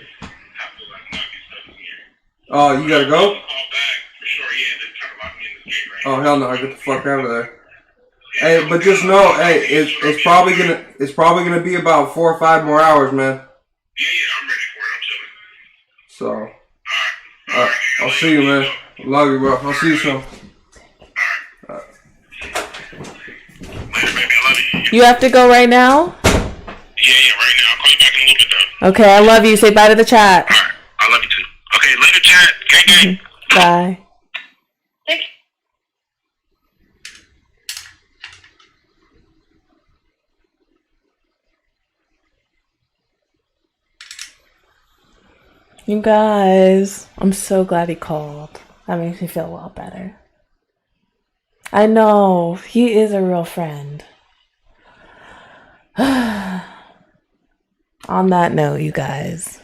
have to like knock these stuff in here. Oh, you gotta go? Call back for sure. Yeah, they're trying to lock me in this gate right Oh here. hell no! Get the fuck out of there. Hey, but just know, hey, it's probably gonna be about 4 or 5 more hours, man. Yeah, I'm ready for it. I'm chilling. So, Alright. I'll see you, man. Love you, bro. I'll see you soon. Later, baby. I love you. You have to go right now? Yeah, right now. I'll call you back in a little bit, though. Okay, I love you. Say bye to the chat. Alright. I love you, too. Okay, later, chat. Gang. Bye. You guys, I'm so glad he called. That makes me feel a lot better. I know, he is a real friend. On that note, you guys.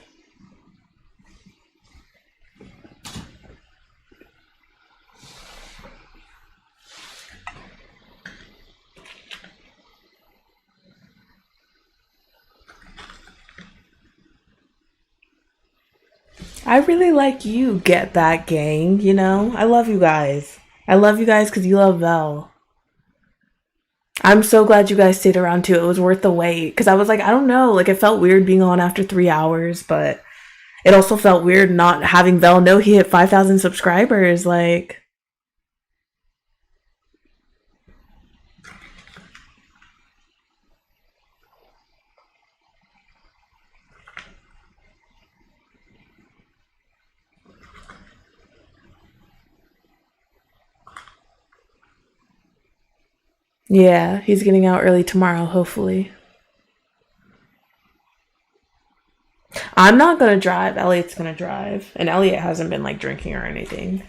I really like you, Get Back Gang, you know? I love you guys. I love you guys because you love Vell. I'm so glad you guys stayed around too. It was worth the wait. Because I was like, I don't know. Like, it felt weird being on after 3 hours, but it also felt weird not having Vell know he hit 5,000 subscribers. Like, yeah, he's getting out early tomorrow, hopefully. I'm not gonna drive. Elliot's gonna drive. And Elliot hasn't been, like, drinking or anything.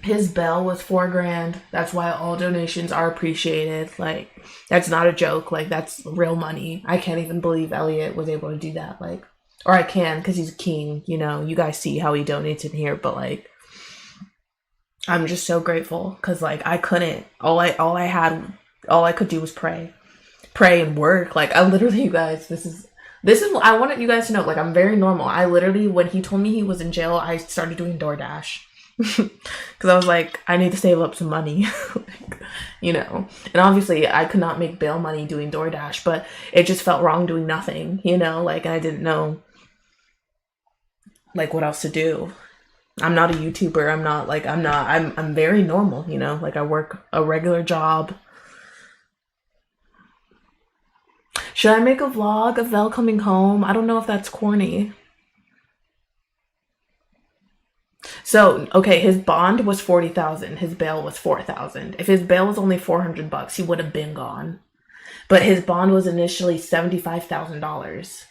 His bail was $4,000. That's why all donations are appreciated. Like, that's not a joke. Like, that's real money. I can't even believe Elliot was able to do that. Like, or I can because he's a king. You know, you guys see how he donates in here, but like, I'm just so grateful because like I couldn't. All I could do was pray and work. Like, I literally, you guys, this is. I wanted you guys to know. Like, I'm very normal. I literally, when he told me he was in jail, I started doing DoorDash. Because I was like, I need to save up some money. Like, you know, and obviously I could not make bail money doing DoorDash, but it just felt wrong doing nothing, you know, like I didn't know like what else to do. I'm not a YouTuber. I'm very normal, you know? Like I work a regular job. Should I make a vlog of Vel coming home? I don't know if that's corny. So, okay, his bond was 40,000. His bail was 4,000. If his bail was only $400, he would have been gone. But his bond was initially $75,000.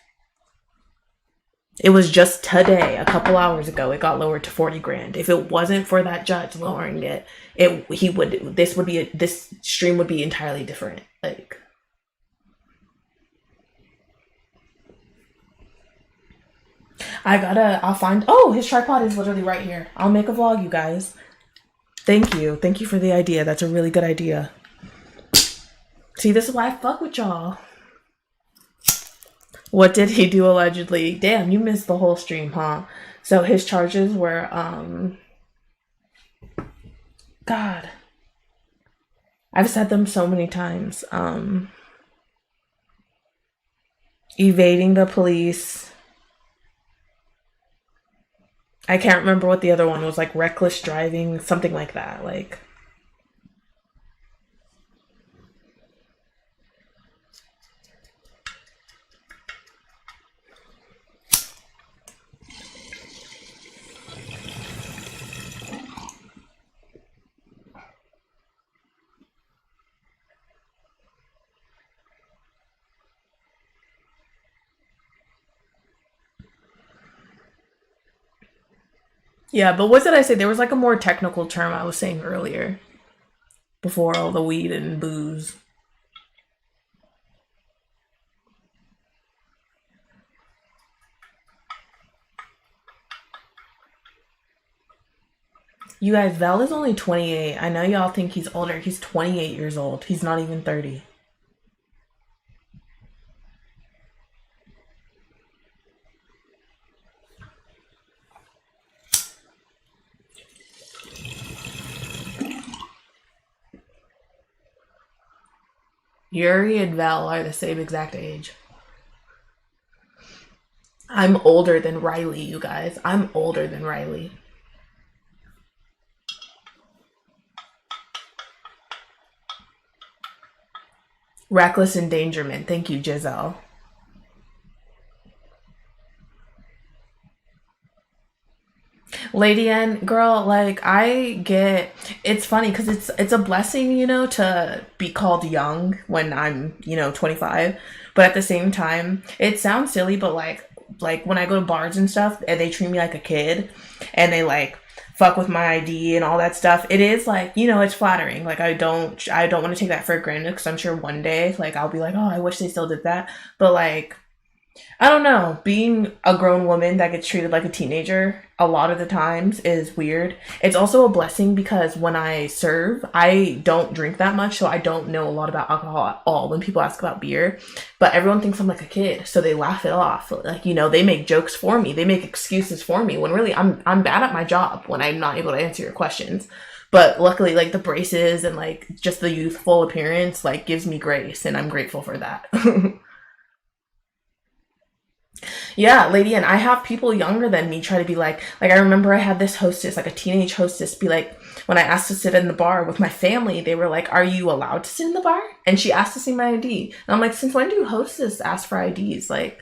It was just today, a couple hours ago, it got lowered to 40 grand. If it wasn't for that judge lowering it, this stream would be entirely different. Like, I'll find, oh, his tripod is literally right here. I'll make a vlog, you guys. Thank you. Thank you for the idea. That's a really good idea. See, this is why I fuck with y'all. What did he do allegedly? Damn, you missed the whole stream, huh? So his charges were, God. I've said them so many times. Evading the police. I can't remember what the other one was, like reckless driving, something like that. Like, yeah, but what did I say? There was like a more technical term I was saying earlier before all the weed and booze. You guys, Val is only 28. I know y'all think he's older. He's 28 years old. He's not even 30. Yuri and Val are the same exact age. I'm older than Riley, you guys. I'm older than Riley. Reckless endangerment. Thank you, Giselle. Lady N, girl, like I get, it's funny because it's a blessing, you know, to be called young when I'm, you know, 25. But at the same time, it sounds silly, but like when I go to bars and stuff and they treat me like a kid and they like fuck with my ID and all that stuff, it is like, you know, it's flattering. Like I don't want to take that for granted because I'm sure one day like I'll be like, oh, I wish they still did that. But like, I don't know, being a grown woman that gets treated like a teenager a lot of the times is weird. It's also a blessing because when I serve, I don't drink that much, so I don't know a lot about alcohol at all when people ask about beer. But everyone thinks I'm like a kid, so they laugh it off. Like, you know, they make jokes for me, they make excuses for me, when really I'm bad at my job when I'm not able to answer your questions. But luckily, like the braces and like just the youthful appearance like gives me grace, and I'm grateful for that. Yeah, lady, and I have people younger than me try to be like I remember I had this hostess, like a teenage hostess, be like, when I asked to sit in the bar with my family, they were like, are you allowed to sit in the bar? And she asked to see my ID. And I'm like, since when do hostess ask for IDs? Like,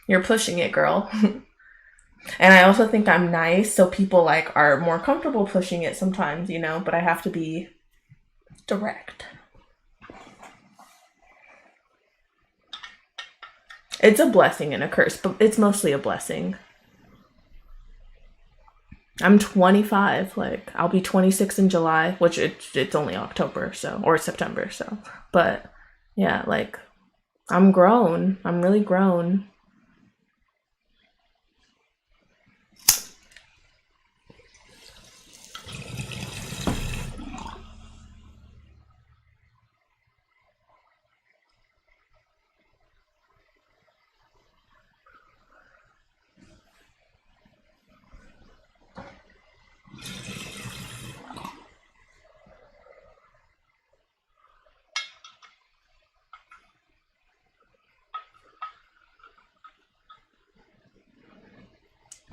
you're pushing it, girl. And I also think I'm nice, so people like are more comfortable pushing it sometimes, you know, but I have to be direct. It's a blessing and a curse, but it's mostly a blessing. I'm 25, like I'll be 26 in July, which it's only October, so, or September, so, but yeah, like I'm grown. I'm really grown.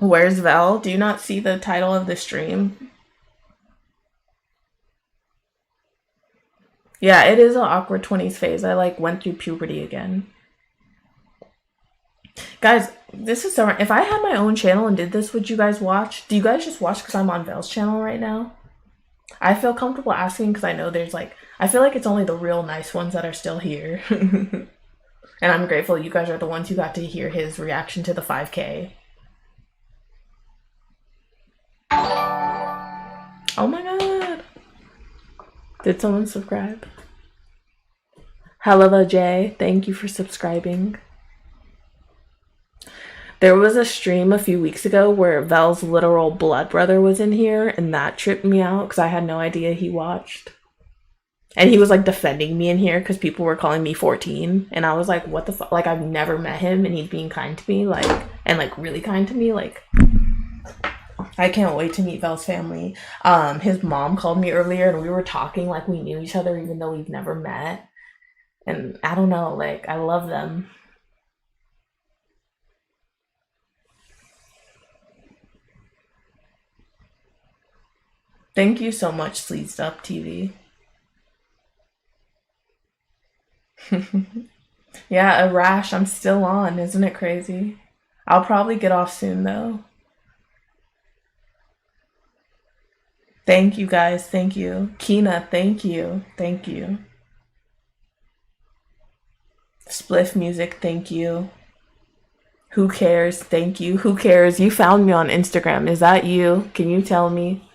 Where's Vell? Do you not see the title of the stream? Yeah, it is an awkward 20s phase. I like went through puberty again. Guys, this is so... If I had my own channel and did this, would you guys watch? Do you guys just watch because I'm on Vell's channel right now? I feel comfortable asking because I know there's like... I feel like it's only the real nice ones that are still here. And I'm grateful you guys are the ones who got to hear his reaction to the 5K. Oh my god. Did someone subscribe? Hello, Jay. Thank you for subscribing. There was a stream a few weeks ago where Vell's literal blood brother was in here, and that tripped me out because I had no idea he watched. And he was like defending me in here because people were calling me 14, and I was like, what the fuck? Like, I've never met him, and he's being kind to me, like, and like really kind to me. Like, I can't wait to meet Vell's family. His mom called me earlier, and we were talking like we knew each other even though we've never met. And I don't know, like, I love them. Thank you so much, Sleezed Up TV. Yeah, a rash. I'm still on. Isn't it crazy? I'll probably get off soon, though. Thank you, guys. Thank you. Kina, thank you. Thank you. Spliff Music, thank you. Who cares? Thank you. Who cares? You found me on Instagram. Is that you? Can you tell me?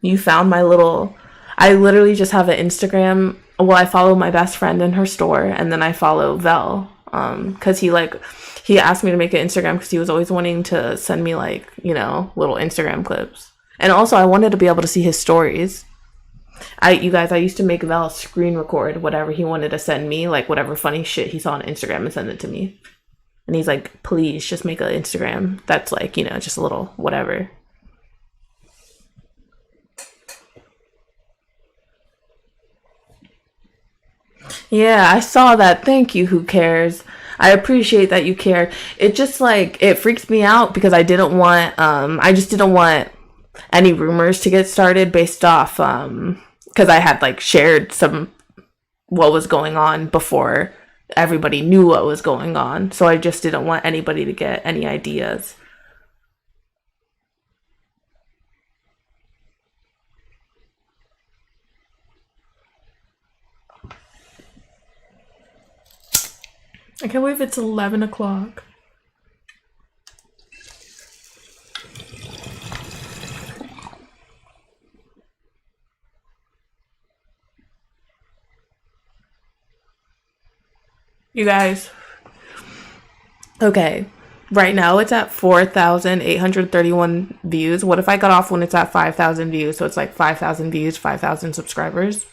You found my little... I literally just have an Instagram. Well, I follow my best friend in her store, and then I follow Vell. Because he asked me to make an Instagram because he was always wanting to send me, like, you know, little Instagram clips. And also, I wanted to be able to see his stories. You guys, I used to make Vell screen record whatever he wanted to send me, like whatever funny shit he saw on Instagram, and send it to me. And he's like, please just make an Instagram that's like, you know, just a little whatever. Yeah, I saw that. Thank you, who cares? I appreciate that you care. It just like, it freaks me out because I just didn't want any rumors to get started based off, because I had like shared what was going on before everybody knew what was going on. So I just didn't want anybody to get any ideas. I can't believe it's 11 o'clock. You guys. Okay. Right now it's at 4,831 views. What if I got off when it's at 5,000 views? So it's like 5,000 views, 5,000 subscribers.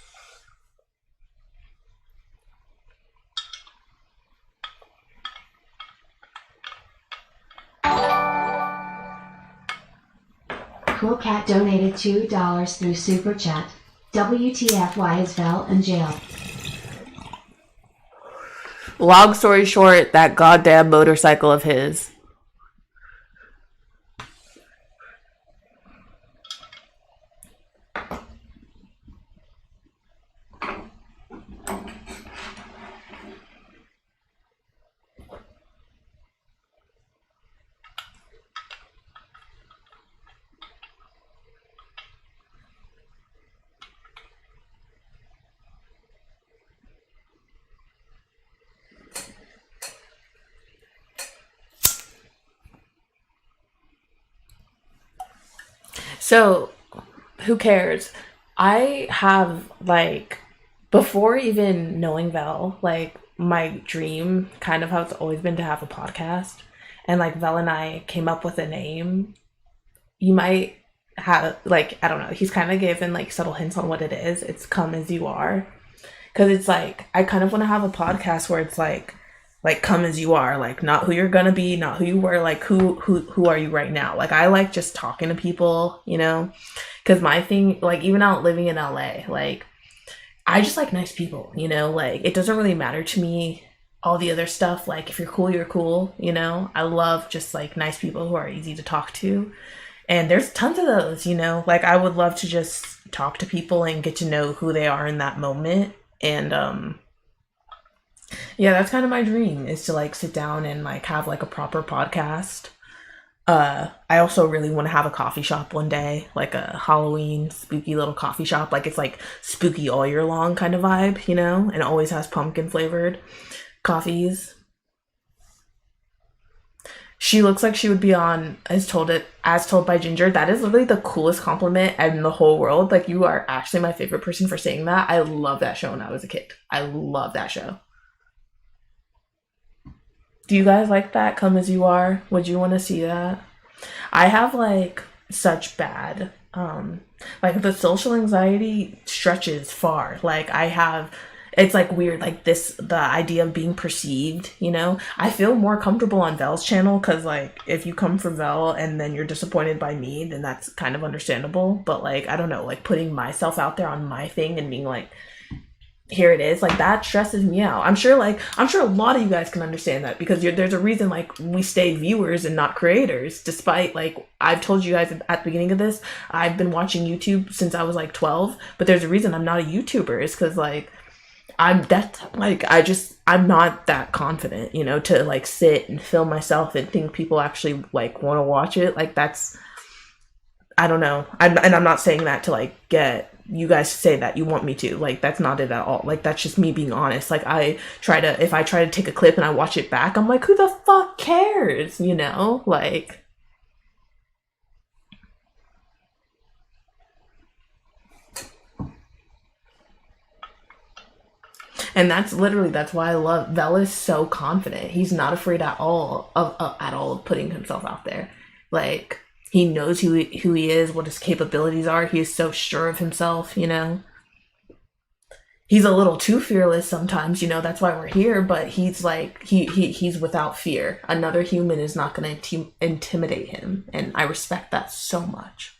Cool Cat donated $2 through Super Chat. WTF, why is Vell in jail? Long story short, that goddamn motorcycle of his. So, who cares? I have, like, before even knowing Vell, like, my dream kind of has always been to have a podcast. And, like, Vell and I came up with a name. You might have, like, I don't know. He's kind of given, like, subtle hints on what it is. It's Come As You Are. Because it's, like, I kind of want to have a podcast where it's, like, come as you are, like, not who you're gonna be, not who you were, like, who are you right now? Like, I like just talking to people, you know, because my thing, like, even out living in LA, like, I just like nice people, you know, like, it doesn't really matter to me all the other stuff. Like, if you're cool, you're cool, you know? I love just like nice people who are easy to talk to. And there's tons of those, you know? Like, I would love to just talk to people and get to know who they are in that moment. And yeah, that's kind of my dream, is to like sit down and like have like a proper podcast. I also really want to have a coffee shop one day, like a Halloween spooky little coffee shop. Like, it's like spooky all year long kind of vibe, you know, and always has pumpkin flavored coffees. She looks like she would be on As Told by Ginger. That is literally the coolest compliment in the whole world. Like, you are actually my favorite person for saying that. I love that show when I was a kid. I love that show. Do you guys like that? Come As You Are? Would you want to see that? I have like such bad, like the social anxiety stretches far. Like, it's like weird, like the idea of being perceived, you know? I feel more comfortable on Vell's channel because like if you come for Vell and then you're disappointed by me, then that's kind of understandable. But like, I don't know, like putting myself out there on my thing and being like, here it is, like that stresses me out. I'm sure a lot of you guys can understand that, because there's a reason like we stay viewers and not creators, despite like I've told you guys at the beginning of this, I've been watching YouTube since I was like 12, but there's a reason I'm not a YouTuber. Is because like I'm not that confident, you know, to like sit and film myself and think people actually like want to watch it. Like, that's, I don't know. I'm not saying that to like get you guys to say that you want me to. Like, that's not it at all. Like, that's just me being honest. Like, if I try to take a clip and I watch it back, I'm like, who the fuck cares? You know? Like, and that's why I love Vell. Is so confident. He's not afraid at all of putting himself out there. Like, he knows who he is, what his capabilities are. He is so sure of himself, you know. He's a little too fearless sometimes, you know. That's why we're here. But he's like he's without fear. Another human is not going to intimidate him, and I respect that so much.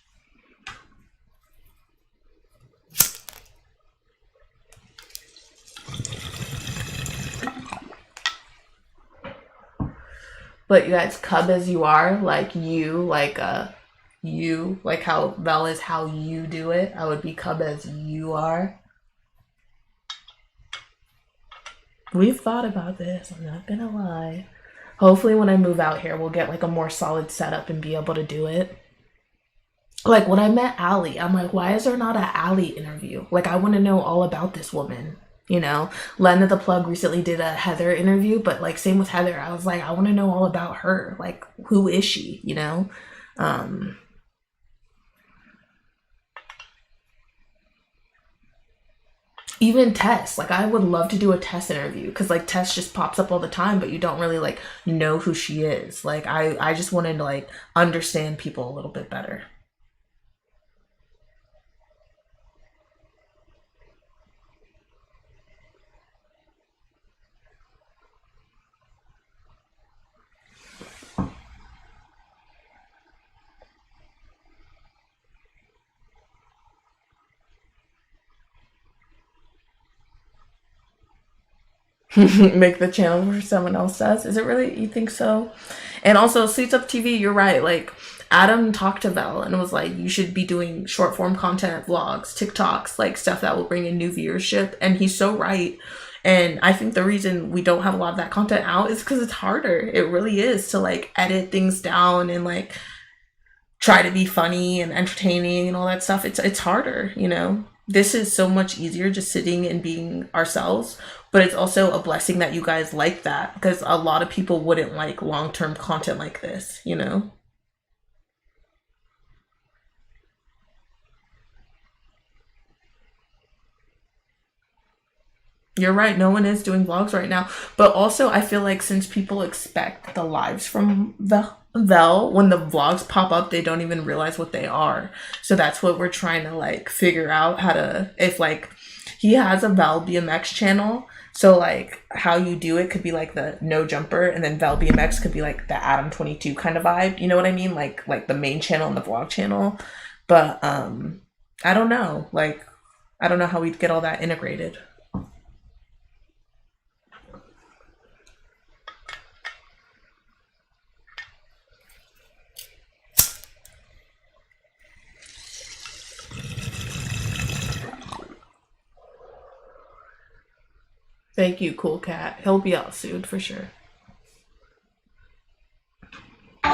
But you guys, Cub As You Are, like you, like how Vell is how you do it. I would be Cub As You Are. We've thought about this, I'm not gonna lie. Hopefully when I move out here, we'll get like a more solid setup and be able to do it. Like, when I met Allie, I'm like, why is there not an Allie interview? Like, I want to know all about this woman. You know, Lena the Plug recently did a Heather interview, but like same with Heather. I was like, I want to know all about her. Like, who is she? You know? Even Tess, like I would love to do a Tess interview, because like Tess just pops up all the time, but you don't really like know who she is. Like, I just wanted to like understand people a little bit better. Make the channel where someone else does. Is it really? You think so? And also, Suits Up TV, you're right. Like, Adam talked to Vell and was like, you should be doing short form content, vlogs, TikToks, like stuff that will bring in new viewership. And he's so right. And I think the reason we don't have a lot of that content out is because it's harder. It really is, to like edit things down and like try to be funny and entertaining and all that stuff. It's harder, you know? This is so much easier just sitting and being ourselves, but it's also a blessing that you guys like that, because a lot of people wouldn't like long-term content like this, you know? You're right, no one is doing vlogs right now. But also, I feel like since people expect the lives from Vell, when the vlogs pop up, they don't even realize what they are. So that's what we're trying to like figure out, how to, if like he has a Vell BMX channel, so like how you do it could be like the no jumper, and then Vell BMX could be like the Adam 22 kind of vibe, you know what I mean? Like the main channel and the vlog channel. But I don't know, like I don't know how we'd get all that integrated. Thank you, Cool Cat. He'll be out soon for sure. Cool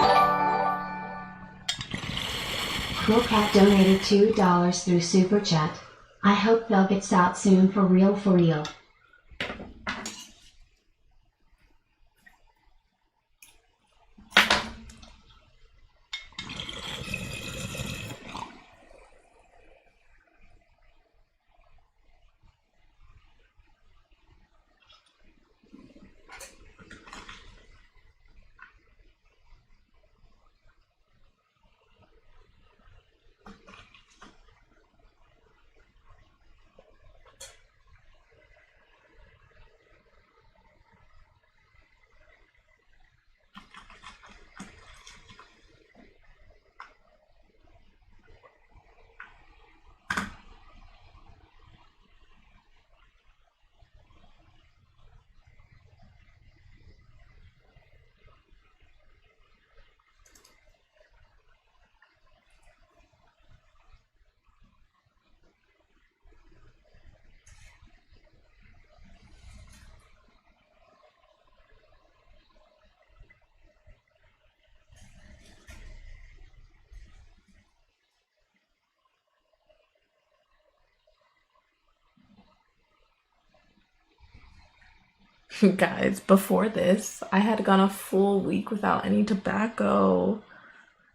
Cat donated $2 through Super Chat. I hope Vell gets out soon for real for real. Guys, before this, I had gone a full week without any tobacco.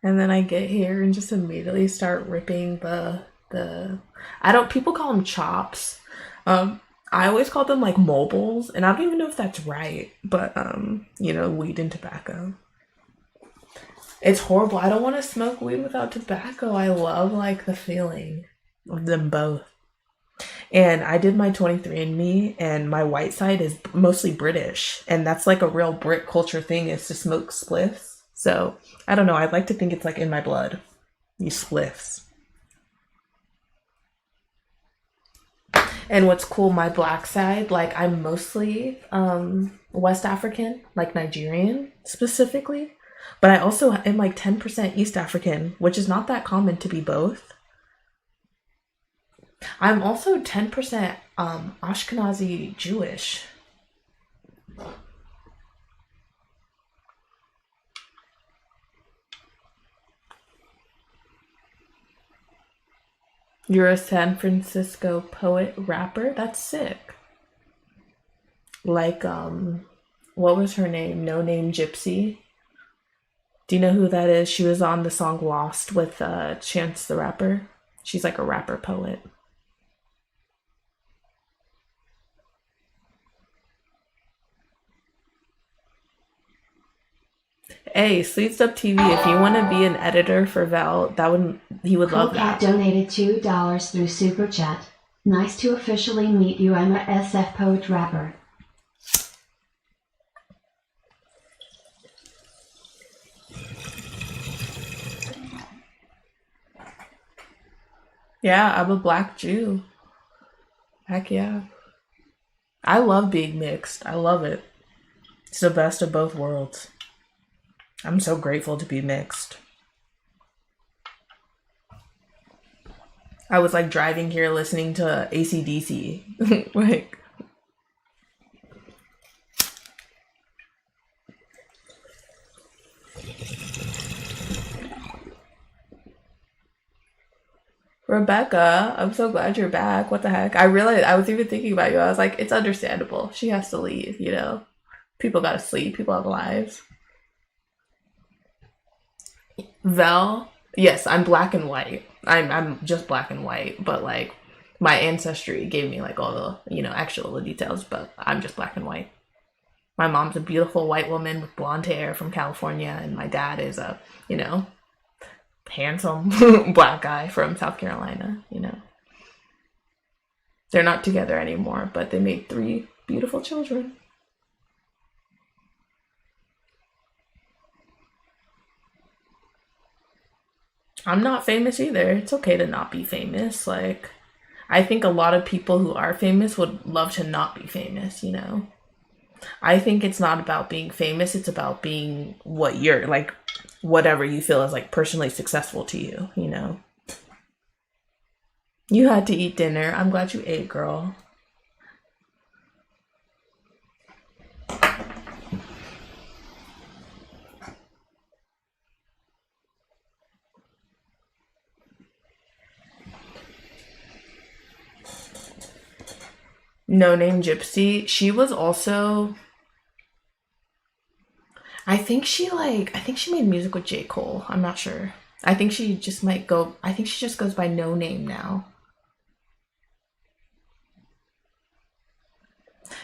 And then I get here and just immediately start ripping the I don't people call them chops. I always call them like mobiles, and I don't even know if that's right, but weed and tobacco. It's horrible. I don't want to smoke weed without tobacco. I love like the feeling of them both. And I did my 23andMe, and my white side is mostly British, and that's like a real Brit culture thing, is to smoke spliffs. So I don't know. I'd like to think it's like in my blood. These spliffs. And what's cool, my black side, like I'm mostly West African, like Nigerian specifically, but I also am like 10% East African, which is not that common to be both. I'm also 10% Ashkenazi Jewish. You're a San Francisco poet rapper? That's sick. Like, what was her name? No Name Gypsy. Do you know who that is? She was on the song Lost with Chance the Rapper. She's like a rapper poet. Hey, Sleeves Up TV, if you want to be an editor for Vell, he would love that. Coolcat donated $2 through Super Chat. Nice to officially meet you. I'm a SF poet rapper. Yeah, I'm a black Jew. Heck yeah. I love being mixed. I love it. It's the best of both worlds. I'm so grateful to be mixed. I was like driving here listening to AC/DC. Like, Rebecca, I'm so glad you're back. What the heck? I realized I was even thinking about you. I was like, it's understandable. She has to leave, you know? People gotta sleep. People have lives. Vell, yes, I'm black and white. I'm just black and white, but like my ancestry gave me like all the, actual details, but I'm just black and white. My mom's a beautiful white woman with blonde hair from California, and my dad is a, handsome black guy from South Carolina, They're not together anymore, but they made 3 beautiful children. I'm not famous either. It's okay to not be famous. Like, I think a lot of people who are famous would love to not be famous, I think it's not about being famous. It's about being what you're, like, whatever you feel is, like, personally successful to you, You had to eat dinner. I'm glad you ate, girl. No Name Gypsy. She was also, I think she made music with J. Cole. I'm not sure. I think she just goes by No Name now.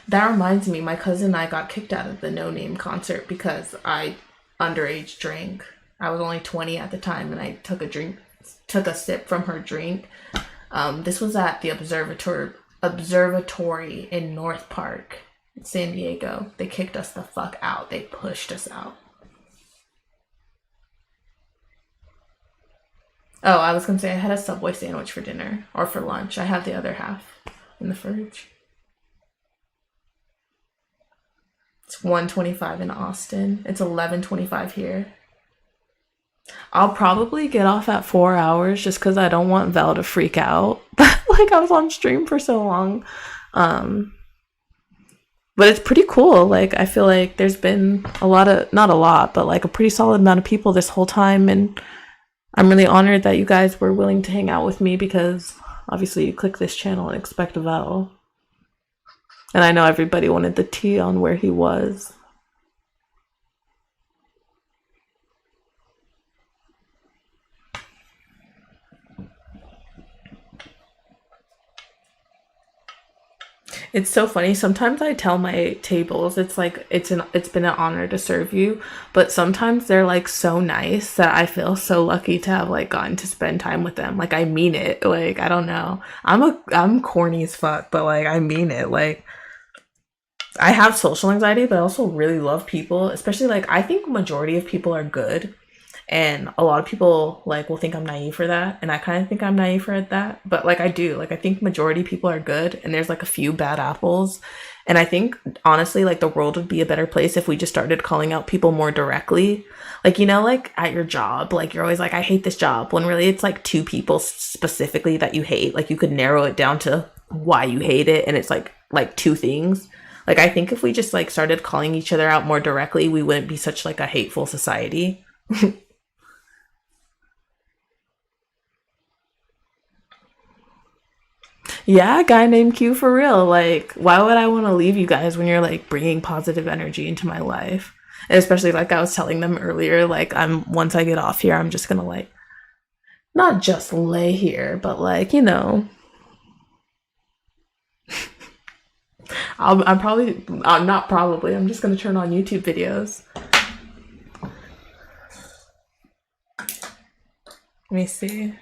That reminds me, my cousin and I got kicked out of the No Name concert because I underage drank. I was only 20 at the time, and I took a sip from her drink. This was at the observatory in North Park, San Diego. They kicked us the fuck out. They pushed us out. Oh, I was gonna say I had a Subway sandwich for dinner or for lunch. I have the other half in the fridge. It's 1:25 in Austin. It's 11:25 here. I'll probably get off at 4 hours just because I don't want Val to freak out. Like, I was on stream for so long. But it's pretty cool. Like, I feel like there's been not a lot, but like a pretty solid amount of people this whole time. And I'm really honored that you guys were willing to hang out with me, because obviously you click this channel and expect Val. And I know everybody wanted the tea on where he was. It's so funny. Sometimes I tell my tables, it's like it's been an honor to serve you, but sometimes they're like so nice that I feel so lucky to have like gotten to spend time with them. Like, I mean it. Like, I don't know. I'm corny as fuck, but like, I mean it. Like, I have social anxiety, but I also really love people, especially like, I think majority of people are good. And a lot of people like will think I'm naive for that, and I kind of think I'm naive for that, but like, I do. Like, I think majority of people are good, and there's like a few bad apples. And I think honestly, like, the world would be a better place if we just started calling out people more directly. Like, you know, like at your job, like you're always like, I hate this job, when really it's like two people specifically that you hate. Like, you could narrow it down to why you hate it, and it's like two things. Like, I think if we just like started calling each other out more directly, we wouldn't be such like a hateful society. Yeah, a guy named Q, for real. Like, why would I want to leave you guys when you're like bringing positive energy into my life? And especially, like I was telling them earlier, like, once I get off here, I'm just gonna like not just lay here, but like, you know, I'm just gonna turn on YouTube videos. Let me see.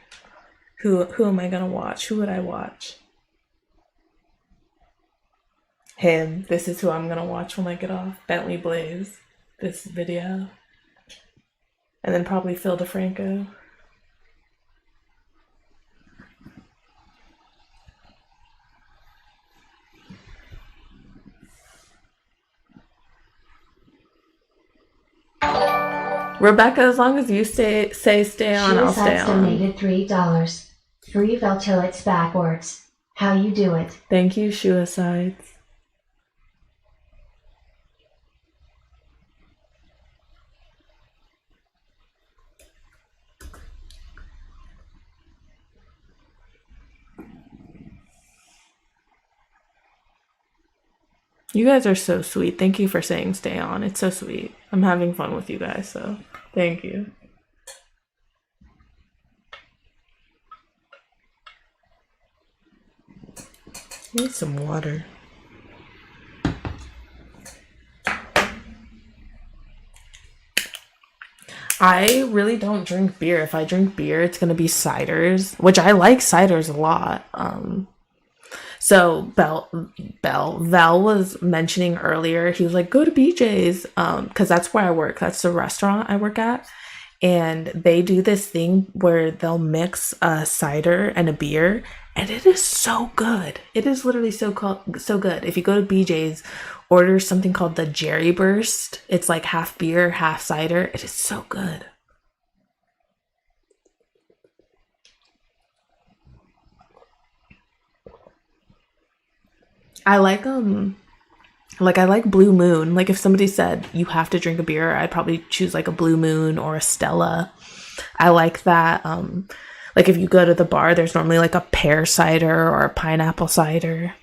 Who am I gonna watch? Who would I watch? Him. This is who I'm gonna watch when I get off. Bentley Blaze. This video. And then probably Phil DeFranco. Rebecca, as long as you stay on, I'll stay on. Donated $3. Free Vell till it's backwards. How you do it? Thank you, Suicides. You guys are so sweet. Thank you for saying stay on. It's so sweet. I'm having fun with you guys, so thank you. I need some water. I really don't drink beer. If I drink beer, it's gonna be ciders, which I like ciders a lot. So Val was mentioning earlier, he was like, go to BJ's, because that's where I work. That's the restaurant I work at. And they do this thing where they'll mix a cider and a beer, and it is so good. It is literally so good. If you go to BJ's, order something called the Jerry Burst. It's like half beer, half cider. It is so good. I like I like Blue Moon. Like, if somebody said you have to drink a beer, I'd probably choose like a Blue Moon or a Stella. I like that. Like, if you go to the bar, there's normally like a pear cider or a pineapple cider.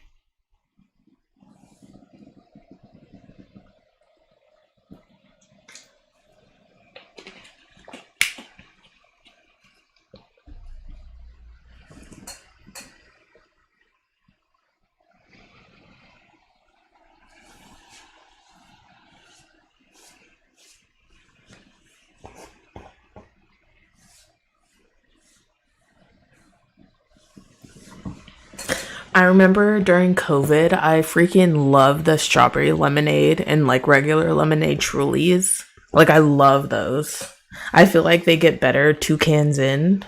I remember during COVID, I freaking love the strawberry lemonade and like regular lemonade Trulies. Like, I love those. I feel like they get better 2 cans in.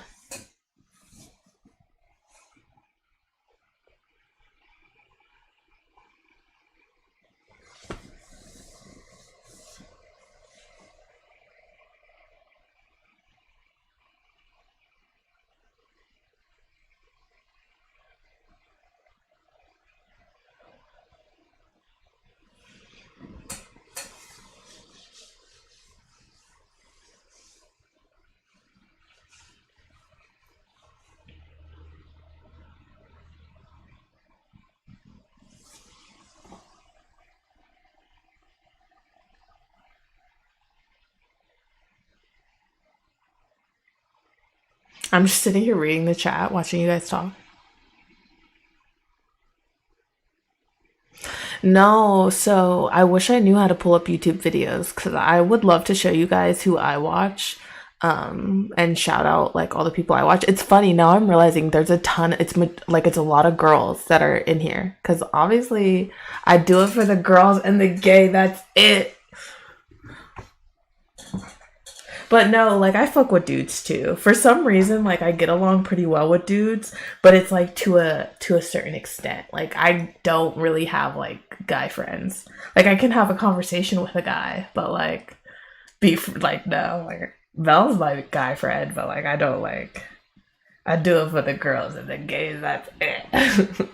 I'm just sitting here reading the chat, watching you guys talk. No, so I wish I knew how to pull up YouTube videos because I would love to show you guys who I watch, and shout out like all the people I watch. It's funny now I'm realizing there's a ton. It's a lot of girls that are in here because obviously I do it for the girls and the gay. That's it. But no, like I fuck with dudes too. For some reason, like I get along pretty well with dudes, but it's like to a certain extent. Like I don't really have like guy friends. Like I can have a conversation with a guy, but like no, like Vel's my guy friend, but like I don't like I do it for the girls and the gays, that's it.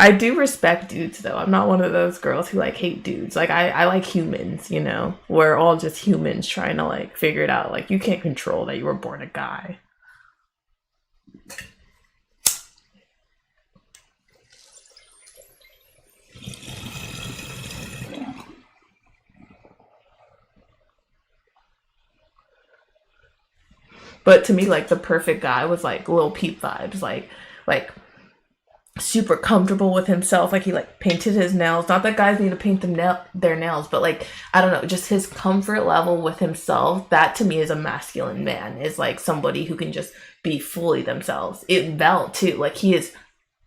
I do respect dudes though. I'm not one of those girls who like hate dudes. Like I like humans, you know. We're all just humans trying to like figure it out. Like you can't control that you were born a guy. But to me, like the perfect guy was like Lil Peep vibes, like super comfortable with himself. Like he like painted his nails. Not that guys need to paint their nails, but like I don't know, just his comfort level with himself. That to me is a masculine man. Is like somebody who can just be fully themselves. It Vell too. Like he is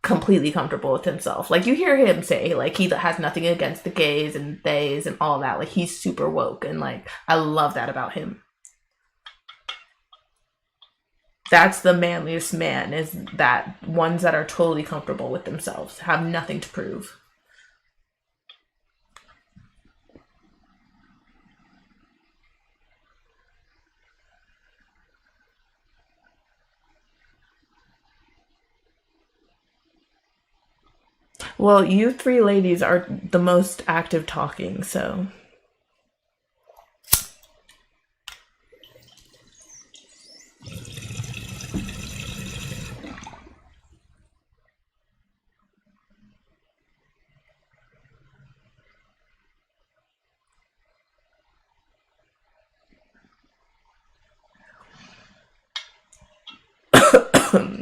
completely comfortable with himself. Like you hear him say like he has nothing against the gays and theys and all that. Like he's super woke and like I love that about him. That's the manliest man, is that ones that are totally comfortable with themselves, have nothing to prove. Well, you three ladies are the most active talking, so.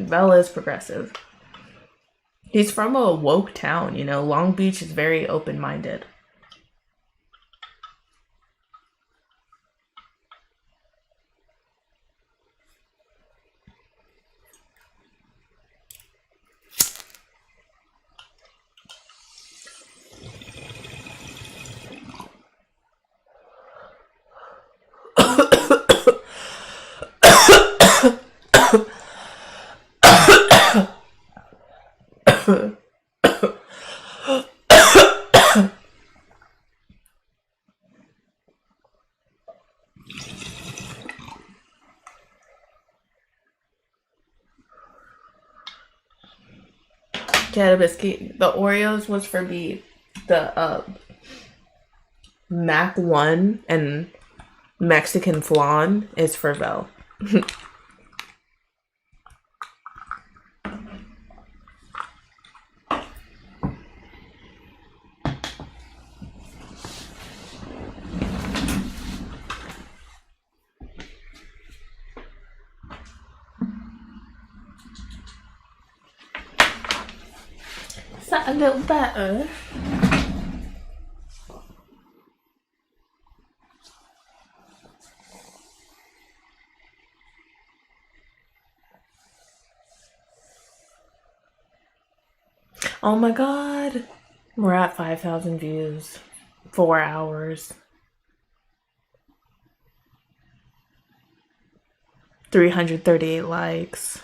Bella is progressive. He's from a woke town, you know. Long Beach is very open-minded. Get a biscuit. The Oreos was for me. The Mac 1 and Mexican flan is for Belle. Is that a little better? Oh my god. We're at 5,000 views. 4 hours. 338 likes.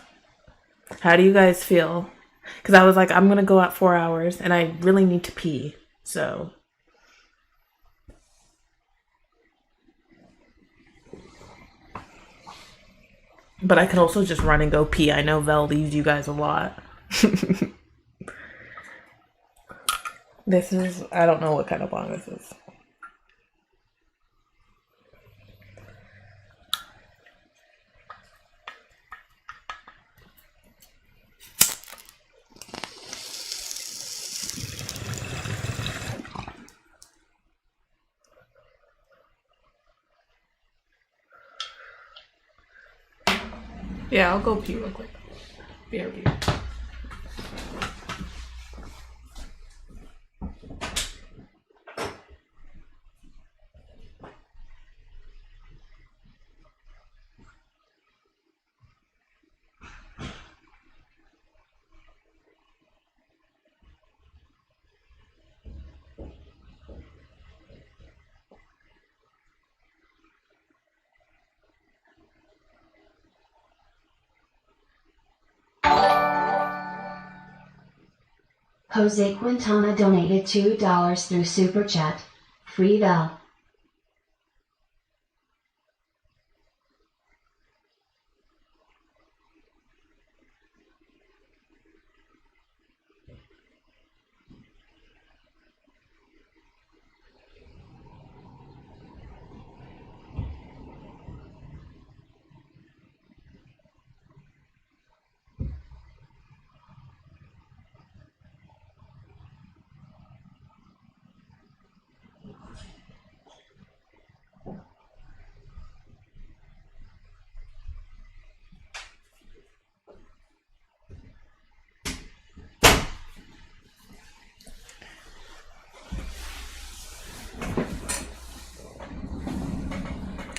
How do you guys feel? Because I was like, I'm going to go at 4 hours and I really need to pee. So. But I could also just run and go pee. I know Vel leaves you guys a lot. This is, I don't know what kind of bong this is. Yeah, I'll go pee real quick. BRB. Jose Quintana donated $2 through Super Chat. Free Vell.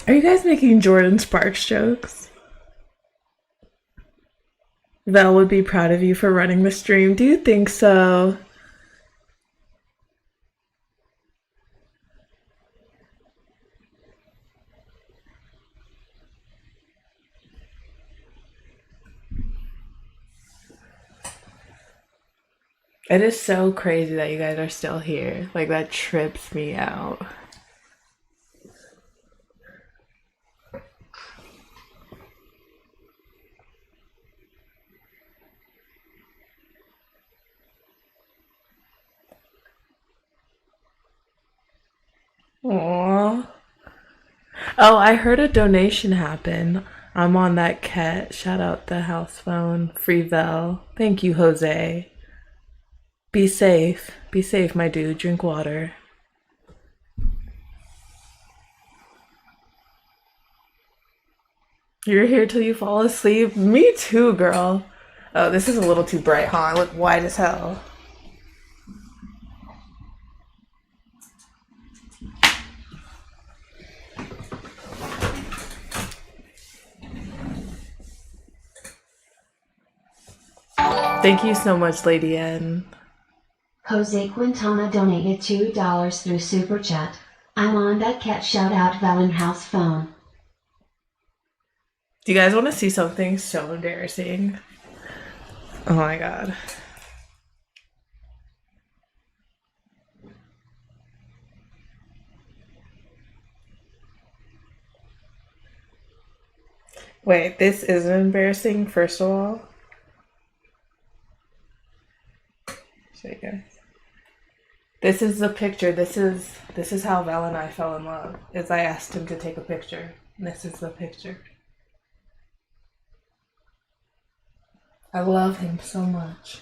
Are you guys making Jordan Sparks jokes? Vel would be proud of you for running the stream. Do you think so? It is so crazy that you guys are still here. Like, that trips me out. Aww. Oh, I heard a donation happen. I'm on that cat. Shout out the house phone. Free Vel. Thank you, Jose. Be safe. Be safe, my dude. Drink water. You're here till you fall asleep? Me too, girl. Oh, this is a little too bright, huh? I look white as hell. Thank you so much, Lady N. Jose Quintana donated $2 through Super Chat. I'm on that cat. Shout out Valen house phone. Do you guys want to see something so embarrassing? Oh my god. Wait, this isn't embarrassing, first of all. Show you guys. This is the picture. This is how Val and I fell in love. Is I asked him to take a picture. And this is the picture. I love him so much.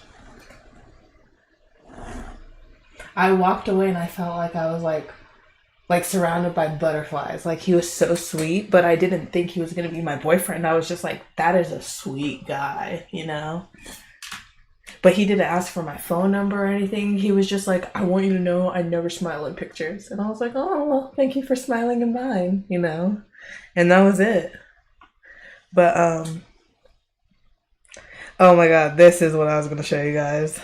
I walked away and I felt like I was like surrounded by butterflies. Like, he was so sweet, but I didn't think he was gonna be my boyfriend. I was just like, that is a sweet guy, you know? But he didn't ask for my phone number or anything. He was just like, I want you to know I never smile in pictures. And I was like, oh, well, thank you for smiling in mine, you know? And that was it. But, oh my god, this is what I was gonna show you guys.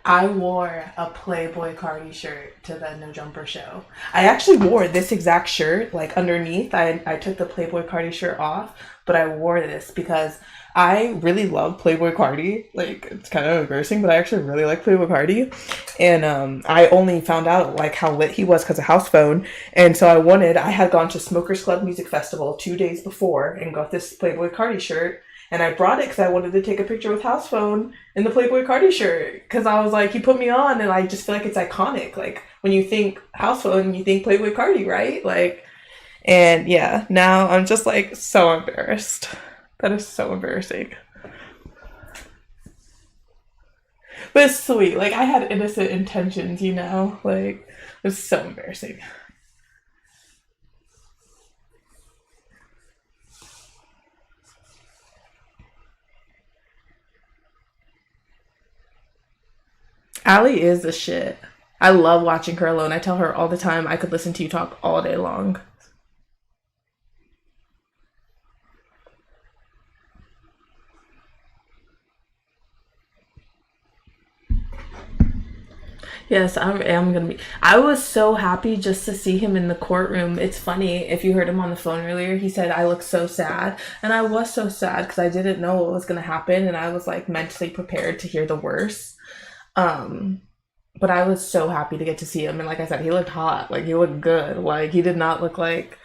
I wore a Playboy Cardi shirt to the No Jumper show. I actually wore this exact shirt, like underneath. I took the Playboy Cardi shirt off, but I wore this because I really love Playboy Cardi. Like, it's kind of embarrassing, but I actually really like Playboy Cardi. And I only found out like how lit he was because of House Phone. And so I had gone to Smokers Club Music Festival 2 days before and got this Playboy Cardi shirt. And I brought it because I wanted to take a picture with House Phone in the Playboy Cardi shirt. Because I was like, he put me on, and I just feel like it's iconic. Like, when you think House Phone, you think Playboy Cardi, right? Like, and yeah, now I'm just like so embarrassed. That is so embarrassing. But it's sweet. Like, I had innocent intentions, you know? Like, it's so embarrassing. Allie is the shit. I love watching her alone. I tell her all the time I could listen to you talk all day long. Yes, I am gonna be. I was so happy just to see him in the courtroom. It's funny, if you heard him on the phone earlier, he said, I look so sad. And I was so sad because I didn't know what was gonna happen, and I was like mentally prepared to hear the worst. But I was so happy to get to see him. And like I said, he looked hot. Like, he looked good. Like, he did not look like,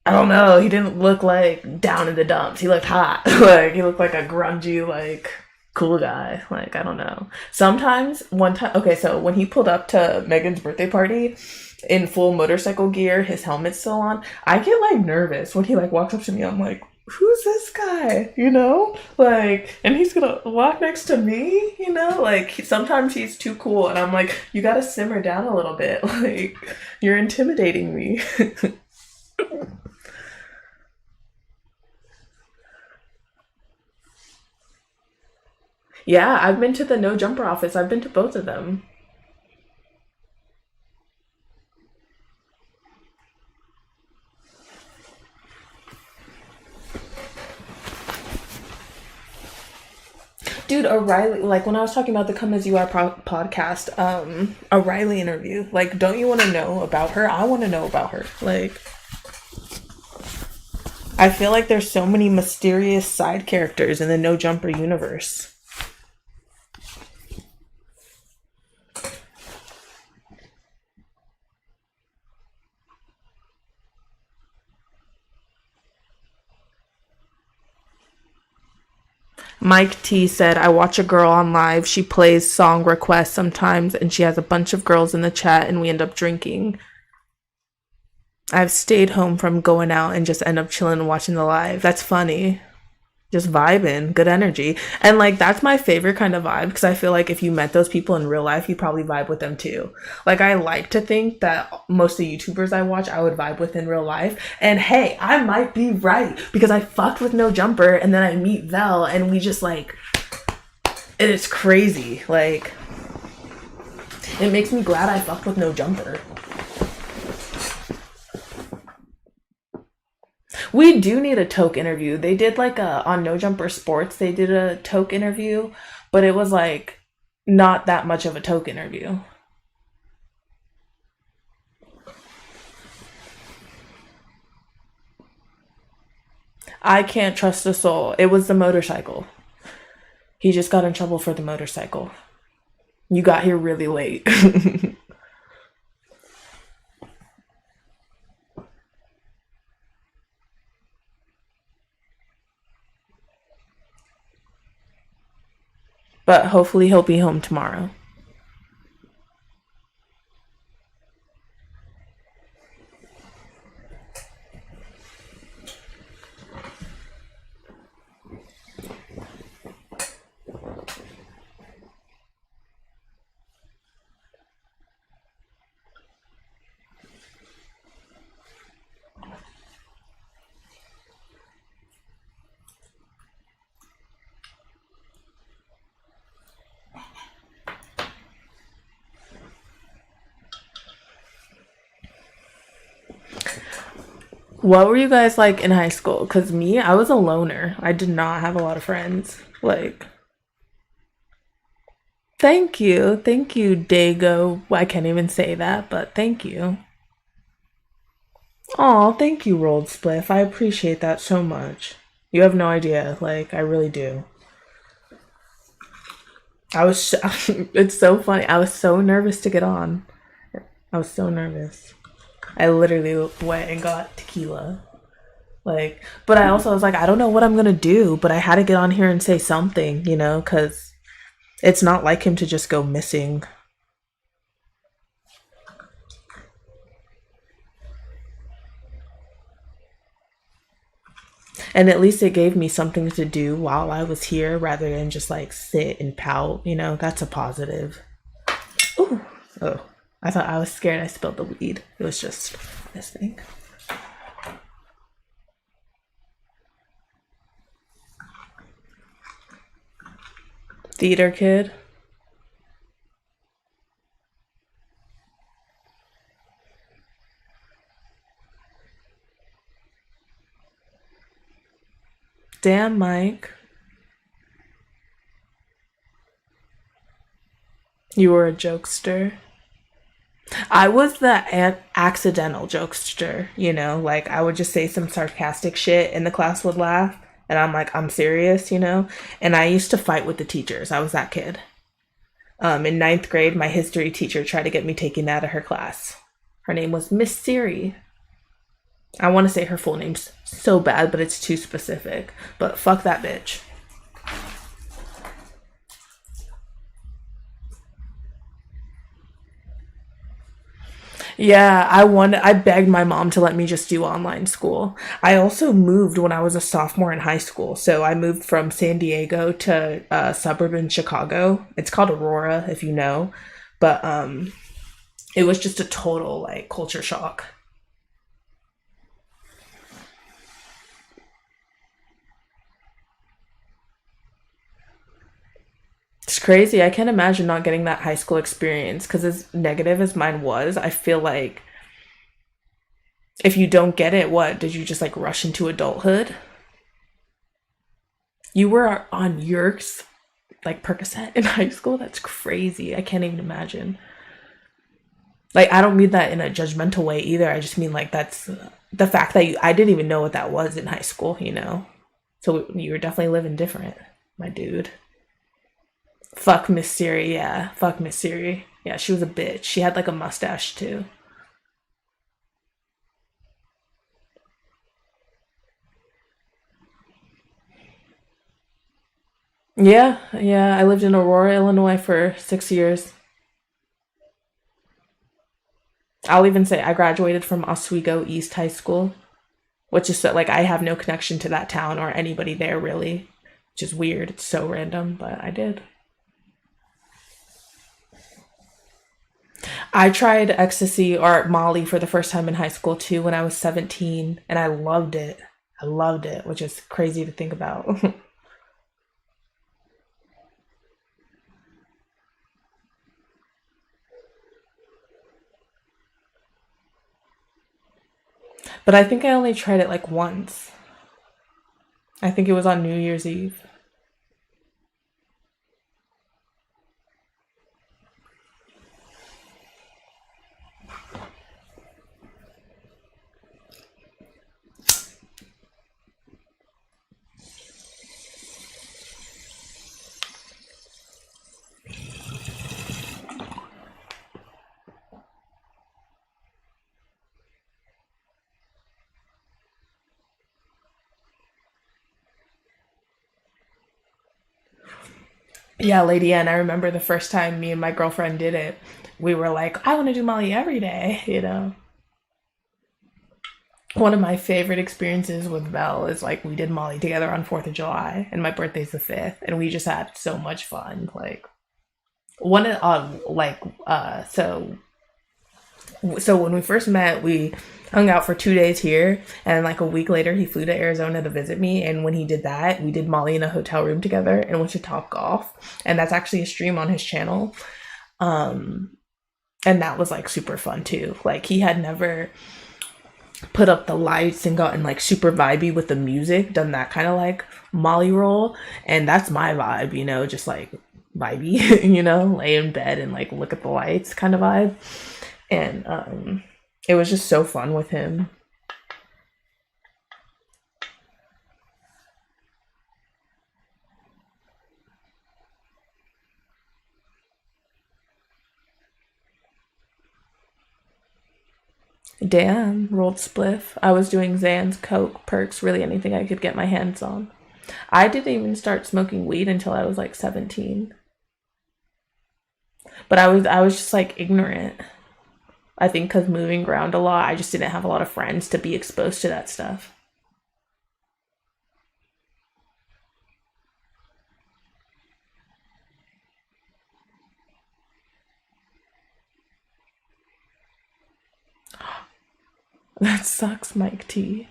I don't know, he didn't look like down in the dumps. He looked hot. Like, he looked like a grungy, like, cool guy. Like, I don't know. Sometimes, one time, okay, so when he pulled up to Megan's birthday party in full motorcycle gear, his helmet's still on, I get, like, nervous when he, like, walks up to me. I'm like, who's this guy, you know? Like, and he's gonna walk next to me, you know? Like, sometimes he's too cool, and I'm like, you gotta simmer down a little bit. Like, you're intimidating me. Yeah, I've been to the No Jumper office. I've been to both of them. Dude, O'Reilly, like when I was talking about the Come As You Are podcast, O'Reilly interview, like, don't you want to know about her? I want to know about her. Like, I feel like there's so many mysterious side characters in the No Jumper universe. Mike T said, I watch a girl on live. She plays song requests sometimes, and she has a bunch of girls in the chat, and we end up drinking. I've stayed home from going out and just end up chilling and watching the live. That's funny. Just vibing, good energy. And like, that's my favorite kind of vibe, because I feel like if you met those people in real life, you probably vibe with them too. Like, I like to think that most of the YouTubers I watch, I would vibe with in real life. And hey, I might be right, because I fucked with No Jumper, and then I meet Vell, and we just like, and it's crazy. Like, it makes me glad I fucked with No Jumper. We do need a Toke interview. They did like on No Jumper Sports, they did a Toke interview, but it was like not that much of a Toke interview. I can't trust a soul. It was the motorcycle. He just got in trouble for the motorcycle. You got here really late. But hopefully he'll be home tomorrow. What were you guys like in high school? Because me, I was a loner. I did not have a lot of friends. Like, Thank you. Thank you, Dago. I can't even say that, but thank you. Aw, thank you, Rolled Spliff. I appreciate that so much. You have no idea. Like, I really do. It's so funny. I was so nervous to get on. I was so nervous. I literally went and got tequila. Like, but I also was like, I don't know what I'm gonna do, but I had to get on here and say something, you know, because it's not like him to just go missing. And at least it gave me something to do while I was here rather than just like sit and pout, you know, that's a positive. Ooh. Oh, I thought I was scared I spilled the weed. It was just this thing. Theater kid. Damn, Mike. You were a jokester. I was the accidental jokester, you know, like I would just say some sarcastic shit and the class would laugh. And I'm like, I'm serious, you know? And I used to fight with the teachers. I was that kid. In 9th grade, my history teacher tried to get me taken out of her class. Her name was Miss Siri. I want to say her full name's so bad, but it's too specific. But fuck that bitch. Yeah, I begged my mom to let me just do online school. I also moved when I was a sophomore in high school. So I moved from San Diego to suburban Chicago. It's called Aurora, if you know. But it was just a total like culture shock. It's crazy. I can't imagine not getting that high school experience because as negative as mine was, I feel like if you don't get it, what? Did you just like rush into adulthood? You were on Yerkes, like Percocet in high school? That's crazy. I can't even imagine. Like, I don't mean that in a judgmental way either. I just mean like that's the fact that I didn't even know what that was in high school, you know? So you were definitely living different, my dude. Fuck Miss Siri, yeah. Fuck Miss Siri. Yeah, she was a bitch. She had like a mustache too. Yeah, yeah. I lived in Aurora, Illinois for 6 years. I'll even say I graduated from Oswego East High School, which is so, like I have no connection to that town or anybody there really, which is weird. It's so random, but I did. I tried ecstasy or Molly for the first time in high school too when I was 17, and I loved it. I loved it, which is crazy to think about. But I think I only tried it like once. I think it was on New Year's Eve. Yeah, Lady N, I remember the first time me and my girlfriend did it. We were like, I want to do Molly every day, you know? One of my favorite experiences with Vell is like we did Molly together on 4th of July, and my birthday's the 5th, and we just had so much fun. Like, one of, so when we first met, we hung out for 2 days here, and like a week later, he flew to Arizona to visit me. And when he did that, we did Molly in a hotel room together and went to Top Golf, and that's actually a stream on his channel. And that was like super fun too. Like he had never put up the lights and gotten like super vibey with the music, done that kind of like Molly roll, and that's my vibe, you know, just like vibey, you know, lay in bed and like look at the lights kind of vibe. And it was just so fun with him. Damn, rolled spliff. I was doing Xans, Coke, Perks, really anything I could get my hands on. I didn't even start smoking weed until I was like 17. But I was just like ignorant. I think because moving around a lot, I just didn't have a lot of friends to be exposed to that stuff. That sucks, Mike T.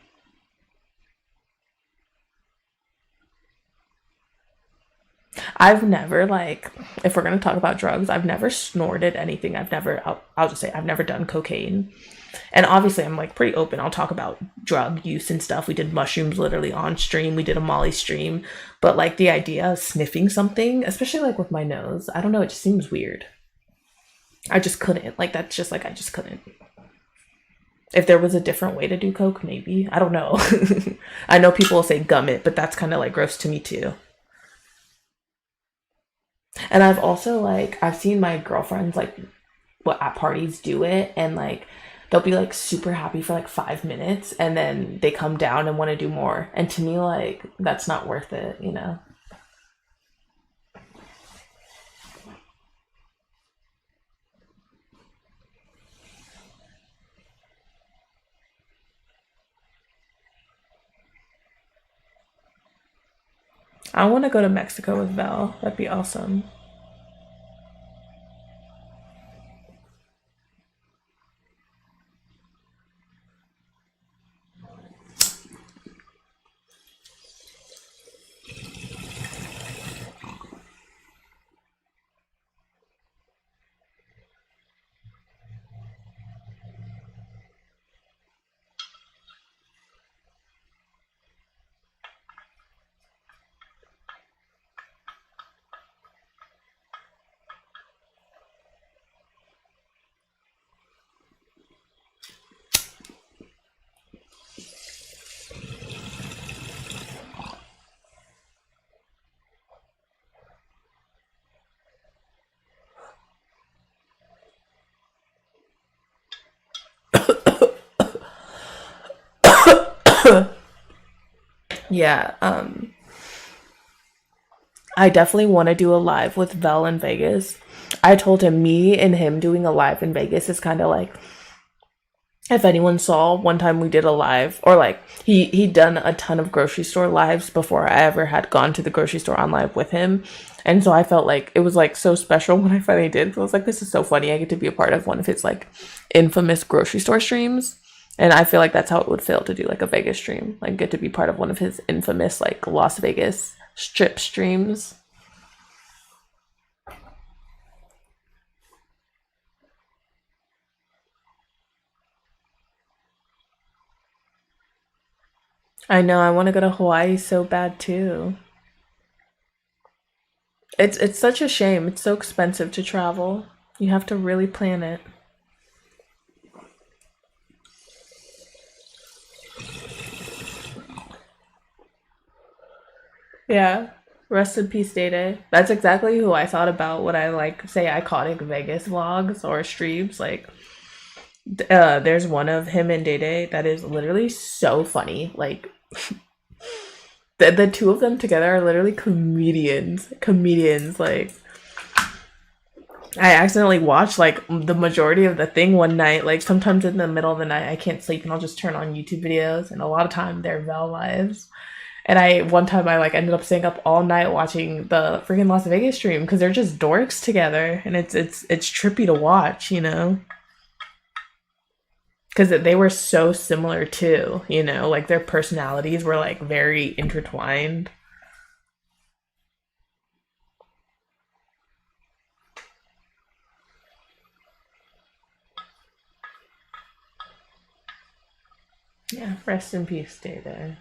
I've never, like, if we're gonna talk about drugs, I've never snorted anything. I'll just say I've never done cocaine. And obviously, I'm like pretty open. I'll talk about drug use and stuff. We did mushrooms literally on stream. We did a Molly stream. But like the idea of sniffing something, especially like with my nose, I don't know, it just seems weird. I just couldn't. Like, that's just like, I just couldn't. If there was a different way to do coke, maybe. I don't know. I know people will say gum it, but that's kind of like gross to me too. And I've also like, I've seen my girlfriends like what at parties do it, and like they'll be like super happy for like 5 minutes and then they come down and want to do more. And to me, like, that's not worth it, you know? I want to go to Mexico with Val. That'd be awesome. Yeah, I definitely want to do a live with Vel in Vegas. I told him me and him doing a live in Vegas is kind of like, if anyone saw one time we did a live, or like he'd done a ton of grocery store lives before I ever had gone to the grocery store on live with him. And so I felt like it was like so special when I finally did. I was like, this is so funny. I get to be a part of one of his like infamous grocery store streams. And I feel like that's how it would feel to do like a Vegas stream, like get to be part of one of his infamous like Las Vegas strip streams. I know, I want to go to Hawaii so bad too. It's such a shame. It's so expensive to travel. You have to really plan it. Yeah. Rest in peace, Day Day. That's exactly who I thought about when I like say iconic Vegas vlogs or streams. Like, there's one of him and Day Day that is literally so funny. Like, the two of them together are literally comedians. Comedians. Like, I accidentally watched like the majority of the thing one night. Like, sometimes in the middle of the night, I can't sleep and I'll just turn on YouTube videos. And a lot of time they're Vel lives. And one time I like ended up staying up all night watching the freaking Las Vegas stream because they're just dorks together, and it's trippy to watch, you know, because they were so similar too, you know, like their personalities were like very intertwined. Yeah, rest in peace, Day Day.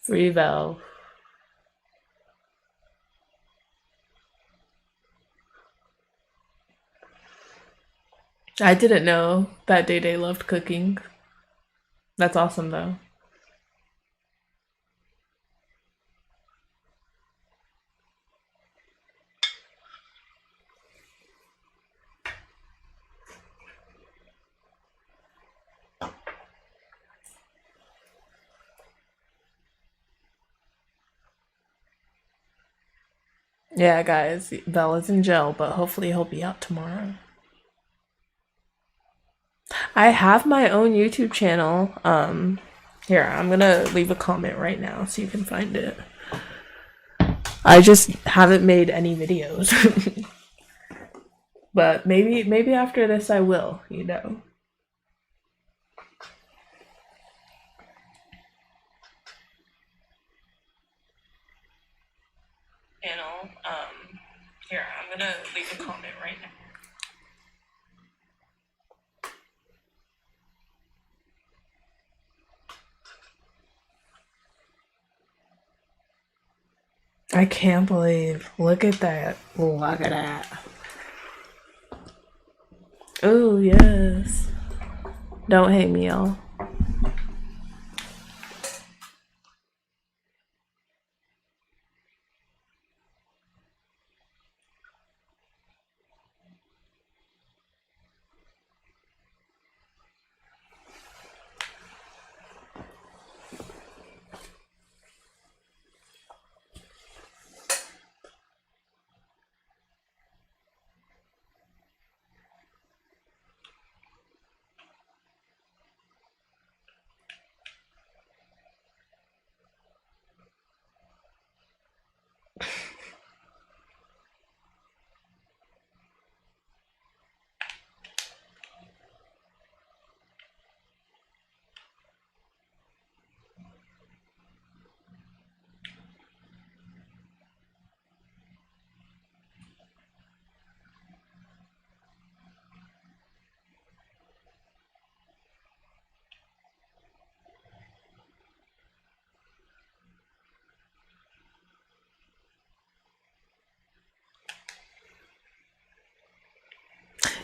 Free vell. I didn't know that Day Day loved cooking. That's awesome though. Yeah, guys, Bella's in jail, but hopefully he'll be out tomorrow. I have my own YouTube channel. Here, I'm gonna leave a comment right now so you can find it. I just haven't made any videos. But maybe after this I will, you know. Channel. Here, I'm gonna leave a comment right now. I can't believe. Look at that. Look at that. Oh, yes. Don't hate me, y'all.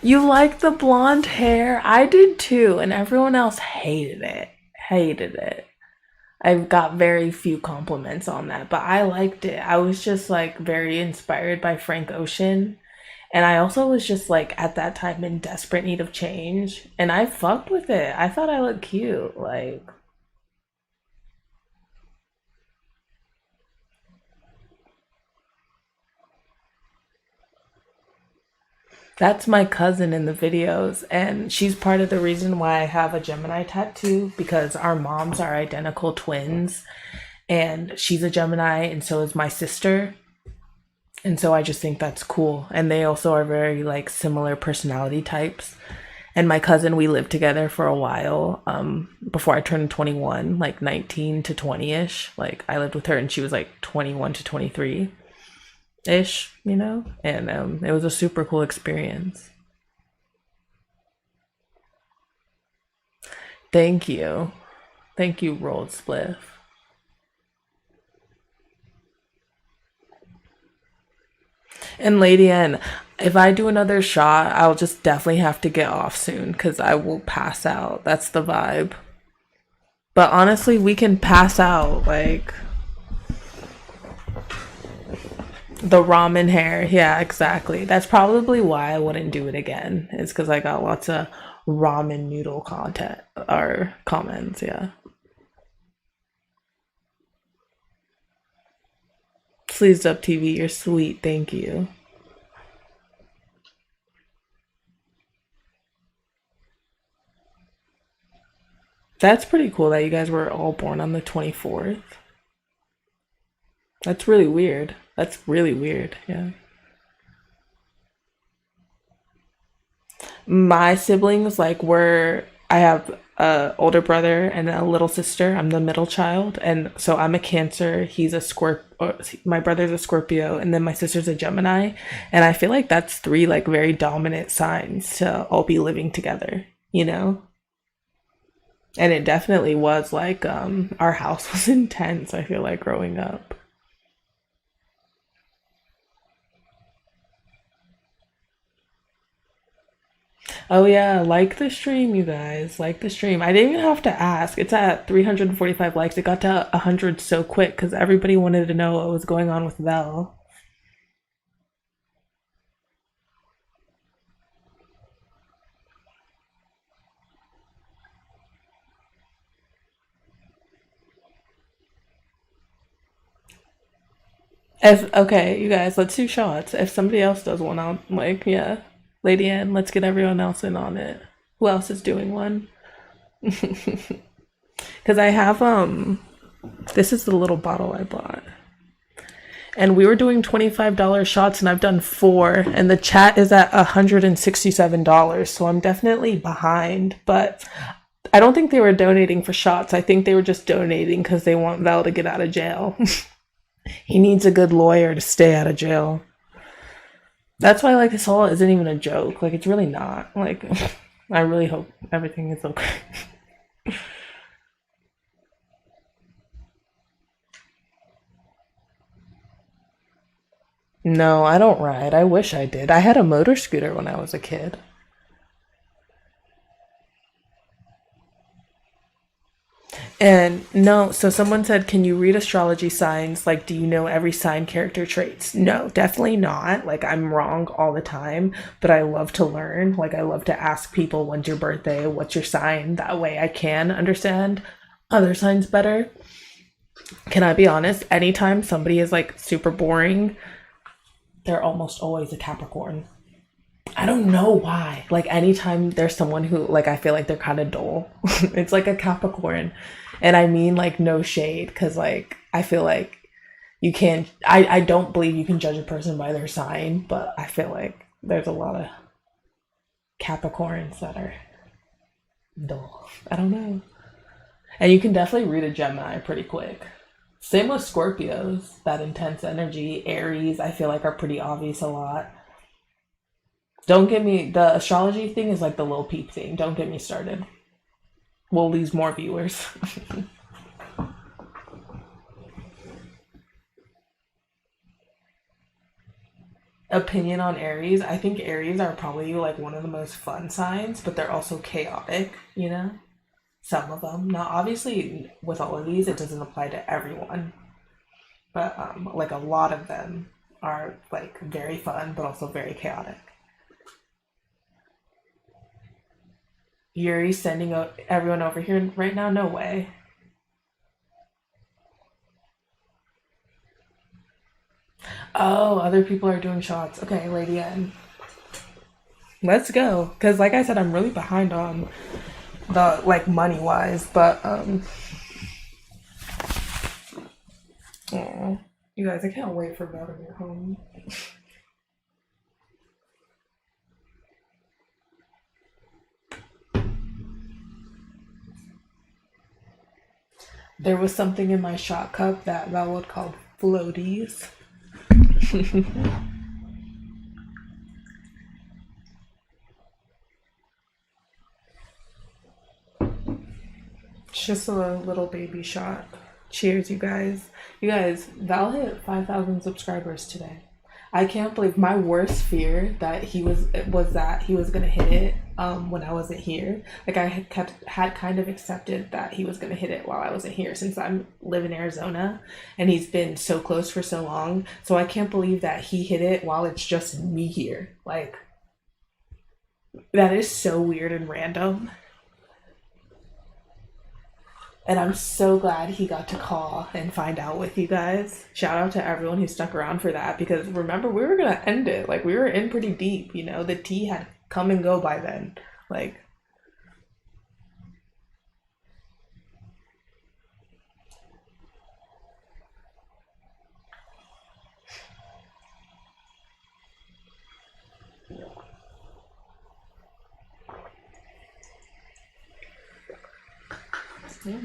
You like the blonde hair? I did too, and everyone else hated it. Hated it. I got very few compliments on that, but I liked it. I was just like very inspired by Frank Ocean. And I also was just like at that time in desperate need of change. And I fucked with it. I thought I looked cute. Like, that's my cousin in the videos. And she's part of the reason why I have a Gemini tattoo, because our moms are identical twins. And she's a Gemini, and so is my sister. And so I just think that's cool. And they also are very like similar personality types. And my cousin, we lived together for a while before I turned 21, like 19 to 20-ish. Like I lived with her and she was like 21 to 23-ish, you know? And it was a super cool experience. Thank you. Thank you, Rolled Spliff. And Lady N, if I do another shot, I'll just definitely have to get off soon because I will pass out. That's the vibe. But honestly, we can pass out. Like, the ramen hair. Yeah, exactly. That's probably why I wouldn't do it again. It's because I got lots of ramen noodle content or comments. Yeah. Sleeves Up TV, you're sweet. Thank you. That's pretty cool that you guys were all born on the 24th. That's really weird. That's really weird. Yeah. My siblings, like, I have a older brother and a little sister. I'm the middle child, and so I'm a Cancer. He's a my brother's a Scorpio, and then my sister's a Gemini. And I feel like that's three like very dominant signs to all be living together, you know? And it definitely was like our house was intense, I feel like, growing up. Oh yeah, like the stream, you guys. Like the stream. I didn't even have to ask. It's at 345 likes. It got to 100 so quick because everybody wanted to know what was going on with Vell. If okay, you guys, let's do shots. If somebody else does one, I'll like, yeah, Lady Ann, let's get everyone else in on it. Who else is doing one? Because I have this is the little bottle I bought, and we were doing $25 shots, and I've done 4, and the chat is at $167, so I'm definitely behind. But I don't think they were donating for shots. I think they were just donating because they want Val to get out of jail. He needs a good lawyer to stay out of jail. That's why, like, this all isn't even a joke. Like, it's really not. Like, I really hope everything is okay. No, I don't ride. I wish I did. I had a motor scooter when I was a kid. And no, so someone said, can you read astrology signs? Like, do you know every sign character traits? No, definitely not. Like, I'm wrong all the time, but I love to learn. Like, I love to ask people, when's your birthday? What's your sign? That way I can understand other signs better. Can I be honest? Anytime somebody is like super boring, they're almost always a Capricorn. I don't know why. Like, anytime there's someone who, like, I feel like they're kind of dull, it's like a Capricorn. And I mean, like, no shade, because, like, I feel like you can't, I don't believe you can judge a person by their sign, but I feel like there's a lot of Capricorns that are dull. I don't know. And you can definitely read a Gemini pretty quick. Same with Scorpios, that intense energy. Aries, I feel like, are pretty obvious a lot. Don't get me, the astrology thing is like the Lil Peep thing. Don't get me started. We'll lose more viewers. Opinion on Aries. I think Aries are probably like one of the most fun signs, but they're also chaotic, you know? Some of them. Now, obviously, with all of these, it doesn't apply to everyone. But like a lot of them are like very fun, but also very chaotic. Yuri sending everyone over here right now? No way. Oh, other people are doing shots. Okay, Lady N. Let's go. Because like I said, I'm really behind on the, like, money-wise, but, aw. You guys, I can't wait for Belle to get home. There was something in my shot cup that Val would call floaties. It's just a little baby shot. Cheers, you guys. You guys, Val hit 5,000 subscribers today. I can't believe, my worst fear that he was that he was gonna hit it when I wasn't here. Like, I had kind of accepted that he was gonna hit it while I wasn't here, since I live in Arizona and he's been so close for so long. So I can't believe that he hit it while it's just me here. Like, that is so weird and random. And I'm so glad he got to call and find out with you guys. Shout out to everyone who stuck around for that, because remember, we were gonna end it. Like, we were in pretty deep, you know? The tea had come and go by then. Like, yeah.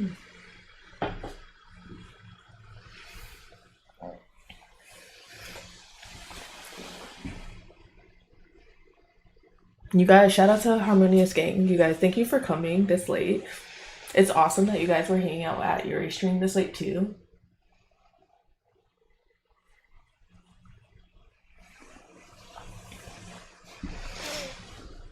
You guys, shout out to Harmonious Gang. You guys, thank you for coming this late. It's awesome that you guys were hanging out at Yuri's stream this late too.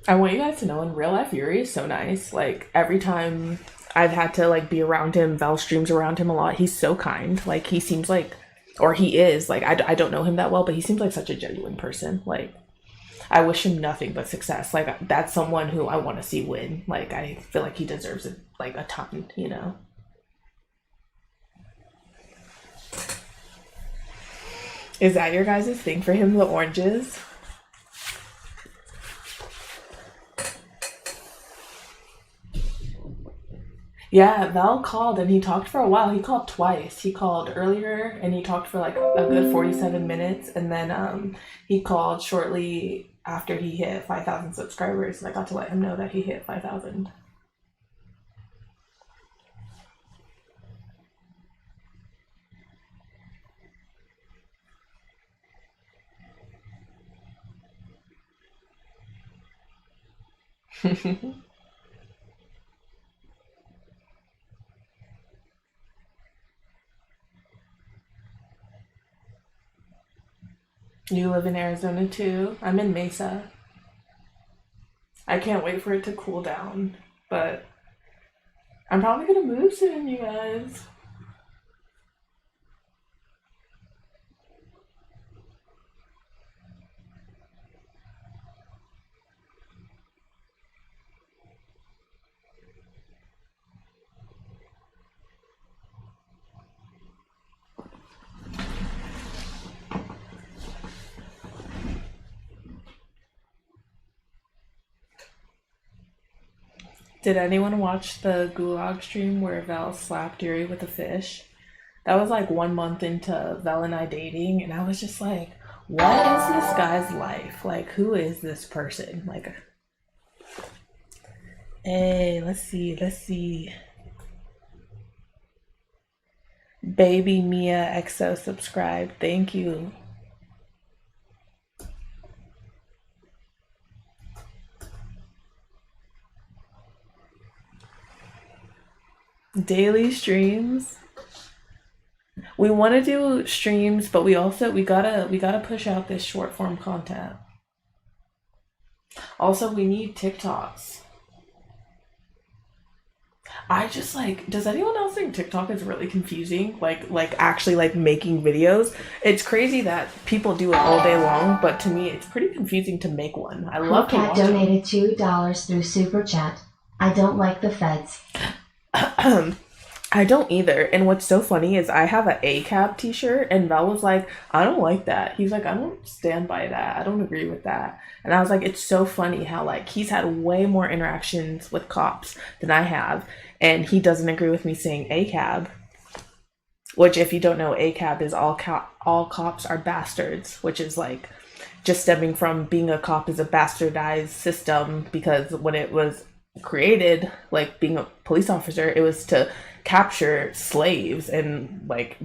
I want you guys to know, in real life, Yuri is so nice. Like, every time I've had to, like, be around him, Val streams around him a lot, he's so kind. Like, he seems like, or he is, like, I don't know him that well, but he seems like such a genuine person. Like, I wish him nothing but success. Like, that's someone who I want to see win. Like, I feel like he deserves it, like, a ton, you know? Is that your guys' thing for him, the oranges? Yeah, Val called and he talked for a while. He called twice. He called earlier and he talked for like a good 47 minutes. And then he called shortly after he hit 5,000 subscribers. And I got to let him know that he hit 5,000. You live in Arizona too? I'm in Mesa. I can't wait for it to cool down, but I'm probably gonna move soon, you guys. Did anyone watch the Gulag stream where Val slapped Yuri with a fish? That was like 1 month into Val and I dating, and I was just like, what is this guy's life? Like, who is this person? Like, hey, let's see. Baby Mia EXO subscribed. Thank you. Daily streams. We want to do streams, but we gotta push out this short form content. Also, we need TikToks. I just like, does anyone else think TikTok is really confusing? Like actually like making videos? It's crazy that people do it all day long, but to me it's pretty confusing to make one. I love to watch donated $2 through Super Chat. I don't like the feds. I don't either. And what's so funny is I have an ACAB t-shirt and Val was like, I don't like that. He's like, I don't stand by that. I don't agree with that. And I was like, it's so funny how like he's had way more interactions with cops than I have. And he doesn't agree with me saying ACAB. Which, if you don't know, ACAB is all cops are bastards, which is like just stemming from being a cop is a bastardized system, because when it was created, like being a police officer, it was to capture slaves and like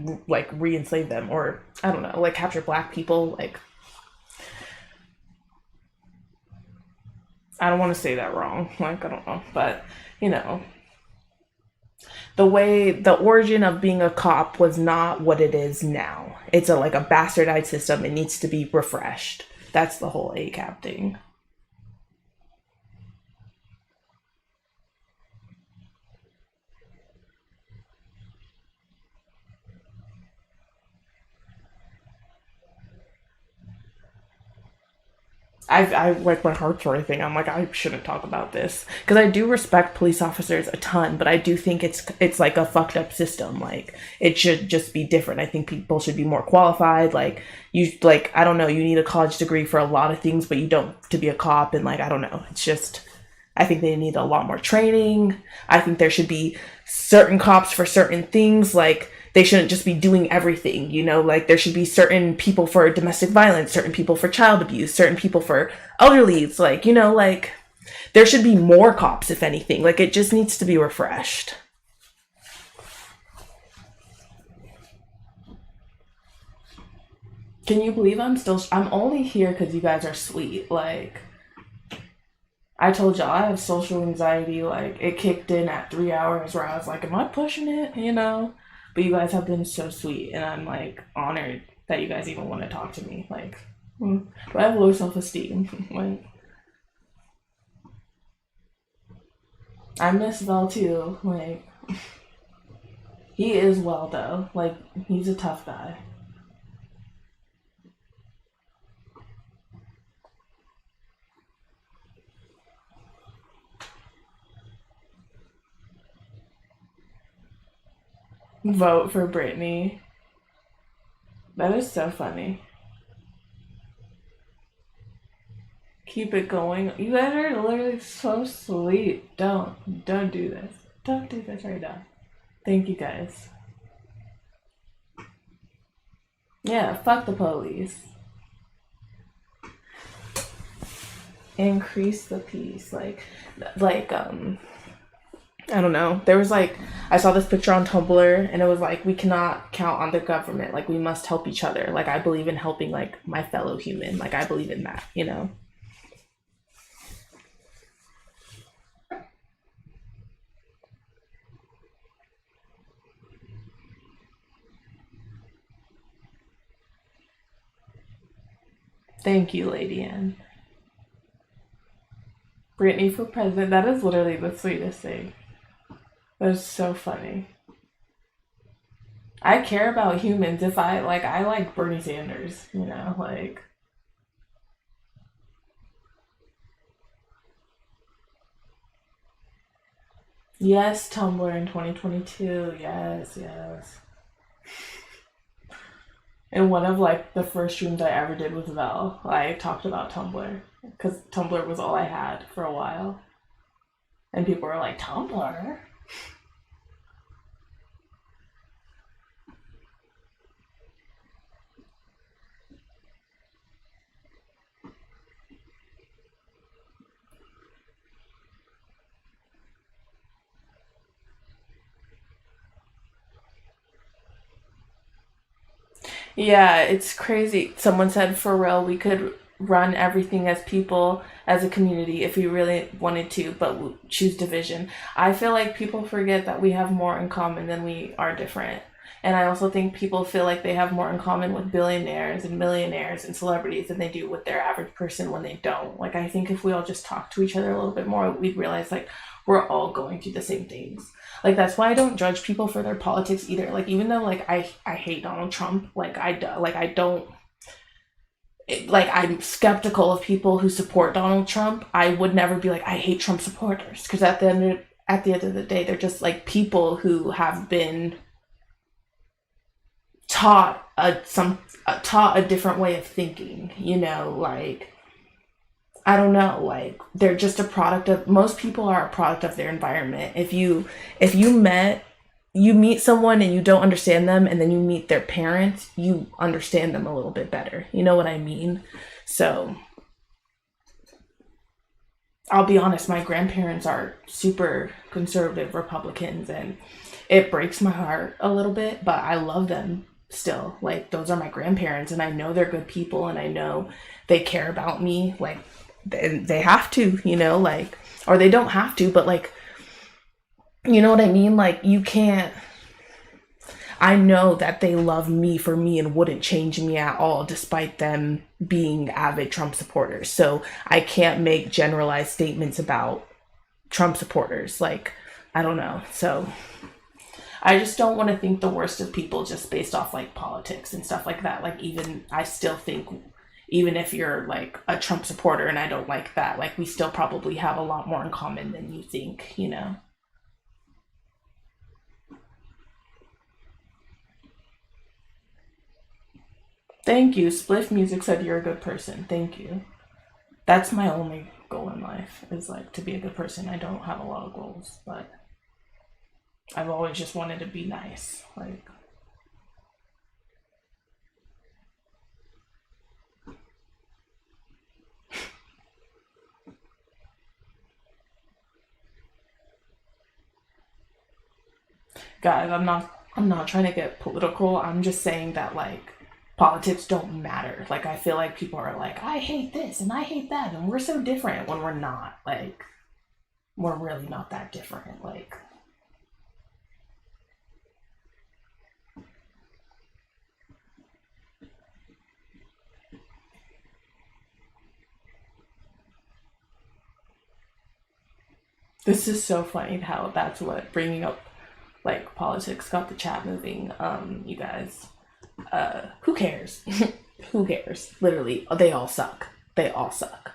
re-enslave them, or I don't know, like capture black people. Like, I don't want to say that wrong, like I don't know, but you know, the origin of being a cop was not what it is now. It's like a bastardized system. It needs to be refreshed. That's the whole ACAB thing. I like my heart sort of thing. I'm like, I shouldn't talk about this because I do respect police officers a ton, but I do think it's like a fucked up system. Like, it should just be different. I think people should be more qualified. Like, I don't know, you need a college degree for a lot of things, but you don't to be a cop. And like, I don't know, it's just, I think they need a lot more training. I think there should be certain cops for certain things. Like, they shouldn't just be doing everything, you know, like there should be certain people for domestic violence, certain people for child abuse, certain people for elderlies, like, you know, like there should be more cops, if anything. Like, it just needs to be refreshed. Can you believe I'm only here because you guys are sweet. Like, I told y'all I have social anxiety. Like, it kicked in at 3 hours where I was like, am I pushing it? You know? But you guys have been so sweet, and I'm like honored that you guys even want to talk to me. Like, but I have low self-esteem. Like, I miss Val too. Like, he is well though. Like, he's a tough guy. Vote for Brittany. That is so funny. Keep it going. You guys are literally so sweet. Don't do this. Don't do this right now. Thank you guys. Yeah, fuck the police. Increase the peace. Like I don't know. There was like, I saw this picture on Tumblr and it was like, we cannot count on the government. Like, we must help each other. Like, I believe in helping like my fellow human. Like, I believe in that, you know? Thank you, Lady Anne. Brittany for president. That is literally the sweetest thing. That is so funny. I care about humans. If I like Bernie Sanders, you know, like. Yes, Tumblr in 2022. Yes. In one of like the first streams I ever did with Vell, I talked about Tumblr because Tumblr was all I had for a while, and people were like, Tumblr? Yeah, it's crazy. Someone said for real, we could run everything as people, as a community, if we really wanted to, but we choose division. I feel like people forget that we have more in common than we are different. And I also think people feel like they have more in common with billionaires and millionaires and celebrities than they do with their average person when they don't. Like, I think if we all just talk to each other a little bit more, we'd realize like we're all going through the same things. Like, that's why I don't judge people for their politics either. Like, even though like I hate Donald Trump, like I don't like, I'm skeptical of people who support Donald Trump. I would never be like, I hate Trump supporters, because at the end of the day, they're just like people who have been taught a different way of thinking, you know, like, I don't know, like, they're just a product of, most people are a product of their environment. If you meet someone and you don't understand them, and then you meet their parents, you understand them a little bit better. You know what I mean? So I'll be honest, my grandparents are super conservative Republicans, and it breaks my heart a little bit, but I love them still. Like, those are my grandparents, and I know they're good people, and I know they care about me. Like, they have to, you know, like, or they don't have to, but like, you know what I mean? Like, you can't, I know that they love me for me and wouldn't change me at all, despite them being avid Trump supporters. So I can't make generalized statements about Trump supporters. Like, I don't know. So I just don't want to think the worst of people just based off like politics and stuff like that. Like, even, I still think, even if you're like a Trump supporter and I don't like that, like, we still probably have a lot more in common than you think, you know? Thank you. Spliff Music said you're a good person. Thank you. That's my only goal in life, is like to be a good person. I don't have a lot of goals, but I've always just wanted to be nice. Like, guys, I'm not trying to get political. I'm just saying that, like, politics don't matter. Like, I feel like people are like, I hate this and I hate that, and we're so different, when we're not. Like, we're really not that different. Like, this is so funny how that's what bringing up like politics got the chat moving. You guys, who cares? Who cares? Literally, they all suck. They all suck.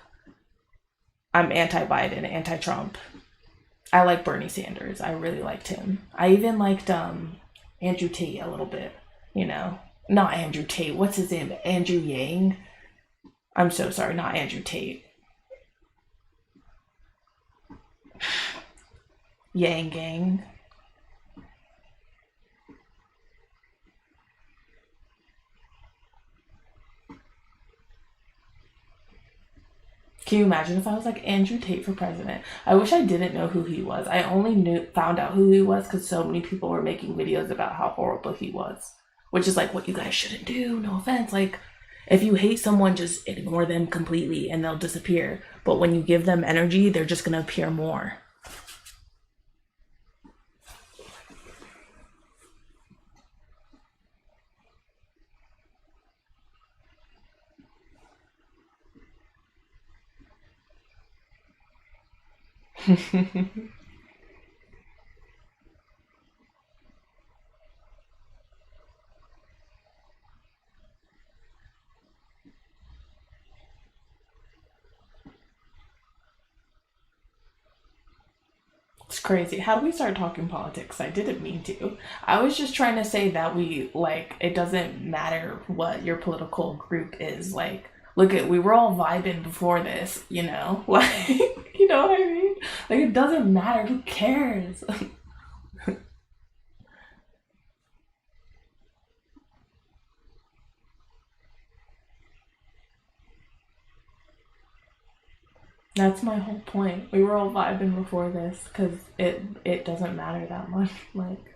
I'm anti-Biden, anti-Trump. I like Bernie Sanders. I really liked him. I even liked Andrew Tate a little bit. You know, not Andrew Tate. What's his name? Andrew Yang. I'm so sorry, not Andrew Tate. Yang Gang. Can you imagine if I was like Andrew Tate for president? I wish I didn't know who he was. I only found out who he was because so many people were making videos about how horrible he was. Which is like what you guys shouldn't do, no offense. Like, if you hate someone, just ignore them completely and they'll disappear. But when you give them energy, they're just gonna appear more. It's crazy. How do we start talking politics? I didn't mean to. I was just trying to say that we, like, it doesn't matter what your political group is. Like, look at, we were all vibing before this, you know? Like, you know what I mean? Like, it doesn't matter. Who cares? That's my whole point. We were all vibing before this because it doesn't matter that much. Like,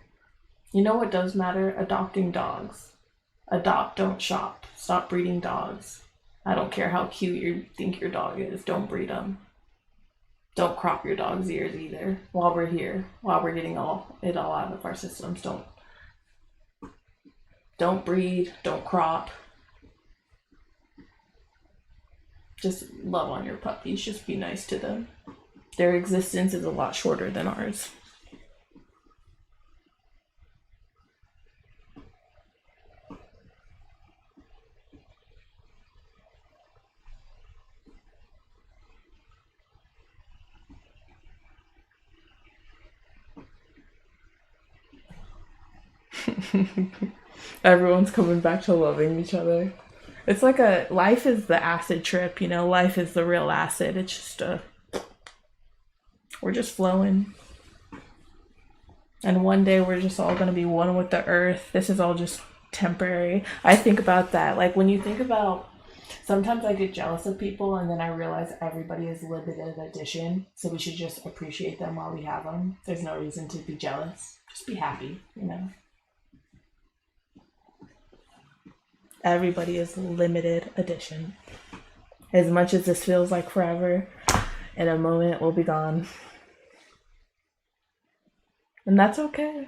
you know what does matter? Adopting dogs. Adopt, don't shop. Stop breeding dogs. I don't care how cute you think your dog is. Don't breed them. Don't crop your dog's ears either. While we're here, while we're getting it all out of our systems, don't breed. Don't crop. Just love on your puppies. Just be nice to them. Their existence is a lot shorter than ours. Everyone's coming back to loving each other. It's like life is the acid trip, you know, life is the real acid. It's just, we're just flowing. And one day we're just all going to be one with the earth. This is all just temporary. I think about that. Like, when you think about, sometimes I get jealous of people and then I realize everybody is limited edition. So we should just appreciate them while we have them. There's no reason to be jealous. Just be happy, you know. Everybody is limited edition. As much as this feels like forever, in a moment we'll be gone. And that's okay.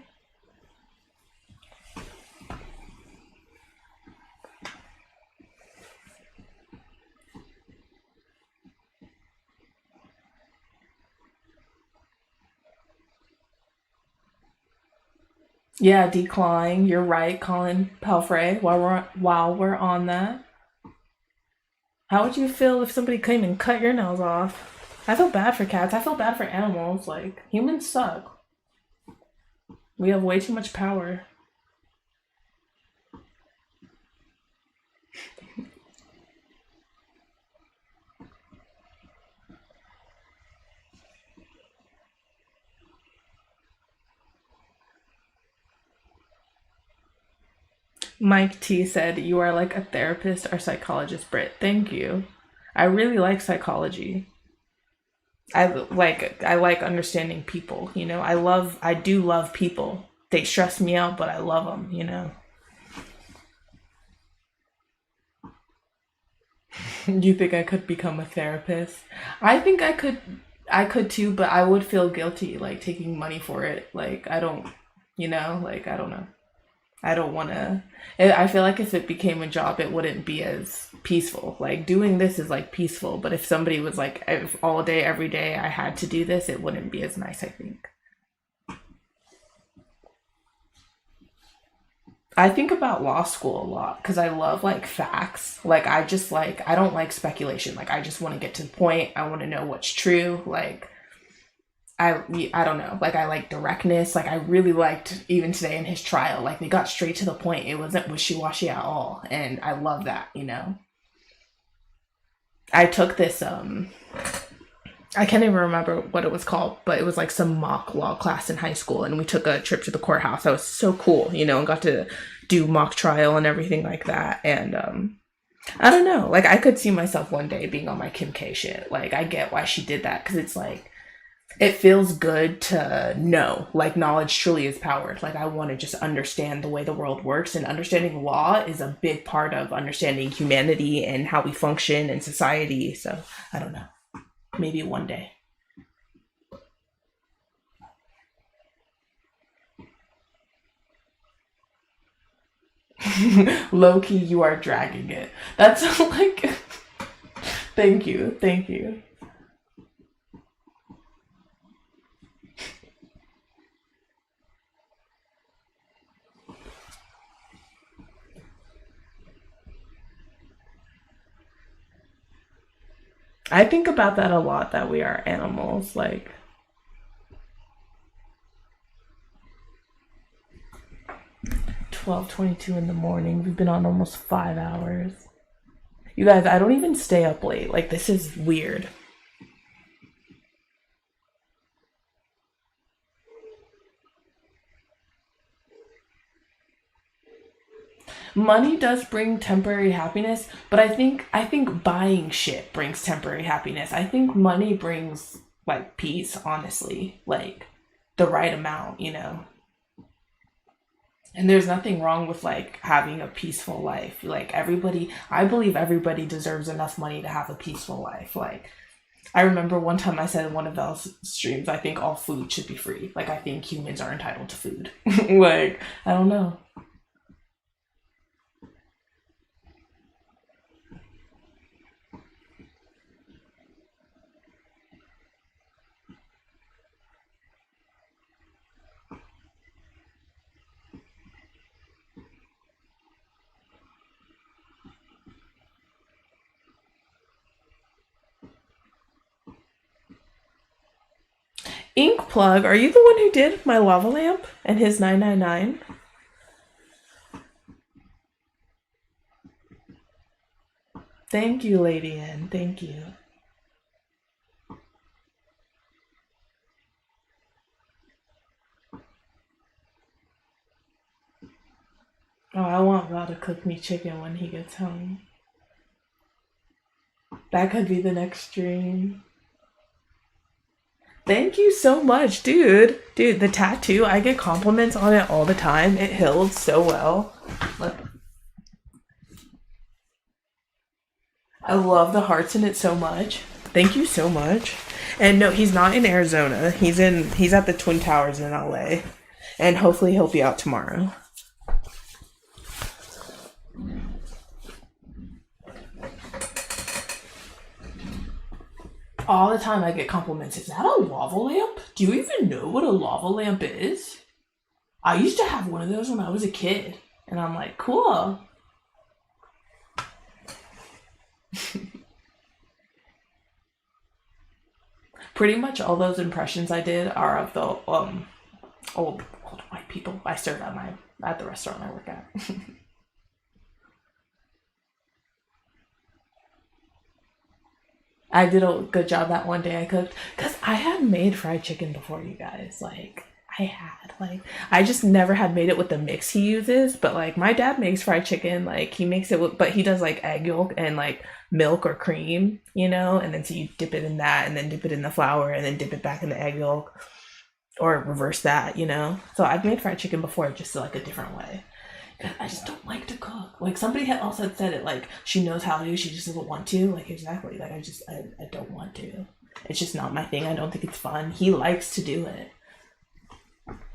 Yeah, decline. You're right, Colin Pelfrey. While we're on that, how would you feel if somebody came and cut your nails off? I feel bad for cats. I feel bad for animals. Like, humans suck. We have way too much power. Mike T said, "You are like a therapist or psychologist, Britt." Thank you. I really like psychology. I like understanding people, you know. I do love people. They stress me out, but I love them, you know. You think I could become a therapist? I think I could too, but I would feel guilty like taking money for it. Like I don't, like I don't know. I don't want to. I feel like if it became a job, it wouldn't be as peaceful. Like doing this is like peaceful, but if somebody was like, if all day, every day I had to do this, it wouldn't be as nice, I think. I think about law school a lot because I love like facts. Like I just like, I don't like speculation. Like I just want to get to the point. I want to know what's true. Like I don't know. Like I like directness. Like I really liked even today in his trial. Like they got straight to the point. It wasn't wishy-washy at all. And I love that, I took this I can't even remember what it was called, but it was like some mock law class in high school, and we took a trip to the courthouse. That was so cool, and got to do mock trial and everything like that. And I don't know, like I could see myself one day being on my Kim K shit. Like I get why she did that, because it's like it feels good to know, like knowledge truly is power. Like I want to just understand the way the world works, and understanding law is a big part of understanding humanity and how we function in society. So I don't know. Maybe one day. Low key, you are dragging it. That's like, thank you. I think about that a lot, that we are animals, like 12:22 in the morning. We've been on almost 5 hours. You guys, I don't even stay up late. Like this is weird. Money does bring temporary happiness, but I think buying shit brings temporary happiness. I think money brings like peace, honestly, like the right amount, And there's nothing wrong with like having a peaceful life. Like I believe everybody deserves enough money to have a peaceful life. Like I remember one time I said in one of Vell's streams, I think all food should be free. Like I think humans are entitled to food. Like, I don't know. Ink Plug, are you the one who did my lava lamp and his 999? Thank you, Lady N. Thank you. Oh, I want Val to cook me chicken when he gets home. That could be the next stream. Thank you so much, dude. Dude, the tattoo, I get compliments on it all the time. It healed so well. Look. I love the hearts in it so much. Thank you so much. And no, he's not in Arizona. He's at the Twin Towers in LA. And hopefully he'll be out tomorrow. All the time I get compliments. Is that a lava lamp? Do you even know what a lava lamp is? I used to have one of those when I was a kid. And I'm like, cool. Pretty much all those impressions I did are of the old white people I serve at the restaurant I work at. I did a good job that one day I cooked, because I had made fried chicken before, you guys. Like I just never had made it with the mix he uses. But like my dad makes fried chicken, like he makes it with, but he does like egg yolk and like milk or cream, and then so you dip it in that and then dip it in the flour and then dip it back in the egg yolk, or reverse that, So I've made fried chicken before, just like a different way. I just don't like to cook. Like, somebody had also said it, like, she knows how to, she just doesn't want to. Like, exactly. Like, I don't want to. It's just not my thing. I don't think it's fun. He likes to do it.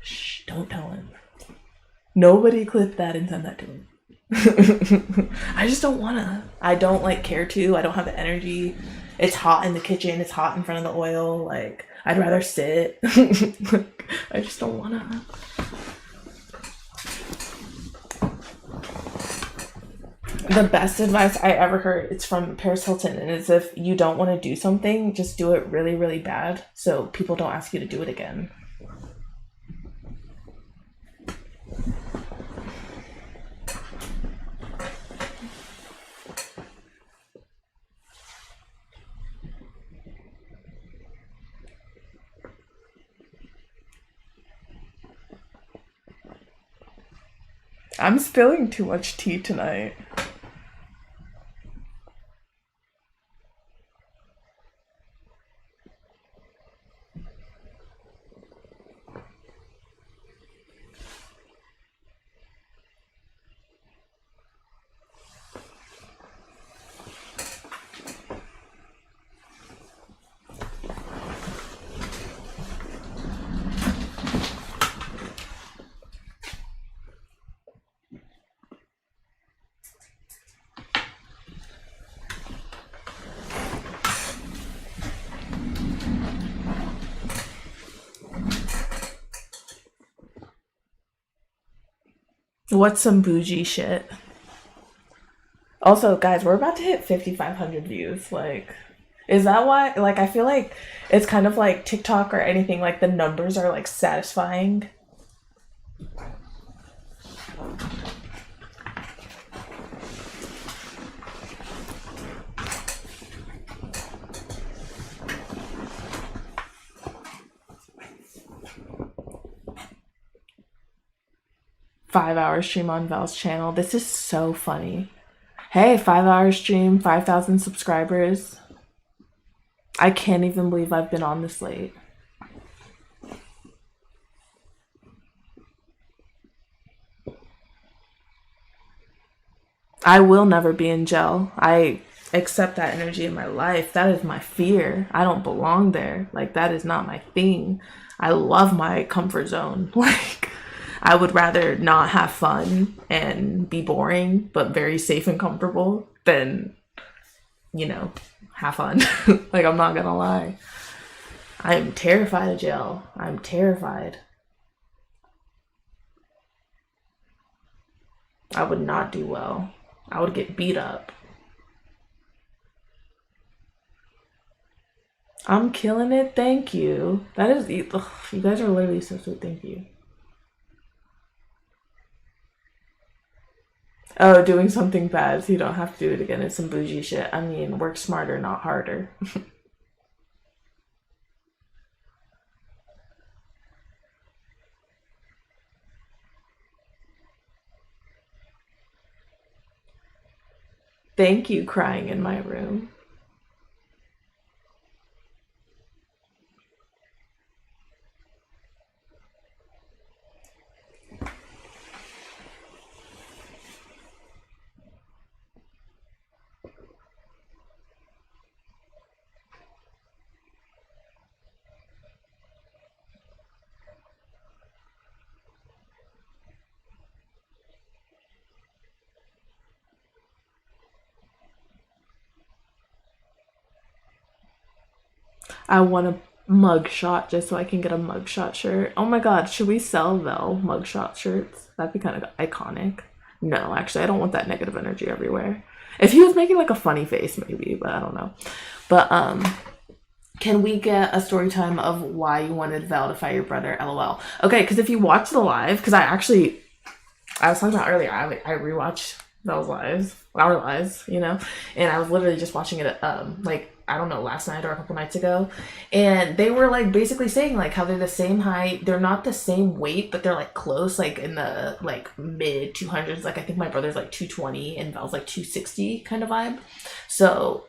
Shh, don't tell him. Nobody clip that and send that to him. I just don't wanna. I don't, like, care to. I don't have the energy. It's hot in the kitchen. It's hot in front of the oil. Like, I'd rather sit. I just don't wanna. The best advice I ever heard, it's from Paris Hilton, and it's if you don't want to do something, just do it really, really bad so people don't ask you to do it again. I'm spilling too much tea tonight. What's some bougie shit? Also, guys, we're about to hit 5,500 views. Like, is that why? Like, I feel like it's kind of like TikTok or anything. Like, the numbers are, like, satisfying. Five-hour stream on Vel's channel. This is so funny. Hey, 5-hour stream, 5,000 subscribers. I can't even believe I've been on this late. I will never be in jail. I accept that energy in my life. That is my fear. I don't belong there. Like, that is not my thing. I love my comfort zone. Like, I would rather not have fun and be boring, but very safe and comfortable than, you know, have fun. Like, I'm not gonna lie. I'm terrified of jail. I'm terrified. I would not do well. I would get beat up. I'm killing it. Thank you. That is, ugh, you guys are literally so sweet. Thank you. Oh, doing something bad so you don't have to do it again. It's some bougie shit. I mean, work smarter, not harder. Thank you, crying in my room. I want a mugshot just so I can get a mugshot shirt. Oh my god, should we sell Vell mugshot shirts? That'd be kind of iconic. No, actually, I don't want that negative energy everywhere. If he was making like a funny face, maybe, but I don't know. But can we get a story time of why you wanted Vell to fight your brother? LOL. Okay, because if you watch the live, because I was talking about earlier, I rewatched Vell's lives, our lives, you know, and I was literally just watching it like, I don't know, last night or a couple nights ago, and they were like basically saying like how they're the same height, they're not the same weight, but they're like close, like in the like mid 200s. Like, I think my brother's like 220 and Vell's like 260 kind of vibe. So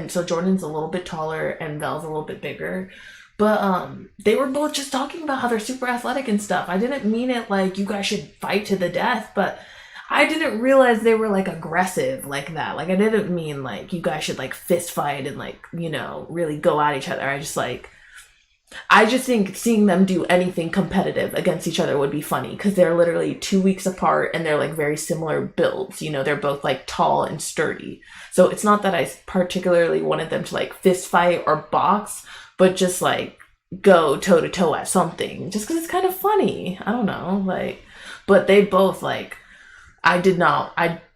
so Jordan's a little bit taller and Vell's a little bit bigger. But they were both just talking about how they're super athletic and stuff. I didn't mean it like you guys should fight to the death, but I didn't realize they were like aggressive like that. Like I didn't mean like you guys should like fist fight and like, you know, really go at each other. I just think seeing them do anything competitive against each other would be funny because they're literally 2 weeks apart and they're like very similar builds. You know, they're both like tall and sturdy. So it's not that I particularly wanted them to like fist fight or box, but just like go toe to toe at something just because it's kind of funny. I don't know. Like, but they both like, I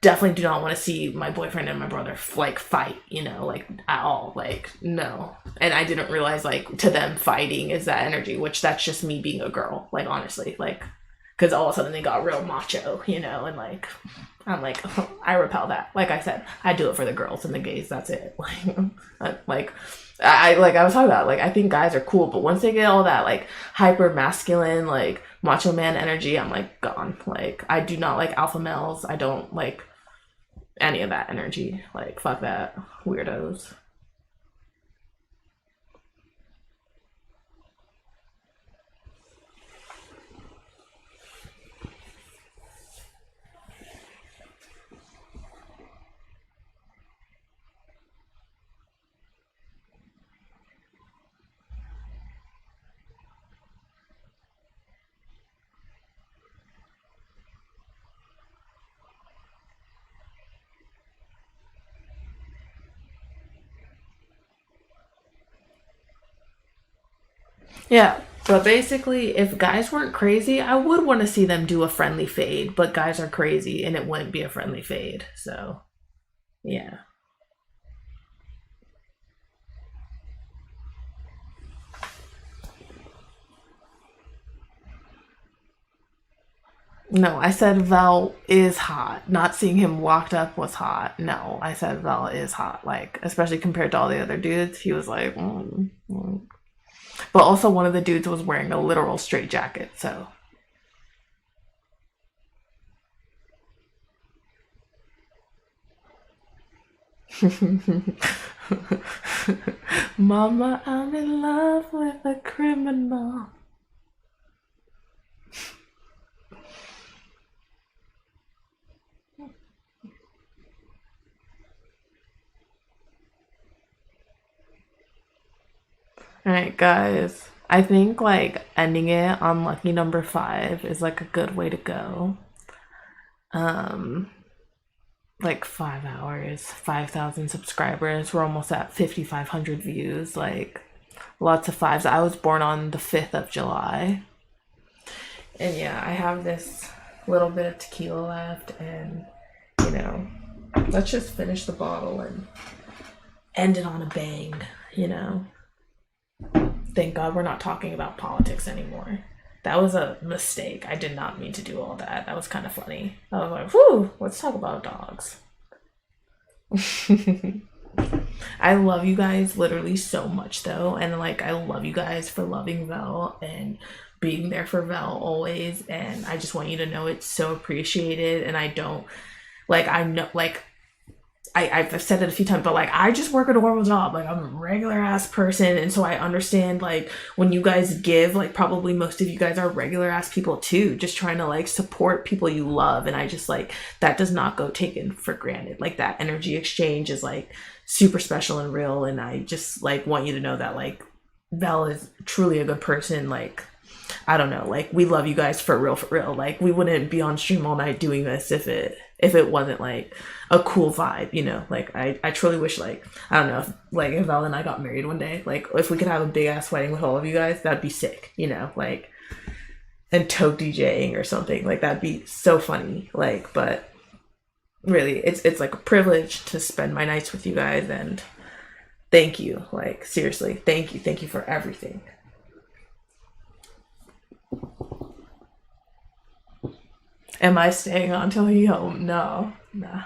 definitely do not want to see my boyfriend and my brother like fight, you know, like at all. Like, no. And I didn't realize like to them fighting is that energy, which that's just me being a girl, like honestly, like, because all of a sudden they got real macho, you know, and like, I'm like, I repel that. Like I said, I do it for the girls and the gays. That's it. Like, I was talking about, like, I think guys are cool, but once they get all that like hyper masculine, like macho man energy, I'm like gone. Like, I do not like alpha males. I don't like any of that energy. Like, fuck that. Weirdos. Yeah, but basically, if guys weren't crazy, I would want to see them do a friendly fade, but guys are crazy and it wouldn't be a friendly fade. So, yeah. No, I said Vel is hot. Not seeing him walked up was hot. No, I said Vel is hot. Like, especially compared to all the other dudes, he was like, But also, one of the dudes was wearing a literal straight jacket, so. Mama, I'm in love with a criminal. Alright, guys. I think like ending it on lucky number 5 is like a good way to go. Like 5 hours, 5,000 subscribers. We're almost at 5,500 views. Like lots of fives. I was born on the 5th of July. And yeah, I have this little bit of tequila left, and you know, let's just finish the bottle and end it on a bang, you know. Thank God we're not talking about politics anymore. That was a mistake. I did not mean to do all that. That was kind of funny. I was like, whew, let's talk about dogs. I love you guys literally so much though. And like, I love you guys for loving Vel and being there for Vel always. And I just want you to know it's so appreciated. And I don't, like, I know, like, I've said it a few times, but like I just work a normal job. Like I'm a regular ass person, and so I understand like when you guys give, like probably most of you guys are regular ass people too, just trying to like support people you love. And I just like that does not go taken for granted. Like that energy exchange is like super special and real. And I just like want you to know that like Vel is truly a good person. Like I don't know, like we love you guys for real. Like we wouldn't be on stream all night doing this if it wasn't like a cool vibe, you know. Like I truly wish, like I don't know, if Val and I got married one day, like if we could have a big ass wedding with all of you guys, that'd be sick, you know, like, and Toke DJing or something, like that'd be so funny. Like, but really it's like a privilege to spend my nights with you guys, and thank you, like seriously, thank you for everything. Am I staying on till he home? No, nah.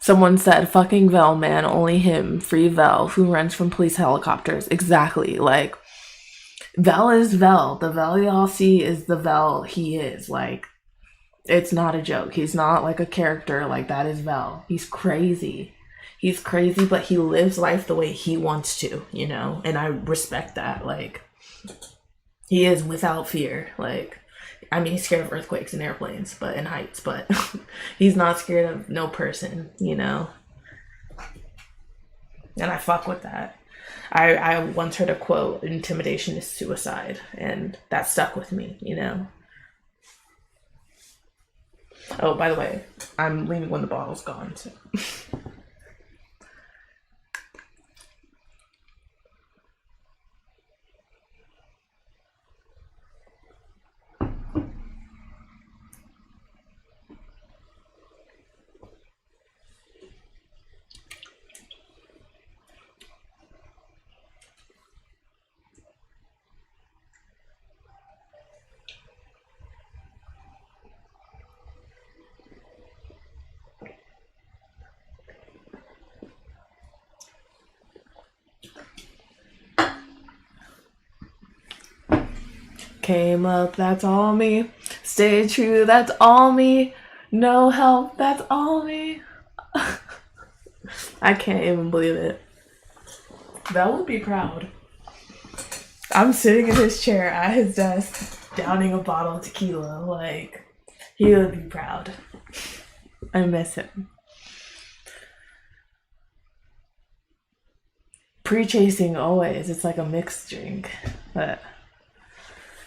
Someone said, fucking Vell, man, only him, free Vell, who runs from police helicopters. Exactly, like, Vell is Vell. The Vell y'all see is the Vell he is. Like, it's not a joke. He's not like a character. Like, that is Vell. He's crazy. He's crazy, but he lives life the way he wants to, you know? And I respect that. Like, he is without fear. Like, I mean, he's scared of earthquakes and airplanes, but and heights, but he's not scared of no person, you know? And I fuck with that. I once heard a quote, intimidation is suicide, and that stuck with me, you know? Oh, by the way, I'm leaving when the bottle's gone, so. Came up, that's all me. Stay true, that's all me. No help, that's all me. I can't even believe it. That would be proud. I'm sitting in his chair at his desk, downing a bottle of tequila. Like, he would be proud. I miss him. Pre-chasing always. It's like a mixed drink. But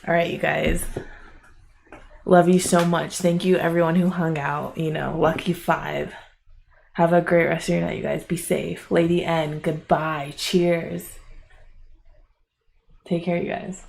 all right, you guys. Love you so much. Thank you, everyone who hung out. You know, lucky 5. Have a great rest of your night, you guys. Be safe. Lady N, goodbye. Cheers. Take care, you guys.